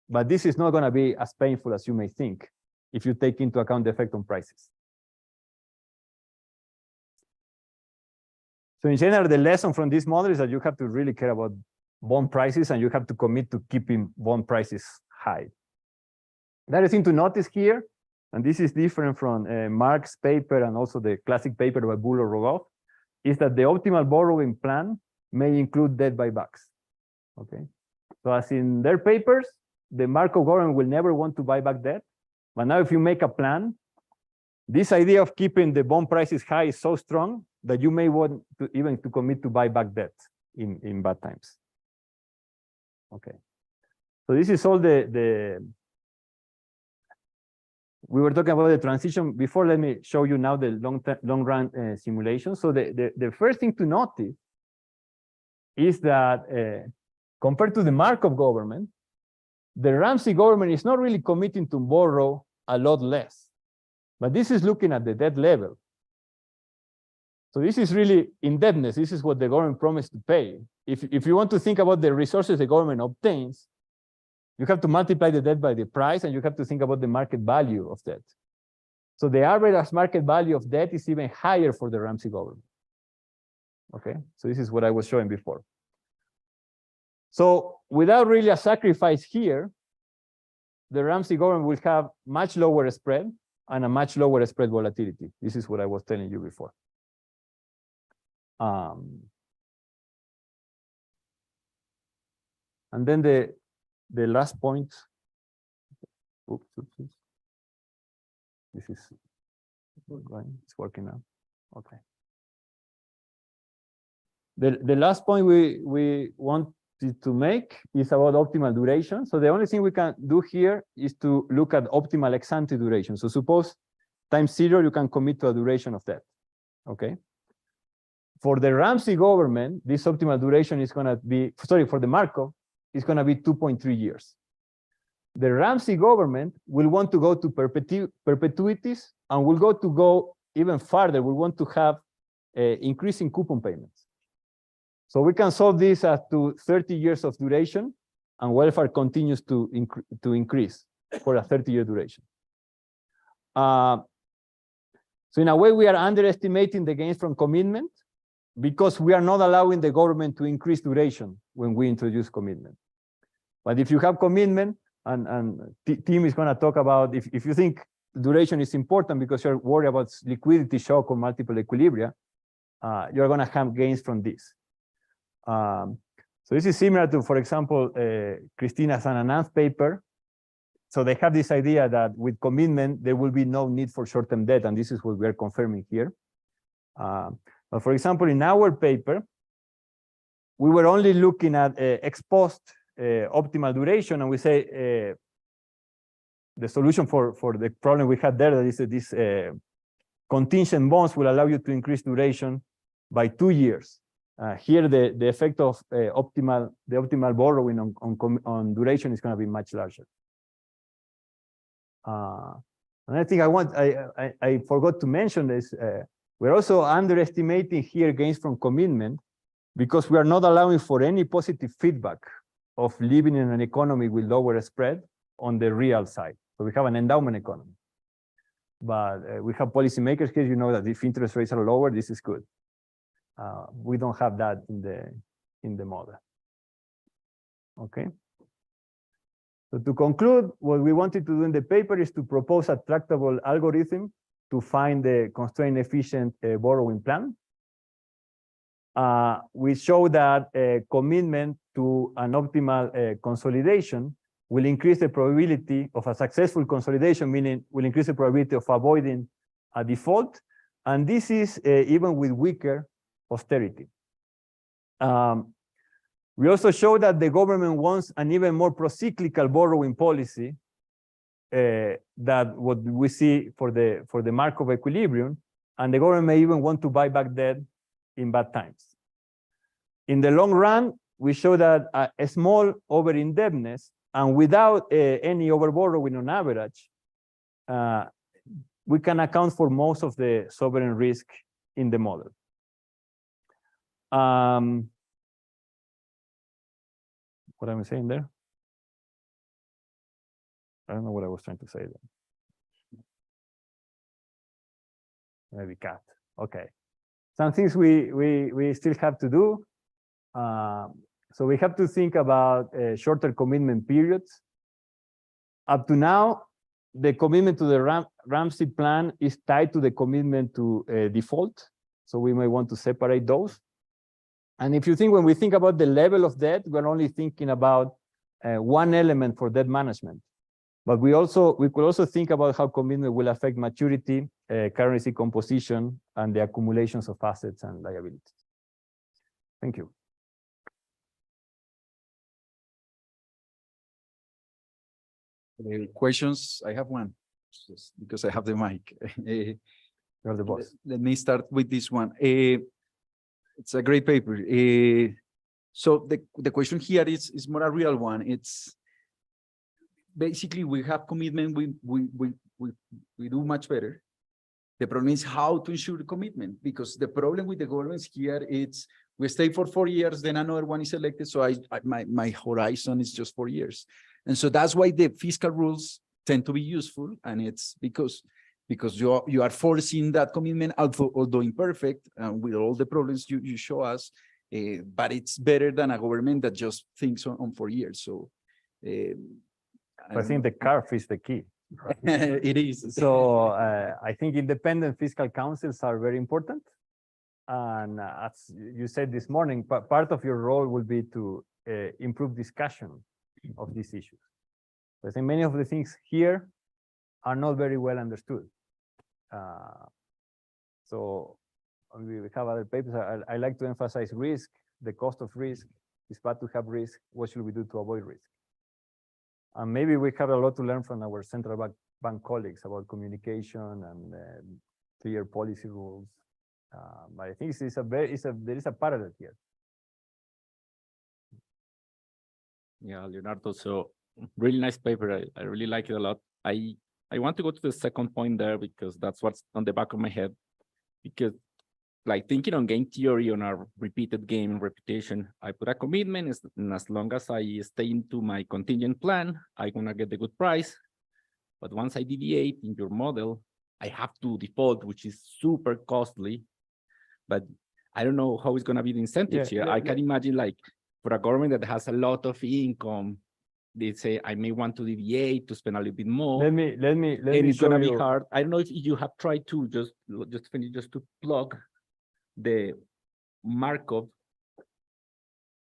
But this is not going to be as painful as you may think if you take into account the effect on prices. So in general, the lesson from this model is that you have to really care about bond prices and you have to commit to keeping bond prices high. The other thing to notice here, and this is different from Mark's paper and also the classic paper by Bull or Rogov, is that the optimal borrowing plan may include debt buybacks. Okay, so as in their papers, the Markov government will never want to buy back debt. But now if you make a plan, this idea of keeping the bond prices high is so strong that you may want to even to commit to buy back debt in bad times. Okay, so this is all we were talking about the transition before. Let me show you now the long run simulation. So the first thing to notice is that compared to the Markov government, the Ramsey government is not really committing to borrow a lot less, but this is looking at the debt level. So this is really indebtedness. This is what the government promised to pay. If you want to think about the resources the government obtains, you have to multiply the debt by the price, and you have to think about the market value of debt. So the average market value of debt is even higher for the Ramsey government. Okay, so this is what I was showing before. So without really a sacrifice here, the Ramsey government will have much lower spread and a much lower spread volatility. This is what I was telling you before. And then the last point. Oops. This is going. It's working now. Okay. The last point we want to make is about optimal duration. So the only thing we can do here is to look at optimal ex-ante duration. So suppose time 0, you can commit to a duration of that. Okay. For the Ramsey government, this optimal duration is going to be, sorry, for the Markov, it's going to be 2.3 years. The Ramsey government will want to go to perpetuities and will go even farther. We want to have increasing coupon payments. So we can solve this as to 30 years of duration, and welfare continues to increase for a 30-year duration. So in a way, we are underestimating the gains from commitment because we are not allowing the government to increase duration when we introduce commitment. But if you have commitment, and Tim is going to talk about, if you think duration is important because you're worried about liquidity shock or multiple equilibria, you're going to have gains from this. So So this is similar to, for example, Christina's unannounced paper. So they have this idea that with commitment, there will be no need for short-term debt, and this is what we are confirming here. But for example, in our paper, we were only looking at ex post optimal duration, and we say the solution for the problem we had there, that is that this contingent bonds will allow you to increase duration by 2 years. Here, the effect of the optimal borrowing on duration is going to be much larger. Another thing I forgot to mention is we're also underestimating here gains from commitment because we are not allowing for any positive feedback of living in an economy with lower spread on the real side. So we have an endowment economy. But we have policymakers here, you know that if interest rates are lower, this is good. We don't have that in the model. Okay. So to conclude, what we wanted to do in the paper is to propose a tractable algorithm to find the constraint efficient borrowing plan. We show that commitment to an optimal consolidation will increase the probability of a successful consolidation, meaning will increase the probability of avoiding a default. And this is even with weaker austerity. We also show that the government wants an even more procyclical borrowing policy that what we see for the Markov equilibrium, and the government may even want to buy back debt in bad times. In the long run, we show that a small over-indebtedness and without any over-borrowing on average, we can account for most of the sovereign risk in the model. What am I saying there? I don't know what I was trying to say there. Maybe cat. Okay. Some things we still have to do. So we have to think about shorter commitment periods. Up to now, the commitment to the Ramsey plan is tied to the commitment to default. So we may want to separate those. And if you think, when we think about the level of debt, we're only thinking about one element for debt management. But we could also think about how commitment will affect maturity, currency composition, and the accumulations of assets and liabilities. Thank you. Questions? I have one, just because I have the mic. You're the boss. Let me start with this one. It's a great paper. So the question here is more a real one. It's basically we have commitment, we do much better. The problem is how to ensure the commitment, because the problem with the governments here is we stay for 4 years, then another one is elected. So my horizon is just 4 years. And so that's why the fiscal rules tend to be useful. And it's because you are forcing that commitment, although imperfect, with all the problems you show us, but it's better than a government that just thinks on 4 years. So I think the CARF is the key. Right? It is. So I think independent fiscal councils are very important. And as you said this morning, part of your role will be to improve discussion of these issues. I think many of the things here are not very well understood. So we have other papers. I like to emphasize risk, the cost of risk. It's bad to have risk. What should we do to avoid risk? And maybe we have a lot to learn from our central bank colleagues about communication and clear policy rules. But I think there is a parallel here. Yeah, Leonardo, so really nice paper. I really like it a lot. I want to go to the second point there because that's what's on the back of my head. Because like thinking on game theory, on our repeated game reputation, I put a commitment, and as long as I stay into my contingent plan, I'm gonna get the good price. But once I deviate in your model, I have to default, which is super costly. But I don't know how it's gonna be the incentives here. I can imagine like for a government that has a lot of income, they say I may want to deviate to spend a little bit more. Let me and it's gonna be hard. I don't know if you have tried to just finish, just to plug the Markov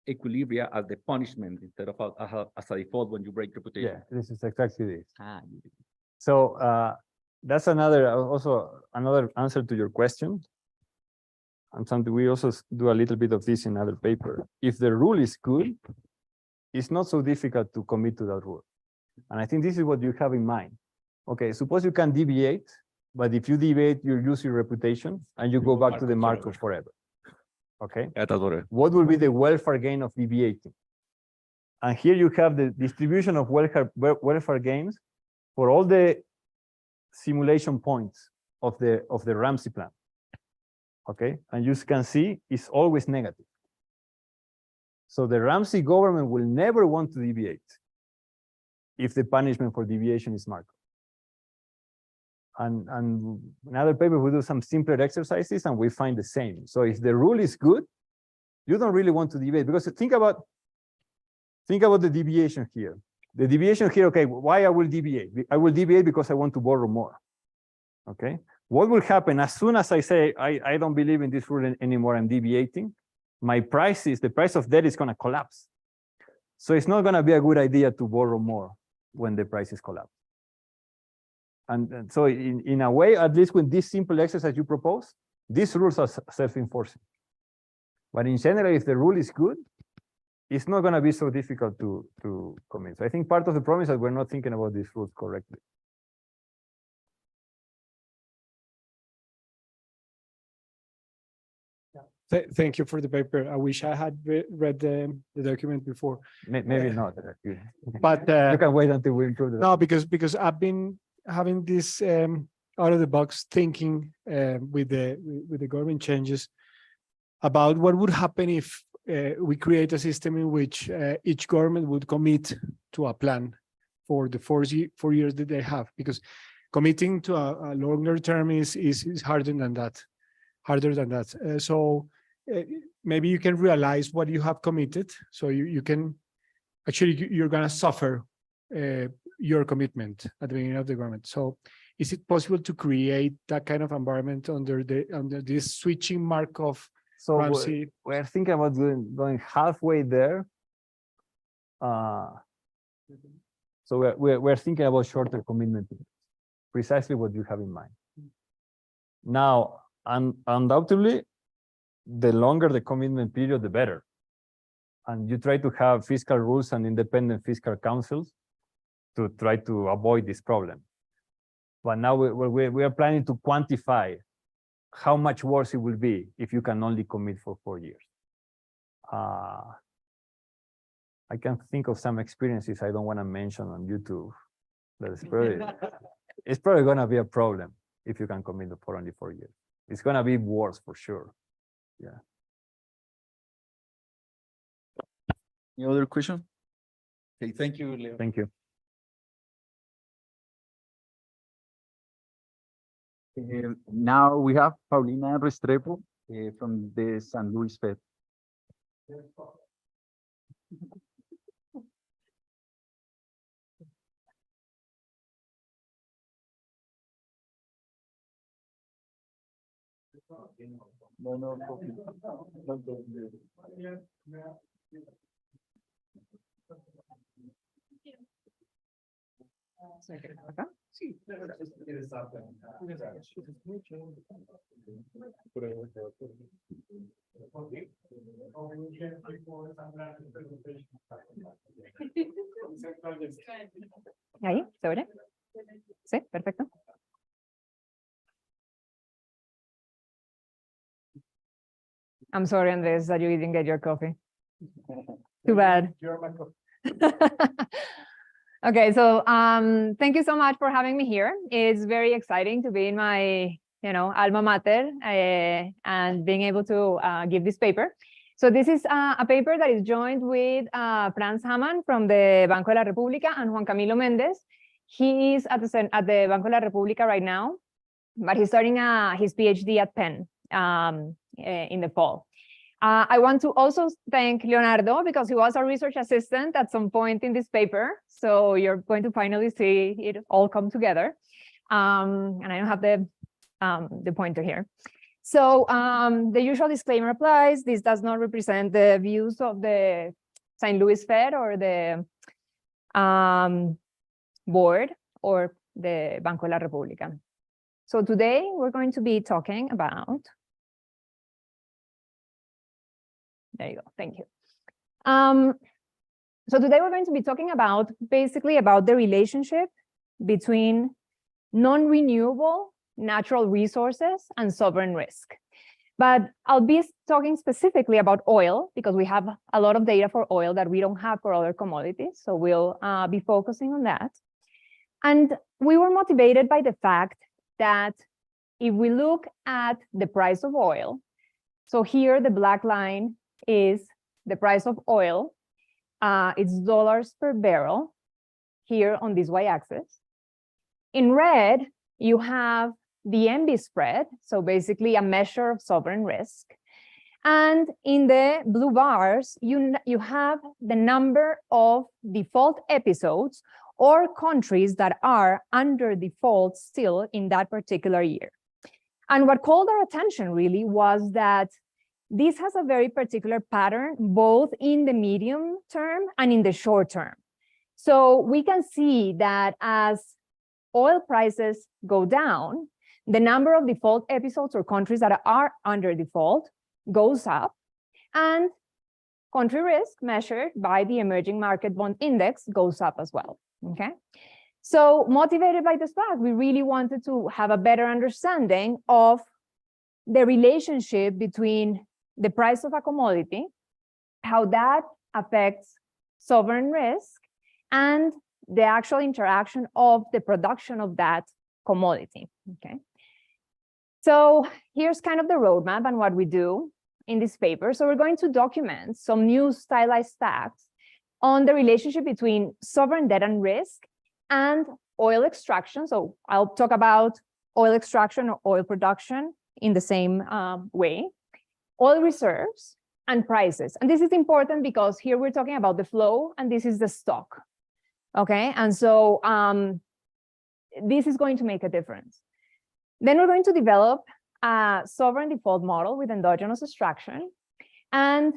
equilibria as the punishment instead of as a default when you break reputation. Yeah, this is exactly this. Ah, So that's also another answer to your question. And something we also do a little bit of this in other paper. If the rule is good, it's not so difficult to commit to that rule. And I think this is what you have in mind. Okay, suppose you can deviate, but if you deviate, you lose your reputation and you go back to the market forever. Okay. Yeah, that's what will be the welfare gain of deviating? And here you have the distribution of welfare gains for all the simulation points of the Ramsey plan. Okay, and you can see it's always negative. So the Ramsey government will never want to deviate if the punishment for deviation is Markov. And in other papers, we do some simpler exercises and we find the same. So if the rule is good, you don't really want to deviate, because think about the deviation here. The deviation here, okay, why I will deviate? I will deviate because I want to borrow more. Okay, what will happen as soon as I say, I don't believe in this rule anymore, I'm deviating, the price of debt is going to collapse. So it's not going to be a good idea to borrow more when the prices collapse. And so in a way, at least with this simple exercise you propose, these rules are self-enforcing. But in general, if the rule is good, it's not going to be so difficult to commit. So I think part of the problem is that we're not thinking about these rules correctly. Thank you for the paper. I wish I had read the document before. Maybe not. But you can wait until we improve it. No, because I've been having this out of the box thinking with the government changes about what would happen if we create a system in which each government would commit to a plan for the 4 years that they have, because committing to a longer term is harder than that. So maybe you can realize what you have committed. So you can actually, you're going to suffer your commitment at the beginning of the government. So is it possible to create that kind of environment under this switching Markov? So Ramsey? we're thinking about going halfway there. So we're thinking about shorter commitment, precisely what you have in mind. Now, undoubtedly, the longer the commitment period, the better. And you try to have fiscal rules and independent fiscal councils to try to avoid this problem. But now we are planning to quantify how much worse it will be if you can only commit for 4 years. I can think of some experiences I don't want to mention on YouTube. But it's probably going to be a problem if you can commit for only 4 years. It's going to be worse for sure. Yeah. Any other question? Okay, thank you, Leo. Thank you. Now we have Paulina Restrepo from the San Luis Fed. Sí, Ahí, ¿se oye? Sí, perfecto. I'm sorry, Andres, that you didn't get your coffee. Too bad. Okay, so thank you so much for having me here. It's very exciting to be in my, alma mater and being able to give this paper. So this is a paper that is joined with Franz Hamann from the Banco de la República and Juan Camilo Mendez. He is at the Banco de la República right now, but he's starting his PhD at Penn in the fall. I want to also thank Leonardo because he was a research assistant at some point in this paper. So you're going to finally see it all come together. And I don't have the pointer here. So the usual disclaimer applies. This does not represent the views of the St. Louis Fed or the board or the Banco de la República. So today we're going to be talking about, there you go, thank you. So today we're going to be talking about basically about the relationship between non-renewable natural resources and sovereign risk. But I'll be talking specifically about oil because we have a lot of data for oil that we don't have for other commodities. So we'll be focusing on that. And we were motivated by the fact that if we look at the price of oil, so here the black line is the price of oil. It's dollars per barrel here on this y-axis. In red, you have the MB spread, so basically a measure of sovereign risk. And in the blue bars, you have the number of default episodes or countries that are under default still in that particular year. And what called our attention really was that this has a very particular pattern, both in the medium term and in the short term. So we can see that as oil prices go down, the number of default episodes or countries that are under default goes up, and country risk measured by the emerging market bond index goes up as well, okay? So motivated by this fact, we really wanted to have a better understanding of the relationship between the price of a commodity, how that affects sovereign risk, and the actual interaction of the production of that commodity, okay? So here's kind of the roadmap and what we do in this paper. So we're going to document some new stylized facts on the relationship between sovereign debt and risk and oil extraction. So I'll talk about oil extraction or oil production in the same way, oil reserves and prices. And this is important because here we're talking about the flow and this is the stock, okay? And so this is going to make a difference. Then we're going to develop a sovereign default model with endogenous extraction, and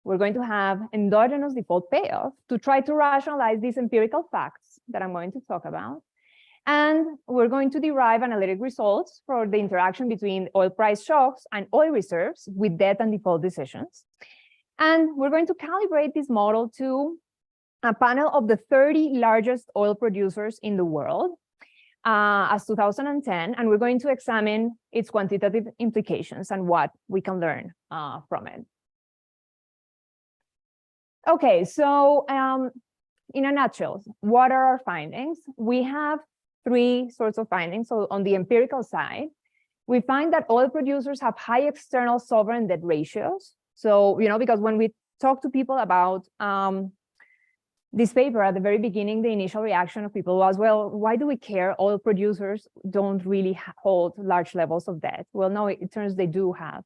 we're going to have endogenous default payoff to try to rationalize these empirical facts that I'm going to talk about. And we're going to derive analytic results for the interaction between oil price shocks and oil reserves with debt and default decisions. And we're going to calibrate this model to a panel of the 30 largest oil producers in the world as 2010, and we're going to examine its quantitative implications and what we can learn from it. Okay, so in a nutshell, what are our findings? We have three sorts of findings. So on the empirical side, we find that oil producers have high external sovereign debt ratios. So, you know, because when we talk to people about this paper at the very beginning, the initial reaction of people was, well, why do we care? Oil producers don't really hold large levels of debt. Well, no, it turns they do have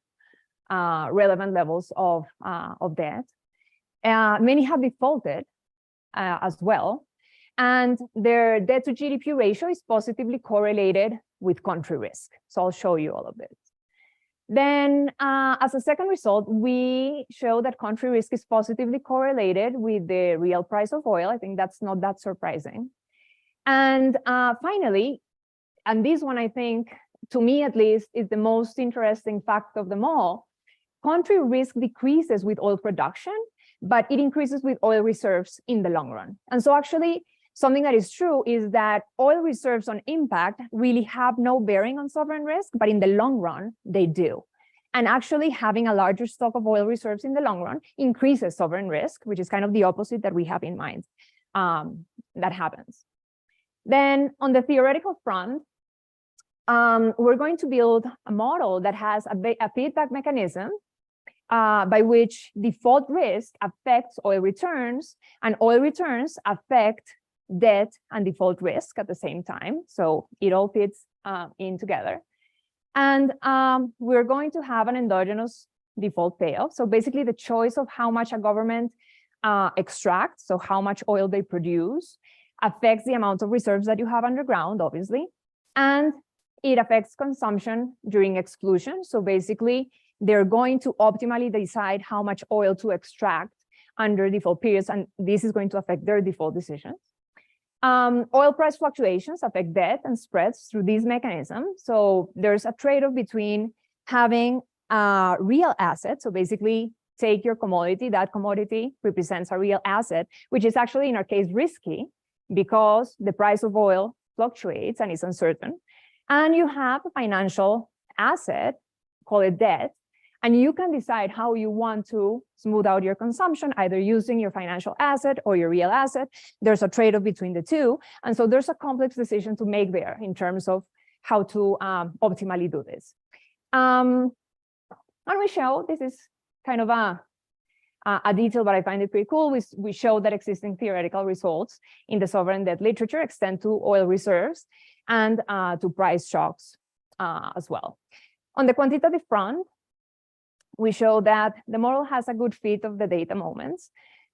relevant levels of debt. Many have defaulted as well, and their debt to GDP ratio is positively correlated with country risk. So I'll show you all of this. Then as a second result, we show that country risk is positively correlated with the real price of oil. I think that's not that surprising. And finally, and this one I think, to me at least, is the most interesting fact of them all, country risk decreases with oil production, but it increases with oil reserves in the long run. And so actually, something that is true is that oil reserves on impact really have no bearing on sovereign risk, but in the long run, they do. And actually having a larger stock of oil reserves in the long run increases sovereign risk, which is kind of the opposite that we have in mind that happens. Then on the theoretical front, we're going to build a model that has a feedback mechanism by which default risk affects oil returns and oil returns affect debt and default risk at the same time. So it all fits in together. And we're going to have an endogenous default payoff. So basically the choice of how much a government extracts, so how much oil they produce, affects the amount of reserves that you have underground, obviously. And it affects consumption during exclusion. So basically, they're going to optimally decide how much oil to extract under default periods, and this is going to affect their default decisions. Oil price fluctuations affect debt and spreads through this mechanism. So there's a trade-off between having a real asset, so basically take your commodity, that commodity represents a real asset, which is actually in our case risky because the price of oil fluctuates and is uncertain. And you have a financial asset, call it debt, and you can decide how you want to smooth out your consumption, either using your financial asset or your real asset. There's a trade-off between the two. And so there's a complex decision to make there in terms of how to optimally do this. And we show, this is kind of a detail, but I find it pretty cool. We show that existing theoretical results in the sovereign debt literature extend to oil reserves and to price shocks as well. On the quantitative front, we show that the model has a good fit of the data moments.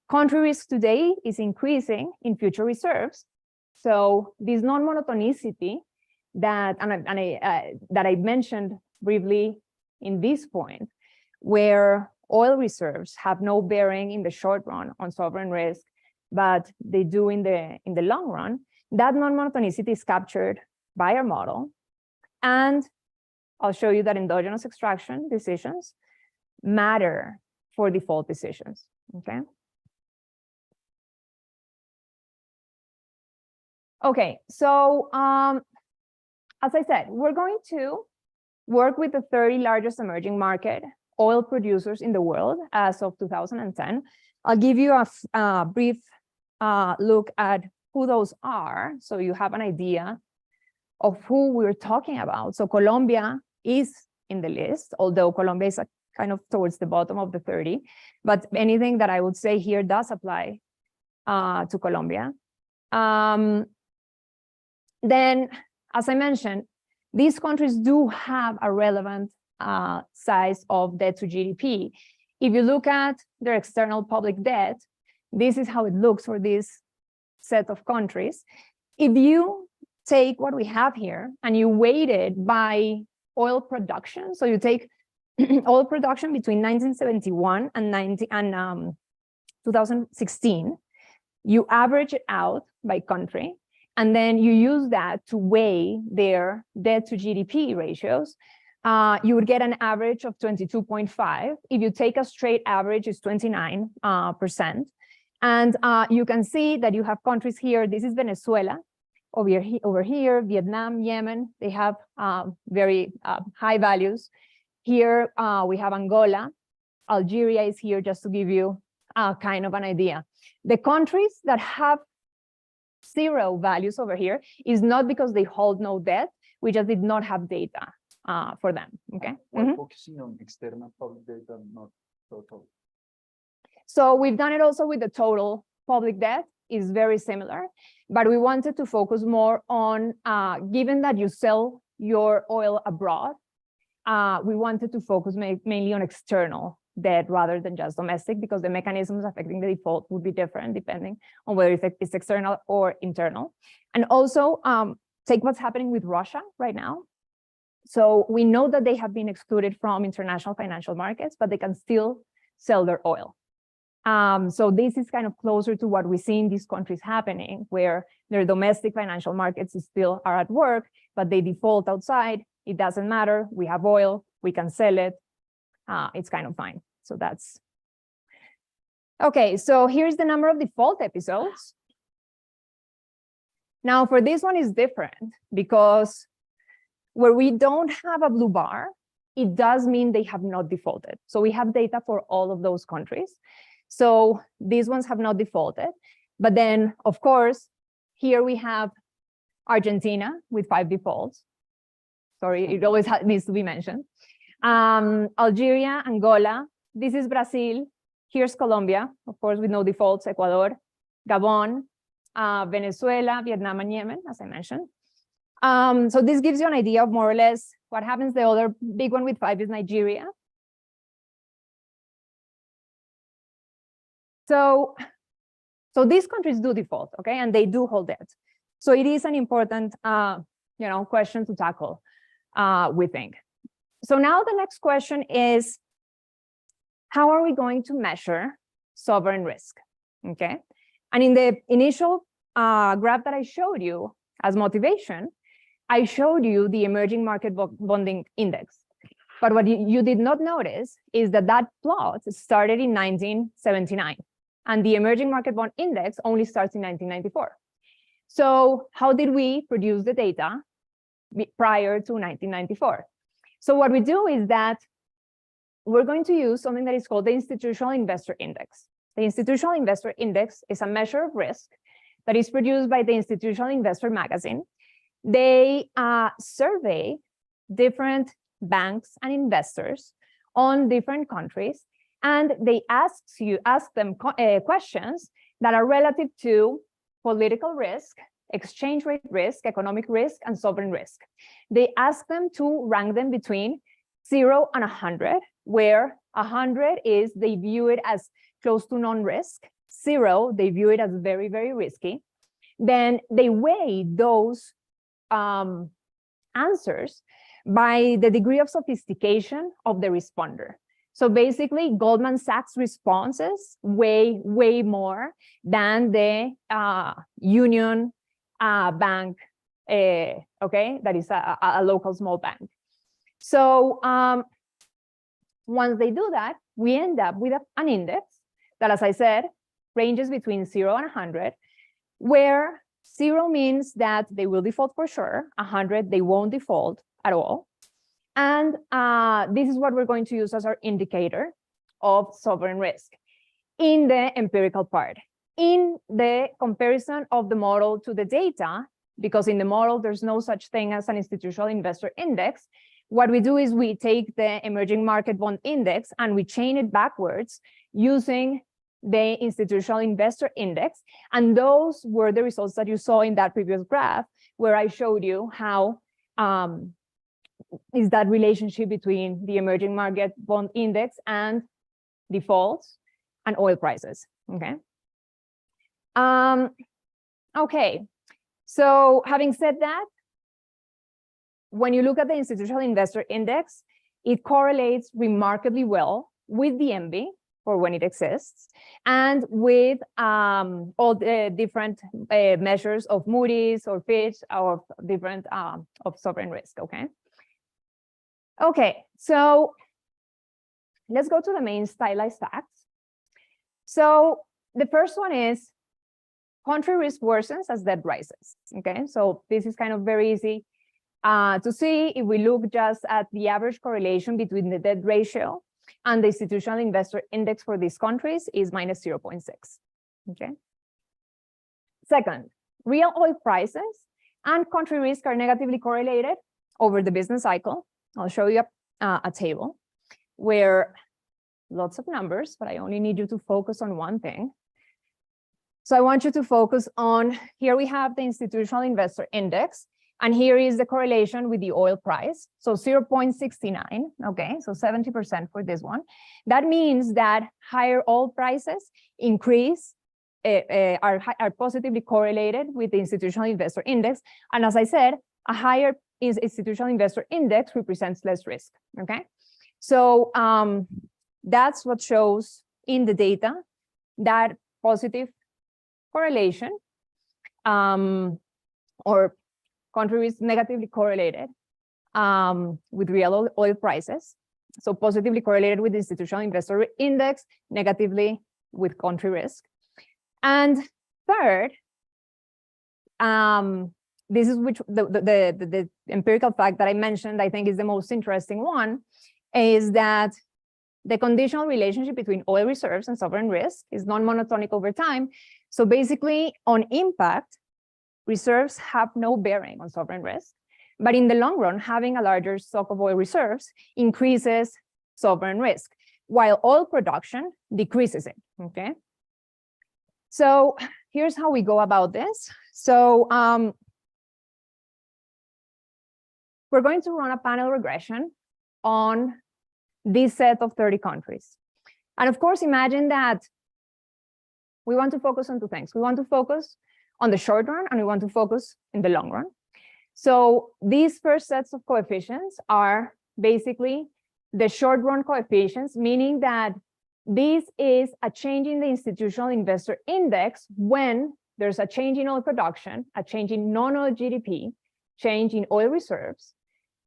Country risk today is increasing in future reserves. So this non-monotonicity that I mentioned briefly in this point, where oil reserves have no bearing in the short run on sovereign risk, but they do in the long run, that non-monotonicity is captured by our model. And I'll show you that endogenous extraction decisions matter for default decisions, okay? Okay, so as I said, we're going to work with the 30 largest emerging market oil producers in the world as of 2010. I'll give you a brief look at who those are, so you have an idea of who we're talking about. So Colombia is in the list, although Colombia is kind of towards the bottom of the 30, but anything that I would say here does apply to Colombia. Then, as I mentioned, these countries do have a relevant size of debt to GDP. If you look at their external public debt, this is how it looks for this set of countries. If you take what we have here and you weight it by oil production, so you take oil production between 1971 and 2016, you average it out by country, and then you use that to weigh their debt to GDP ratios, you would get an average of 22.5. If you take a straight average, it's 29%. And you can see that you have countries here. This is Venezuela. Over here, Vietnam, Yemen, they have very high values. Here we have Angola. Algeria is here, just to give you kind of an idea. The countries that have zero values over here is not because they hold no debt, we just did not have data for them, okay? Focusing on external public data, not total. So we've done it also with the total public debt, is very similar, but we wanted to focus more on, given that you sell your oil abroad, we wanted to focus mainly on external debt rather than just domestic, because the mechanisms affecting the default would be different depending on whether it's external or internal. And also take what's happening with Russia right now. So we know that they have been excluded from international financial markets, but they can still sell their oil. So this is kind of closer to what we see in these countries happening, where their domestic financial markets still are at work, but they default outside. It doesn't matter. We have oil. We can sell it. It's kind of fine. So that's okay. So here's the number of default episodes. Now for this one is different, because where we don't have a blue bar, it does mean they have not defaulted. So we have data for all of those countries. So these ones have not defaulted. But then, of course, here we have Argentina with 5 defaults. Sorry, it always needs to be mentioned. Algeria, Angola, this is Brazil, here's Colombia, of course, with no defaults, Ecuador, Gabon, Venezuela, Vietnam, and Yemen, as I mentioned. So this gives you an idea of more or less what happens. The other big one with 5 is Nigeria. So these countries do default, okay, and they do hold debt. So it is an important, question to tackle. we think. So now the next question is, how are we going to measure sovereign risk? Okay. And in the initial graph that I showed you as motivation, I showed you the emerging market bonding index. But what you did not notice is that that plot started in 1979, and the emerging market bond index only starts in 1994. So how did we produce the data prior to 1994? So what we do is that we're going to use something that is called the Institutional Investor Index. The Institutional Investor Index is a measure of risk that is produced by the Institutional Investor magazine. They survey different banks and investors on different countries, and they ask them questions that are relative to political risk, exchange rate risk, economic risk, and sovereign risk. They ask them to rank them between 0 and 100, where 100 is they view it as close to non-risk, 0, they view it as very, very risky. Then they weigh those answers by the degree of sophistication of the responder. So basically, Goldman Sachs responses weigh way more than the Union Bank, okay, that is a local small bank. So once they do that, we end up with an index that, as I said, ranges between 0 and 100, where 0 means that they will default for sure, 100 they won't default at all. And this is what we're going to use as our indicator of sovereign risk in the empirical part. In the comparison of the model to the data, because in the model there's no such thing as an institutional investor index, what we do is we take the emerging market bond index and we chain it backwards using the institutional investor index. And those were the results that you saw in that previous graph, where I showed you how is that relationship between the emerging market bond index and defaults and oil prices, okay? Okay, so having said that, when you look at the institutional investor index, it correlates remarkably well with the MB for when it exists, and with all the different measures of Moody's or Fitch or different of sovereign risk, okay? Okay, so let's go to the main stylized facts. So the first one is country risk worsens as debt rises, okay? So this is kind of very easy to see if we look just at the average correlation between the debt ratio and the institutional investor index for these countries is minus 0.6, okay? Second, real oil prices and country risk are negatively correlated over the business cycle. I'll show you a table where lots of numbers, but I only need you to focus on one thing. So I want you to focus on, here we have the institutional investor index, and here is the correlation with the oil price. So 0.69, okay, so 70% for this one. That means that higher oil prices are positively correlated with the institutional investor index. And as I said, a higher institutional investor index represents less risk, okay? So that's what shows in the data that positive correlation or country risk negatively correlated with real oil prices. So positively correlated with the institutional investor index, negatively with country risk. And third, this is which the empirical fact that I mentioned, I think is the most interesting one, is that the conditional relationship between oil reserves and sovereign risk is non-monotonic over time. So basically, on impact, reserves have no bearing on sovereign risk. But in the long run, having a larger stock of oil reserves increases sovereign risk, while oil production decreases it, okay? So here's how we go about this. So we're going to run a panel regression on this set of 30 countries. And of course, imagine that we want to focus on two things. We want to focus on the short run and we want to focus in the long run. So these first sets of coefficients are basically the short run coefficients, meaning that this is a change in the institutional investor index when there's a change in oil production, a change in non-oil GDP, change in oil reserves,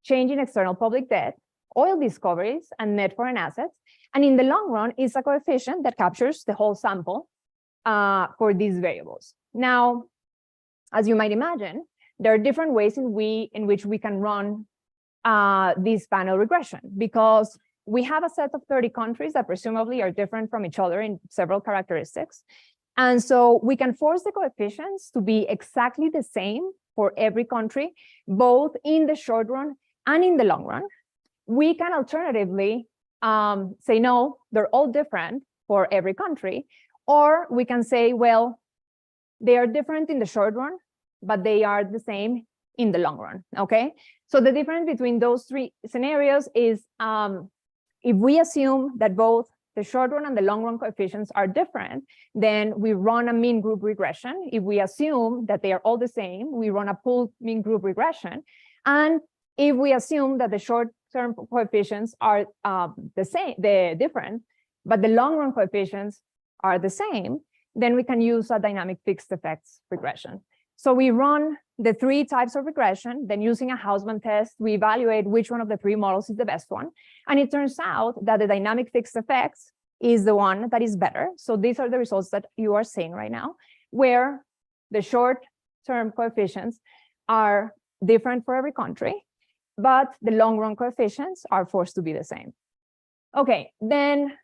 change in external public debt, oil discoveries, and net foreign assets. And in the long run, it's a coefficient that captures the whole sample for these variables. Now, as you might imagine, there are different ways in which we can run this panel regression, because we have a set of 30 countries that presumably are different from each other in several characteristics. And so we can force the coefficients to be exactly the same for every country, both in the short run and in the long run. We can alternatively say, no, they're all different for every country. Or we can say, well, they are different in the short run, but they are the same in the long run, okay? So the difference between those three scenarios is if we assume that both the short run and the long run coefficients are different, then we run a mean group regression. If we assume that they are all the same, we run a pooled mean group regression. And if we assume that the short-term coefficients are they're different, but the long-run coefficients are the same, then we can use a dynamic fixed effects regression. So we run the three types of regression, then using a Hausman test, we evaluate which one of the three models is the best one. And it turns out that the dynamic fixed effects is the one that is better. So these are the results that you are seeing right now, where the short-term coefficients are different for every country, but the long-run coefficients are forced to be the same. Okay, then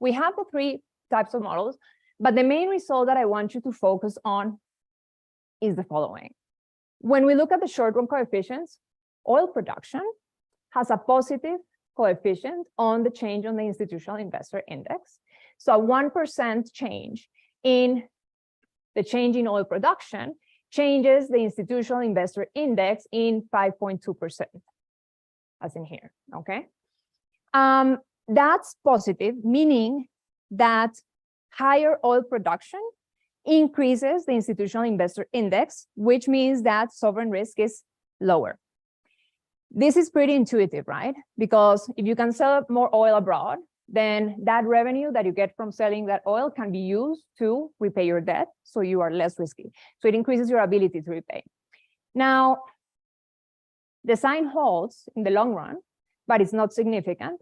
we have the three types of models, but the main result that I want you to focus on is the following. When we look at the short-run coefficients, oil production has a positive coefficient on the change on the institutional investor index. So a 1% change in the change in oil production changes the institutional investor index in 5.2%, as in here, okay? That's positive, meaning that higher oil production increases the institutional investor index, which means that sovereign risk is lower. This is pretty intuitive, right? Because if you can sell more oil abroad, then that revenue that you get from selling that oil can be used to repay your debt, so you are less risky. So it increases your ability to repay. Now, the sign holds in the long run, but it's not significant.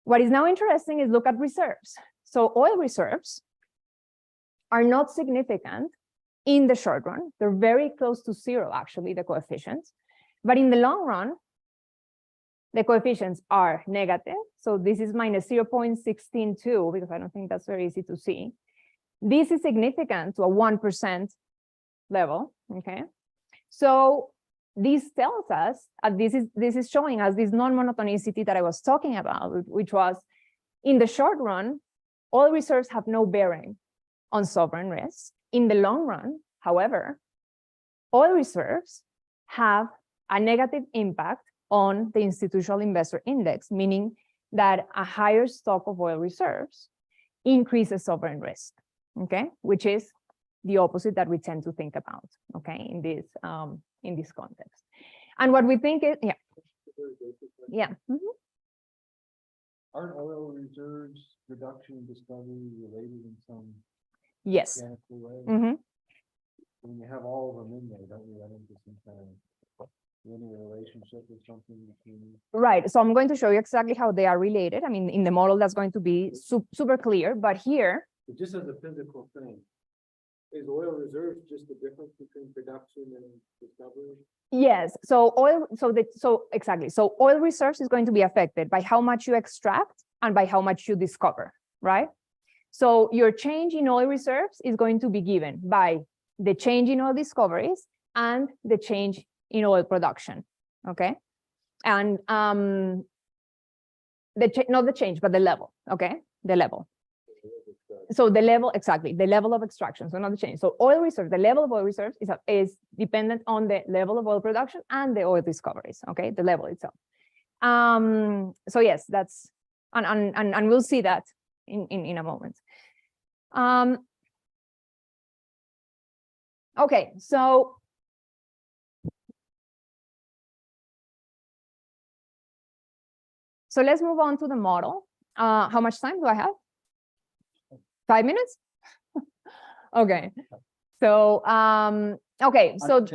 What is now interesting is look at reserves. So oil reserves are not significant in the short run. They're very close to zero, actually, the coefficients. But in the long run, the coefficients are negative. So this is minus 0.162, because I don't think that's very easy to see. This is significant to a 1% level, okay? So this tells us, this is showing us this non-monotonicity that I was talking about, which was in the short run, oil reserves have no bearing on sovereign risk. In the long run, however, oil reserves have a negative impact on the institutional investor index, meaning that a higher stock of oil reserves increases sovereign risk, okay? Which is the opposite that we tend to think about, okay, in this context. And what we think is, yeah. Aren't oil reserves reduction and discovery related in some yes mechanical way? When you have all of them in there, don't you run into some kind of linear relationship or something between? Right. So I'm going to show you exactly how they are related. I mean, in the model, that's going to be super clear, but here. But just as a physical thing, is oil reserves just the difference between production and discovery? Yes. So exactly. So oil reserves is going to be affected by how much you extract and by how much you discover, right? So your change in oil reserves is going to be given by the change in oil discoveries and the change in oil production, okay? And not the change, but the level, okay? The level. So the level, exactly, the level of extraction, so not the change. So oil reserves, the level of oil reserves is dependent on the level of oil production and the oil discoveries, okay? The level itself. So yes, that's, and we'll see that in a moment. Okay, so So let's move on to the model. How much time do I have? 5 minutes? Okay. So, okay, so,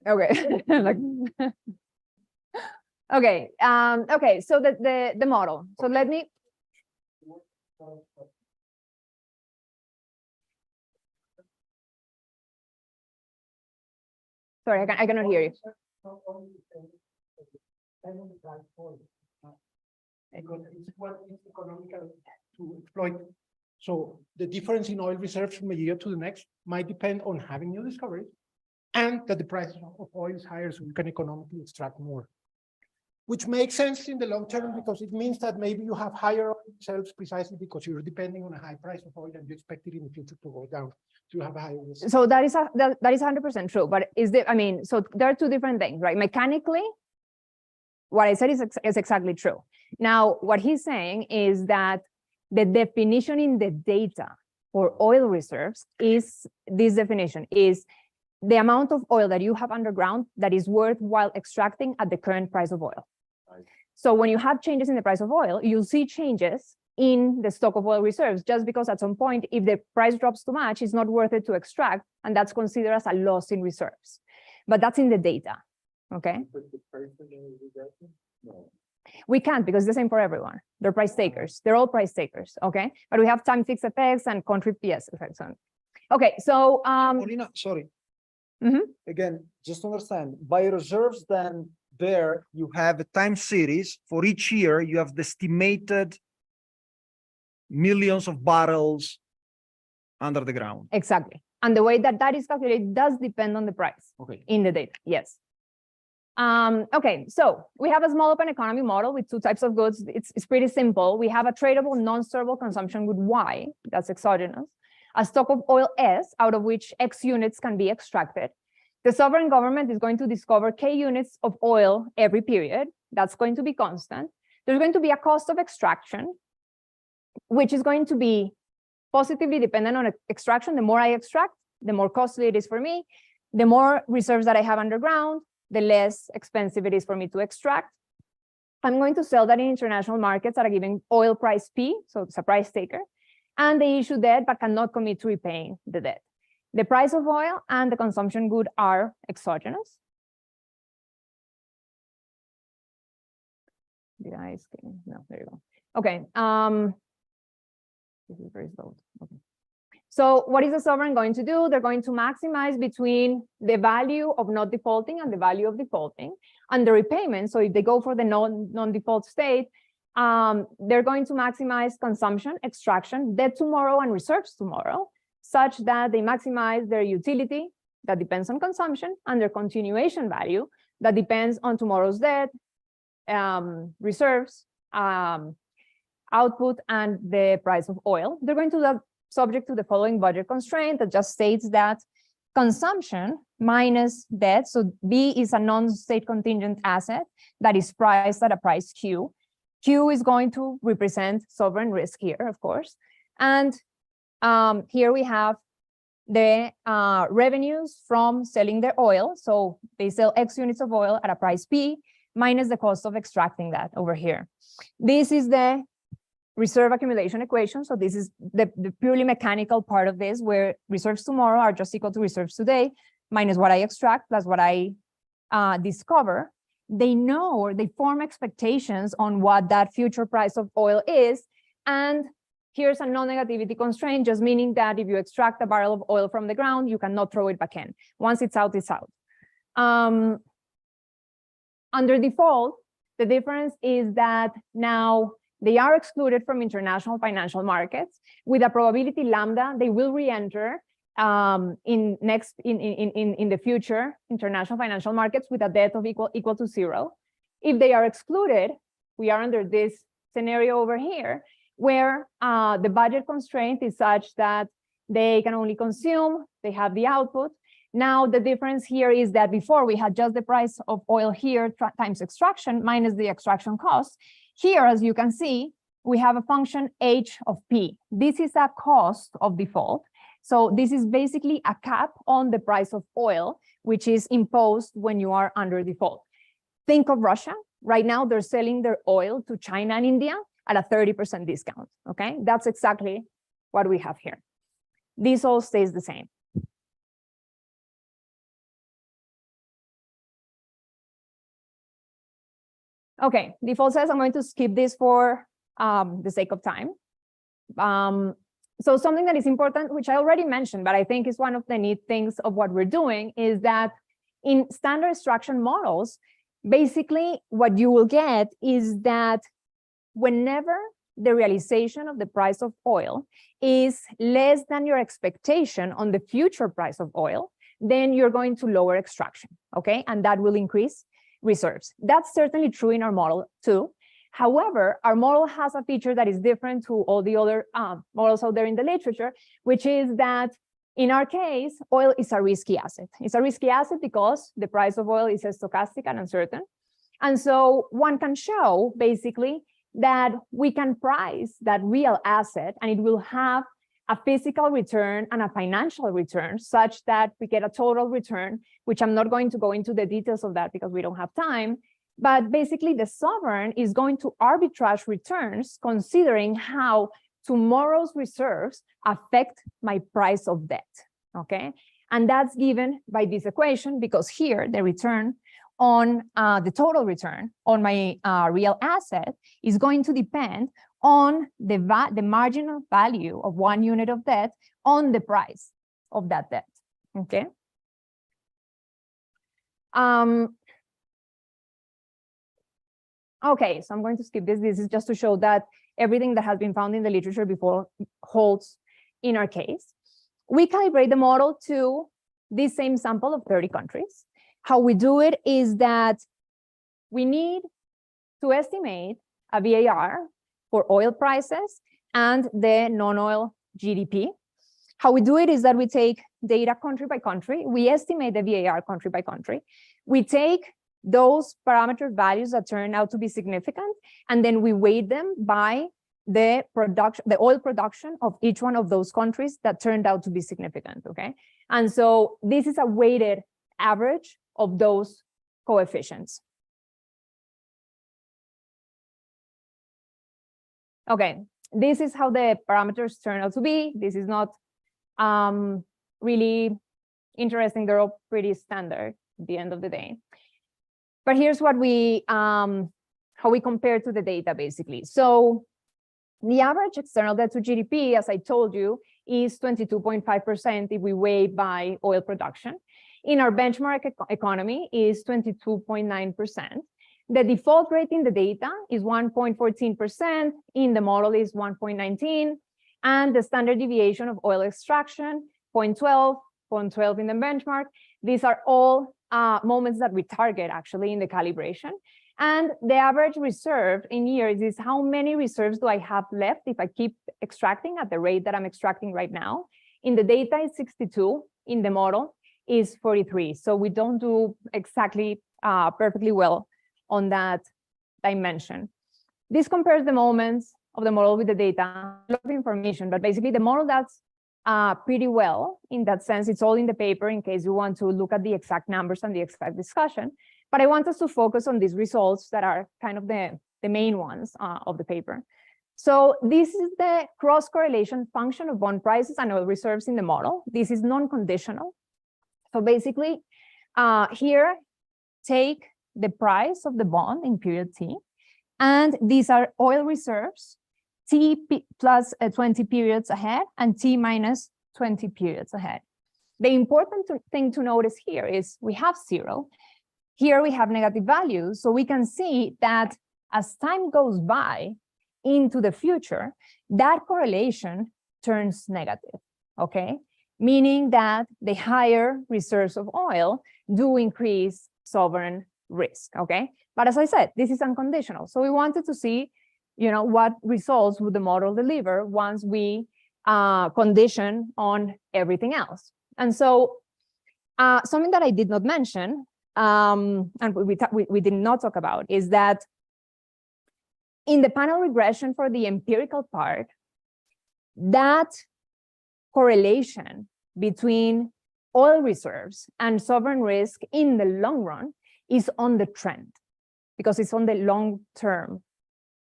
okay, like, okay, okay, so the model. So let me. Sorry, I cannot hear you. What is economical to exploit. So the difference in oil reserves from a year to the next might depend on having new discoveries and that the price of oil is higher, so you can economically extract more. Which makes sense in the long term because it means that maybe you have higher oil reserves precisely because you're depending on a high price of oil and you expect it in the future to go down. So you have a higher risk. So that is 100% true, but is there, I mean, so there are two different things, right? Mechanically, what I said is exactly true. Now, what he's saying is that the definition in the data for oil reserves is, this definition is the amount of oil that you have underground that is worthwhile extracting at the current price of oil. Right. So when you have changes in the price of oil, you'll see changes in the stock of oil reserves, just because at some point, if the price drops too much, it's not worth it to extract, and that's considered as a loss in reserves. But that's in the data, okay? No. We can't, because it's the same for everyone. They're price takers. They're all price takers, okay? But we have time fixed effects and country PS effects on. Okay, so Paulina, sorry. Again, just to understand, by reserves, then there you have a time series. For each year, you have the estimated millions of barrels under the ground. Exactly. And the way that that is calculated does depend on the price in the data, yes. Okay, so we have a small open economy model with two types of goods. It's pretty simple. We have a tradable non-storable consumption good Y, that's exogenous, a stock of oil S, out of which X units can be extracted. The sovereign government is going to discover K units of oil every period. That's going to be constant. There's going to be a cost of extraction, which is going to be positively dependent on extraction. The more I extract, the more costly it is for me. The more reserves that I have underground, the less expensive it is for me to extract. I'm going to sell that in international markets at a given oil price P, so it's a price taker, and they issue debt but cannot commit to repaying the debt. The price of oil and the consumption good are exogenous. Did I scan? No, there you go. Okay. This is very slow. Okay. So what is the sovereign going to do? They're going to maximize between the value of not defaulting and the value of defaulting and the repayment. So if they go for the non-default state, they're going to maximize consumption, extraction, debt tomorrow, and reserves tomorrow, such that they maximize their utility that depends on consumption and their continuation value that depends on tomorrow's debt, reserves, output, and the price of oil. They're going to do that subject to the following budget constraint that just states that consumption minus debt, so B is a non-state contingent asset that is priced at a price Q. Q is going to represent sovereign risk here, of course. And here we have the revenues from selling their oil. So they sell X units of oil at a price P minus the cost of extracting that over here. This is the reserve accumulation equation. So this is the purely mechanical part of this, where reserves tomorrow are just equal to reserves today minus what I extract plus what I discover. They know, or they form expectations on what that future price of oil is. And here's a non-negativity constraint, just meaning that if you extract a barrel of oil from the ground, you cannot throw it back in. Once it's out, it's out. Under default, the difference is that now they are excluded from international financial markets. With a probability lambda, they will re-enter in the future international financial markets with a debt of equal to 0. If they are excluded, we are under this scenario over here, where the budget constraint is such that they can only consume, they have the output. Now, the difference here is that before we had just the price of oil here times extraction minus the extraction cost. Here, as you can see, we have a function h of p. This is a cost of default. So this is basically a cap on the price of oil, which is imposed when you are under default. Think of Russia. right now they're selling their oil to China and India at a 30% discount, okay? That's exactly what we have here. This all stays the same. Okay, default says I'm going to skip this for the sake of time. So something that is important, which I already mentioned, but I think is one of the neat things of what we're doing, is that in standard extraction models, basically what you will get is that whenever the realization of the price of oil is less than your expectation on the future price of oil, then you're going to lower extraction, okay? And that will increase reserves. That's certainly true in our model too. However, our model has a feature that is different to all the other models out there in the literature, which is that in our case, oil is a risky asset. It's a risky asset because the price of oil is stochastic and uncertain. And so one can show basically that we can price that real asset and it will have a physical return and a financial return such that we get a total return, which I'm not going to go into the details of that because we don't have time. But basically the sovereign is going to arbitrage returns considering how tomorrow's reserves affect my price of debt, okay? And that's given by this equation because here the return on the total return on my real asset is going to depend on the marginal value of 1 unit of debt on the price of that debt, okay? Okay, so I'm going to skip this. This is just to show that everything that has been found in the literature before holds in our case. We calibrate the model to this same sample of 30 countries. How we do it is that we need to estimate a VAR for oil prices and the non-oil GDP. How we do it is that we take data country by country. We estimate the VAR country by country. We take those parameter values that turn out to be significant, and then we weight them by the production, the oil production of each one of those countries that turned out to be significant, okay? And so this is a weighted average of those coefficients. Okay, this is how the parameters turn out to be. This is not really interesting. They're all pretty standard at the end of the day. But here's what we, how we compare to the data, basically. So the average external debt to GDP, as I told you, is 22.5% if we weigh by oil production. In our benchmark economy is 22.9%. The default rate in the data is 1.14%, in the model is 1.19, and the standard deviation of oil extraction, 0.12, 0.12 in the benchmark. These are all moments that we target actually in the calibration. And the average reserve in years is how many reserves do I have left if I keep extracting at the rate that I'm extracting right now. In the data is 62, in the model is 43. So we don't do exactly perfectly well on that dimension. This compares the moments of the model with the data, a lot of information, but basically the model that's pretty well in that sense. It's all in the paper in case you want to look at the exact numbers and the exact discussion. But I want us to focus on these results that are kind of the main ones of the paper. So this is the cross-correlation function of bond prices and oil reserves in the model. This is non-conditional. So basically, here, take the price of the bond in period T, and these are oil reserves, T plus 20 periods ahead and T minus 20 periods ahead. The important thing to notice here is we have 0. Here we have negative values, so we can see that as time goes by into the future, that correlation turns negative, okay? Meaning that the higher reserves of oil do increase sovereign risk, okay? But as I said, this is unconditional. So we wanted to see, you know, what results would the model deliver once we condition on everything else. And so something that I did not mention, and we did not talk about, is that in the panel regression for the empirical part, that correlation between oil reserves and sovereign risk in the long run is on the trend, because it's on the long-term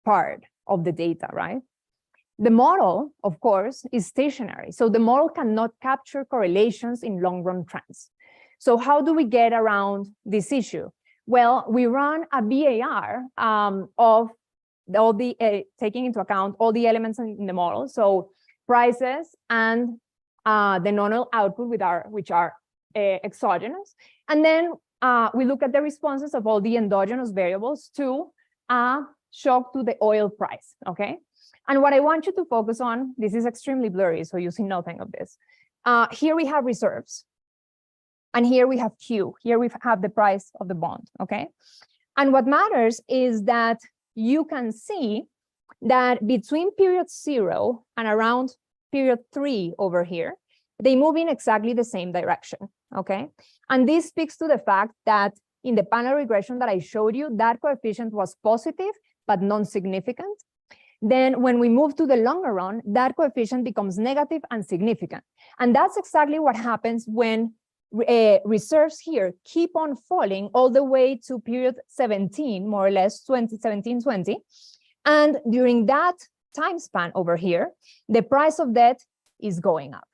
part of the data, right? The model, of course, is stationary. So the model cannot capture correlations in long-run trends. So how do we get around this issue? Well, we run a VAR of all the, taking into account all the elements in the model. So prices and the nominal output, which are exogenous. And then we look at the responses of all the endogenous variables to shock to the oil price, okay? And what I want you to focus on, this is extremely blurry, so you see nothing of this. Here we have reserves. And here we have Q. Here we have the price of the bond, okay? And what matters is that you can see that between period 0 and around period 3 over here, they move in exactly the same direction, okay? And this speaks to the fact that in the panel regression that I showed you, that coefficient was positive, but non-significant. Then when we move to the longer run, that coefficient becomes negative and significant. And that's exactly what happens when reserves here keep on falling all the way to period 17, more or less 2017-20. And during that time span over here, the price of debt is going up,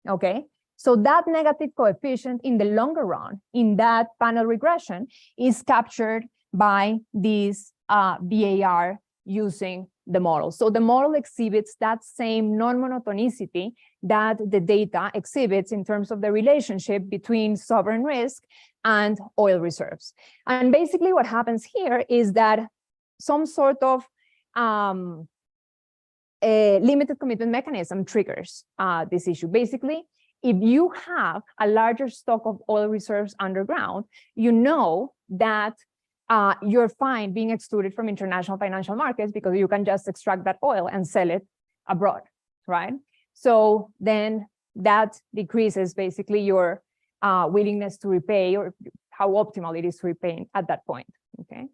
okay? So that negative coefficient in the longer run, in that panel regression, is captured by this VAR using the model. So the model exhibits that same non-monotonicity that the data exhibits in terms of the relationship between sovereign risk and oil reserves. And basically what happens here is that some sort of a limited commitment mechanism triggers this issue. Basically, if you have a larger stock of oil reserves underground, you know that you're fine being excluded from international financial markets because you can just extract that oil and sell it abroad, right? So then that decreases basically your willingness to repay, or how optimal it is to repay at that point, okay?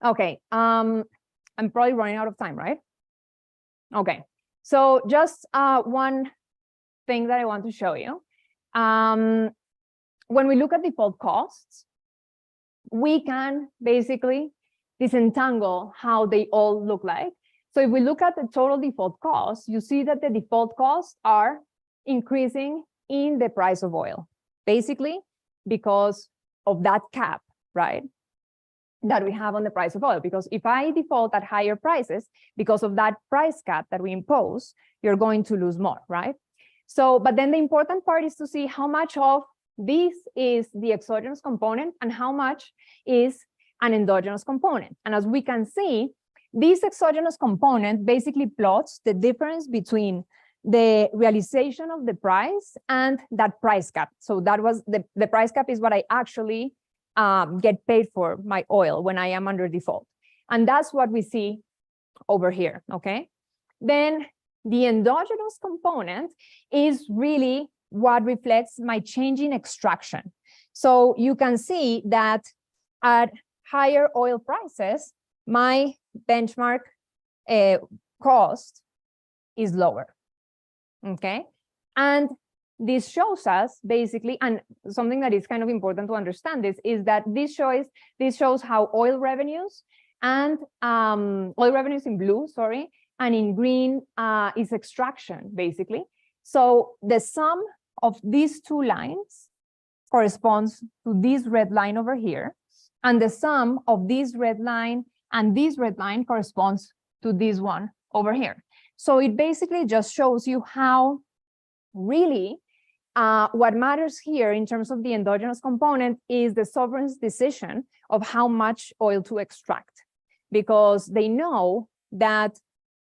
Okay, I'm probably running out of time, right? Okay, so just one thing that I want to show you. When we look at default costs, we can basically disentangle how they all look like. So if we look at the total default costs, you see that the default costs are increasing in the price of oil, basically because of that cap, right, that we have on the price of oil. Because if I default at higher prices, because of that price cap that we impose, you're going to lose more, right? So, but then the important part is to see how much of this is the exogenous component and how much is an endogenous component. And as we can see, this exogenous component basically plots the difference between the realization of the price and that price cap. So that was the price cap is what I actually get paid for my oil when I am under default. And that's what we see over here, okay? Then the endogenous component is really what reflects my change in extraction. So you can see that at higher oil prices, my benchmark cost is lower, okay? And this shows us basically, and something that is kind of important to understand is that this shows how oil revenues and oil revenues in blue, sorry, and in green is extraction, basically. So the sum of these two lines corresponds to this red line over here, and the sum of this red line and this red line corresponds to this one over here. So it basically just shows you how really what matters here in terms of the endogenous component is the sovereign's decision of how much oil to extract, because they know that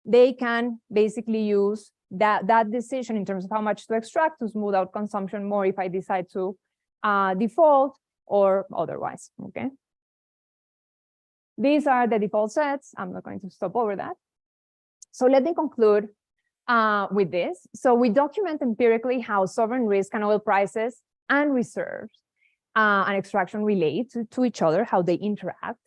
they can basically use that decision in terms of how much to extract to smooth out consumption more if I decide to default or otherwise, okay? These are the default sets. I'm not going to stop over that. So let me conclude with this. So we document empirically how sovereign risk and oil prices and reserves and extraction relate to each other, how they interact.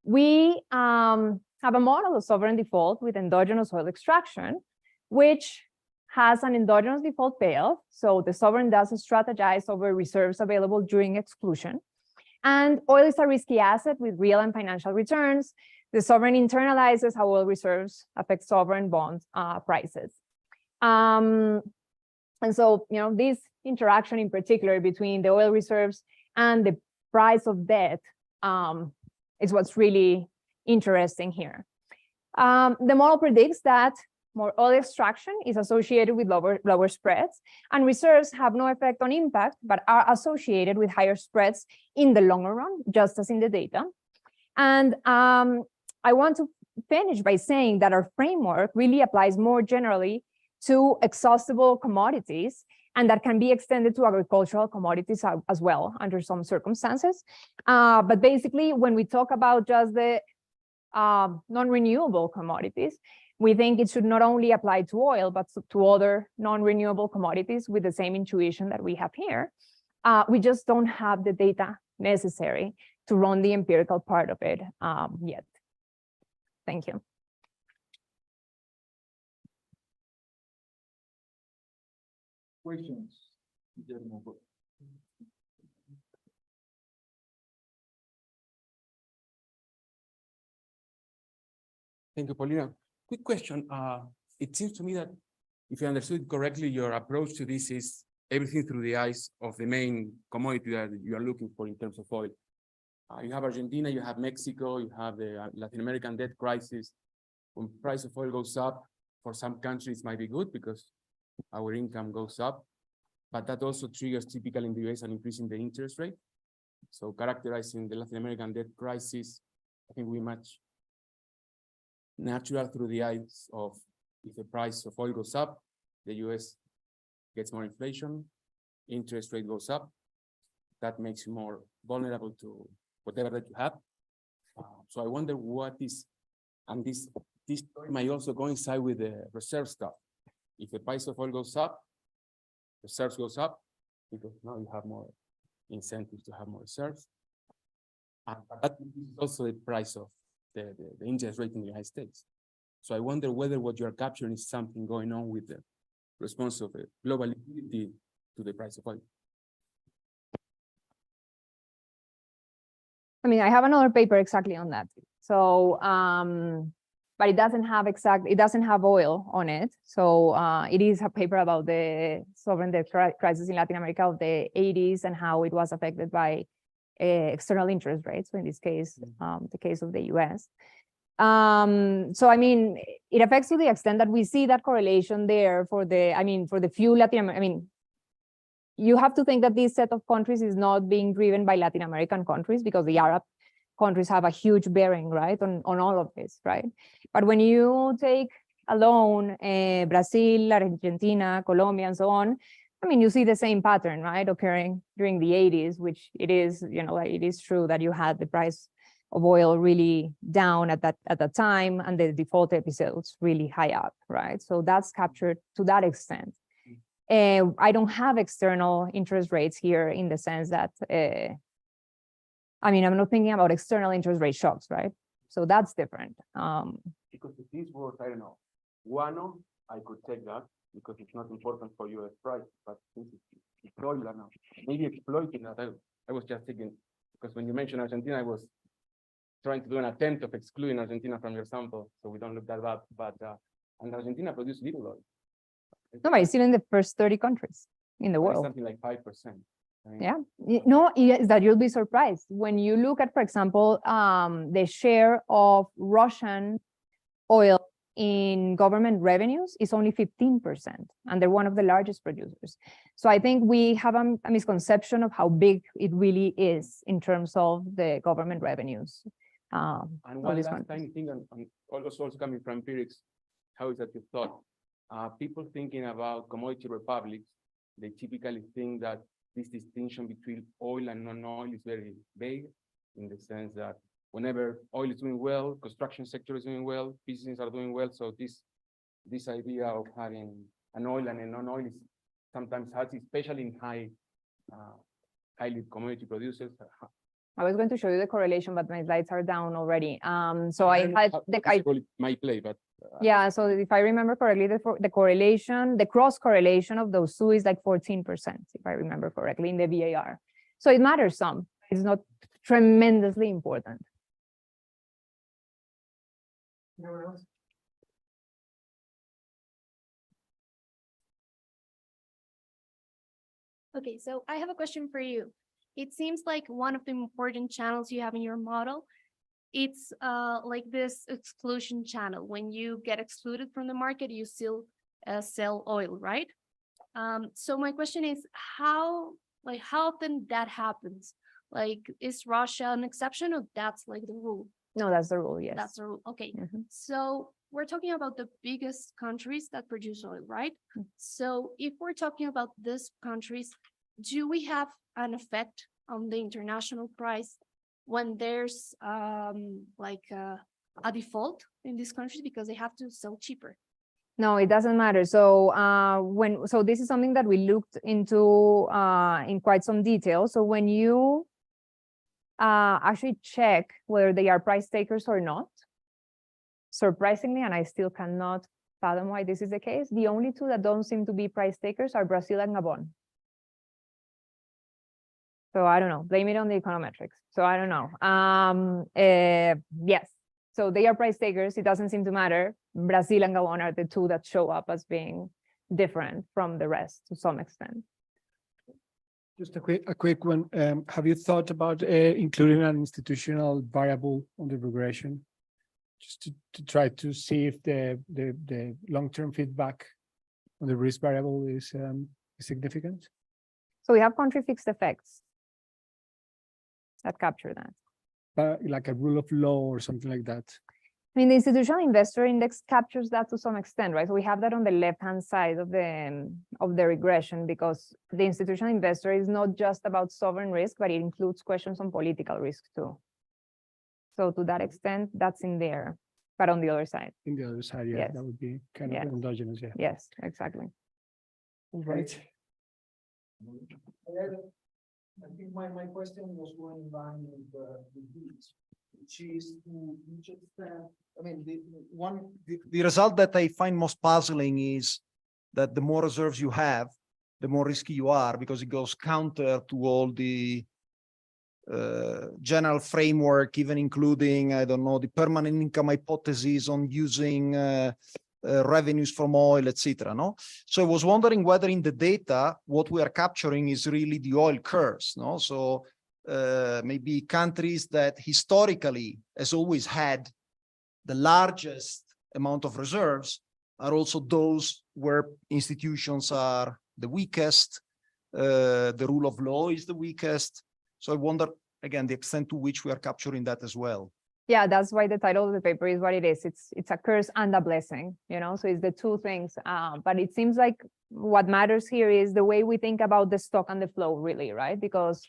We have a model of sovereign default with endogenous oil extraction, which has an endogenous default payoff. So the sovereign does strategize over reserves available during exclusion. And oil is a risky asset with real and financial returns. The sovereign internalizes how oil reserves affect sovereign bond prices. And so, this interaction in particular between the oil reserves and the price of debt is what's really interesting here. The model predicts that more oil extraction is associated with lower spreads, and reserves have no effect on impact, but are associated with higher spreads in the longer run, just as in the data. And I want to finish by saying that our framework really applies more generally to exhaustible commodities, and that can be extended to agricultural commodities as well under some circumstances. But basically, when we talk about just the non-renewable commodities, we think it should not only apply to oil, but to other non-renewable commodities with the same intuition that we have here. We just don't have the data necessary to run the empirical part of it yet. Thank you. Questions? Guillermo. Thank you, Paulina. Quick question. It seems to me that if I understood correctly, your approach to this is everything through the eyes of the main commodity that you are looking for in terms of oil. You have Argentina, you have Mexico, you have the Latin American debt crisis. When price of oil goes up, for some countries might be good because our income goes up, but that also triggers typically in the US an increase in the interest rate. So characterizing the Latin American debt crisis, I think we match natural through the eyes of if the price of oil goes up, the US gets more inflation, interest rate goes up, that makes you more vulnerable to whatever that you have. So I wonder what is, and this might also coincide with the reserve stuff. If the price of oil goes up, reserves goes up, because now you have more incentives to have more reserves. And that is also the price of the interest rate in the United States. So I wonder whether what you're capturing is something going on with the response of the global liquidity to the price of oil. I mean, I have another paper exactly on that. So, but it doesn't have oil on it. So it is a paper about the sovereign debt crisis in Latin America of the 80s and how it was affected by external interest rates. So in this case, the case of the US. So, I mean, it affects to the extent that we see that correlation there for the few Latin American, you have to think that this set of countries is not being driven by Latin American countries because the Arab countries have a huge bearing, right, on all of this, right? But when you take alone Brazil, Argentina, Colombia, and so on, I mean, you see the same pattern, right, occurring during the 80s, which it is, it is true that you had the price of oil really down at that time and the default episodes really high up, right? So that's captured to that extent. I don't have external interest rates here in the sense that, I mean, I'm not thinking about external interest rate shocks, right? So that's different. Because if this was, I don't know, guano, I could take that because it's not important for US price, but since it's oil now, maybe exploiting that. I was just thinking, because when you mentioned Argentina, I was trying to do an attempt of excluding Argentina from your sample, so we don't look that bad, but and Argentina produced little oil. No, but it's still in the first 30 countries in the world. Something like 5%. I mean, yeah, no, is that you'll be surprised when you look at, for example, the share of Russian oil in government revenues is only 15%, and they're one of the largest producers. So I think we have a misconception of how big it really is in terms of the government revenues. And one last tiny thing, and also coming from empirics, how is that you thought? People thinking about commodity republics, they typically think that this distinction between oil and non-oil is very vague, in the sense that whenever oil is doing well, construction sector is doing well, businesses are doing well. So this idea of having an oil and a non-oil is sometimes hard, especially in highly commodity producers. I was going to show you the correlation, but my slides are down already. So I had might play, but Yeah, so if I remember correctly, the correlation, the cross correlation of those two is like 14%, if I remember correctly, in the VAR. So it matters some. It's not tremendously important. Anyone else? Okay, so I have a question for you. It seems like one of the important channels you have in your model, it's like this exclusion channel. When you get excluded from the market, you still sell oil, right? So my question is how often that happens? Like, is Russia an exception, or that's like the rule? No, that's the rule, yes. That's the rule, okay. So we're talking about the biggest countries that produce oil, right? So if we're talking about these countries, do we have an effect on the international price when there's like a default in these countries because they have to sell cheaper? No, it doesn't matter. So so this is something that we looked into in quite some detail. So when you actually check whether they are price takers or not, surprisingly, and I still cannot fathom why this is the case, the only two that don't seem to be price takers are Brazil and Gabon. So I don't know, blame it on the econometrics. So I don't know. Yes, so they are price takers. It doesn't seem to matter. Brazil and Gabon are the two that show up as being different from the rest to some extent. Just a quick one. Have you thought about including an institutional variable on the regression, just to try to see if the long-term feedback on the risk variable is significant? So we have country fixed effects that capture that. Like a rule of law or something like that. I mean, the institutional investor index captures that to some extent, right? So we have that on the left-hand side of the regression, because the institutional investor is not just about sovereign risk, but it includes questions on political risk too. So to that extent, that's in there, but on the other side. In the other side, yeah, Yes. that would be kind of endogenous, yeah. Yes, exactly. All right. I think my question was going in line with this, which is to which extent, I mean, the result that I find most puzzling is that the more reserves you have, the more risky you are, because it goes counter to all the general framework, even including, I don't know, the permanent income hypothesis on using revenues from oil, etc. No, so I was wondering whether in the data what we are capturing is really the oil curves. No, so maybe countries that historically has always had the largest amount of reserves are also those where institutions are the weakest, the rule of law is the weakest. So I wonder again the extent to which we are capturing that as well. Yeah, that's why the title of the paper is what it is. It's a curse and a blessing, you know, so it's the two things. But it seems like what matters here is the way we think about the stock and the flow, really, right? Because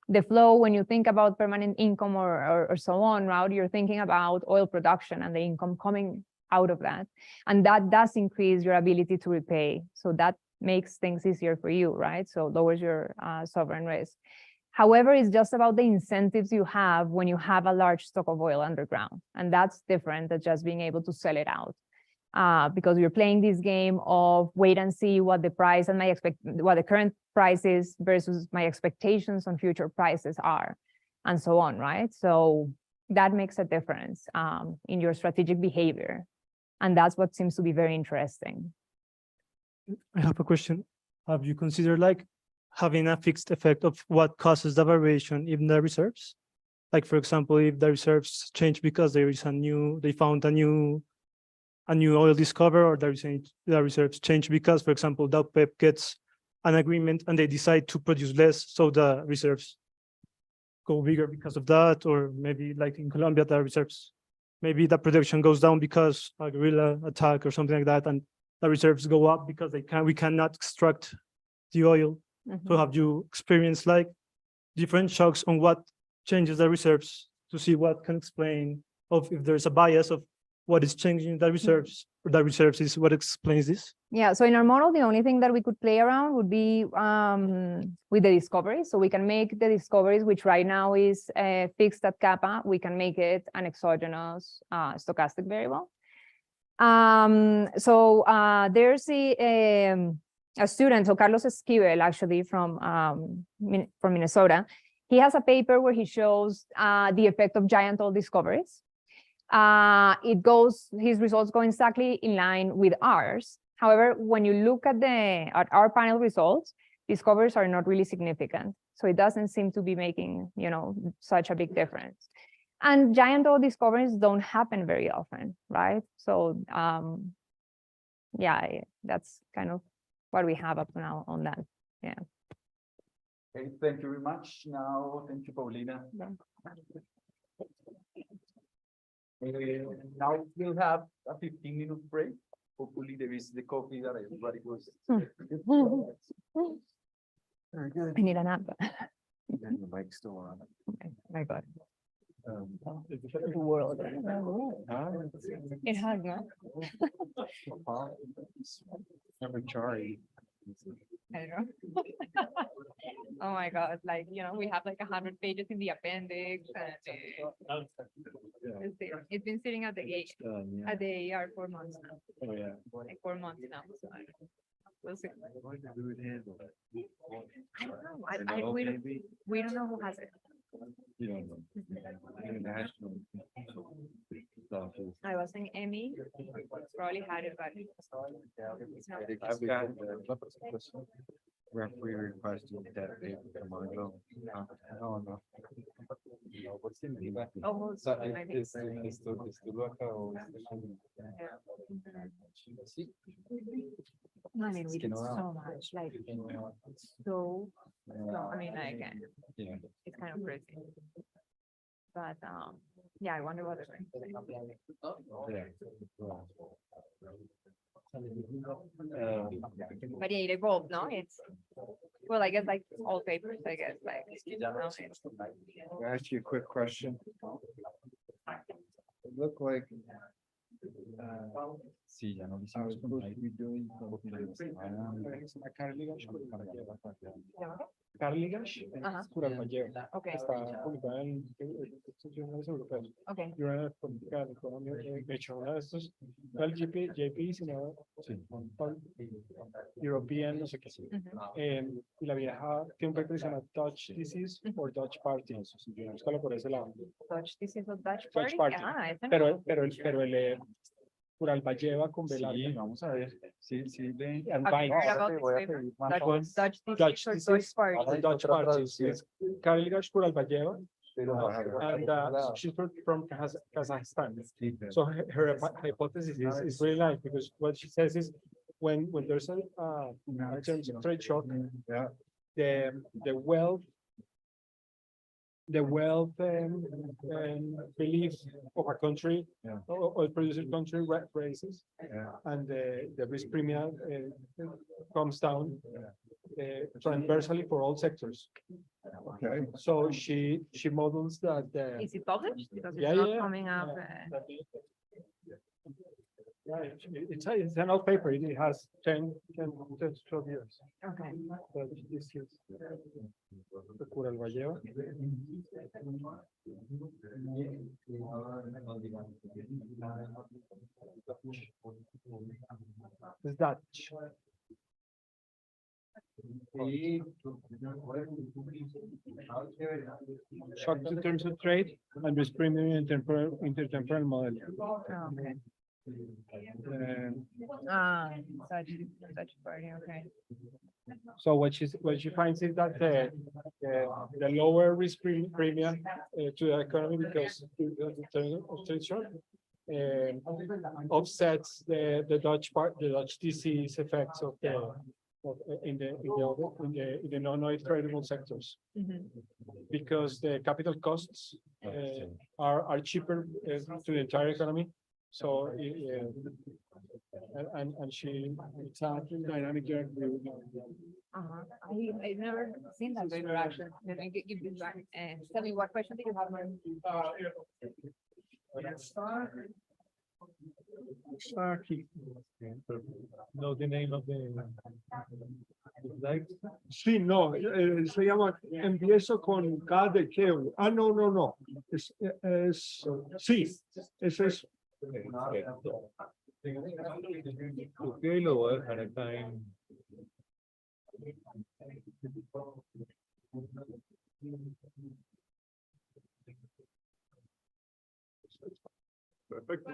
the flow, when you think about permanent income or so on, right, you're thinking about oil production and the income coming out of that. And that does increase your ability to repay. So that makes things easier for you, right? So lowers your sovereign risk. However, it's just about the incentives you have when you have a large stock of oil underground. And that's different than just being able to sell it out. Because you're playing this game of wait and see what the price and what the current price is versus my expectations on future prices are, and so on, right? So that makes a difference in your strategic behavior. And that's what seems to be very interesting. I have a question. Have you considered like having a fixed effect of what causes the variation in the reserves? Like, for example, if the reserves change because there is they found a new oil discovery, or the reserves change because, for example, the OPEP gets an agreement and they decide to produce less, so the reserves go bigger because of that, or maybe like in Colombia, the reserves, maybe the production goes down because a guerrilla attack or something like that, and the reserves go up because we cannot extract the oil. So have you experienced like different shocks on what changes the reserves to see what can explain if there's a bias of what is changing the reserves, or the reserves is what explains this? Yeah, so in our model, the only thing that we could play around would be with the discovery. So we can make the discoveries, which right now is fixed at kappa, we can make it an exogenous stochastic variable. There's a student, so Carlos Esquivel, actually from Minnesota. He has a paper where he shows the effect of giant oil discoveries. His results go exactly in line with ours. However, when you look at our panel results, discoveries are not really significant. So it doesn't seem to be making, such a big difference. And giant oil discoveries don't happen very often, right? So yeah, that's kind of what we have up to now on that. Yeah. Okay, thank you very much. Now, thank you, Paulina. Now we'll have a 15-minute break. Hopefully there is the coffee that everybody was. Very good. I need a nap. And the mic's still on. Okay, my God. The world. It has not. Never charge. I don't know. Oh my God, like, we have like 100 pages in the appendix and it's been sitting at the AR for months now. Oh, yeah. Like 4 months now, so I don't know. We'll see. I don't know. We don't know who has it. You don't know. International stuff is. I was saying Emmy probably had it, but it's not. I've got referee requested that they come on. No. What's the name? Oh, I think. I mean, we did so much, like, so, I mean, like, Yeah. it's kind of crazy. But, yeah, I wonder what they're going to say. But yeah, it evolved, no? It's, well, I guess like all papers, I guess, like. Can I ask you a quick question? It looked like Sí, ya no lo I was hicimos supposed to be doing Carligash, Ajá. Curalmayer. Okay. Está publicada en instituciones europeas. Okay. Y una política de economía, de hecho, una de estos, no el JP, sino European, no sé qué. Y la vieja tiene un paper que se llama Dutch Disease or Dutch Party. Búscalo por ese lado. Dutch Disease or Dutch Dutch Party. Party. Ah, ese no. Pero el Curalbayeva con Velar. Sí, vamos a ver. Sí, ve. And Have you Vine. heard about this paper? Dutch Disease or Dutch Party. Dutch Parties. It's Carligash Curalbayeva. And she's from Kazakhstan. So her hypothesis is really nice because what she says is when there's a trade shock, the wealth belief of a country, oil producer country raises, and the risk premium comes down transversally for all sectors. Okay. So she models that. Is it published? Because it's Yeah, not yeah. coming up. It's an old paper. It has 10 to 12 years. Okay. But this is the Curalbayeva. It's Dutch. Shocks in terms of trade and risk premium intertemporal model. Oh, okay. Dutch Party. Okay. So what she finds is that the lower risk premium to the economy because of trade shock offsets the Dutch disease effects of in the non-oil tradable sectors, because the capital costs are cheaper to the entire economy. So and she it's a dynamic there. I've never seen that paper actually. Let me give this back. Tell me, what question do you have? No, the name of the sí, no, se llama empiezo con K de Kehoe. Ah, no. Sí, ese es. Copié y lo voy a dejar acá en. Perfecto.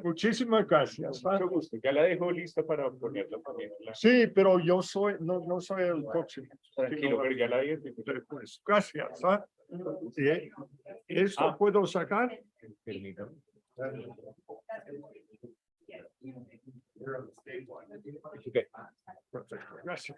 Muchísimas gracias. Mucho gusto. Ya la dejo lista para ponerla también. Sí, pero yo soy, no soy el próximo. Tranquilo, pero ya la dije. Pues, gracias. Sí. ¿Esto puedo sacar? Permítame. Okay. Perfecto. Gracias.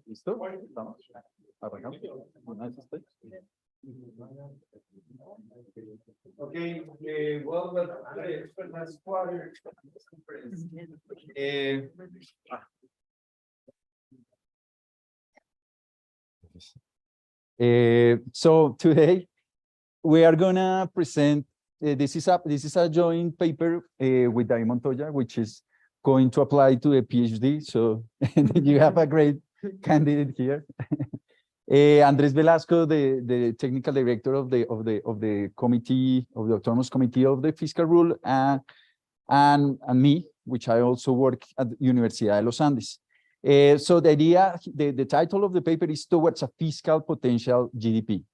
¿Listo? ¿Estamos? Arrancamos. Una vez estoy. Okay, welcome to the last quarter conference. So today we are gonna present. This is a joint paper with David Montoya, which is going to apply to a PhD. So you have a great candidate here. Andres Velasco, the technical director of the committee, of the autonomous committee of the fiscal rule, and me, which I also work at the Universidad de los Andes. So the idea, the title of the paper is Towards a Fiscal Potential GDP.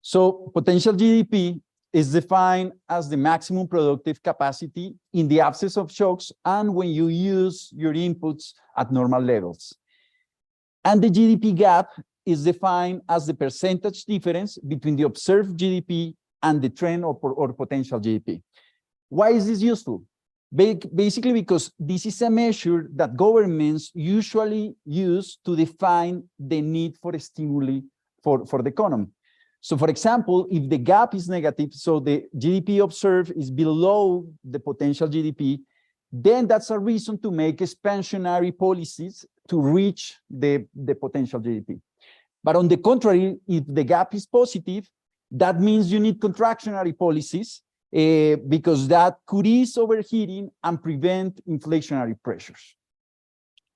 So potential GDP is defined as the maximum productive capacity in the absence of shocks and when you use your inputs at normal levels. And the GDP gap is defined as the percentage difference between the observed GDP and the trend or potential GDP. Why is this useful? Basically because this is a measure that governments usually use to define the need for stimuli for the economy. So for example, if the gap is negative, so the GDP observed is below the potential GDP, then that's a reason to make expansionary policies to reach the potential GDP. But on the contrary, if the gap is positive, that means you need contractionary policies because that could ease overheating and prevent inflationary pressures.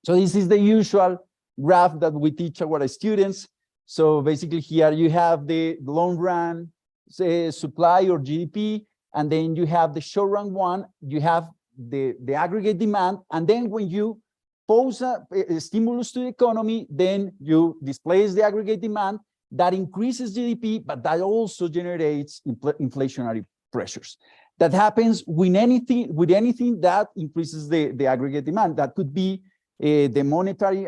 So this is the usual graph that we teach our students. So basically here you have the long run supply or GDP, and then you have the short run one, you have the aggregate demand, and then when you pose a stimulus to the economy, then you displace the aggregate demand, that increases GDP, but that also generates inflationary pressures. That happens with anything that increases the aggregate demand. That could be a monetary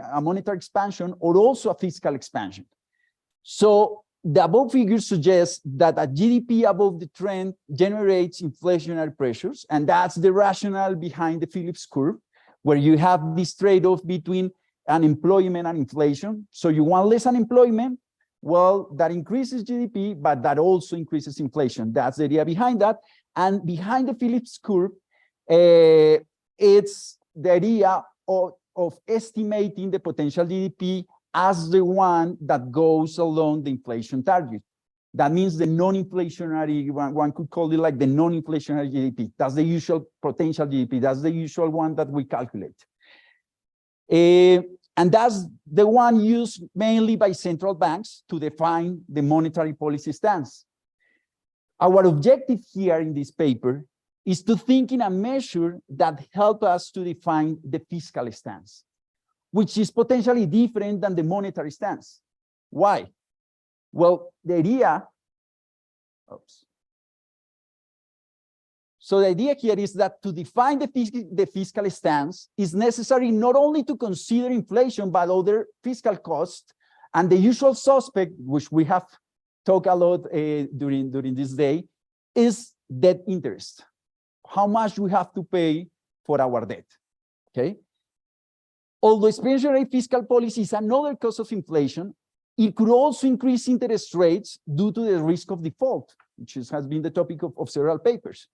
expansion or also a fiscal expansion. So the above figures suggest that a GDP above the trend generates inflationary pressures, and that's the rationale behind the Phillips curve, where you have this trade-off between unemployment and inflation. So you want less unemployment, well, that increases GDP, but that also increases inflation. That's the idea behind that. And behind the Phillips curve, it's the idea of estimating the potential GDP as the one that goes along the inflation target. That means the non-inflationary, one could call it like the non-inflationary GDP. That's the usual potential GDP. That's the usual one that we calculate. And that's the one used mainly by central banks to define the monetary policy stance. Our objective here in this paper is to think in a measure that helps us to define the fiscal stance, which is potentially different than the monetary stance. Why? Well, the idea, So the idea here is that to define the fiscal stance is necessary not only to consider inflation, but other fiscal costs. And the usual suspect, which we have talked a lot during this day, is debt interest. How much we have to pay for our debt, okay? Although expansionary fiscal policy is another cause of inflation, it could also increase interest rates due to the risk of default, which has been the topic of several papers.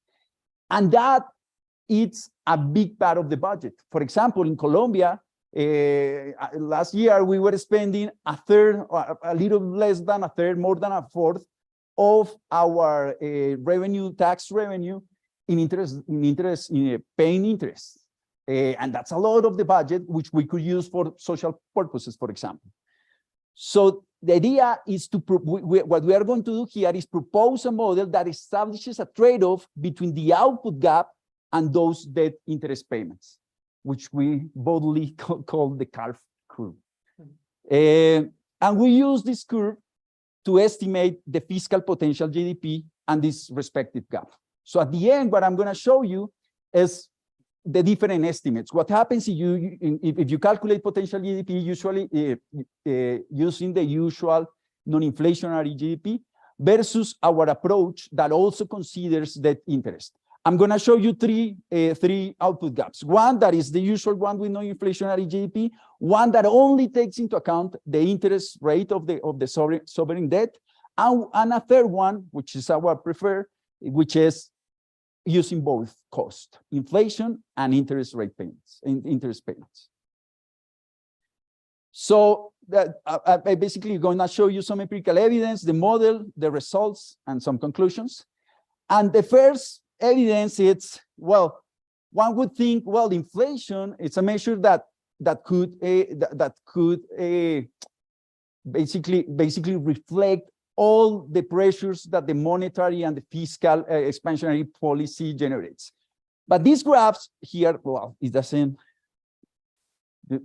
And that it's a big part of the budget. For example, in Colombia, last year we were spending a third, or a little less than a third, more than a fourth of our tax revenue in paying interest. And that's a lot of the budget, which we could use for social purposes, for example. So the idea is to, what we are going to do here is propose a model that establishes a trade-off between the output gap and those debt interest payments, which we boldly call the CARF curve. And we use this curve to estimate the fiscal potential GDP and this respective gap. So at the end, what I'm going to show you is the different estimates. What happens if you calculate potential GDP, usually using the usual non-inflationary GDP versus our approach that also considers that interest. I'm going to show you three output gaps. One that is the usual one with non-inflationary GDP, one that only takes into account the interest rate of the sovereign debt, and a third one, which is our preferred, which is using both cost, inflation and interest payments. So that I basically going to show you some empirical evidence, the model, the results, and some conclusions. And the first evidence, it's, well, one would think, well, inflation, it's a measure that could basically reflect all the pressures that the monetary and the fiscal expansionary policy generates. But these graphs here, well, it doesn't.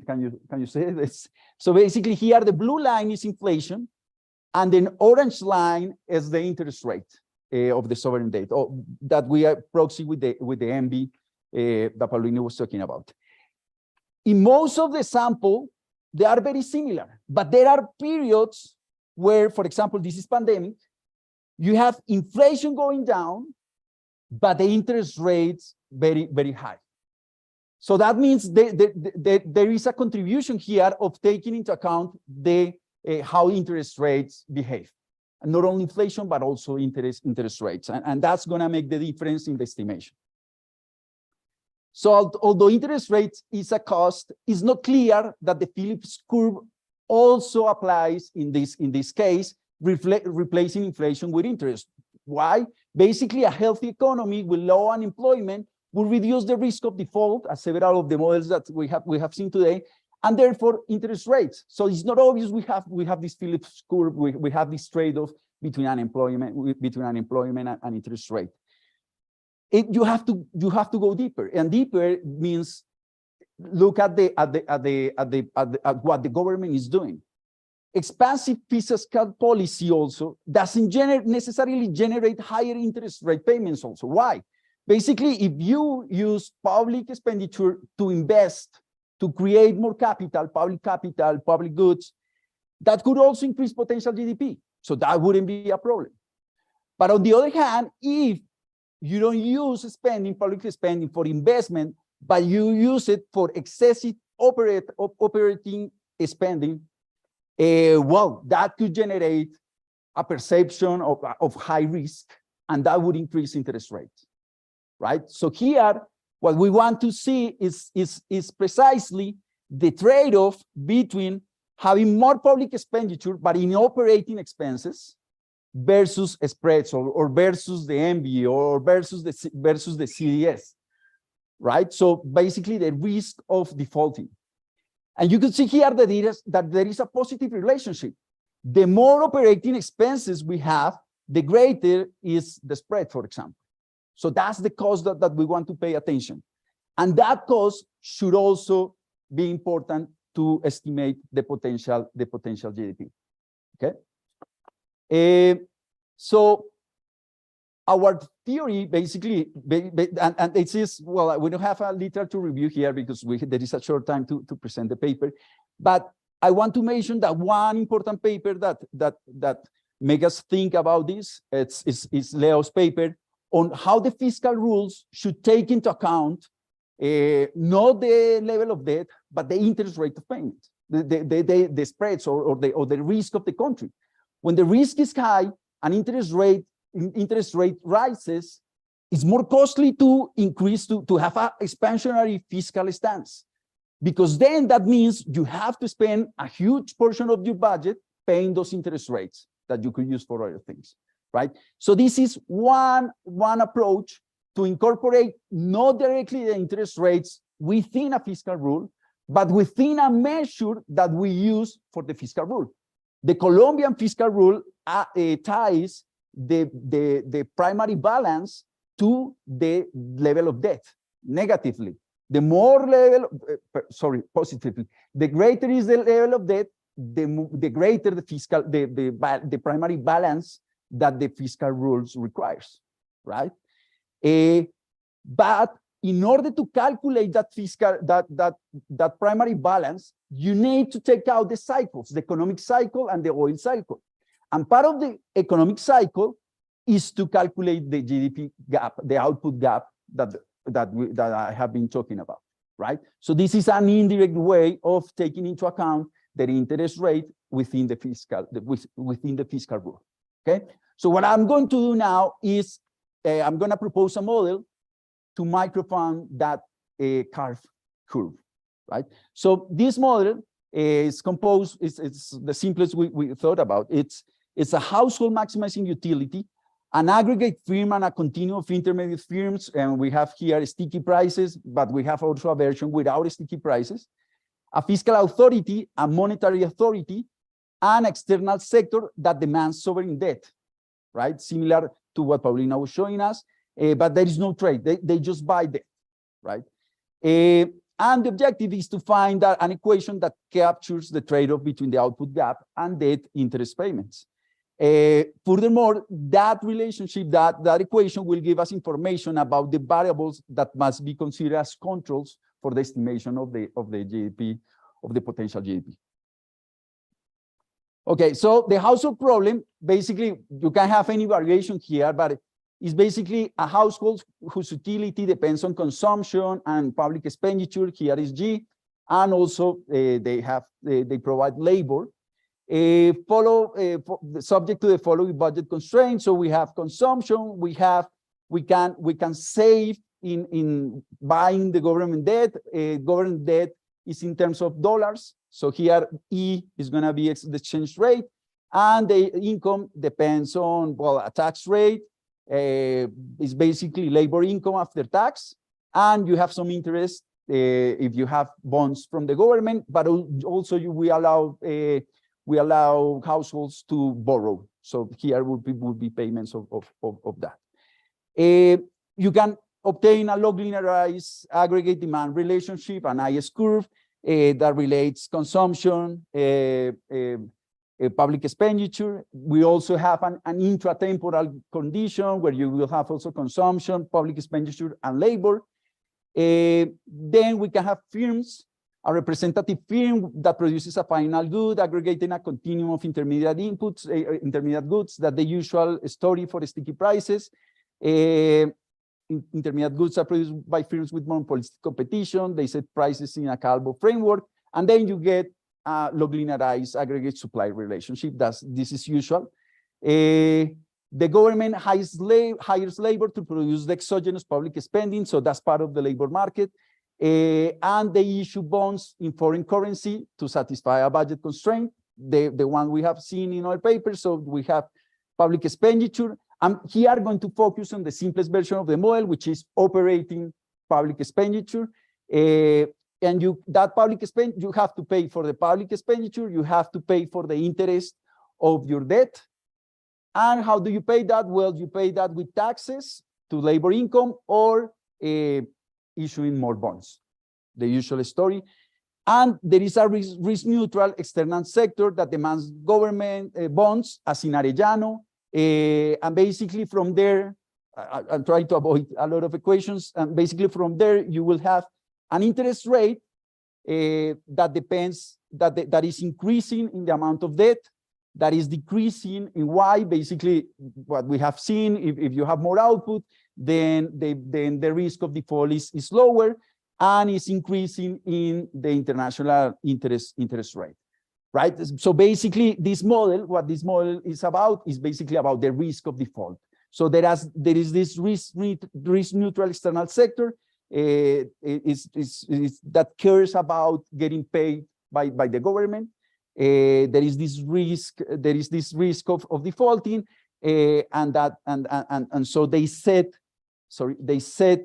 Can you say this? So basically, here the blue line is inflation, and the orange line is the interest rate of the sovereign debt, that we are proxy with the MB that Paulina was talking about. In most of the sample, they are very similar, but there are periods where, for example, this is pandemic, you have inflation going down, but the interest rates very, very high. So that means there is a contribution here of taking into account how interest rates behave. And not only inflation, but also interest rates. And that's going to make the difference in the estimation. So although interest rates is a cost, it's not clear that the Phillips curve also applies in this case, replacing inflation with interest. Why? Basically, a healthy economy with low unemployment will reduce the risk of default, as several of the models that we have seen today, and therefore interest rates. So it's not obvious we have this Phillips curve, we have this trade-off between unemployment and interest rate. You have to go deeper, and deeper means look at what the government is doing. Expansive fiscal policy also doesn't necessarily generate higher interest rate payments also. Why? Basically, if you use public expenditure to invest, to create more capital, public goods, that could also increase potential GDP. So that wouldn't be a problem. But on the other hand, if you don't use public spending for investment, but you use it for excessive operating spending, well, that could generate a perception of high risk, and that would increase interest rates, right? So here, what we want to see is precisely the trade-off between having more public expenditure, but in operating expenses, versus spreads or versus the MB or versus the CDS, right? So basically the risk of defaulting. And you can see here that there is a positive relationship. The more operating expenses we have, the greater is the spread, for example. So that's the cost that we want to pay attention. And that cost should also be important to estimate the potential GDP, okay? So our theory basically, and this is, well, we don't have a literature review here because there is a short time to present the paper, but I want to mention that one important paper that make us think about this, is Leo's paper on how the fiscal rules should take into account not the level of debt, but the interest rate of payment, the spreads or the risk of the country. When the risk is high and interest rate rises, it's more costly to increase, to have an expansionary fiscal stance, because then that means you have to spend a huge portion of your budget paying those interest rates that you could use for other things, right? So this is one approach to incorporate not directly the interest rates within a fiscal rule, but within a measure that we use for the fiscal rule. The Colombian fiscal rule ties the primary balance to the level of debt negatively. The more positively. The greater is the level of debt, the greater the primary balance that the fiscal rules requires, right? But in order to calculate that primary balance, you need to take out the cycles, the economic cycle and the oil cycle. And part of the economic cycle is to calculate the GDP gap, the output gap that I have been talking about, right? So this is an indirect way of taking into account the interest rate within the fiscal rule, okay? So what I'm going to do now is I'm going to propose a model to microfund that CARF curve, right? So this model is composed, it's the simplest we thought about. It's a household maximizing utility, an aggregate firm and a continuum of intermediate firms, and we have here sticky prices, but we have also a version without sticky prices, a fiscal authority, a monetary authority, an external sector that demands sovereign debt, right? Similar to what Paulina was showing us, but there is no trade. They just buy debt, right? And the objective is to find an equation that captures the trade-off between the output gap and debt interest payments. Furthermore, that relationship, that equation will give us information about the variables that must be considered as controls for the estimation of the GDP, of the potential GDP. Okay, so the household problem, basically, you can have any variation here, but it's basically a household whose utility depends on consumption and public expenditure. Here is G, and also they provide labor. Subject to the following budget constraints. So we have consumption, we can save in buying the government debt. Government debt is in terms of dollars. So here E is going to be the exchange rate, and the income depends on, well, a tax rate. Is basically labor income after tax, and you have some interest if you have bonds from the government, but also we allow households to borrow. So here would be payments of that. You can obtain a log linearized aggregate demand relationship, an IS curve that relates consumption, public expenditure. We also have an intratemporal condition where you will have also consumption, public expenditure, and labor. Then we can have firms, a representative firm that produces a final good, aggregating a continuum of intermediate inputs, intermediate goods, that the usual story for sticky prices. Intermediate goods are produced by firms with monopolistic competition. They set prices in a Calvo framework, and then you get a log linearized aggregate supply relationship. This is usual. The government hires labor to produce the exogenous public spending, so that's part of the labor market. And they issue bonds in foreign currency to satisfy a budget constraint, the one we have seen in our paper. So we have public expenditure. I'm here going to focus on the simplest version of the model, which is operating public expenditure. And that public expenditure, you have to pay for the public expenditure, you have to pay for the interest of your debt. And how do you pay that? Well, you pay that with taxes to labor income or issuing more bonds, the usual story. And there is a risk-neutral external sector that demands government bonds, as in Arellano. And basically from there, I'm trying to avoid a lot of equations. And basically from there, you will have an interest rate that depends, that is increasing in the amount of debt, that is decreasing in Y. Basically, what we have seen, if you have more output, then the risk of default is lower, and is increasing in the international interest rate, right? So basically, this model, what this model is about, is basically about the risk of default. So there is this risk neutral external sector that cares about getting paid by the government. There is this risk of defaulting, and so they set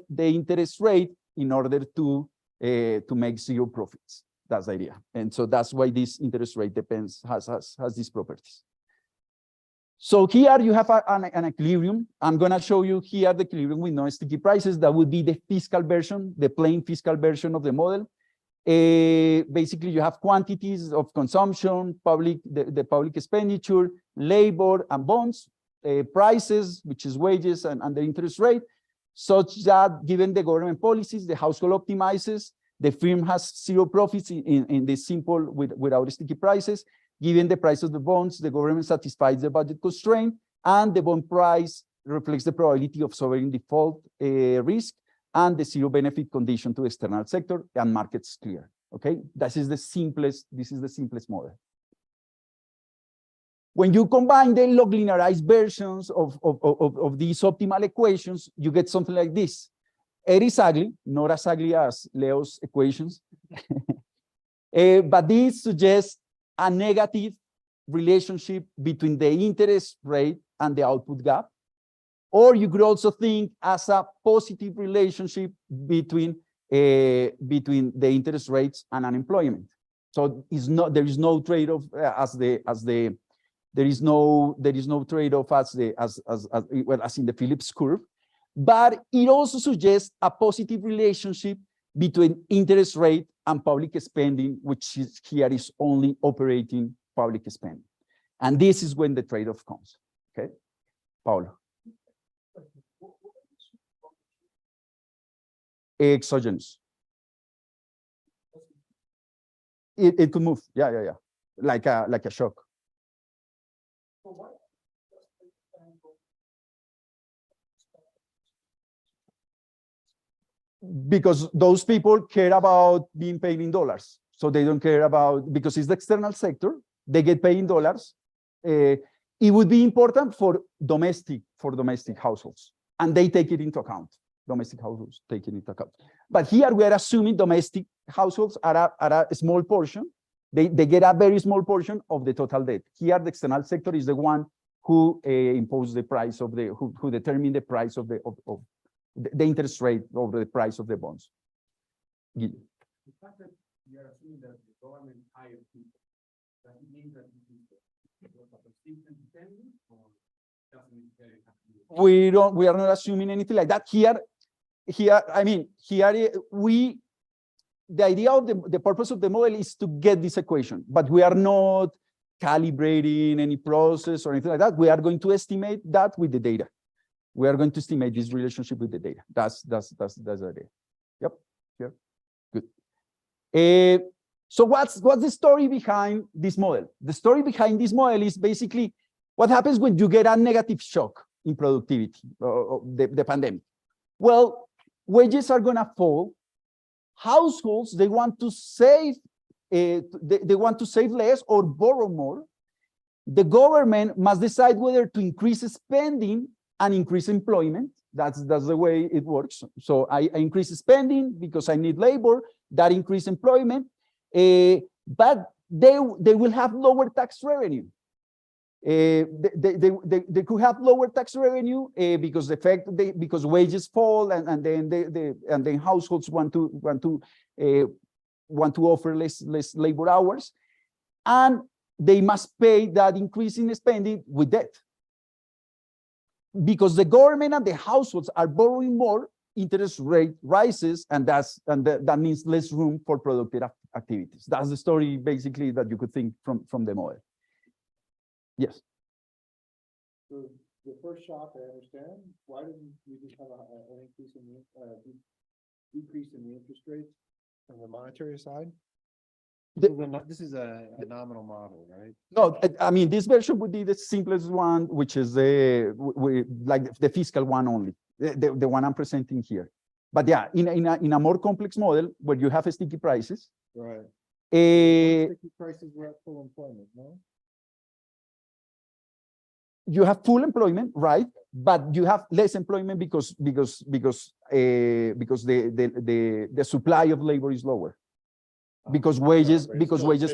the interest rate in order to make zero profits. That's the idea. And so that's why this interest rate has these properties. So here you have an equilibrium. I'm going to show you here the equilibrium with non-sticky prices. That would be the fiscal version, the plain fiscal version of the model. Basically, you have quantities of consumption, the public expenditure, labor, and bonds, prices, which is wages, and the interest rate, such that given the government policies, the household optimizes, the firm has zero profits in this simple without sticky prices. Given the price of the bonds, the government satisfies the budget constraint, and the bond price reflects the probability of sovereign default risk and the zero benefit condition to the external sector, and markets clear. Okay, this is the simplest model. When you combine the log linearized versions of these optimal equations, you get something like this. It is ugly, not as ugly as Leo's equations, but this suggests a negative relationship between the interest rate and the output gap. Or you could also think as a positive relationship between the interest rates and unemployment. So there is no trade-off there is no trade-off as in the Phillips curve, but it also suggests a positive relationship between interest rate and public spending, which here is only operating public spending. And this is when the trade-off comes. Okay, Paulo. Exogenous. It could move. Yeah. Like a shock. Because those people care about being paid in dollars. So they don't care about, because it's the external sector, they get paid in dollars. It would be important for domestic households, and they take it into account. Domestic households take it into account. But here we are assuming domestic households are a small portion. They get a very small portion of the total debt. Here, the external sector is the one who imposes the price of who determine the price of the interest rate over the price of the bonds. The fact that we are assuming that the government hires people, does it mean that it was a persistent spending, or doesn't necessarily have to be? We are not assuming anything like that. The idea of the purpose of the model is to get this equation, but we are not calibrating any process or anything like that. We are going to estimate that with the data. We are going to estimate this relationship with the data. That's the idea. Yep. Here. Good. So what's the story behind this model? The story behind this model is basically what happens when you get a negative shock in productivity, the pandemic. Well, wages are going to fall. Households, they want to save, they want to save less or borrow more. The government must decide whether to increase spending and increase employment. That's the way it works. So I increase spending because I need labor, that increase employment, but they will have lower tax revenue. They could have lower tax revenue because because wages fall, and then households want to offer less labor hours, and they must pay that increase in spending with debt. Because the government and the households are borrowing more, interest rate rises, and that means less room for productive activities. That's the story basically that you could think from the model. Yes. So the first shock, I understand. Why didn't we just have an increase in decrease in the interest rates on the monetary side? This is a nominal model, right? No, I mean, this version would be the simplest one, which is like the fiscal one only, the one I'm presenting here. But yeah, in a more complex model where you have sticky prices. Right. Sticky prices were at full employment, no? You have full employment, right? But you have less employment because the supply of labor is lower. Because wages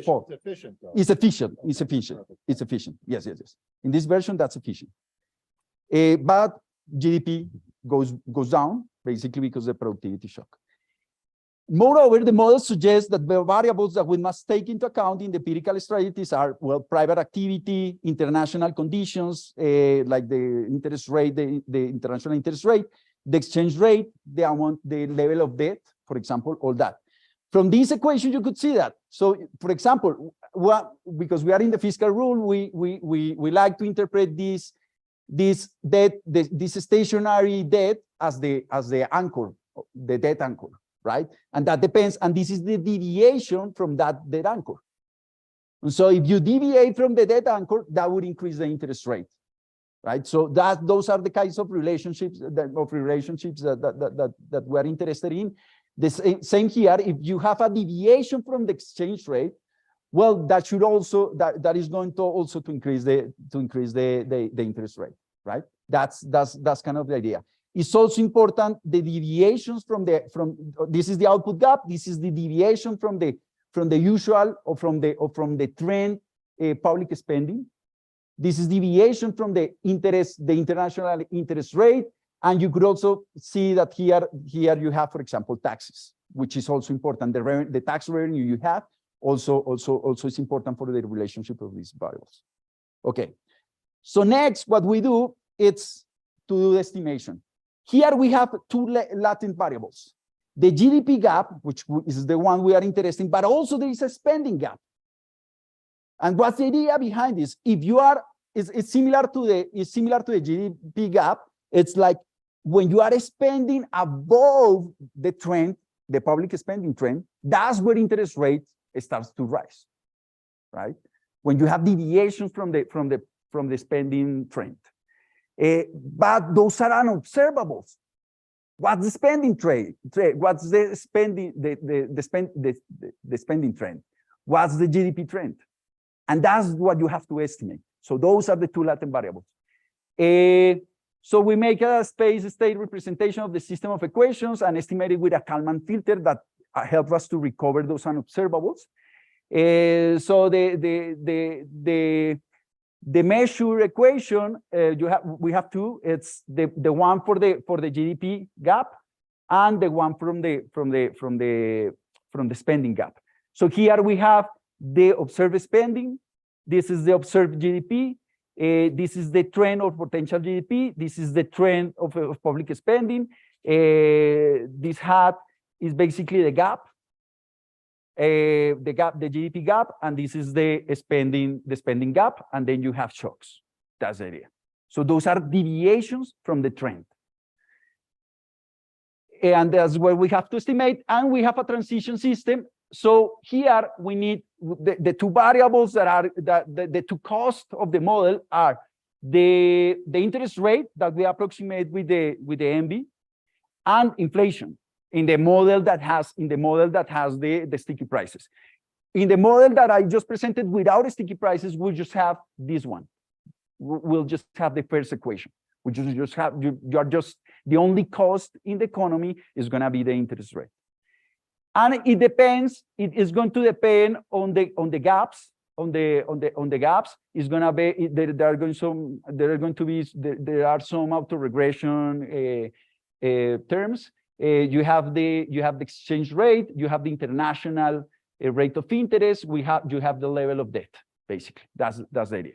fall. It's efficient, though. It's efficient. Yes. In this version, that's efficient. But GDP goes down basically because of the productivity shock. Moreover, the model suggests that the variables that we must take into account in the empirical strategies are, well, private activity, international conditions, like the interest rate, the international interest rate, the exchange rate, the level of debt, for example, all that. From this equation, you could see that. So, for example, because we are in the fiscal rule, we like to interpret this debt, this stationary debt as the anchor, the debt anchor, right? And that depends, and this is the deviation from that debt anchor. And so if you deviate from the debt anchor, that would increase the interest rate, right? So those are the kinds of relationships that we're interested in. The same here, if you have a deviation from the exchange rate, well, that should also that is going to also to increase the interest rate, right? That's kind of the idea. It's also important the deviations from this is the output gap. This is the deviation from the usual or from the trend public spending. This is deviation from the international interest rate. And you could also see that here you have, for example, taxes, which is also important. The tax revenue you have also is important for the relationship of these variables. Okay. So next, what we do, it's to do the estimation. Here we have two latent variables. The GDP gap, which is the one we are interested in, but also there is a spending gap. And what's the idea behind this? If you are, it's similar to the GDP gap. It's like when you are spending above the trend, the public spending trend, that's where interest rate starts to rise, right? When you have deviations from the spending trend. But those are unobservables. What's the spending trend? What's the spending the spending trend? What's the GDP trend? And that's what you have to estimate. So those are the two latent variables. So we make a space state representation of the system of equations and estimate it with a Kalman filter that helps us to recover those unobservables. So the measure equation we have two. It's the one for the GDP gap and the one from the spending gap. So here we have the observed spending. This is the observed GDP. This is the trend of potential GDP. This is the trend of public spending. This hat is basically the gap. The GDP gap, and this is the spending gap, and then you have shocks. That's the idea. So those are deviations from the trend. And that's where we have to estimate, and we have a transition system. So here we need the two variables that are the two costs of the model are the interest rate that we approximate with the MB and inflation. In the model that has the sticky prices. In the model that I just presented without sticky prices, we'll just have this one. We'll just have the first equation. We just have you are just the only cost in the economy is going to be the interest rate. And it depends, it is going to depend on the gaps. On the gaps is going to be there are some autoregression terms. You have the exchange rate, you have the international rate of interest, you have the level of debt, basically. That's the idea.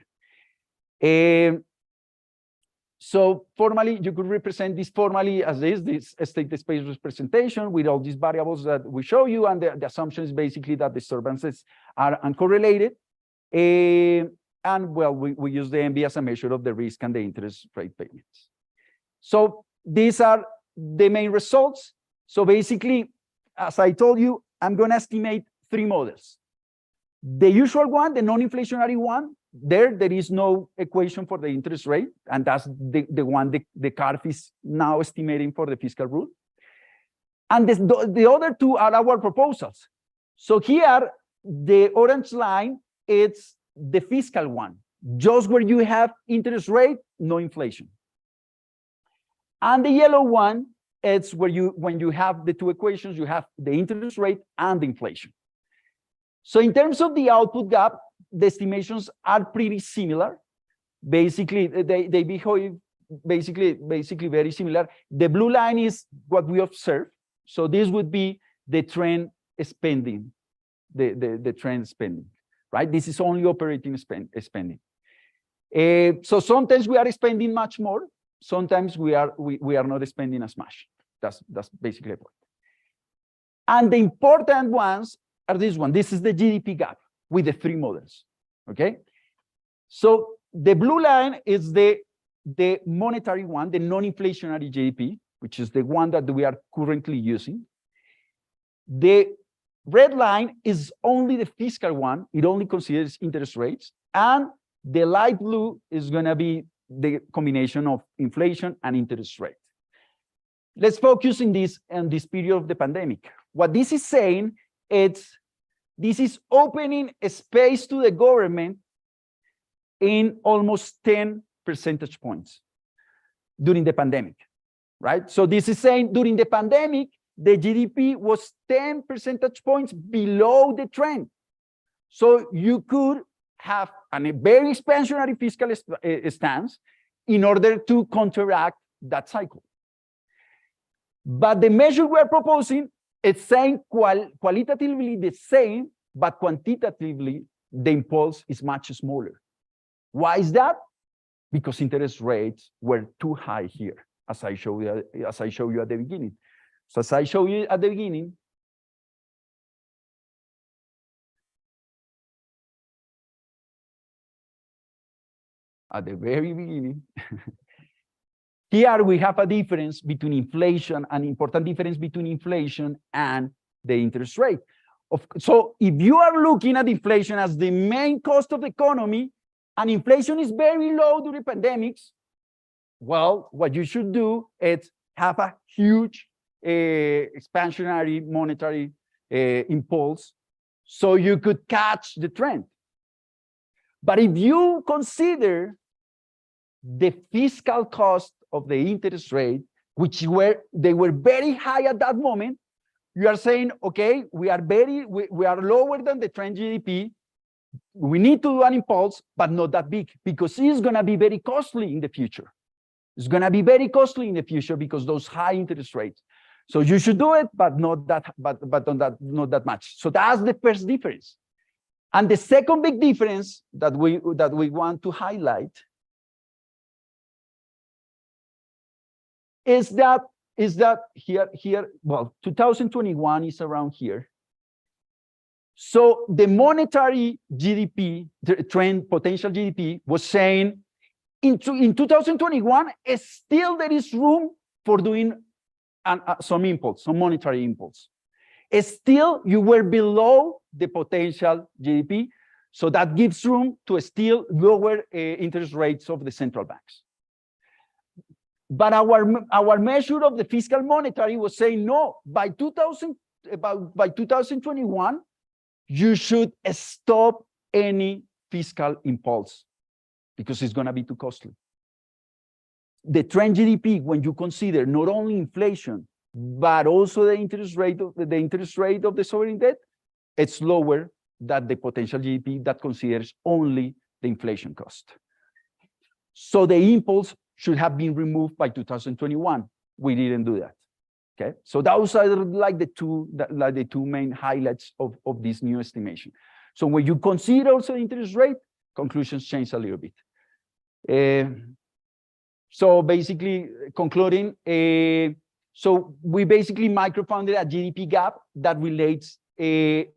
So formally, you could represent this formally as this state space representation with all these variables that we show you, and the assumption is basically that disturbances are uncorrelated. And well, we use the MB as a measure of the risk and the interest rate payments. So these are the main results. So basically, as I told you, I'm going to estimate three models. The usual one, the non-inflationary one, there is no equation for the interest rate, and that's the one the CARF is now estimating for the fiscal rule. And the other two are our proposals. So here, the orange line, it's the fiscal one, just where you have interest rate, no inflation. And the yellow one, it's where when you have the two equations, you have the interest rate and the inflation. So in terms of the output gap, the estimations are pretty similar. Basically, they behave basically very similar. The blue line is what we observe. So this would be the trend spending, the trend spending, right? This is only operating spending. So sometimes we are spending much more. Sometimes we are not spending as much. That's basically the point. And the important ones are this one. This is the GDP gap with the three models. Okay. So the blue line is the monetary one, the non-inflationary GDP, which is the one that we are currently using. The red line is only the fiscal one. It only considers interest rates. And the light blue is going to be the combination of inflation and interest rate. Let's focus in this period of the pandemic. What this is saying, this is opening a space to the government in almost 10 percentage points during the pandemic, right? So this is saying during the pandemic, the GDP was 10 percentage points below the trend. So you could have a very expansionary fiscal stance in order to counteract that cycle. But the measure we're proposing is saying qualitatively the same, but quantitatively the impulse is much smaller. Why is that? Because interest rates were too high here, as I showed you at the beginning. So as I showed you at the beginning, at the very beginning, here we have a difference between inflation, an important difference between inflation and the interest rate. So if you are looking at inflation as the main cost of the economy, and inflation is very low during pandemics, well, what you should do is have a huge expansionary monetary impulse so you could catch the trend. But if you consider the fiscal cost of the interest rate, which they were very high at that moment, you are saying, okay, we are lower than the trend GDP. We need to do an impulse, but not that big, because it's going to be very costly in the future. It's going to be very costly in the future because those high interest rates. So you should do it, but not that much. So that's the first difference. And the second big difference that we want to highlight is that here, well, 2021 is around here. So the monetary GDP, the trend potential GDP was saying in 2021, still there is room for doing some impulse, some monetary impulse. Still, you were below the potential GDP. So that gives room to still lower interest rates of the central banks. But our measure of the fiscal monetary was saying, no, by 2021, you should stop any fiscal impulse because it's going to be too costly. The trend GDP, when you consider not only inflation, but also the interest rate of the sovereign debt, it's lower than the potential GDP that considers only the inflation cost. So the impulse should have been removed by 2021. We didn't do that. Okay, so those are like the two main highlights of this new estimation. So when you consider also the interest rate, conclusions change a little bit. So basically concluding, so we basically microfounded a GDP gap that relates the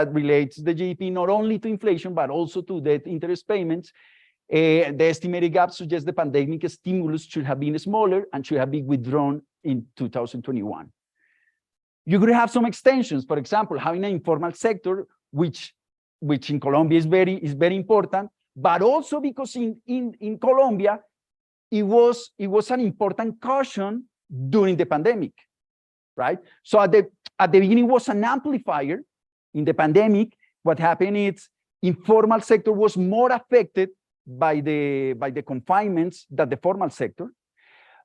GDP not only to inflation but also to debt interest payments. The estimated gap suggests the pandemic stimulus should have been smaller and should have been withdrawn in 2021. You could have some extensions, for example, having an informal sector, which in Colombia is very important, but also because in Colombia, it was an important caution during the pandemic, right? So at the beginning was an amplifier. In the pandemic, what happened is informal sector was more affected by the confinements than the formal sector.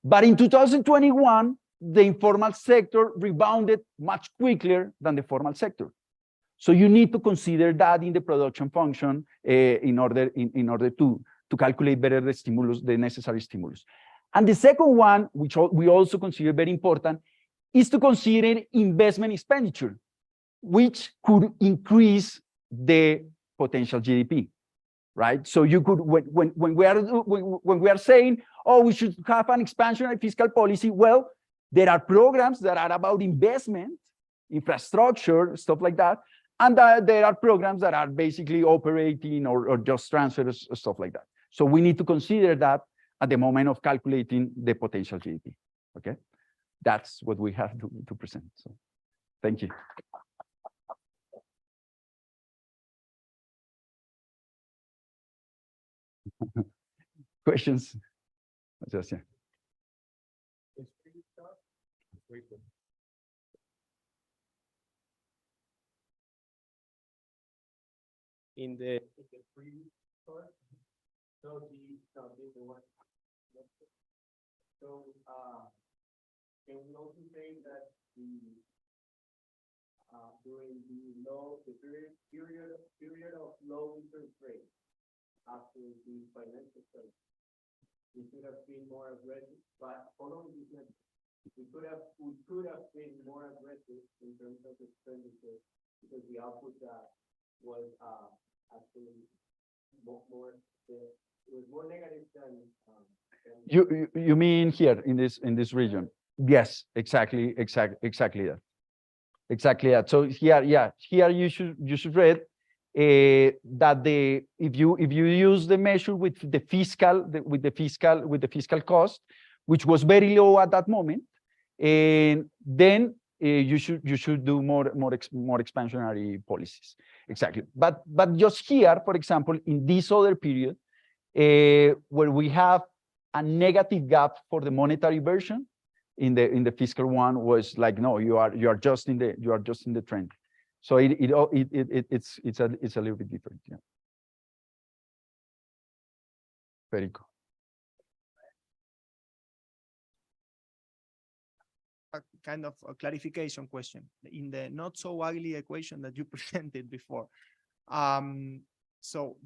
But in 2021, the informal sector rebounded much quicker than the formal sector. So you need to consider that in the production function in order to calculate better the stimulus, the necessary stimulus. And the second one, which we also consider very important, is to consider investment expenditure, which could increase the potential GDP. Right, so you could when we are saying, oh, we should have an expansionary fiscal policy. Well, there are programs that are about investment, infrastructure, stuff like that, and there are programs that are basically operating or just transfers, stuff like that. So we need to consider that at the moment of calculating the potential GDP. Okay, that's what we have to present. So, thank you. Questions? Just, yeah. In the previous part, so the one. So can we also say that the during the period of low interest rates after the financial crisis. We could have been more aggressive, but following this method, we could have been more aggressive in terms of expenditure because the output was actually it was more negative than. You mean here in this region? Yes, exactly that. Exactly that. So here you should read that if you use the measure with the fiscal cost, which was very low at that moment, and then you should do more expansionary policies. Exactly. But just here, for example, in this other period, where we have a negative gap for the monetary version, in the fiscal one was like, no, you are just in the trend. So it's a little bit different. Yeah. Very good. A kind of a clarification question in the not so ugly equation that you presented before. So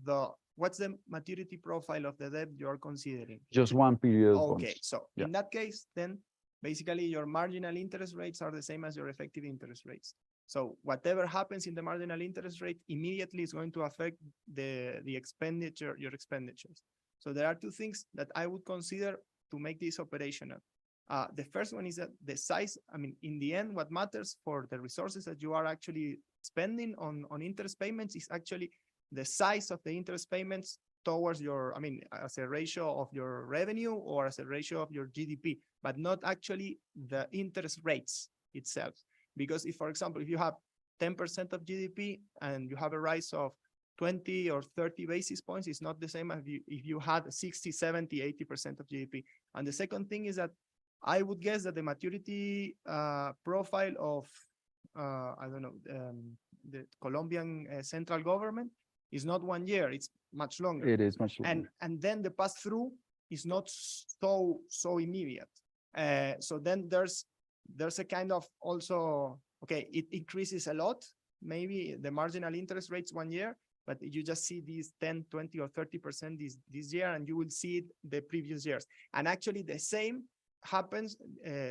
what's the maturity profile of the debt you're considering? Just one period. Okay, bonds. so Yeah. in that case, then basically your marginal interest rates are the same as your effective interest rates. So whatever happens in the marginal interest rate immediately is going to affect the expenditure, your expenditures. So there are two things that I would consider to make this operational. The first one is that the size, I mean, in the end, what matters for the resources that you are actually spending on interest payments is actually the size of the interest payments towards your, I mean, as a ratio of your revenue or as a ratio of your GDP, but not actually the interest rates itself. Because if, for example, if you have 10% of GDP and you have a rise of 20 or 30 basis points, it's not the same as if you had 60, 70, 80% of GDP. And the second thing is that I would guess that the maturity profile of, I don't know, the Colombian central government is not 1 year, it's much longer. It is much longer. And then the pass-through is not so immediate. So then there's a kind of also, okay, it increases a lot, maybe the marginal interest rates 1 year, but you just see these 10, 20, or 30% this year, and you will see it the previous years. And actually the same happens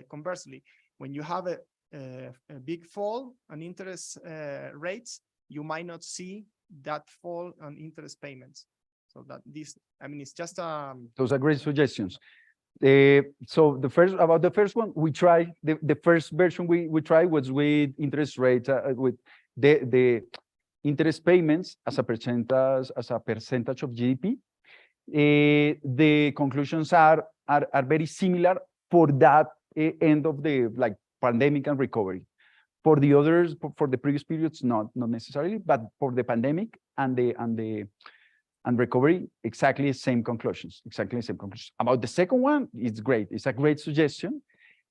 conversely. When you have a big fall on interest rates, you might not see that fall on interest payments. So that this, I mean, it's just Those are great suggestions. So the first one we tried, the first version we tried was with interest rates, with the interest payments as a percentage of GDP. The conclusions are very similar for that end of the like pandemic and recovery. For the others, for the previous periods, not necessarily, but for the pandemic and recovery, exactly the same conclusions. Exactly the same conclusions. About the second one, it's great. It's a great suggestion.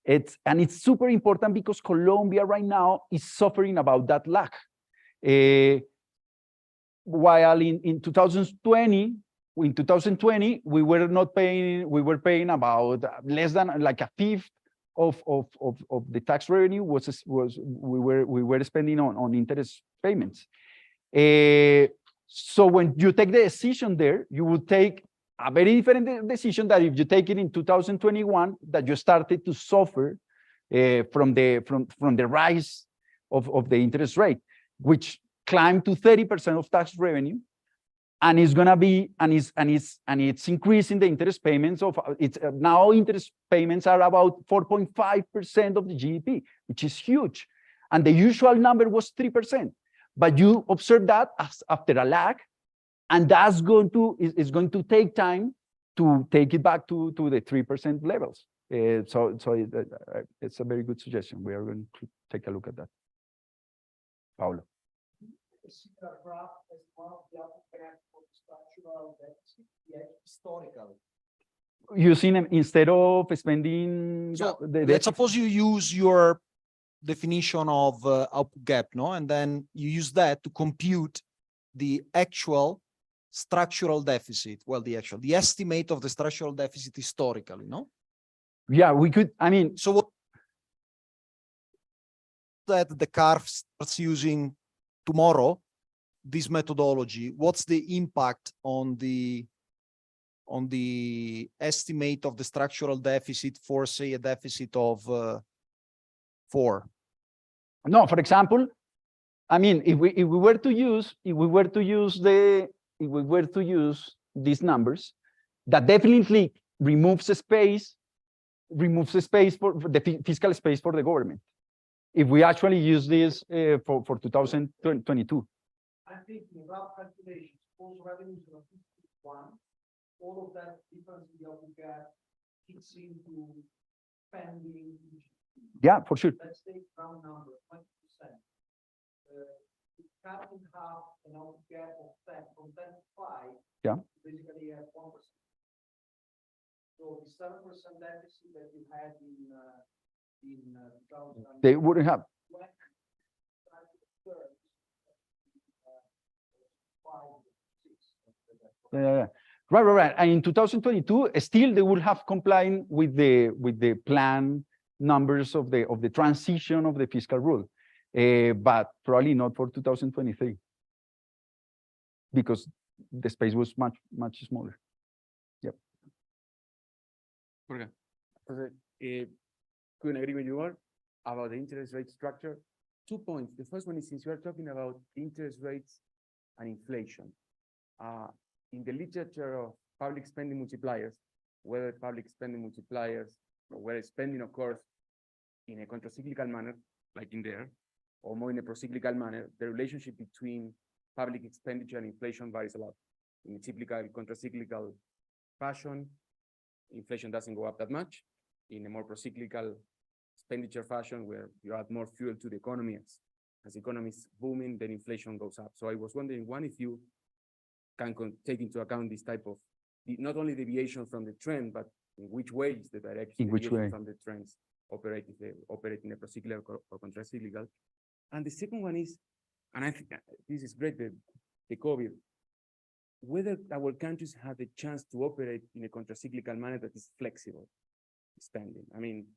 It's super important because Colombia right now is suffering about that lack. While in 2020, we were paying about less than like a fifth of the tax revenue we were spending on interest payments. So when you take the decision there, you will take a very different decision that if you take it in 2021, that you started to suffer from the rise of the interest rate, which climbed to 30% of tax revenue, and it's gonna be and it's increasing the interest payments of it's now interest payments are about 4.5% of the GDP, which is huge, and the usual number was 3%. But you observe that after a lag, and that's going to take time to take it back to the 3% levels. So it's a very good suggestion. We are going to take a look at that. Paulo. Using them instead of spending. So let's suppose you use your definition of output gap, no, and then you use that to compute the actual structural deficit. Well, the estimate of the structural deficit historically, no? Yeah, we could. I mean, so what that the CARF starts using tomorrow this methodology, what's the impact on the estimate of the structural deficit for, say, a deficit of 4? No, for example, I mean, if we were to use these numbers, that definitely removes the space for the fiscal space for the government. If we actually use this for 2022. I think in rough calculations, all revenues of 1, all of that difference in the output gap kicks into spending. Yeah, for sure. Let's take round number, 20%. Cutting half an output gap of 10 from 10 to 5. Yeah. Basically at 1%. So the 7% deficit that you had in 2000. They wouldn't have. Yeah. Right. And in 2022, still they will have complied with the plan numbers of the transition of the fiscal rule, but probably not for 2023 because the space was much smaller. Yep. Okay. Couldn't agree with you all about the interest rate structure. 2 points. The first one is, since you are talking about interest rates and inflation, in the literature of public spending multipliers, whether public spending multipliers or whether spending occurs in a contracyclical manner, like in there, or more in a procyclical manner, the relationship between public expenditure and inflation varies a lot. In a typical contracyclical fashion, inflation doesn't go up that much. In a more procyclical expenditure fashion, where you add more fuel to the economy, as the economy is booming, then inflation goes up. So I was wondering, one, if you can take into account this type of, not only deviation from the trend, but in which ways the direction from the trends operate, if they operate in a procyclical or contracyclical. And the second one is, and I think this is great, the COVID, whether our countries have the chance to operate in a contracyclical manner that is flexible spending. I mean,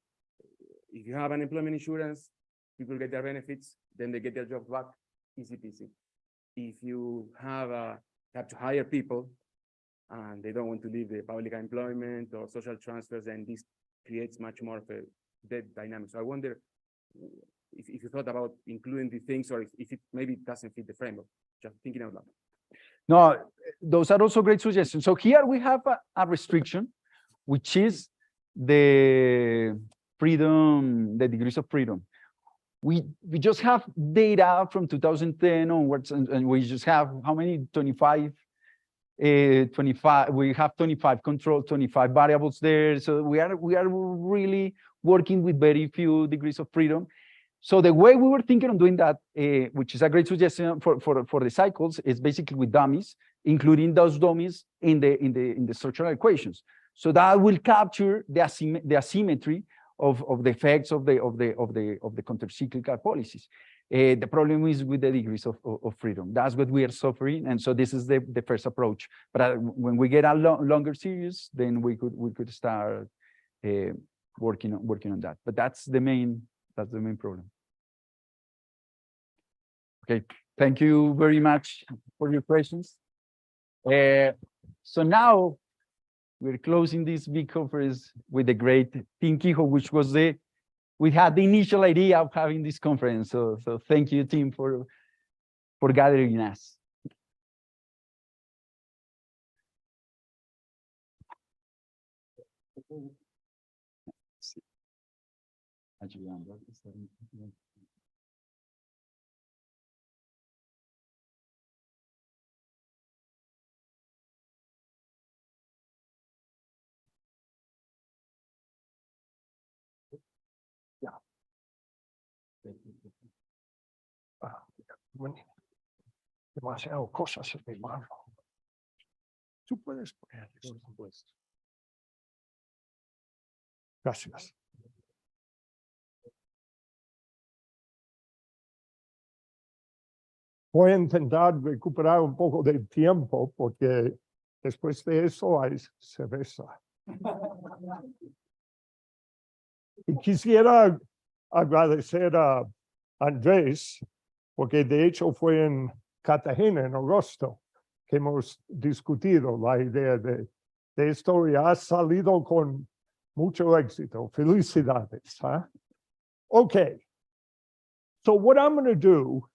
if you have unemployment insurance, people get their benefits, then they get their jobs back, easy peasy. If you have to hire people and they don't want to leave the public employment or social transfers, then this creates much more of a dead dynamic. So I wonder if you thought about including the things, or if it maybe doesn't fit the framework, just thinking out loud. No, those are also great suggestions. So here we have a restriction, which is the freedom, the degrees of freedom. We just have data from 2010 onwards, and we just have how many? 25. We have 25 controls, 25 variables there. So we are really working with very few degrees of freedom. So the way we were thinking of doing that, which is a great suggestion for the cycles, is basically with dummies, including those dummies in the structural equations. So that will capture the asymmetry of the effects of the countercyclical policies. The problem is with the degrees of freedom. That's what we are suffering, and so this is the first approach. But when we get a longer series, then we could start working on that. But that's the main problem. Okay, thank you very much for your questions. So now we're closing this big conference with the great Team Kehoe, which was we had the initial idea of having this conference. So thank you, team, for gathering us. Demasiado cosas, hermano. Tú puedes poner, por supuesto. Gracias. Voy a intentar recuperar un poco de tiempo porque después de eso hay cerveza. Y quisiera agradecer a Andrés, porque de hecho fue en Cartagena en agosto que hemos discutido la idea de esto y ha salido con mucho éxito. Felicidades. Huh? Okay. So what I'm going to do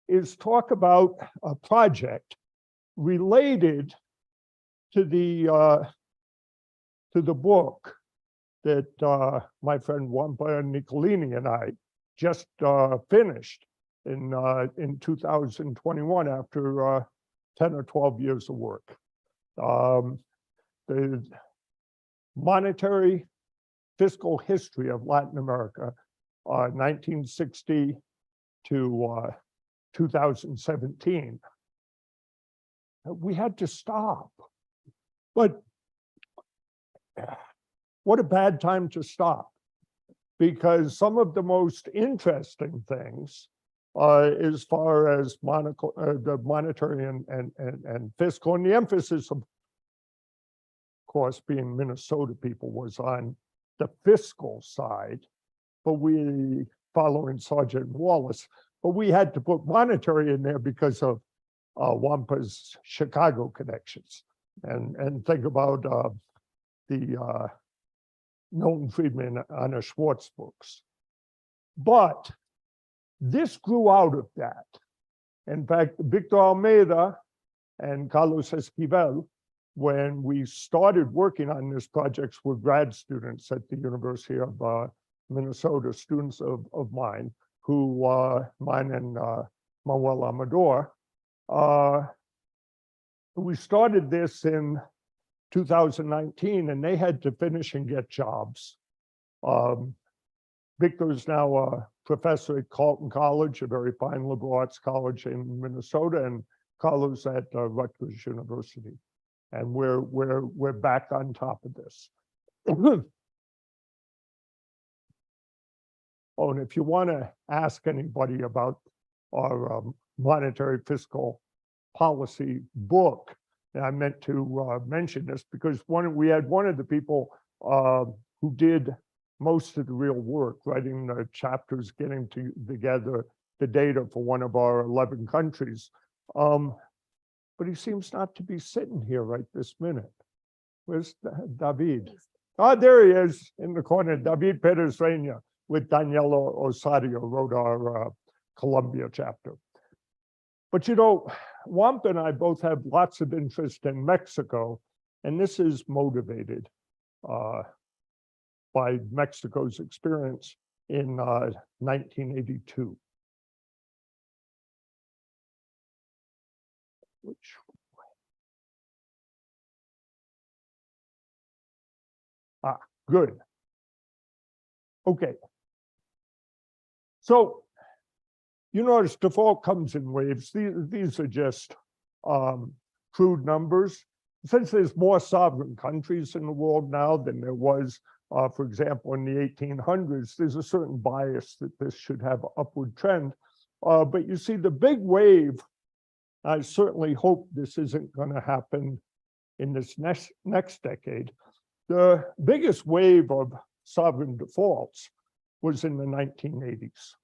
is talk about a project related to the book that my friend Juan Pablo Nicolini and I just finished in 2021 after 10 or 12 years of work. The monetary fiscal history of Latin America, 1960 to 2017. We had to stop. But what a bad time to stop, because some of the most interesting things as far as the monetary and fiscal, and the emphasis, of course, being Minnesota people, was on the fiscal side, but we, following Sergeant Wallace, but we had to put monetary in there because of Wampa's Chicago connections, and think about the Milton Friedman, Anna Schwartz books. But this grew out of that. In fact, Victor Almeida and Carlos Esquivel, when we started working on this project, were grad students at the University of Minnesota, students of mine, who, mine and Manuel Amador. We started this in 2019, and they had to finish and get jobs. Victor is now a professor at Carleton College, a very fine liberal arts college in Minnesota, and Carlos at Rutgers University. And we're back on top of this. Oh, and if you want to ask anybody about our monetary fiscal policy book, and I meant to mention this because we had one of the people who did most of the real work, writing the chapters, getting together the data for one of our 11 countries. But he seems not to be sitting here right this minute. Where's David? Oh, there he is in the corner. David Perez Reina with Daniela Osario wrote our Colombia chapter. But you know, Wamp and I both have lots of interest in Mexico, and this is motivated by Mexico's experience in 1982. Good. Okay. So you notice default comes in waves. These are just crude numbers. Since there's more sovereign countries in the world now than there was, for example, in the 1800s, there's a certain bias that this should have an upward trend. But you see the big wave, I certainly hope this isn't going to happen in this next decade. The biggest wave of sovereign defaults was in the 1980s.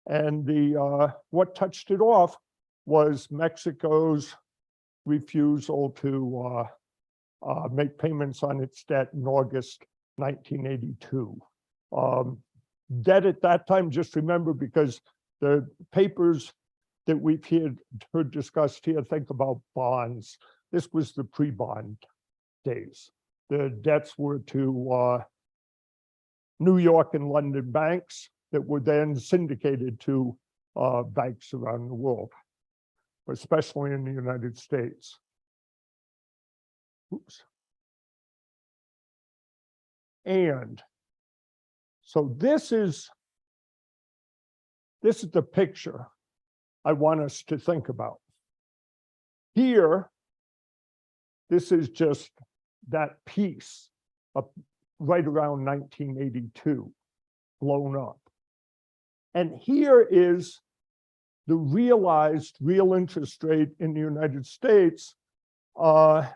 And what touched it off was Mexico's refusal to make payments on its debt in August 1982. Debt at that time, just remember, because the papers that we've heard discussed here, think about bonds. This was the pre-bond days. The debts were to New York and London banks that were then syndicated to banks around the world, especially in the United States. Oops. And so this is the picture I want us to think about. Here, this is just that piece of right around 1982, blown up. And here is the realized real interest rate in the United States. And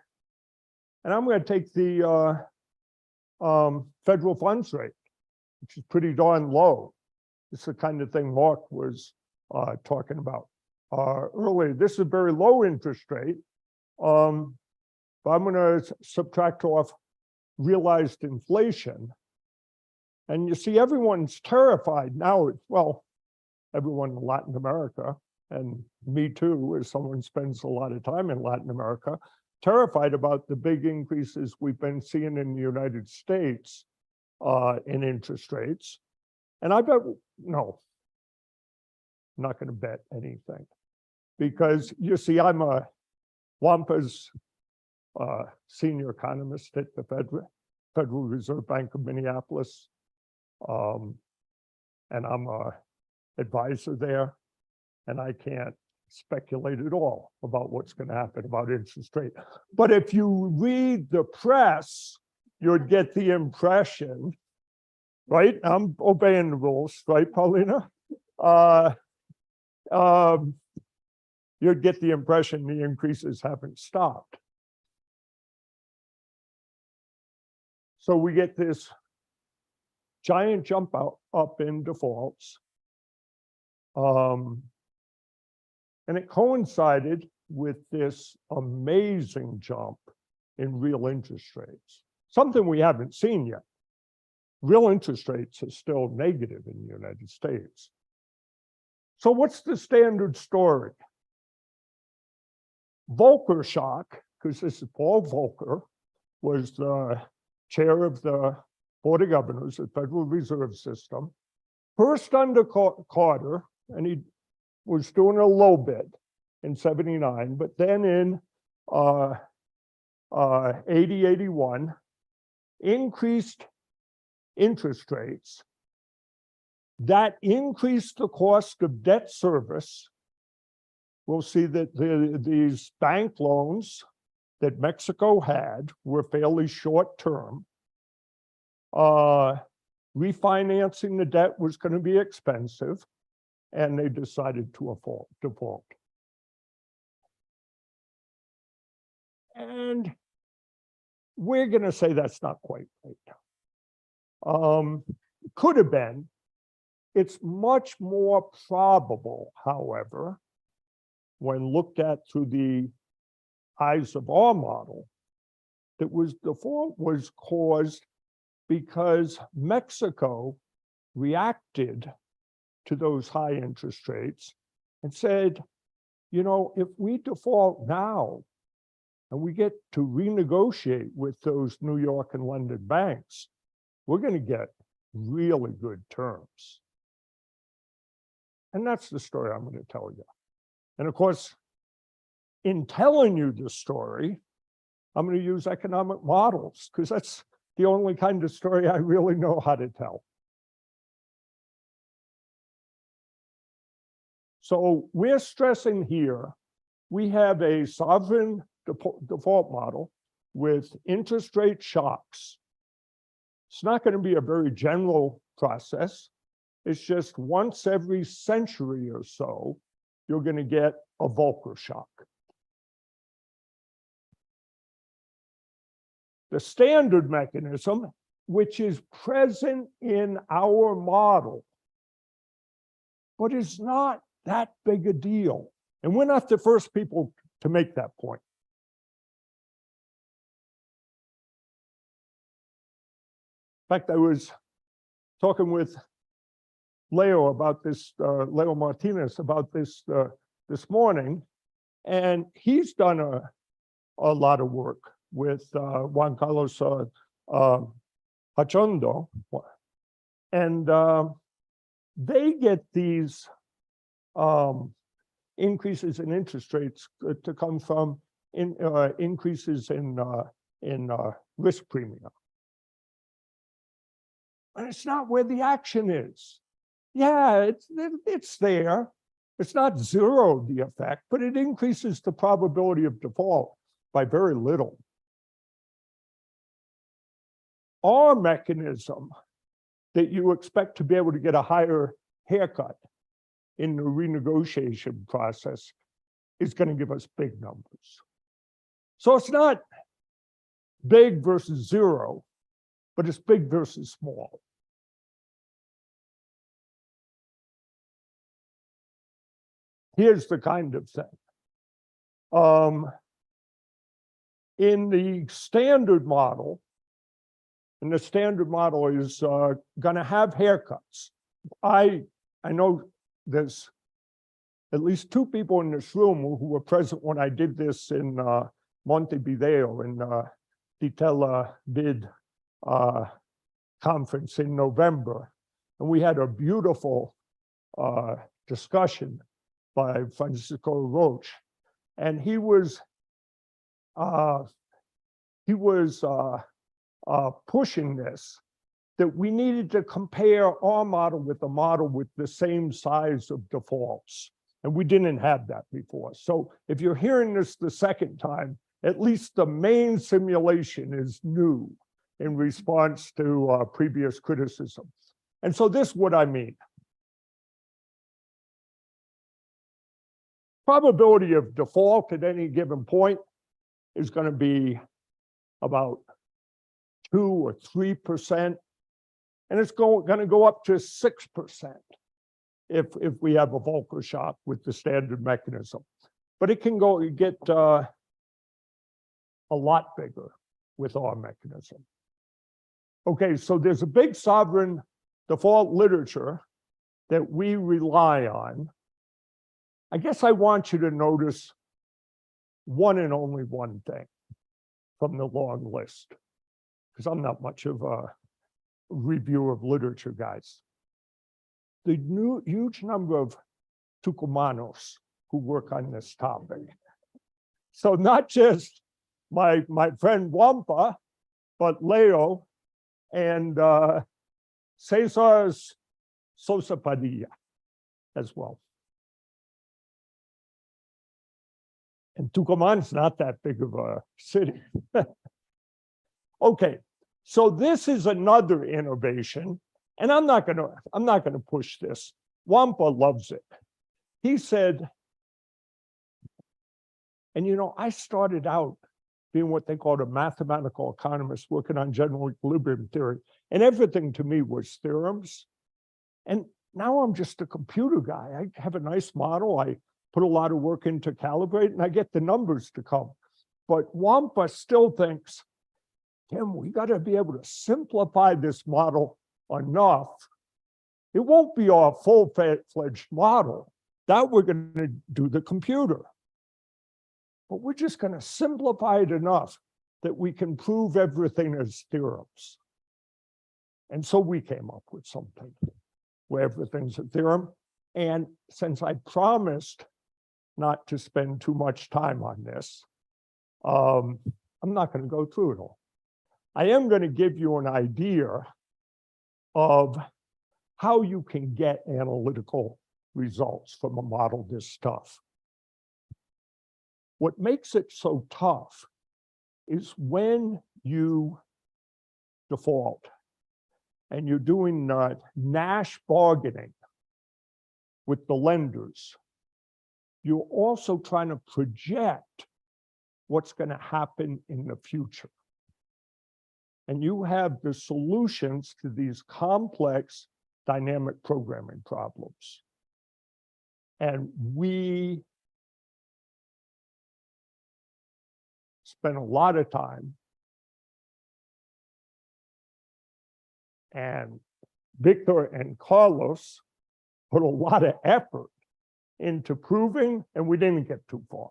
I'm going to take the federal funds rate, which is pretty darn low. It's the kind of thing Mark was talking about earlier. This is a very low interest rate. But I'm going to subtract off realized inflation. And you see, everyone's terrified now. Well, everyone in Latin America, and me too, as someone spends a lot of time in Latin America, terrified about the big increases we've been seeing in the United States in interest rates. And I bet, no, I'm not going to bet anything. Because you see, I'm a WAMPA's senior economist at the Federal Reserve Bank of Minneapolis. And I'm a advisor there. And I can't speculate at all about what's going to happen about interest rate. But if you read the press, you'd get the impression, right? I'm obeying the rules, right, Paulina? You'd get the impression the increases haven't stopped. So we get this giant jump up in defaults. And it coincided with this amazing jump in real interest rates, something we haven't seen yet. Real interest rates are still negative in the United States. So what's the standard story? Volcker shock, because this is Paul Volcker, was the chair of the Board of Governors, the Federal Reserve System. First under Carter, and he was doing a low bit in 79, but then in 80, 81, increased interest rates. That increased the cost of debt service. We'll see that these bank loans that Mexico had were fairly short term. Refinancing the debt was going to be expensive, and they decided to default. And we're going to say that's not quite right. Could have been. It's much more probable, however, when looked at through the eyes of our model, that default was caused because Mexico reacted to those high interest rates and said, you know, if we default now and we get to renegotiate with those New York and London banks, we're going to get really good terms. And that's the story I'm going to tell you. And of course, in telling you the story, I'm going to use economic models because that's the only kind of story I really know how to tell. So we're stressing here, we have a sovereign default model with interest rate shocks. It's not going to be a very general process. It's just once every century or so, you're going to get a Volcker shock. The standard mechanism, which is present in our model, but is not that big a deal. And we're not the first people to make that point. In fact, I was talking with Leo about this, Leo Martinez about this this morning, and he's done a lot of work with Juan Carlos Hachondo, and they get these increases in interest rates to come from increases in risk premium. And it's not where the action is. Yeah, it's there. It's not zero the effect, but it increases the probability of default by very little. Our mechanism that you expect to be able to get a higher haircut in the renegotiation process is going to give us big numbers. So it's not big versus zero, but it's big versus small. here's the kind of thing. In the standard model, and the standard model is going to have haircuts. I know there's at least two people in this room who were present when I did this in Montevideo in the Tel Bid conference in November. And we had a beautiful discussion by Francisco Roche. And he was pushing this, that we needed to compare our model with a model with the same size of defaults. And we didn't have that before. So if you're hearing this the second time, at least the main simulation is new in response to previous criticism. And so this is what I mean. Probability of default at any given point is going to be about 2 or 3%, and it's going to go up to 6% if we have a Volcker shock with the standard mechanism. But it can get a lot bigger with our mechanism. Okay, so there's a big sovereign default literature that we rely on. I guess I want you to notice one and only one thing from the long list, because I'm not much of a review of literature, guys. The huge number of Tucumanos who work on this topic. So not just my friend Wampa, but Leo and Cesar Sosa Padilla as well. And Tucumán's not that big of a city. Okay, so this is another innovation, and I'm not gonna push this. Wampa loves it. He said, and you know, I started out being what they called a mathematical economist working on general equilibrium theory, and everything to me was theorems. And now I'm just a computer guy. I have a nice model. I put a lot of work in to calibrate, and I get the numbers to come. But Wampa still thinks, Tim, we got to be able to simplify this model enough. It won't be our full-fledged model. That we're going to do the computer. But we're just going to simplify it enough that we can prove everything as theorems. And so we came up with something where everything's a theorem. And since I promised not to spend too much time on this, I'm not going to go through it all. I am going to give you an idea of how you can get analytical results from a model this tough. What makes it so tough is when you default and you're doing Nash bargaining with the lenders, you're also trying to project what's going to happen in the future. And you have the solutions to these complex dynamic programming problems. And we spent a lot of time, and Victor and Carlos put a lot of effort into proving, and we didn't get too far.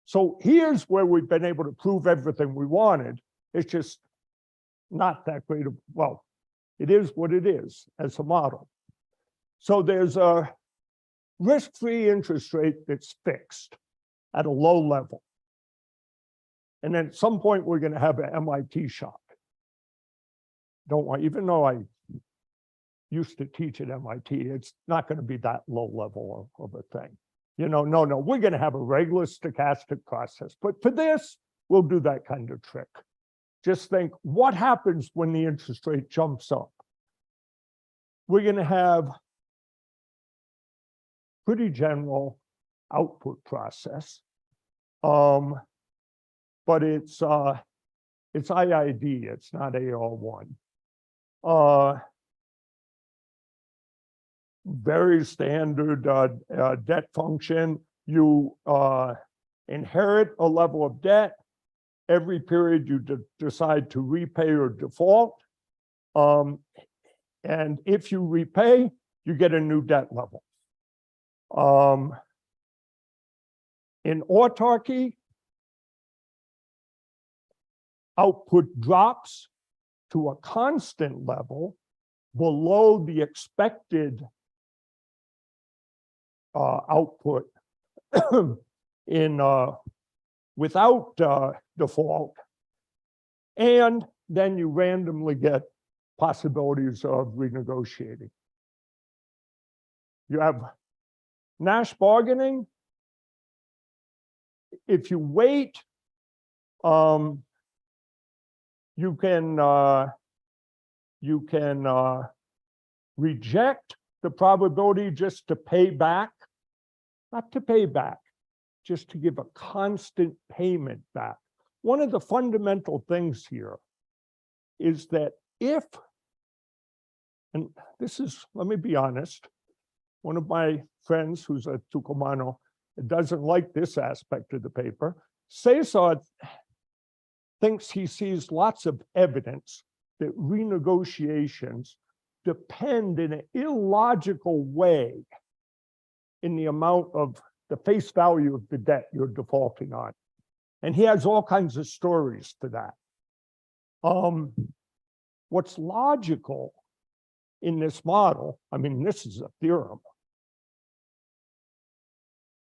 So here's where we've been able to prove everything we wanted. It's just not that great of, well, it is what it is as a model. So there's a risk-free interest rate that's fixed at a low level. And then at some point, we're going to have an MIT shock. Don't want, even though I used to teach at MIT, it's not going to be that low level of a thing. You know, no, we're going to have a regular stochastic process. But for this, we'll do that kind of trick. Just think, what happens when the interest rate jumps up? We're going to have pretty general output process. But it's IID, it's not AR1. very standard debt function. You inherit a level of debt. Every period you decide to repay or default. And if you repay, you get a new debt level. In autarky, output drops to a constant level below the expected output in without default, and then you randomly get possibilities of renegotiating. You have Nash bargaining. If you wait, you can reject the probability just to pay back, not to pay back, just to give a constant payment back. One of the fundamental things here is that if, and this is, let me be honest, one of my friends who's a Tucumano doesn't like this aspect of the paper. Cesar thinks he sees lots of evidence that renegotiations depend in an illogical way in the amount of the face value of the debt you're defaulting on. And he has all kinds of stories to that. What's logical in this model, I mean, this is a theorem.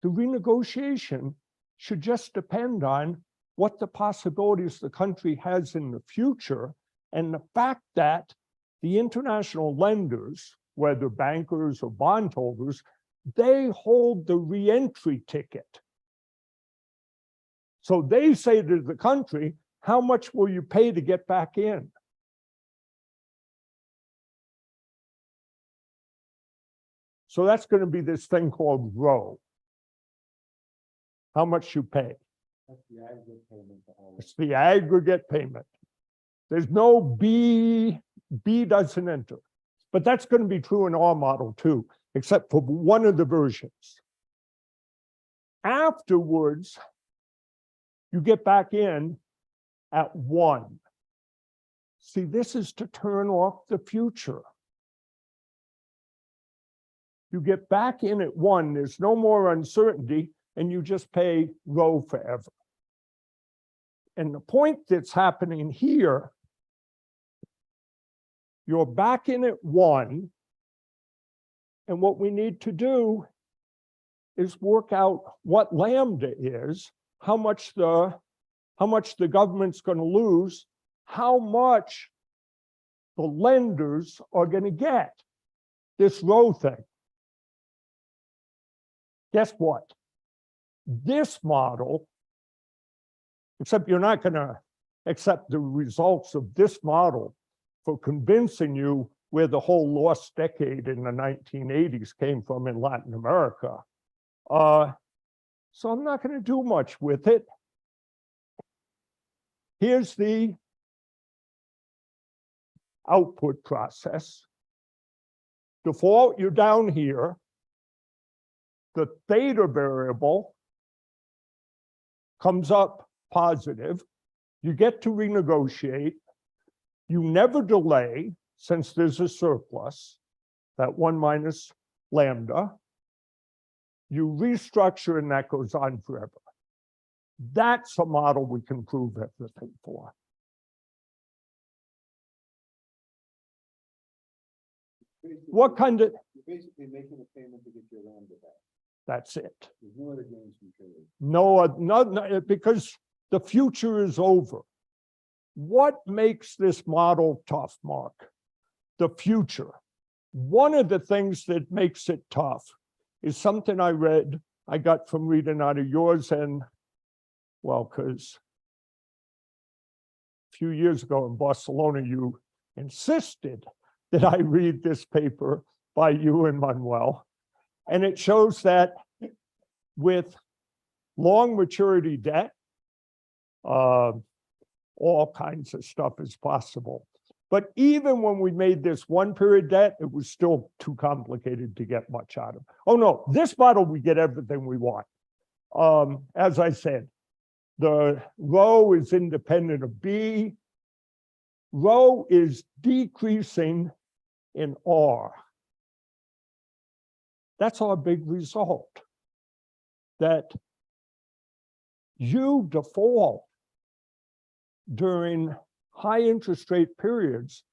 The renegotiation should just depend on what the possibilities the country has in the future, and the fact that the international lenders, whether bankers or bondholders, they hold the reentry ticket. So they say to the country, how much will you pay to get back in? So that's going to be this thing called rho. How much you pay. That's the aggregate payment to all. It's the aggregate payment. There's no B doesn't enter. But that's going to be true in our model too, except for one of the versions. Afterwards, you get back in at 1. See, this is to turn off the future. You get back in at 1, there's no more uncertainty, and you just pay rho forever. And the point that's happening here, you're back in at 1, and what we need to do is work out what lambda is, how much the government's going to lose, how much the lenders are going to get, this rho thing. Guess what? This model, except you're not going to accept the results of this model for convincing you where the whole lost decade in the 1980s came from in Latin America. So I'm not going to do much with it. Here's the output process. Default, you're down here. The theta variable comes up positive. You get to renegotiate. You never delay, since there's a surplus, that 1 minus lambda. You restructure, and that goes on forever. That's a model we can prove everything for. What kind of? You're basically making a payment to get your lambda back. That's it. There's no other gains from trading. No, because the future is over. What makes this model tough, Mark? The future. One of the things that makes it tough is something I read, I got from reading out of yours, and well, because a few years ago in Barcelona, you insisted that I read this paper by you and Manuel. And it shows that with long maturity debt, all kinds of stuff is possible. But even when we made this one period debt, it was still too complicated to get much out of. Oh no, this model, we get everything we want. As I said, the rho is independent of B. Rho is decreasing in R. That's our big result. That you default during high interest rate periods,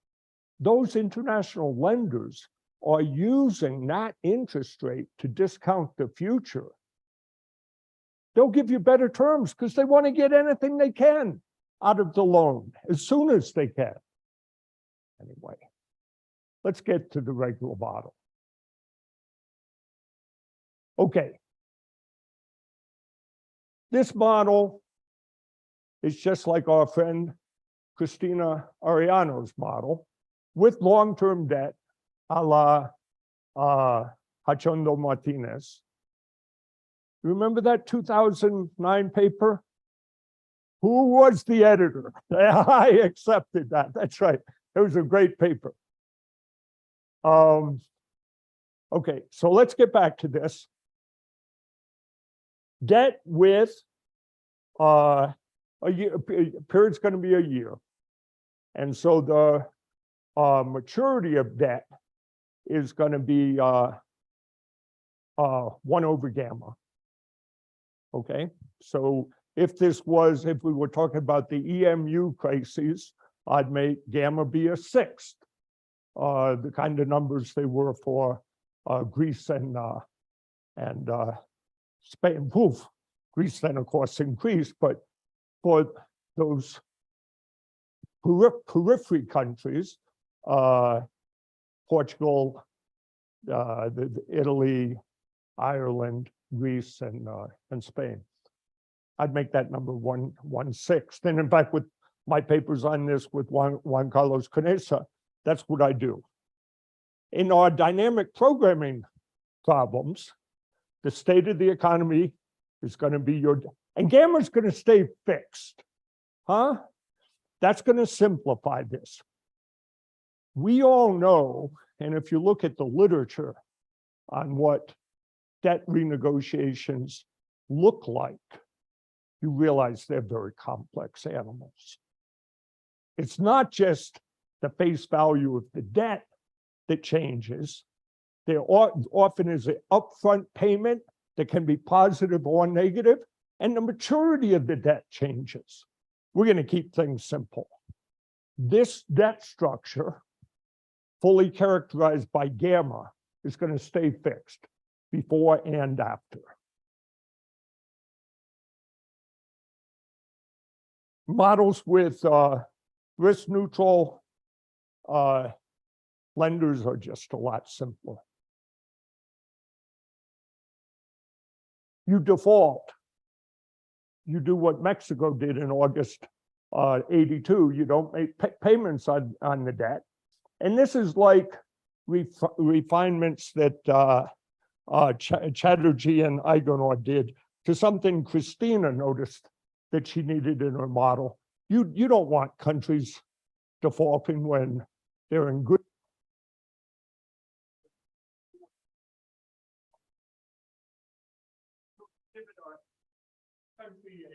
those international lenders are using that interest rate to discount the future. They'll give you better terms because they want to get anything they can out of the loan as soon as they can. Anyway, let's get to the regular model. Okay. This model is just like our friend Cristina Arellano's model with long-term debt a la Hachondo Martinez. Remember that 2009 paper? Who was the editor? I accepted that. That's right. It was a great paper. Okay, so let's get back to this. Debt with a year, period's going to be a year. And so the maturity of debt is going to be 1 over gamma. Okay, so if we were talking about the EMU crises, I'd make gamma be a 6th, the kind of numbers they were for Greece and Spain. Poof. Greece then, of course, increased, but for those periphery countries, Portugal, Italy, Ireland, Greece, and Spain, I'd make that number 1/6. And in fact, with my papers on this with Juan Carlos Conesa, that's what I do. In our dynamic programming problems, the state of the economy is going to be and gamma is going to stay fixed. Huh? That's going to simplify this. We all know, and if you look at the literature on what debt renegotiations look like, you realize they're very complex animals. It's not just the face value of the debt that changes. There often is an upfront payment that can be positive or negative, and the maturity of the debt changes. We're going to keep things simple. This debt structure, fully characterized by gamma, is going to stay fixed before and after. Models with risk-neutral lenders are just a lot simpler. You default. You do what Mexico did in August '82. You don't make payments on the debt. And this is like refinements that Chatterjee and Igonor did to something Christina noticed that she needed in her model. You don't want countries defaulting when they're in good. Country a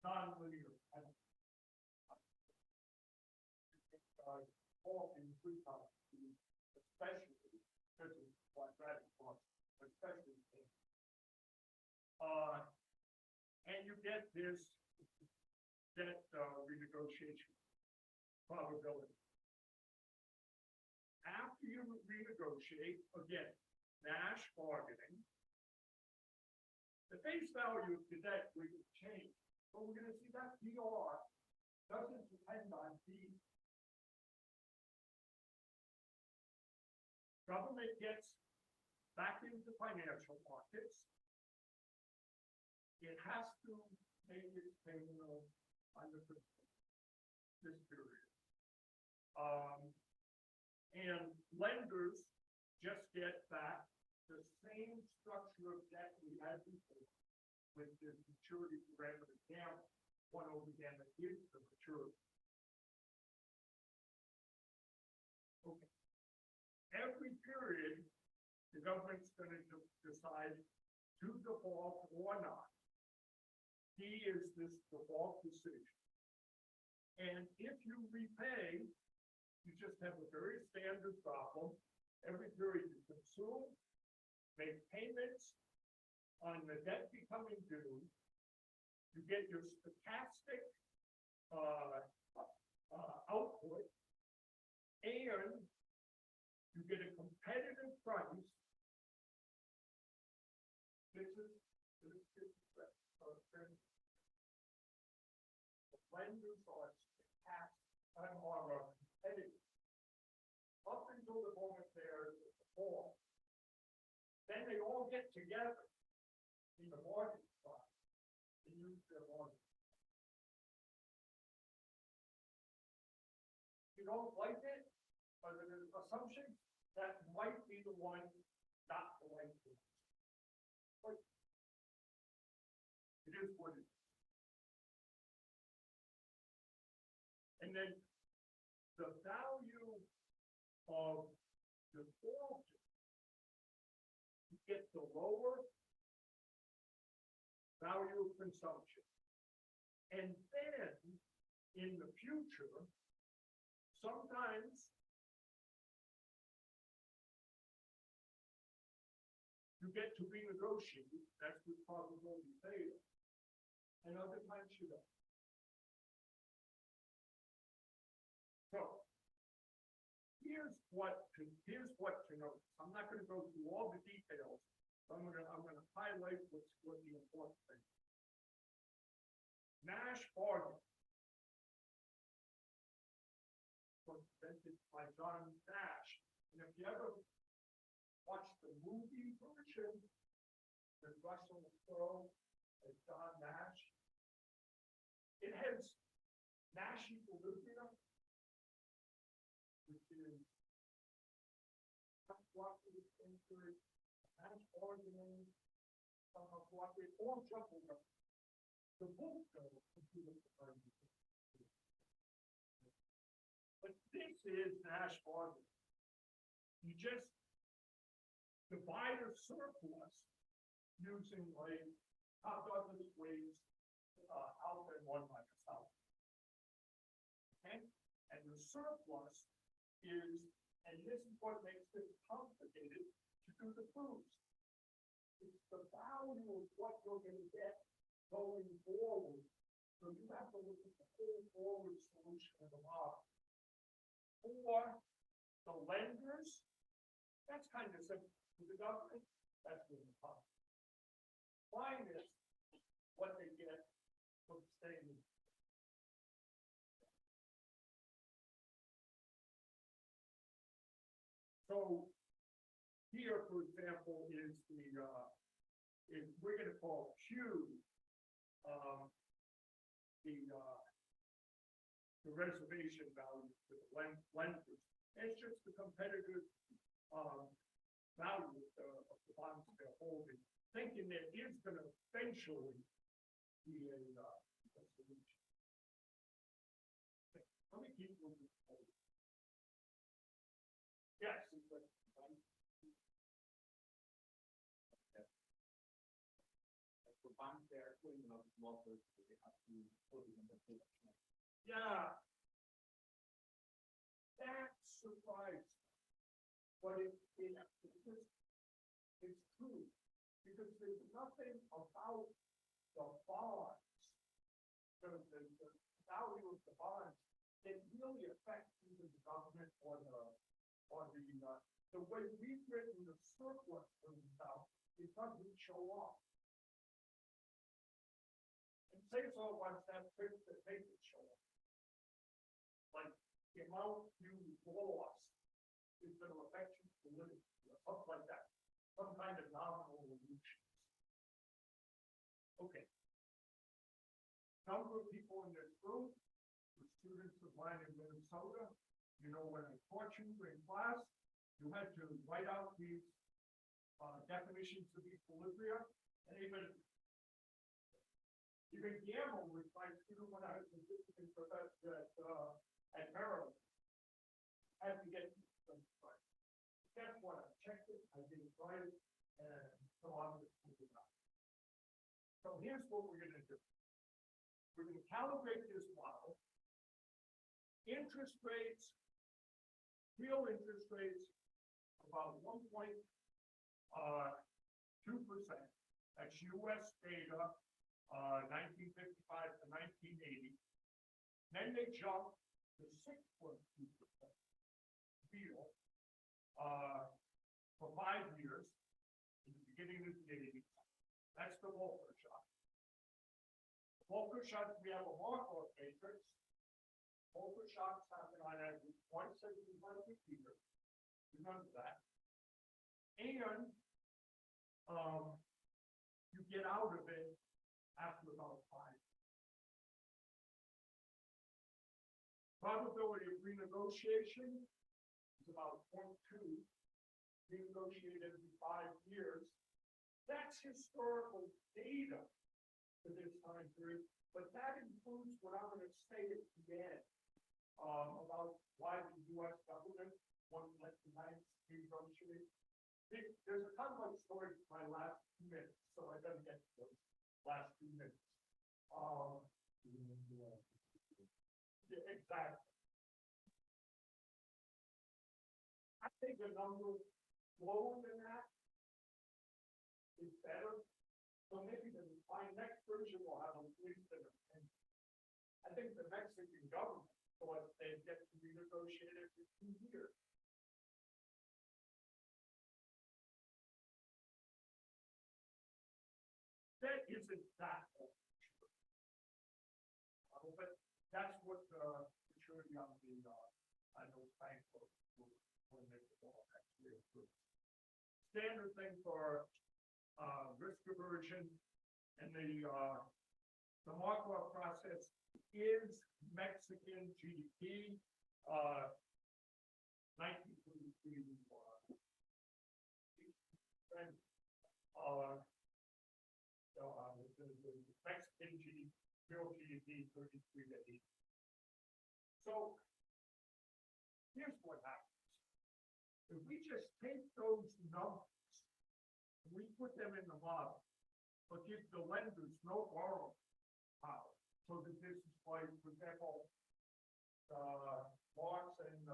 non-linear especially quadratic form, especially and you get this debt renegotiation probability. After you renegotiate, again, Nash bargaining, the face value of the debt will change. But we're going to see that DR doesn't depend on D. Government gets back into financial markets. It has to make its payment on this period. And lenders just get back the same structure of debt we had before with the maturity parameter gamma. 1 over gamma is the maturity. government's gonna decide to default or not. He is this default decision. And if you repay, you just have a very standard problem. Every period you consume, make payments on the debt becoming due, you get your stochastic output, and you get a competitive price. This is the lenders are stochastic or competitive up until the moment there is a default. Then they all get together in the mortgage side and use their mortgage. You don't like it, but there's an assumption that might be the one not the right one. But it is what it is. And then the value of default get the lower value of consumption. And then in the future, sometimes you get to renegotiate, that's with probability failure, and other times you don't. So here's what to note. I'm not going to go through all the details. I'm going to highlight what the important thing is. Nash bargain was invented by John Nash. And if you ever watch the movie version with Russell Crowe as John Nash, it has Nash equilibrium, which is cooperative thinker, Nash bargaining, cooperative, all jumbled up. The book goes into the but this is Nash bargaining. You just divide a surplus using like how Douglas weighs alpha and 1 minus alpha. Okay? And the surplus is, and this is what makes this complicated to do the proofs. It's the value of what you're going to get going forward. So you have to look at the whole forward solution of the model. For the lenders, that's kind of simple. For the government, that's really tough. Minus what they get from staying. So here, for example, is we're going to call Q the reservation value for the lenders. It's just the competitive value of the bonds they're holding, thinking there is going to eventually be a solution. Let me keep moving forward. Yes. For banks, they are putting a lot of losses, so they have to put it in the book. Yeah. That surprised me. But it's true. Because there's nothing about the bonds, the value of the bonds, that really affects either the government or the way we've written the surplus for the South, it doesn't show up. And say so wants that print that makes it show up. Like the amount you lost is going to affect you politically, or something like that. Some kind of nominal illusions. Okay. Number of people in this group were students of mine in Minnesota. You know, when I taught you in class, you had to write out these definitions of equilibria, and even Guillermo was my student when I was a visiting professor at Maryland. I had to get them right. guess what? I checked it, I did it right, and so I'm gonna prove it out. So here's what we're gonna do. We're gonna calibrate this model. Interest rates, real interest rates, about 1.2%. That's US data, 1955 to 1980. Then they jump to 6.2% real for 5 years in the beginning of the 80s. That's the Volcker shock. Volcker shock, we have a Markov matrix. Volcker shocks happen on average 0.75 years. Remember that. And you get out of it after about 5. Probability of renegotiation is about 0.2. Renegotiated every 5 years. That's historical data for this time period, but that includes what I'm going to say at the end about why the U.S. government won't let the banks renegotiate. There's a complex story for my last 2 minutes, so I better get to those last 2 minutes. Yeah, exactly. I think a number lower than that is better. So maybe my next version will have at least an opinion. I think the Mexican government thought they'd get to renegotiate it for 2 years. That isn't that old. But that's what the maturity on the I know bank folks will make the law actually approved. Standard thing for risk aversion and the Markov process is Mexican GDP. 1943 the Mexican GDP, real GDP 33 to 80. So here's what happens. If we just take those numbers and we put them in the model, but give the lenders no borrowing power, so that this is why, for example, Marx and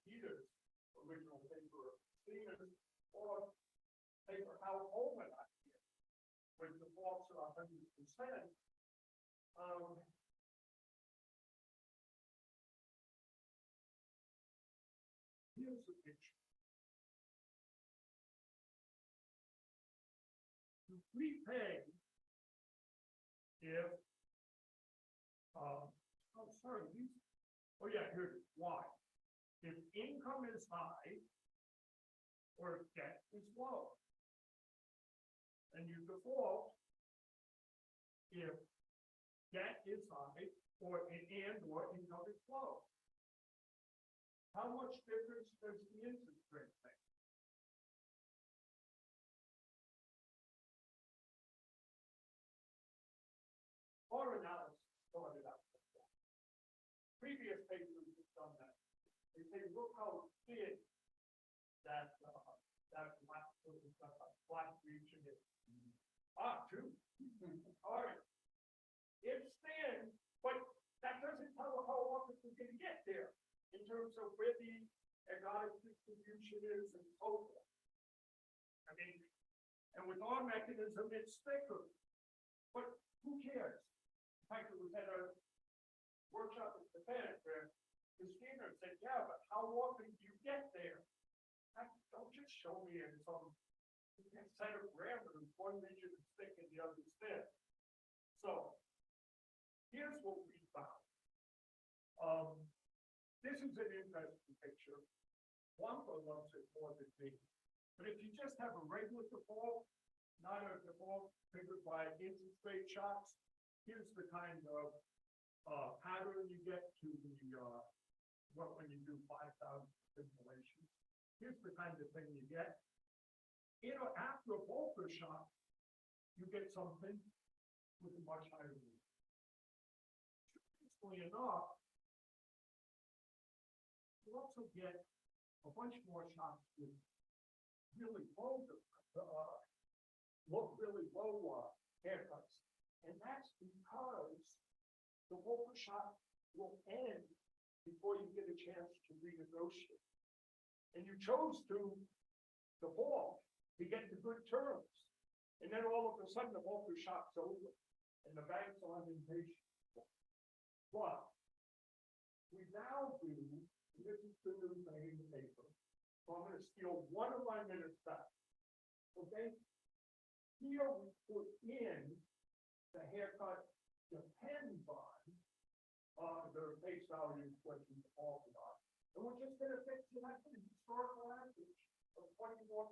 Peter's original paper, Stevens, or paper how Holman idea, with defaults of 100%. Here's the picture. To prepay if here's why. If income is high or debt is low. And you default if debt is high or income is low. How much difference does the interest rate make? Our analysis started out like that. Previous papers have done that. They say, look how big that black region is. 2. All right. It's thin, but that doesn't tell us how often we're going to get there in terms of where the ergodic distribution is and so forth. I mean, and with our mechanism, it's thicker. But who cares? In fact, we had a workshop at the Fed where Christina said, yeah, but how often do you get there? Don't just show me in some set of parameters, one region is thick and the other is thin. So here's what we found. This is an interesting picture. Juan loves it more than me. But if you just have a regular default, not a default triggered by interest rate shocks, here's the kind of pattern you get to the when you do 5,000 simulations. Here's the kind of thing you get. After a Volcker shock, you get something with a much higher rate. Interestingly enough, you also get a a bunch more shops with really low, really low haircuts. And that's because the Volcker shop will end before you get a chance to renegotiate. And you chose to default to get the good terms. And then all of a sudden the Volcker shop's over and the banks are impatient. But we now do, and this is the new thing in the paper, so I'm going to steal one of my minutes back. Okay? Here we put in the haircut depends on the face value question all about. And we're just going to fix it at the historical average of 21%.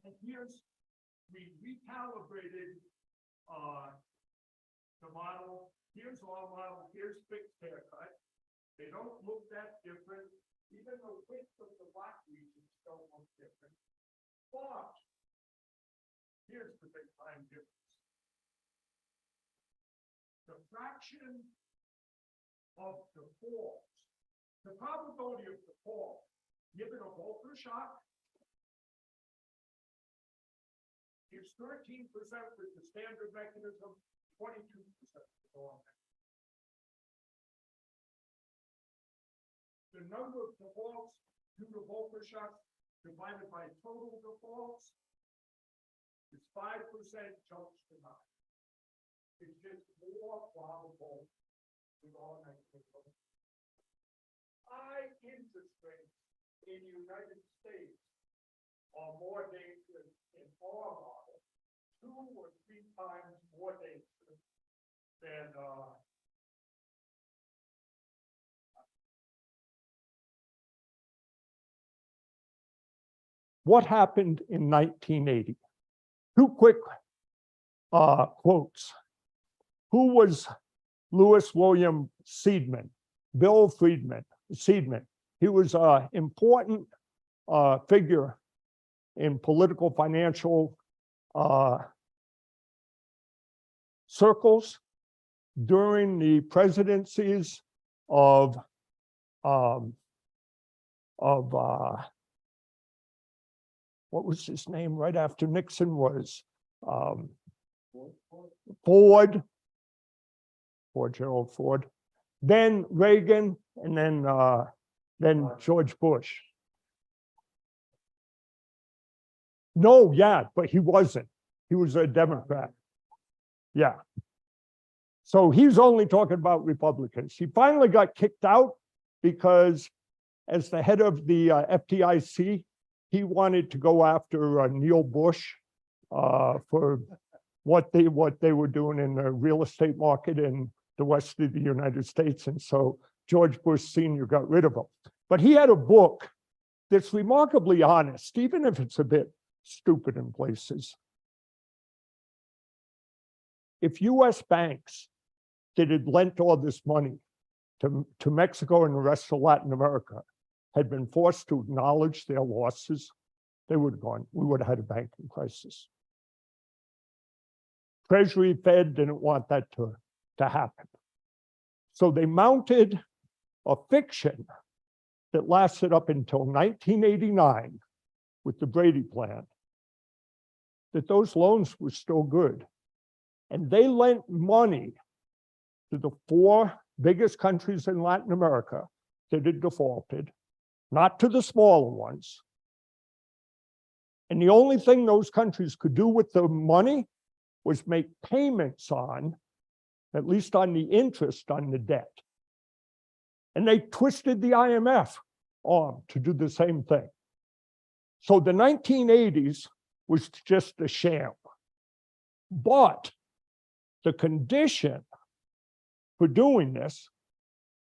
And here's, we recalibrated the model. Here's our model, here's fixed haircut. They don't look that different. Even the width of the black regions don't look different. But here's the big time difference. The fraction of defaults, the probability of default given a Volcker shock is 13% with the standard mechanism, 22% with the normal mechanism. The number of defaults due to Volcker shocks divided by total defaults is 5% jumps to 9. It's just more probable with all mechanisms. High interest rates in the United States are more dangerous in our model, 2 or 3 times more dangerous than what happened in 1980? 2 quick quotes. Who was Lewis William Seidman? Bill Seidman. He was an important figure in political financial circles during the presidencies of what was his name right after Nixon was Gerald Ford, then Reagan, and then George Bush. No, yeah, but he wasn't. He was a Democrat. Yeah. So he's only talking about Republicans. He finally got kicked out because as the head of the FDIC, he wanted to go after Neil Bush for what they were doing in the real estate market in the west of the United States. And so George Bush Sr. got rid of him. But he had a book that's remarkably honest, even if it's a bit stupid in places. If US banks that had lent all this money to Mexico and the rest of Latin America had been forced to acknowledge their losses, they would have gone, we would have had a banking crisis. Treasury, Fed didn't want that to happen. So they mounted a fiction that lasted up until 1989 with the Brady Plan, that those loans were still good. And they lent money to the 4 biggest countries in Latin America that had defaulted, not to the smaller ones. And the only thing those countries could do with the money was make payments on, at least on the interest on the debt. And they twisted the IMF arm to do the same thing. So the 1980s was just a sham. But the condition for doing this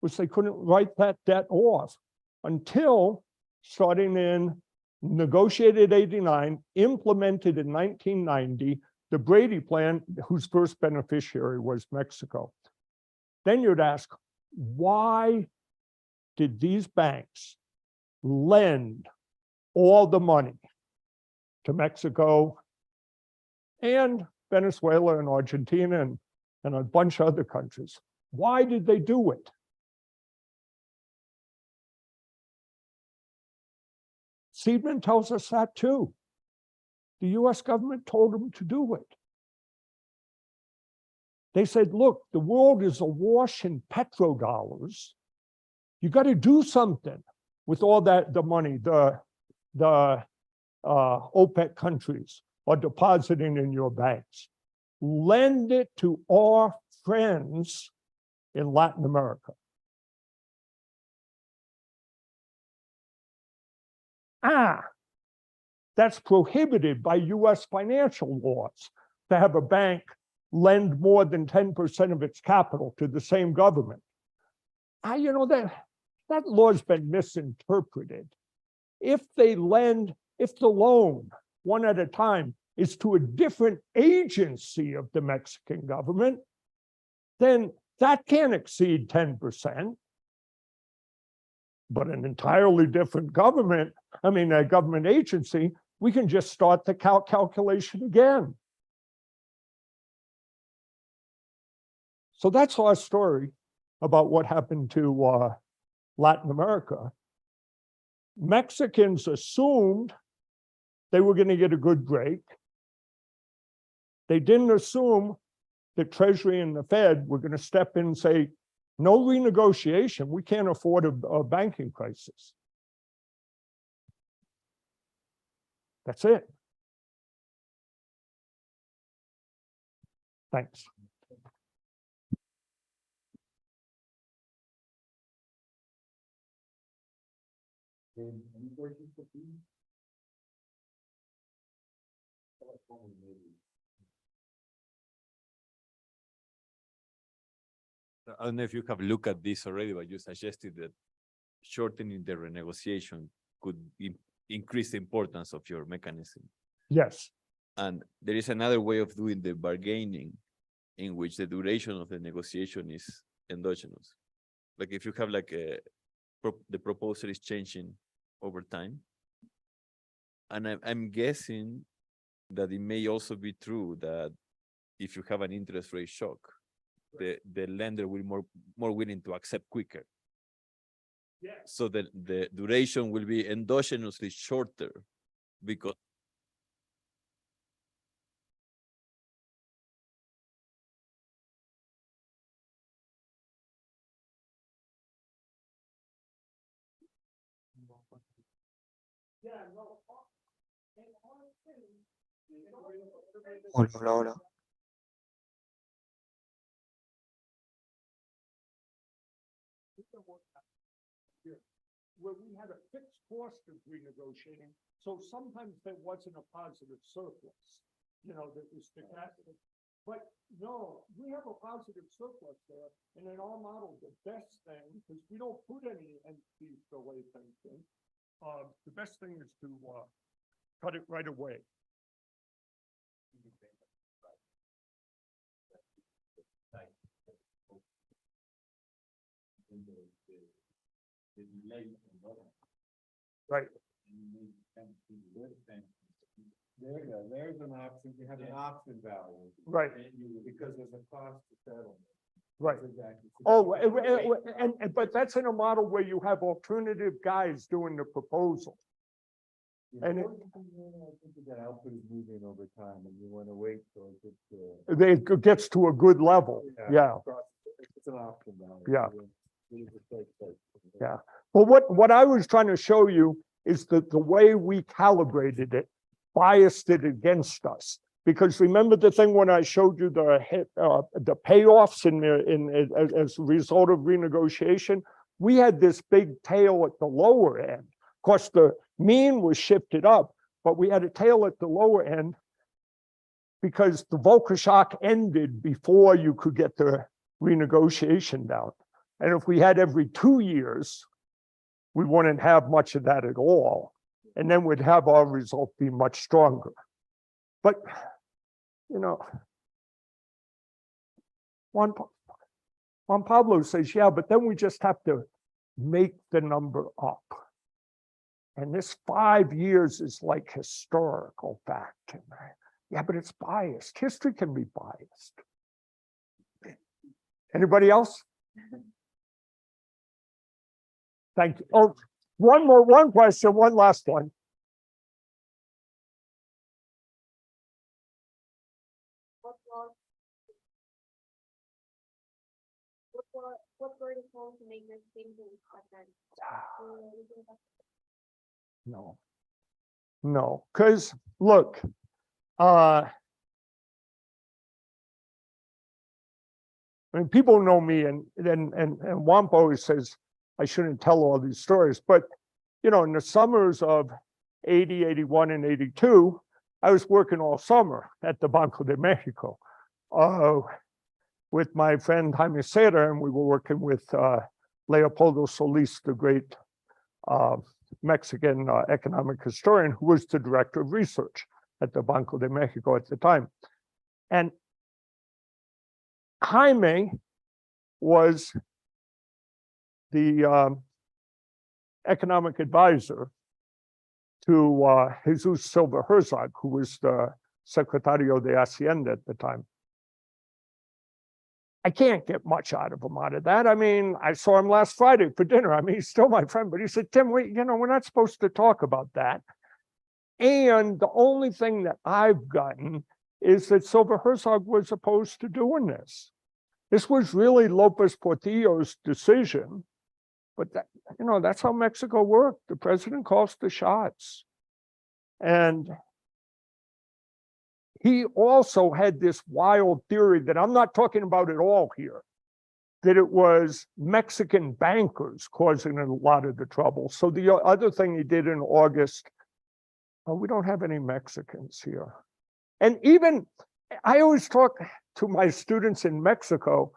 was they couldn't write that debt off until starting in negotiated 89, implemented in 1990, the Brady Plan, whose first beneficiary was Mexico. Then you'd ask, why did these banks lend all the money to Mexico and Venezuela and Argentina and and a bunch of other countries. Why did they do it? Seidman tells us that too. The US government told them to do it. They said, look, the world is awash in petrodollars. You got to do something with all that, the money, the OPEC countries are depositing in your banks. Lend it to our friends in Latin America. That's prohibited by US financial laws to have a bank lend more than 10% of its capital to the same government. You know, that law's been misinterpreted. If the loan, one at a time, is to a different agency of the Mexican government, then that can't exceed 10%. But an entirely different government, a government agency, we can just start the calculation again. So that's our story about what happened to Latin America. Mexicans assumed they were going to get a good break. They didn't assume the Treasury and the Fed were going to step in and say, no renegotiation, we can't afford a banking crisis. That's it. Thanks. Any questions for me? I don't know if you have looked at this already, but you suggested that shortening the renegotiation could increase the importance of your mechanism. Yes. And there is another way of doing the bargaining in which the duration of the negotiation is endogenous. Like if you have like the proposal is changing over time. And I'm guessing that it may also be true that if you have an interest rate shock, the lender will more willing to accept quicker. Yeah. So the duration will be endogenously shorter because Hola, hola, hola. Where we had a fixed cost of renegotiating, so sometimes there wasn't a positive surplus, that was stochastic. But no, we have a positive surplus there, and in our model, the best thing, because we don't put any entities to delay things in, the best thing is to cut it right away. Right. There's an option, you have an option value. Right. Because there's a cost to settle. Right. Exactly. Oh, but that's in a model where you have alternative guys doing the proposal. And that output is moving over time and you want to wait till it gets to a good level. Yeah. It's an option value. Yeah. Yeah. Well, what I was trying to show you is that the way we calibrated it biased it against us. Because remember the thing when I showed you the payoffs as a result of renegotiation, we had this big tail at the lower end. Of course, the mean was shifted up, but we had a tail at the lower end because the Volcker shock ended before you could get the renegotiation down. And if we had every 2 years, we wouldn't have much of that at all. And then we'd have our result be much stronger. But, Juan Pablo says, yeah, but then we just have to make the number up. And this 5 years is like historical fact. Yeah, but it's biased. History can be biased. Anybody else? Thank you. Oh, one question, one last one. What were the calls to make this statement? No, because look, I mean, people know me, and Juan always says I shouldn't tell all these stories, but you know, in the summers of 80, 81, and 82, I was working all summer at the Banco de Mexico with my friend Jaime Serra, and we were working with Leopoldo Solis, the great Mexican economic historian, who was the director of research at the Banco de Mexico at the time. And Jaime was the economic advisor to Jesus Silva Herzog, who was the Secretario de Hacienda at the time. I can't get much out of him out of that. I mean, I saw him last Friday for dinner. I mean, he's still my friend, but he said, Tim, you know, we're not supposed to talk about that. And the only thing that I've gotten is that Silva Herzog was opposed to doing this. This was really Lopez Portillo's decision, but that, you know, that's how Mexico worked. The president calls the shots. And he also had this wild theory that I'm not talking about at all here, that it was Mexican bankers causing a lot of the trouble. So the other thing he did in August, oh, we don't have any Mexicans here. And even, I always talk to my students in Mexico,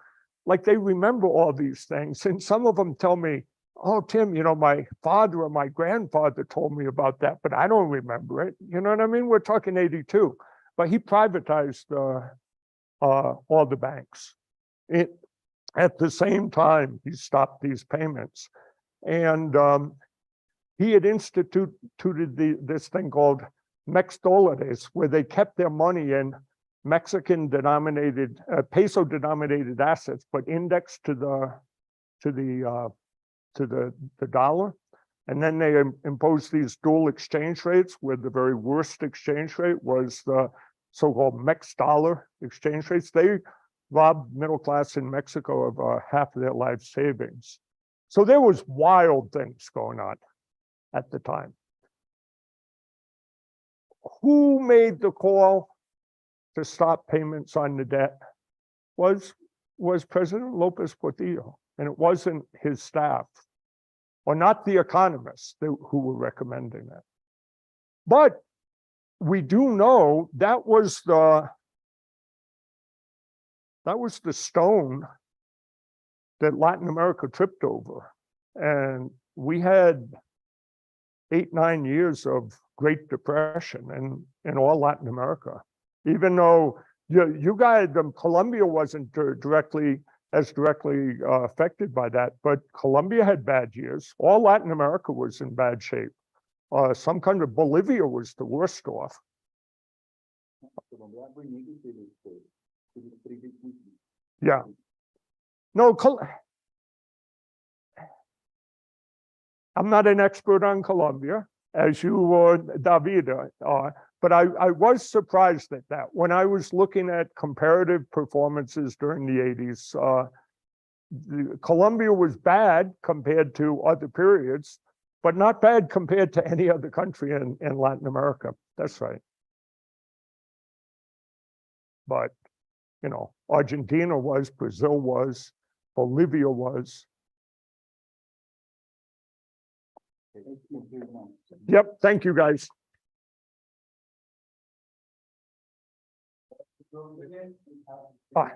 like they remember all these things. And some of them tell me, oh, Tim, you know, my father or my grandfather told me about that, but I don't remember it. You know what I mean? We're talking 82. But he privatized all the banks. At the same time, he stopped these payments. And he had instituted this thing called Mex Dólares, where they kept their money in Mexican denominated, peso denominated assets, but indexed to the dollar. And then they imposed these dual exchange rates, where the very worst exchange rate was the so-called Mex dollar exchange rates. They robbed middle class in Mexico of half of their life savings. So there was wild things going on at the time. Who made the call to stop payments on the debt was President Lopez Portillo, and it wasn't his staff, or not the economists who were recommending it. But we do know that was the stone that Latin America tripped over. And we had 8-9 years of Great Depression in all Latin America. Even though you guys, Colombia wasn't directly affected by that, but Colombia had bad years. All Latin America was in bad shape. Some kind of Bolivia was the worst off. Yeah. No, I'm not an expert on Colombia, as you, David, but I was surprised at that. When I was looking at comparative performances during the 80s, Colombia was bad compared to other periods, but not bad compared to any other country in Latin America. That's right. But, you know, Argentina was, Brazil was, Bolivia was. Yep, thank you, guys. Bye.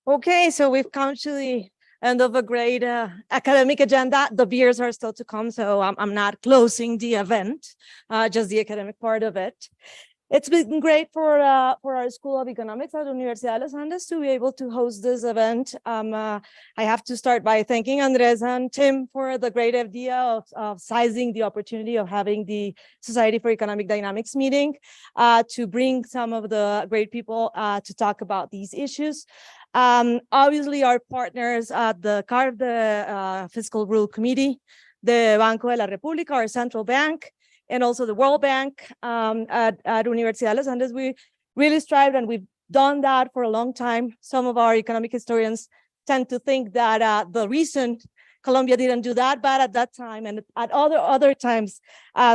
Okay, so we've come to the end of a great academic agenda. The beers are still to come, so I'm not closing the event, just the academic part of it. It's been great for our School of Economics at Universidad de los Andes to be able to host this event. I have to start by thanking Andres and Tim for the great idea of sizing the opportunity of having the Society for Economic Dynamics meeting to bring some of the great people to talk about these issues. Obviously, our partners at the CARF, the Fiscal Rule Committee, the Banco de la República, our central bank, and also the World Bank at Universidad de los Andes. We really strived, and we've done that for a long time. Some of our economic historians tend to think that the reason Colombia didn't do that bad at that time and at other times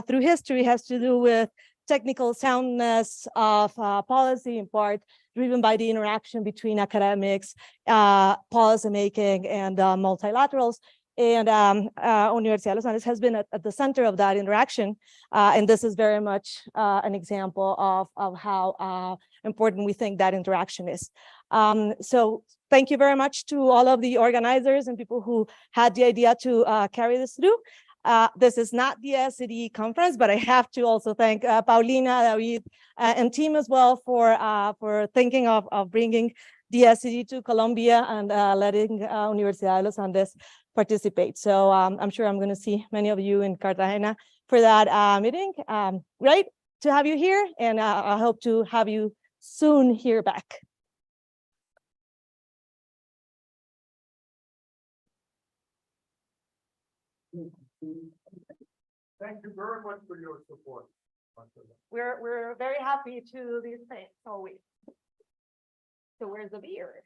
through history has to do with technical soundness of policy, in part driven by the interaction between academics, policymaking, and multilaterals. And Universidad de los Andes has been at the center of that interaction. And this is very much an example of how important we think that interaction is. So thank you very much to all of the organizers and people who had the idea to carry this through. This is not the SCD conference, but I have to also thank Paulina, David, and team as well for thinking of bringing the SCD to Colombia and letting Universidad de los Andes participate. So I'm sure I'm going to see many of you in Cartagena for that meeting. Great to have you here, and I hope to have you soon here back. Thank you very much for your support, Marcela. We're very happy to do these things always. So where's the beer?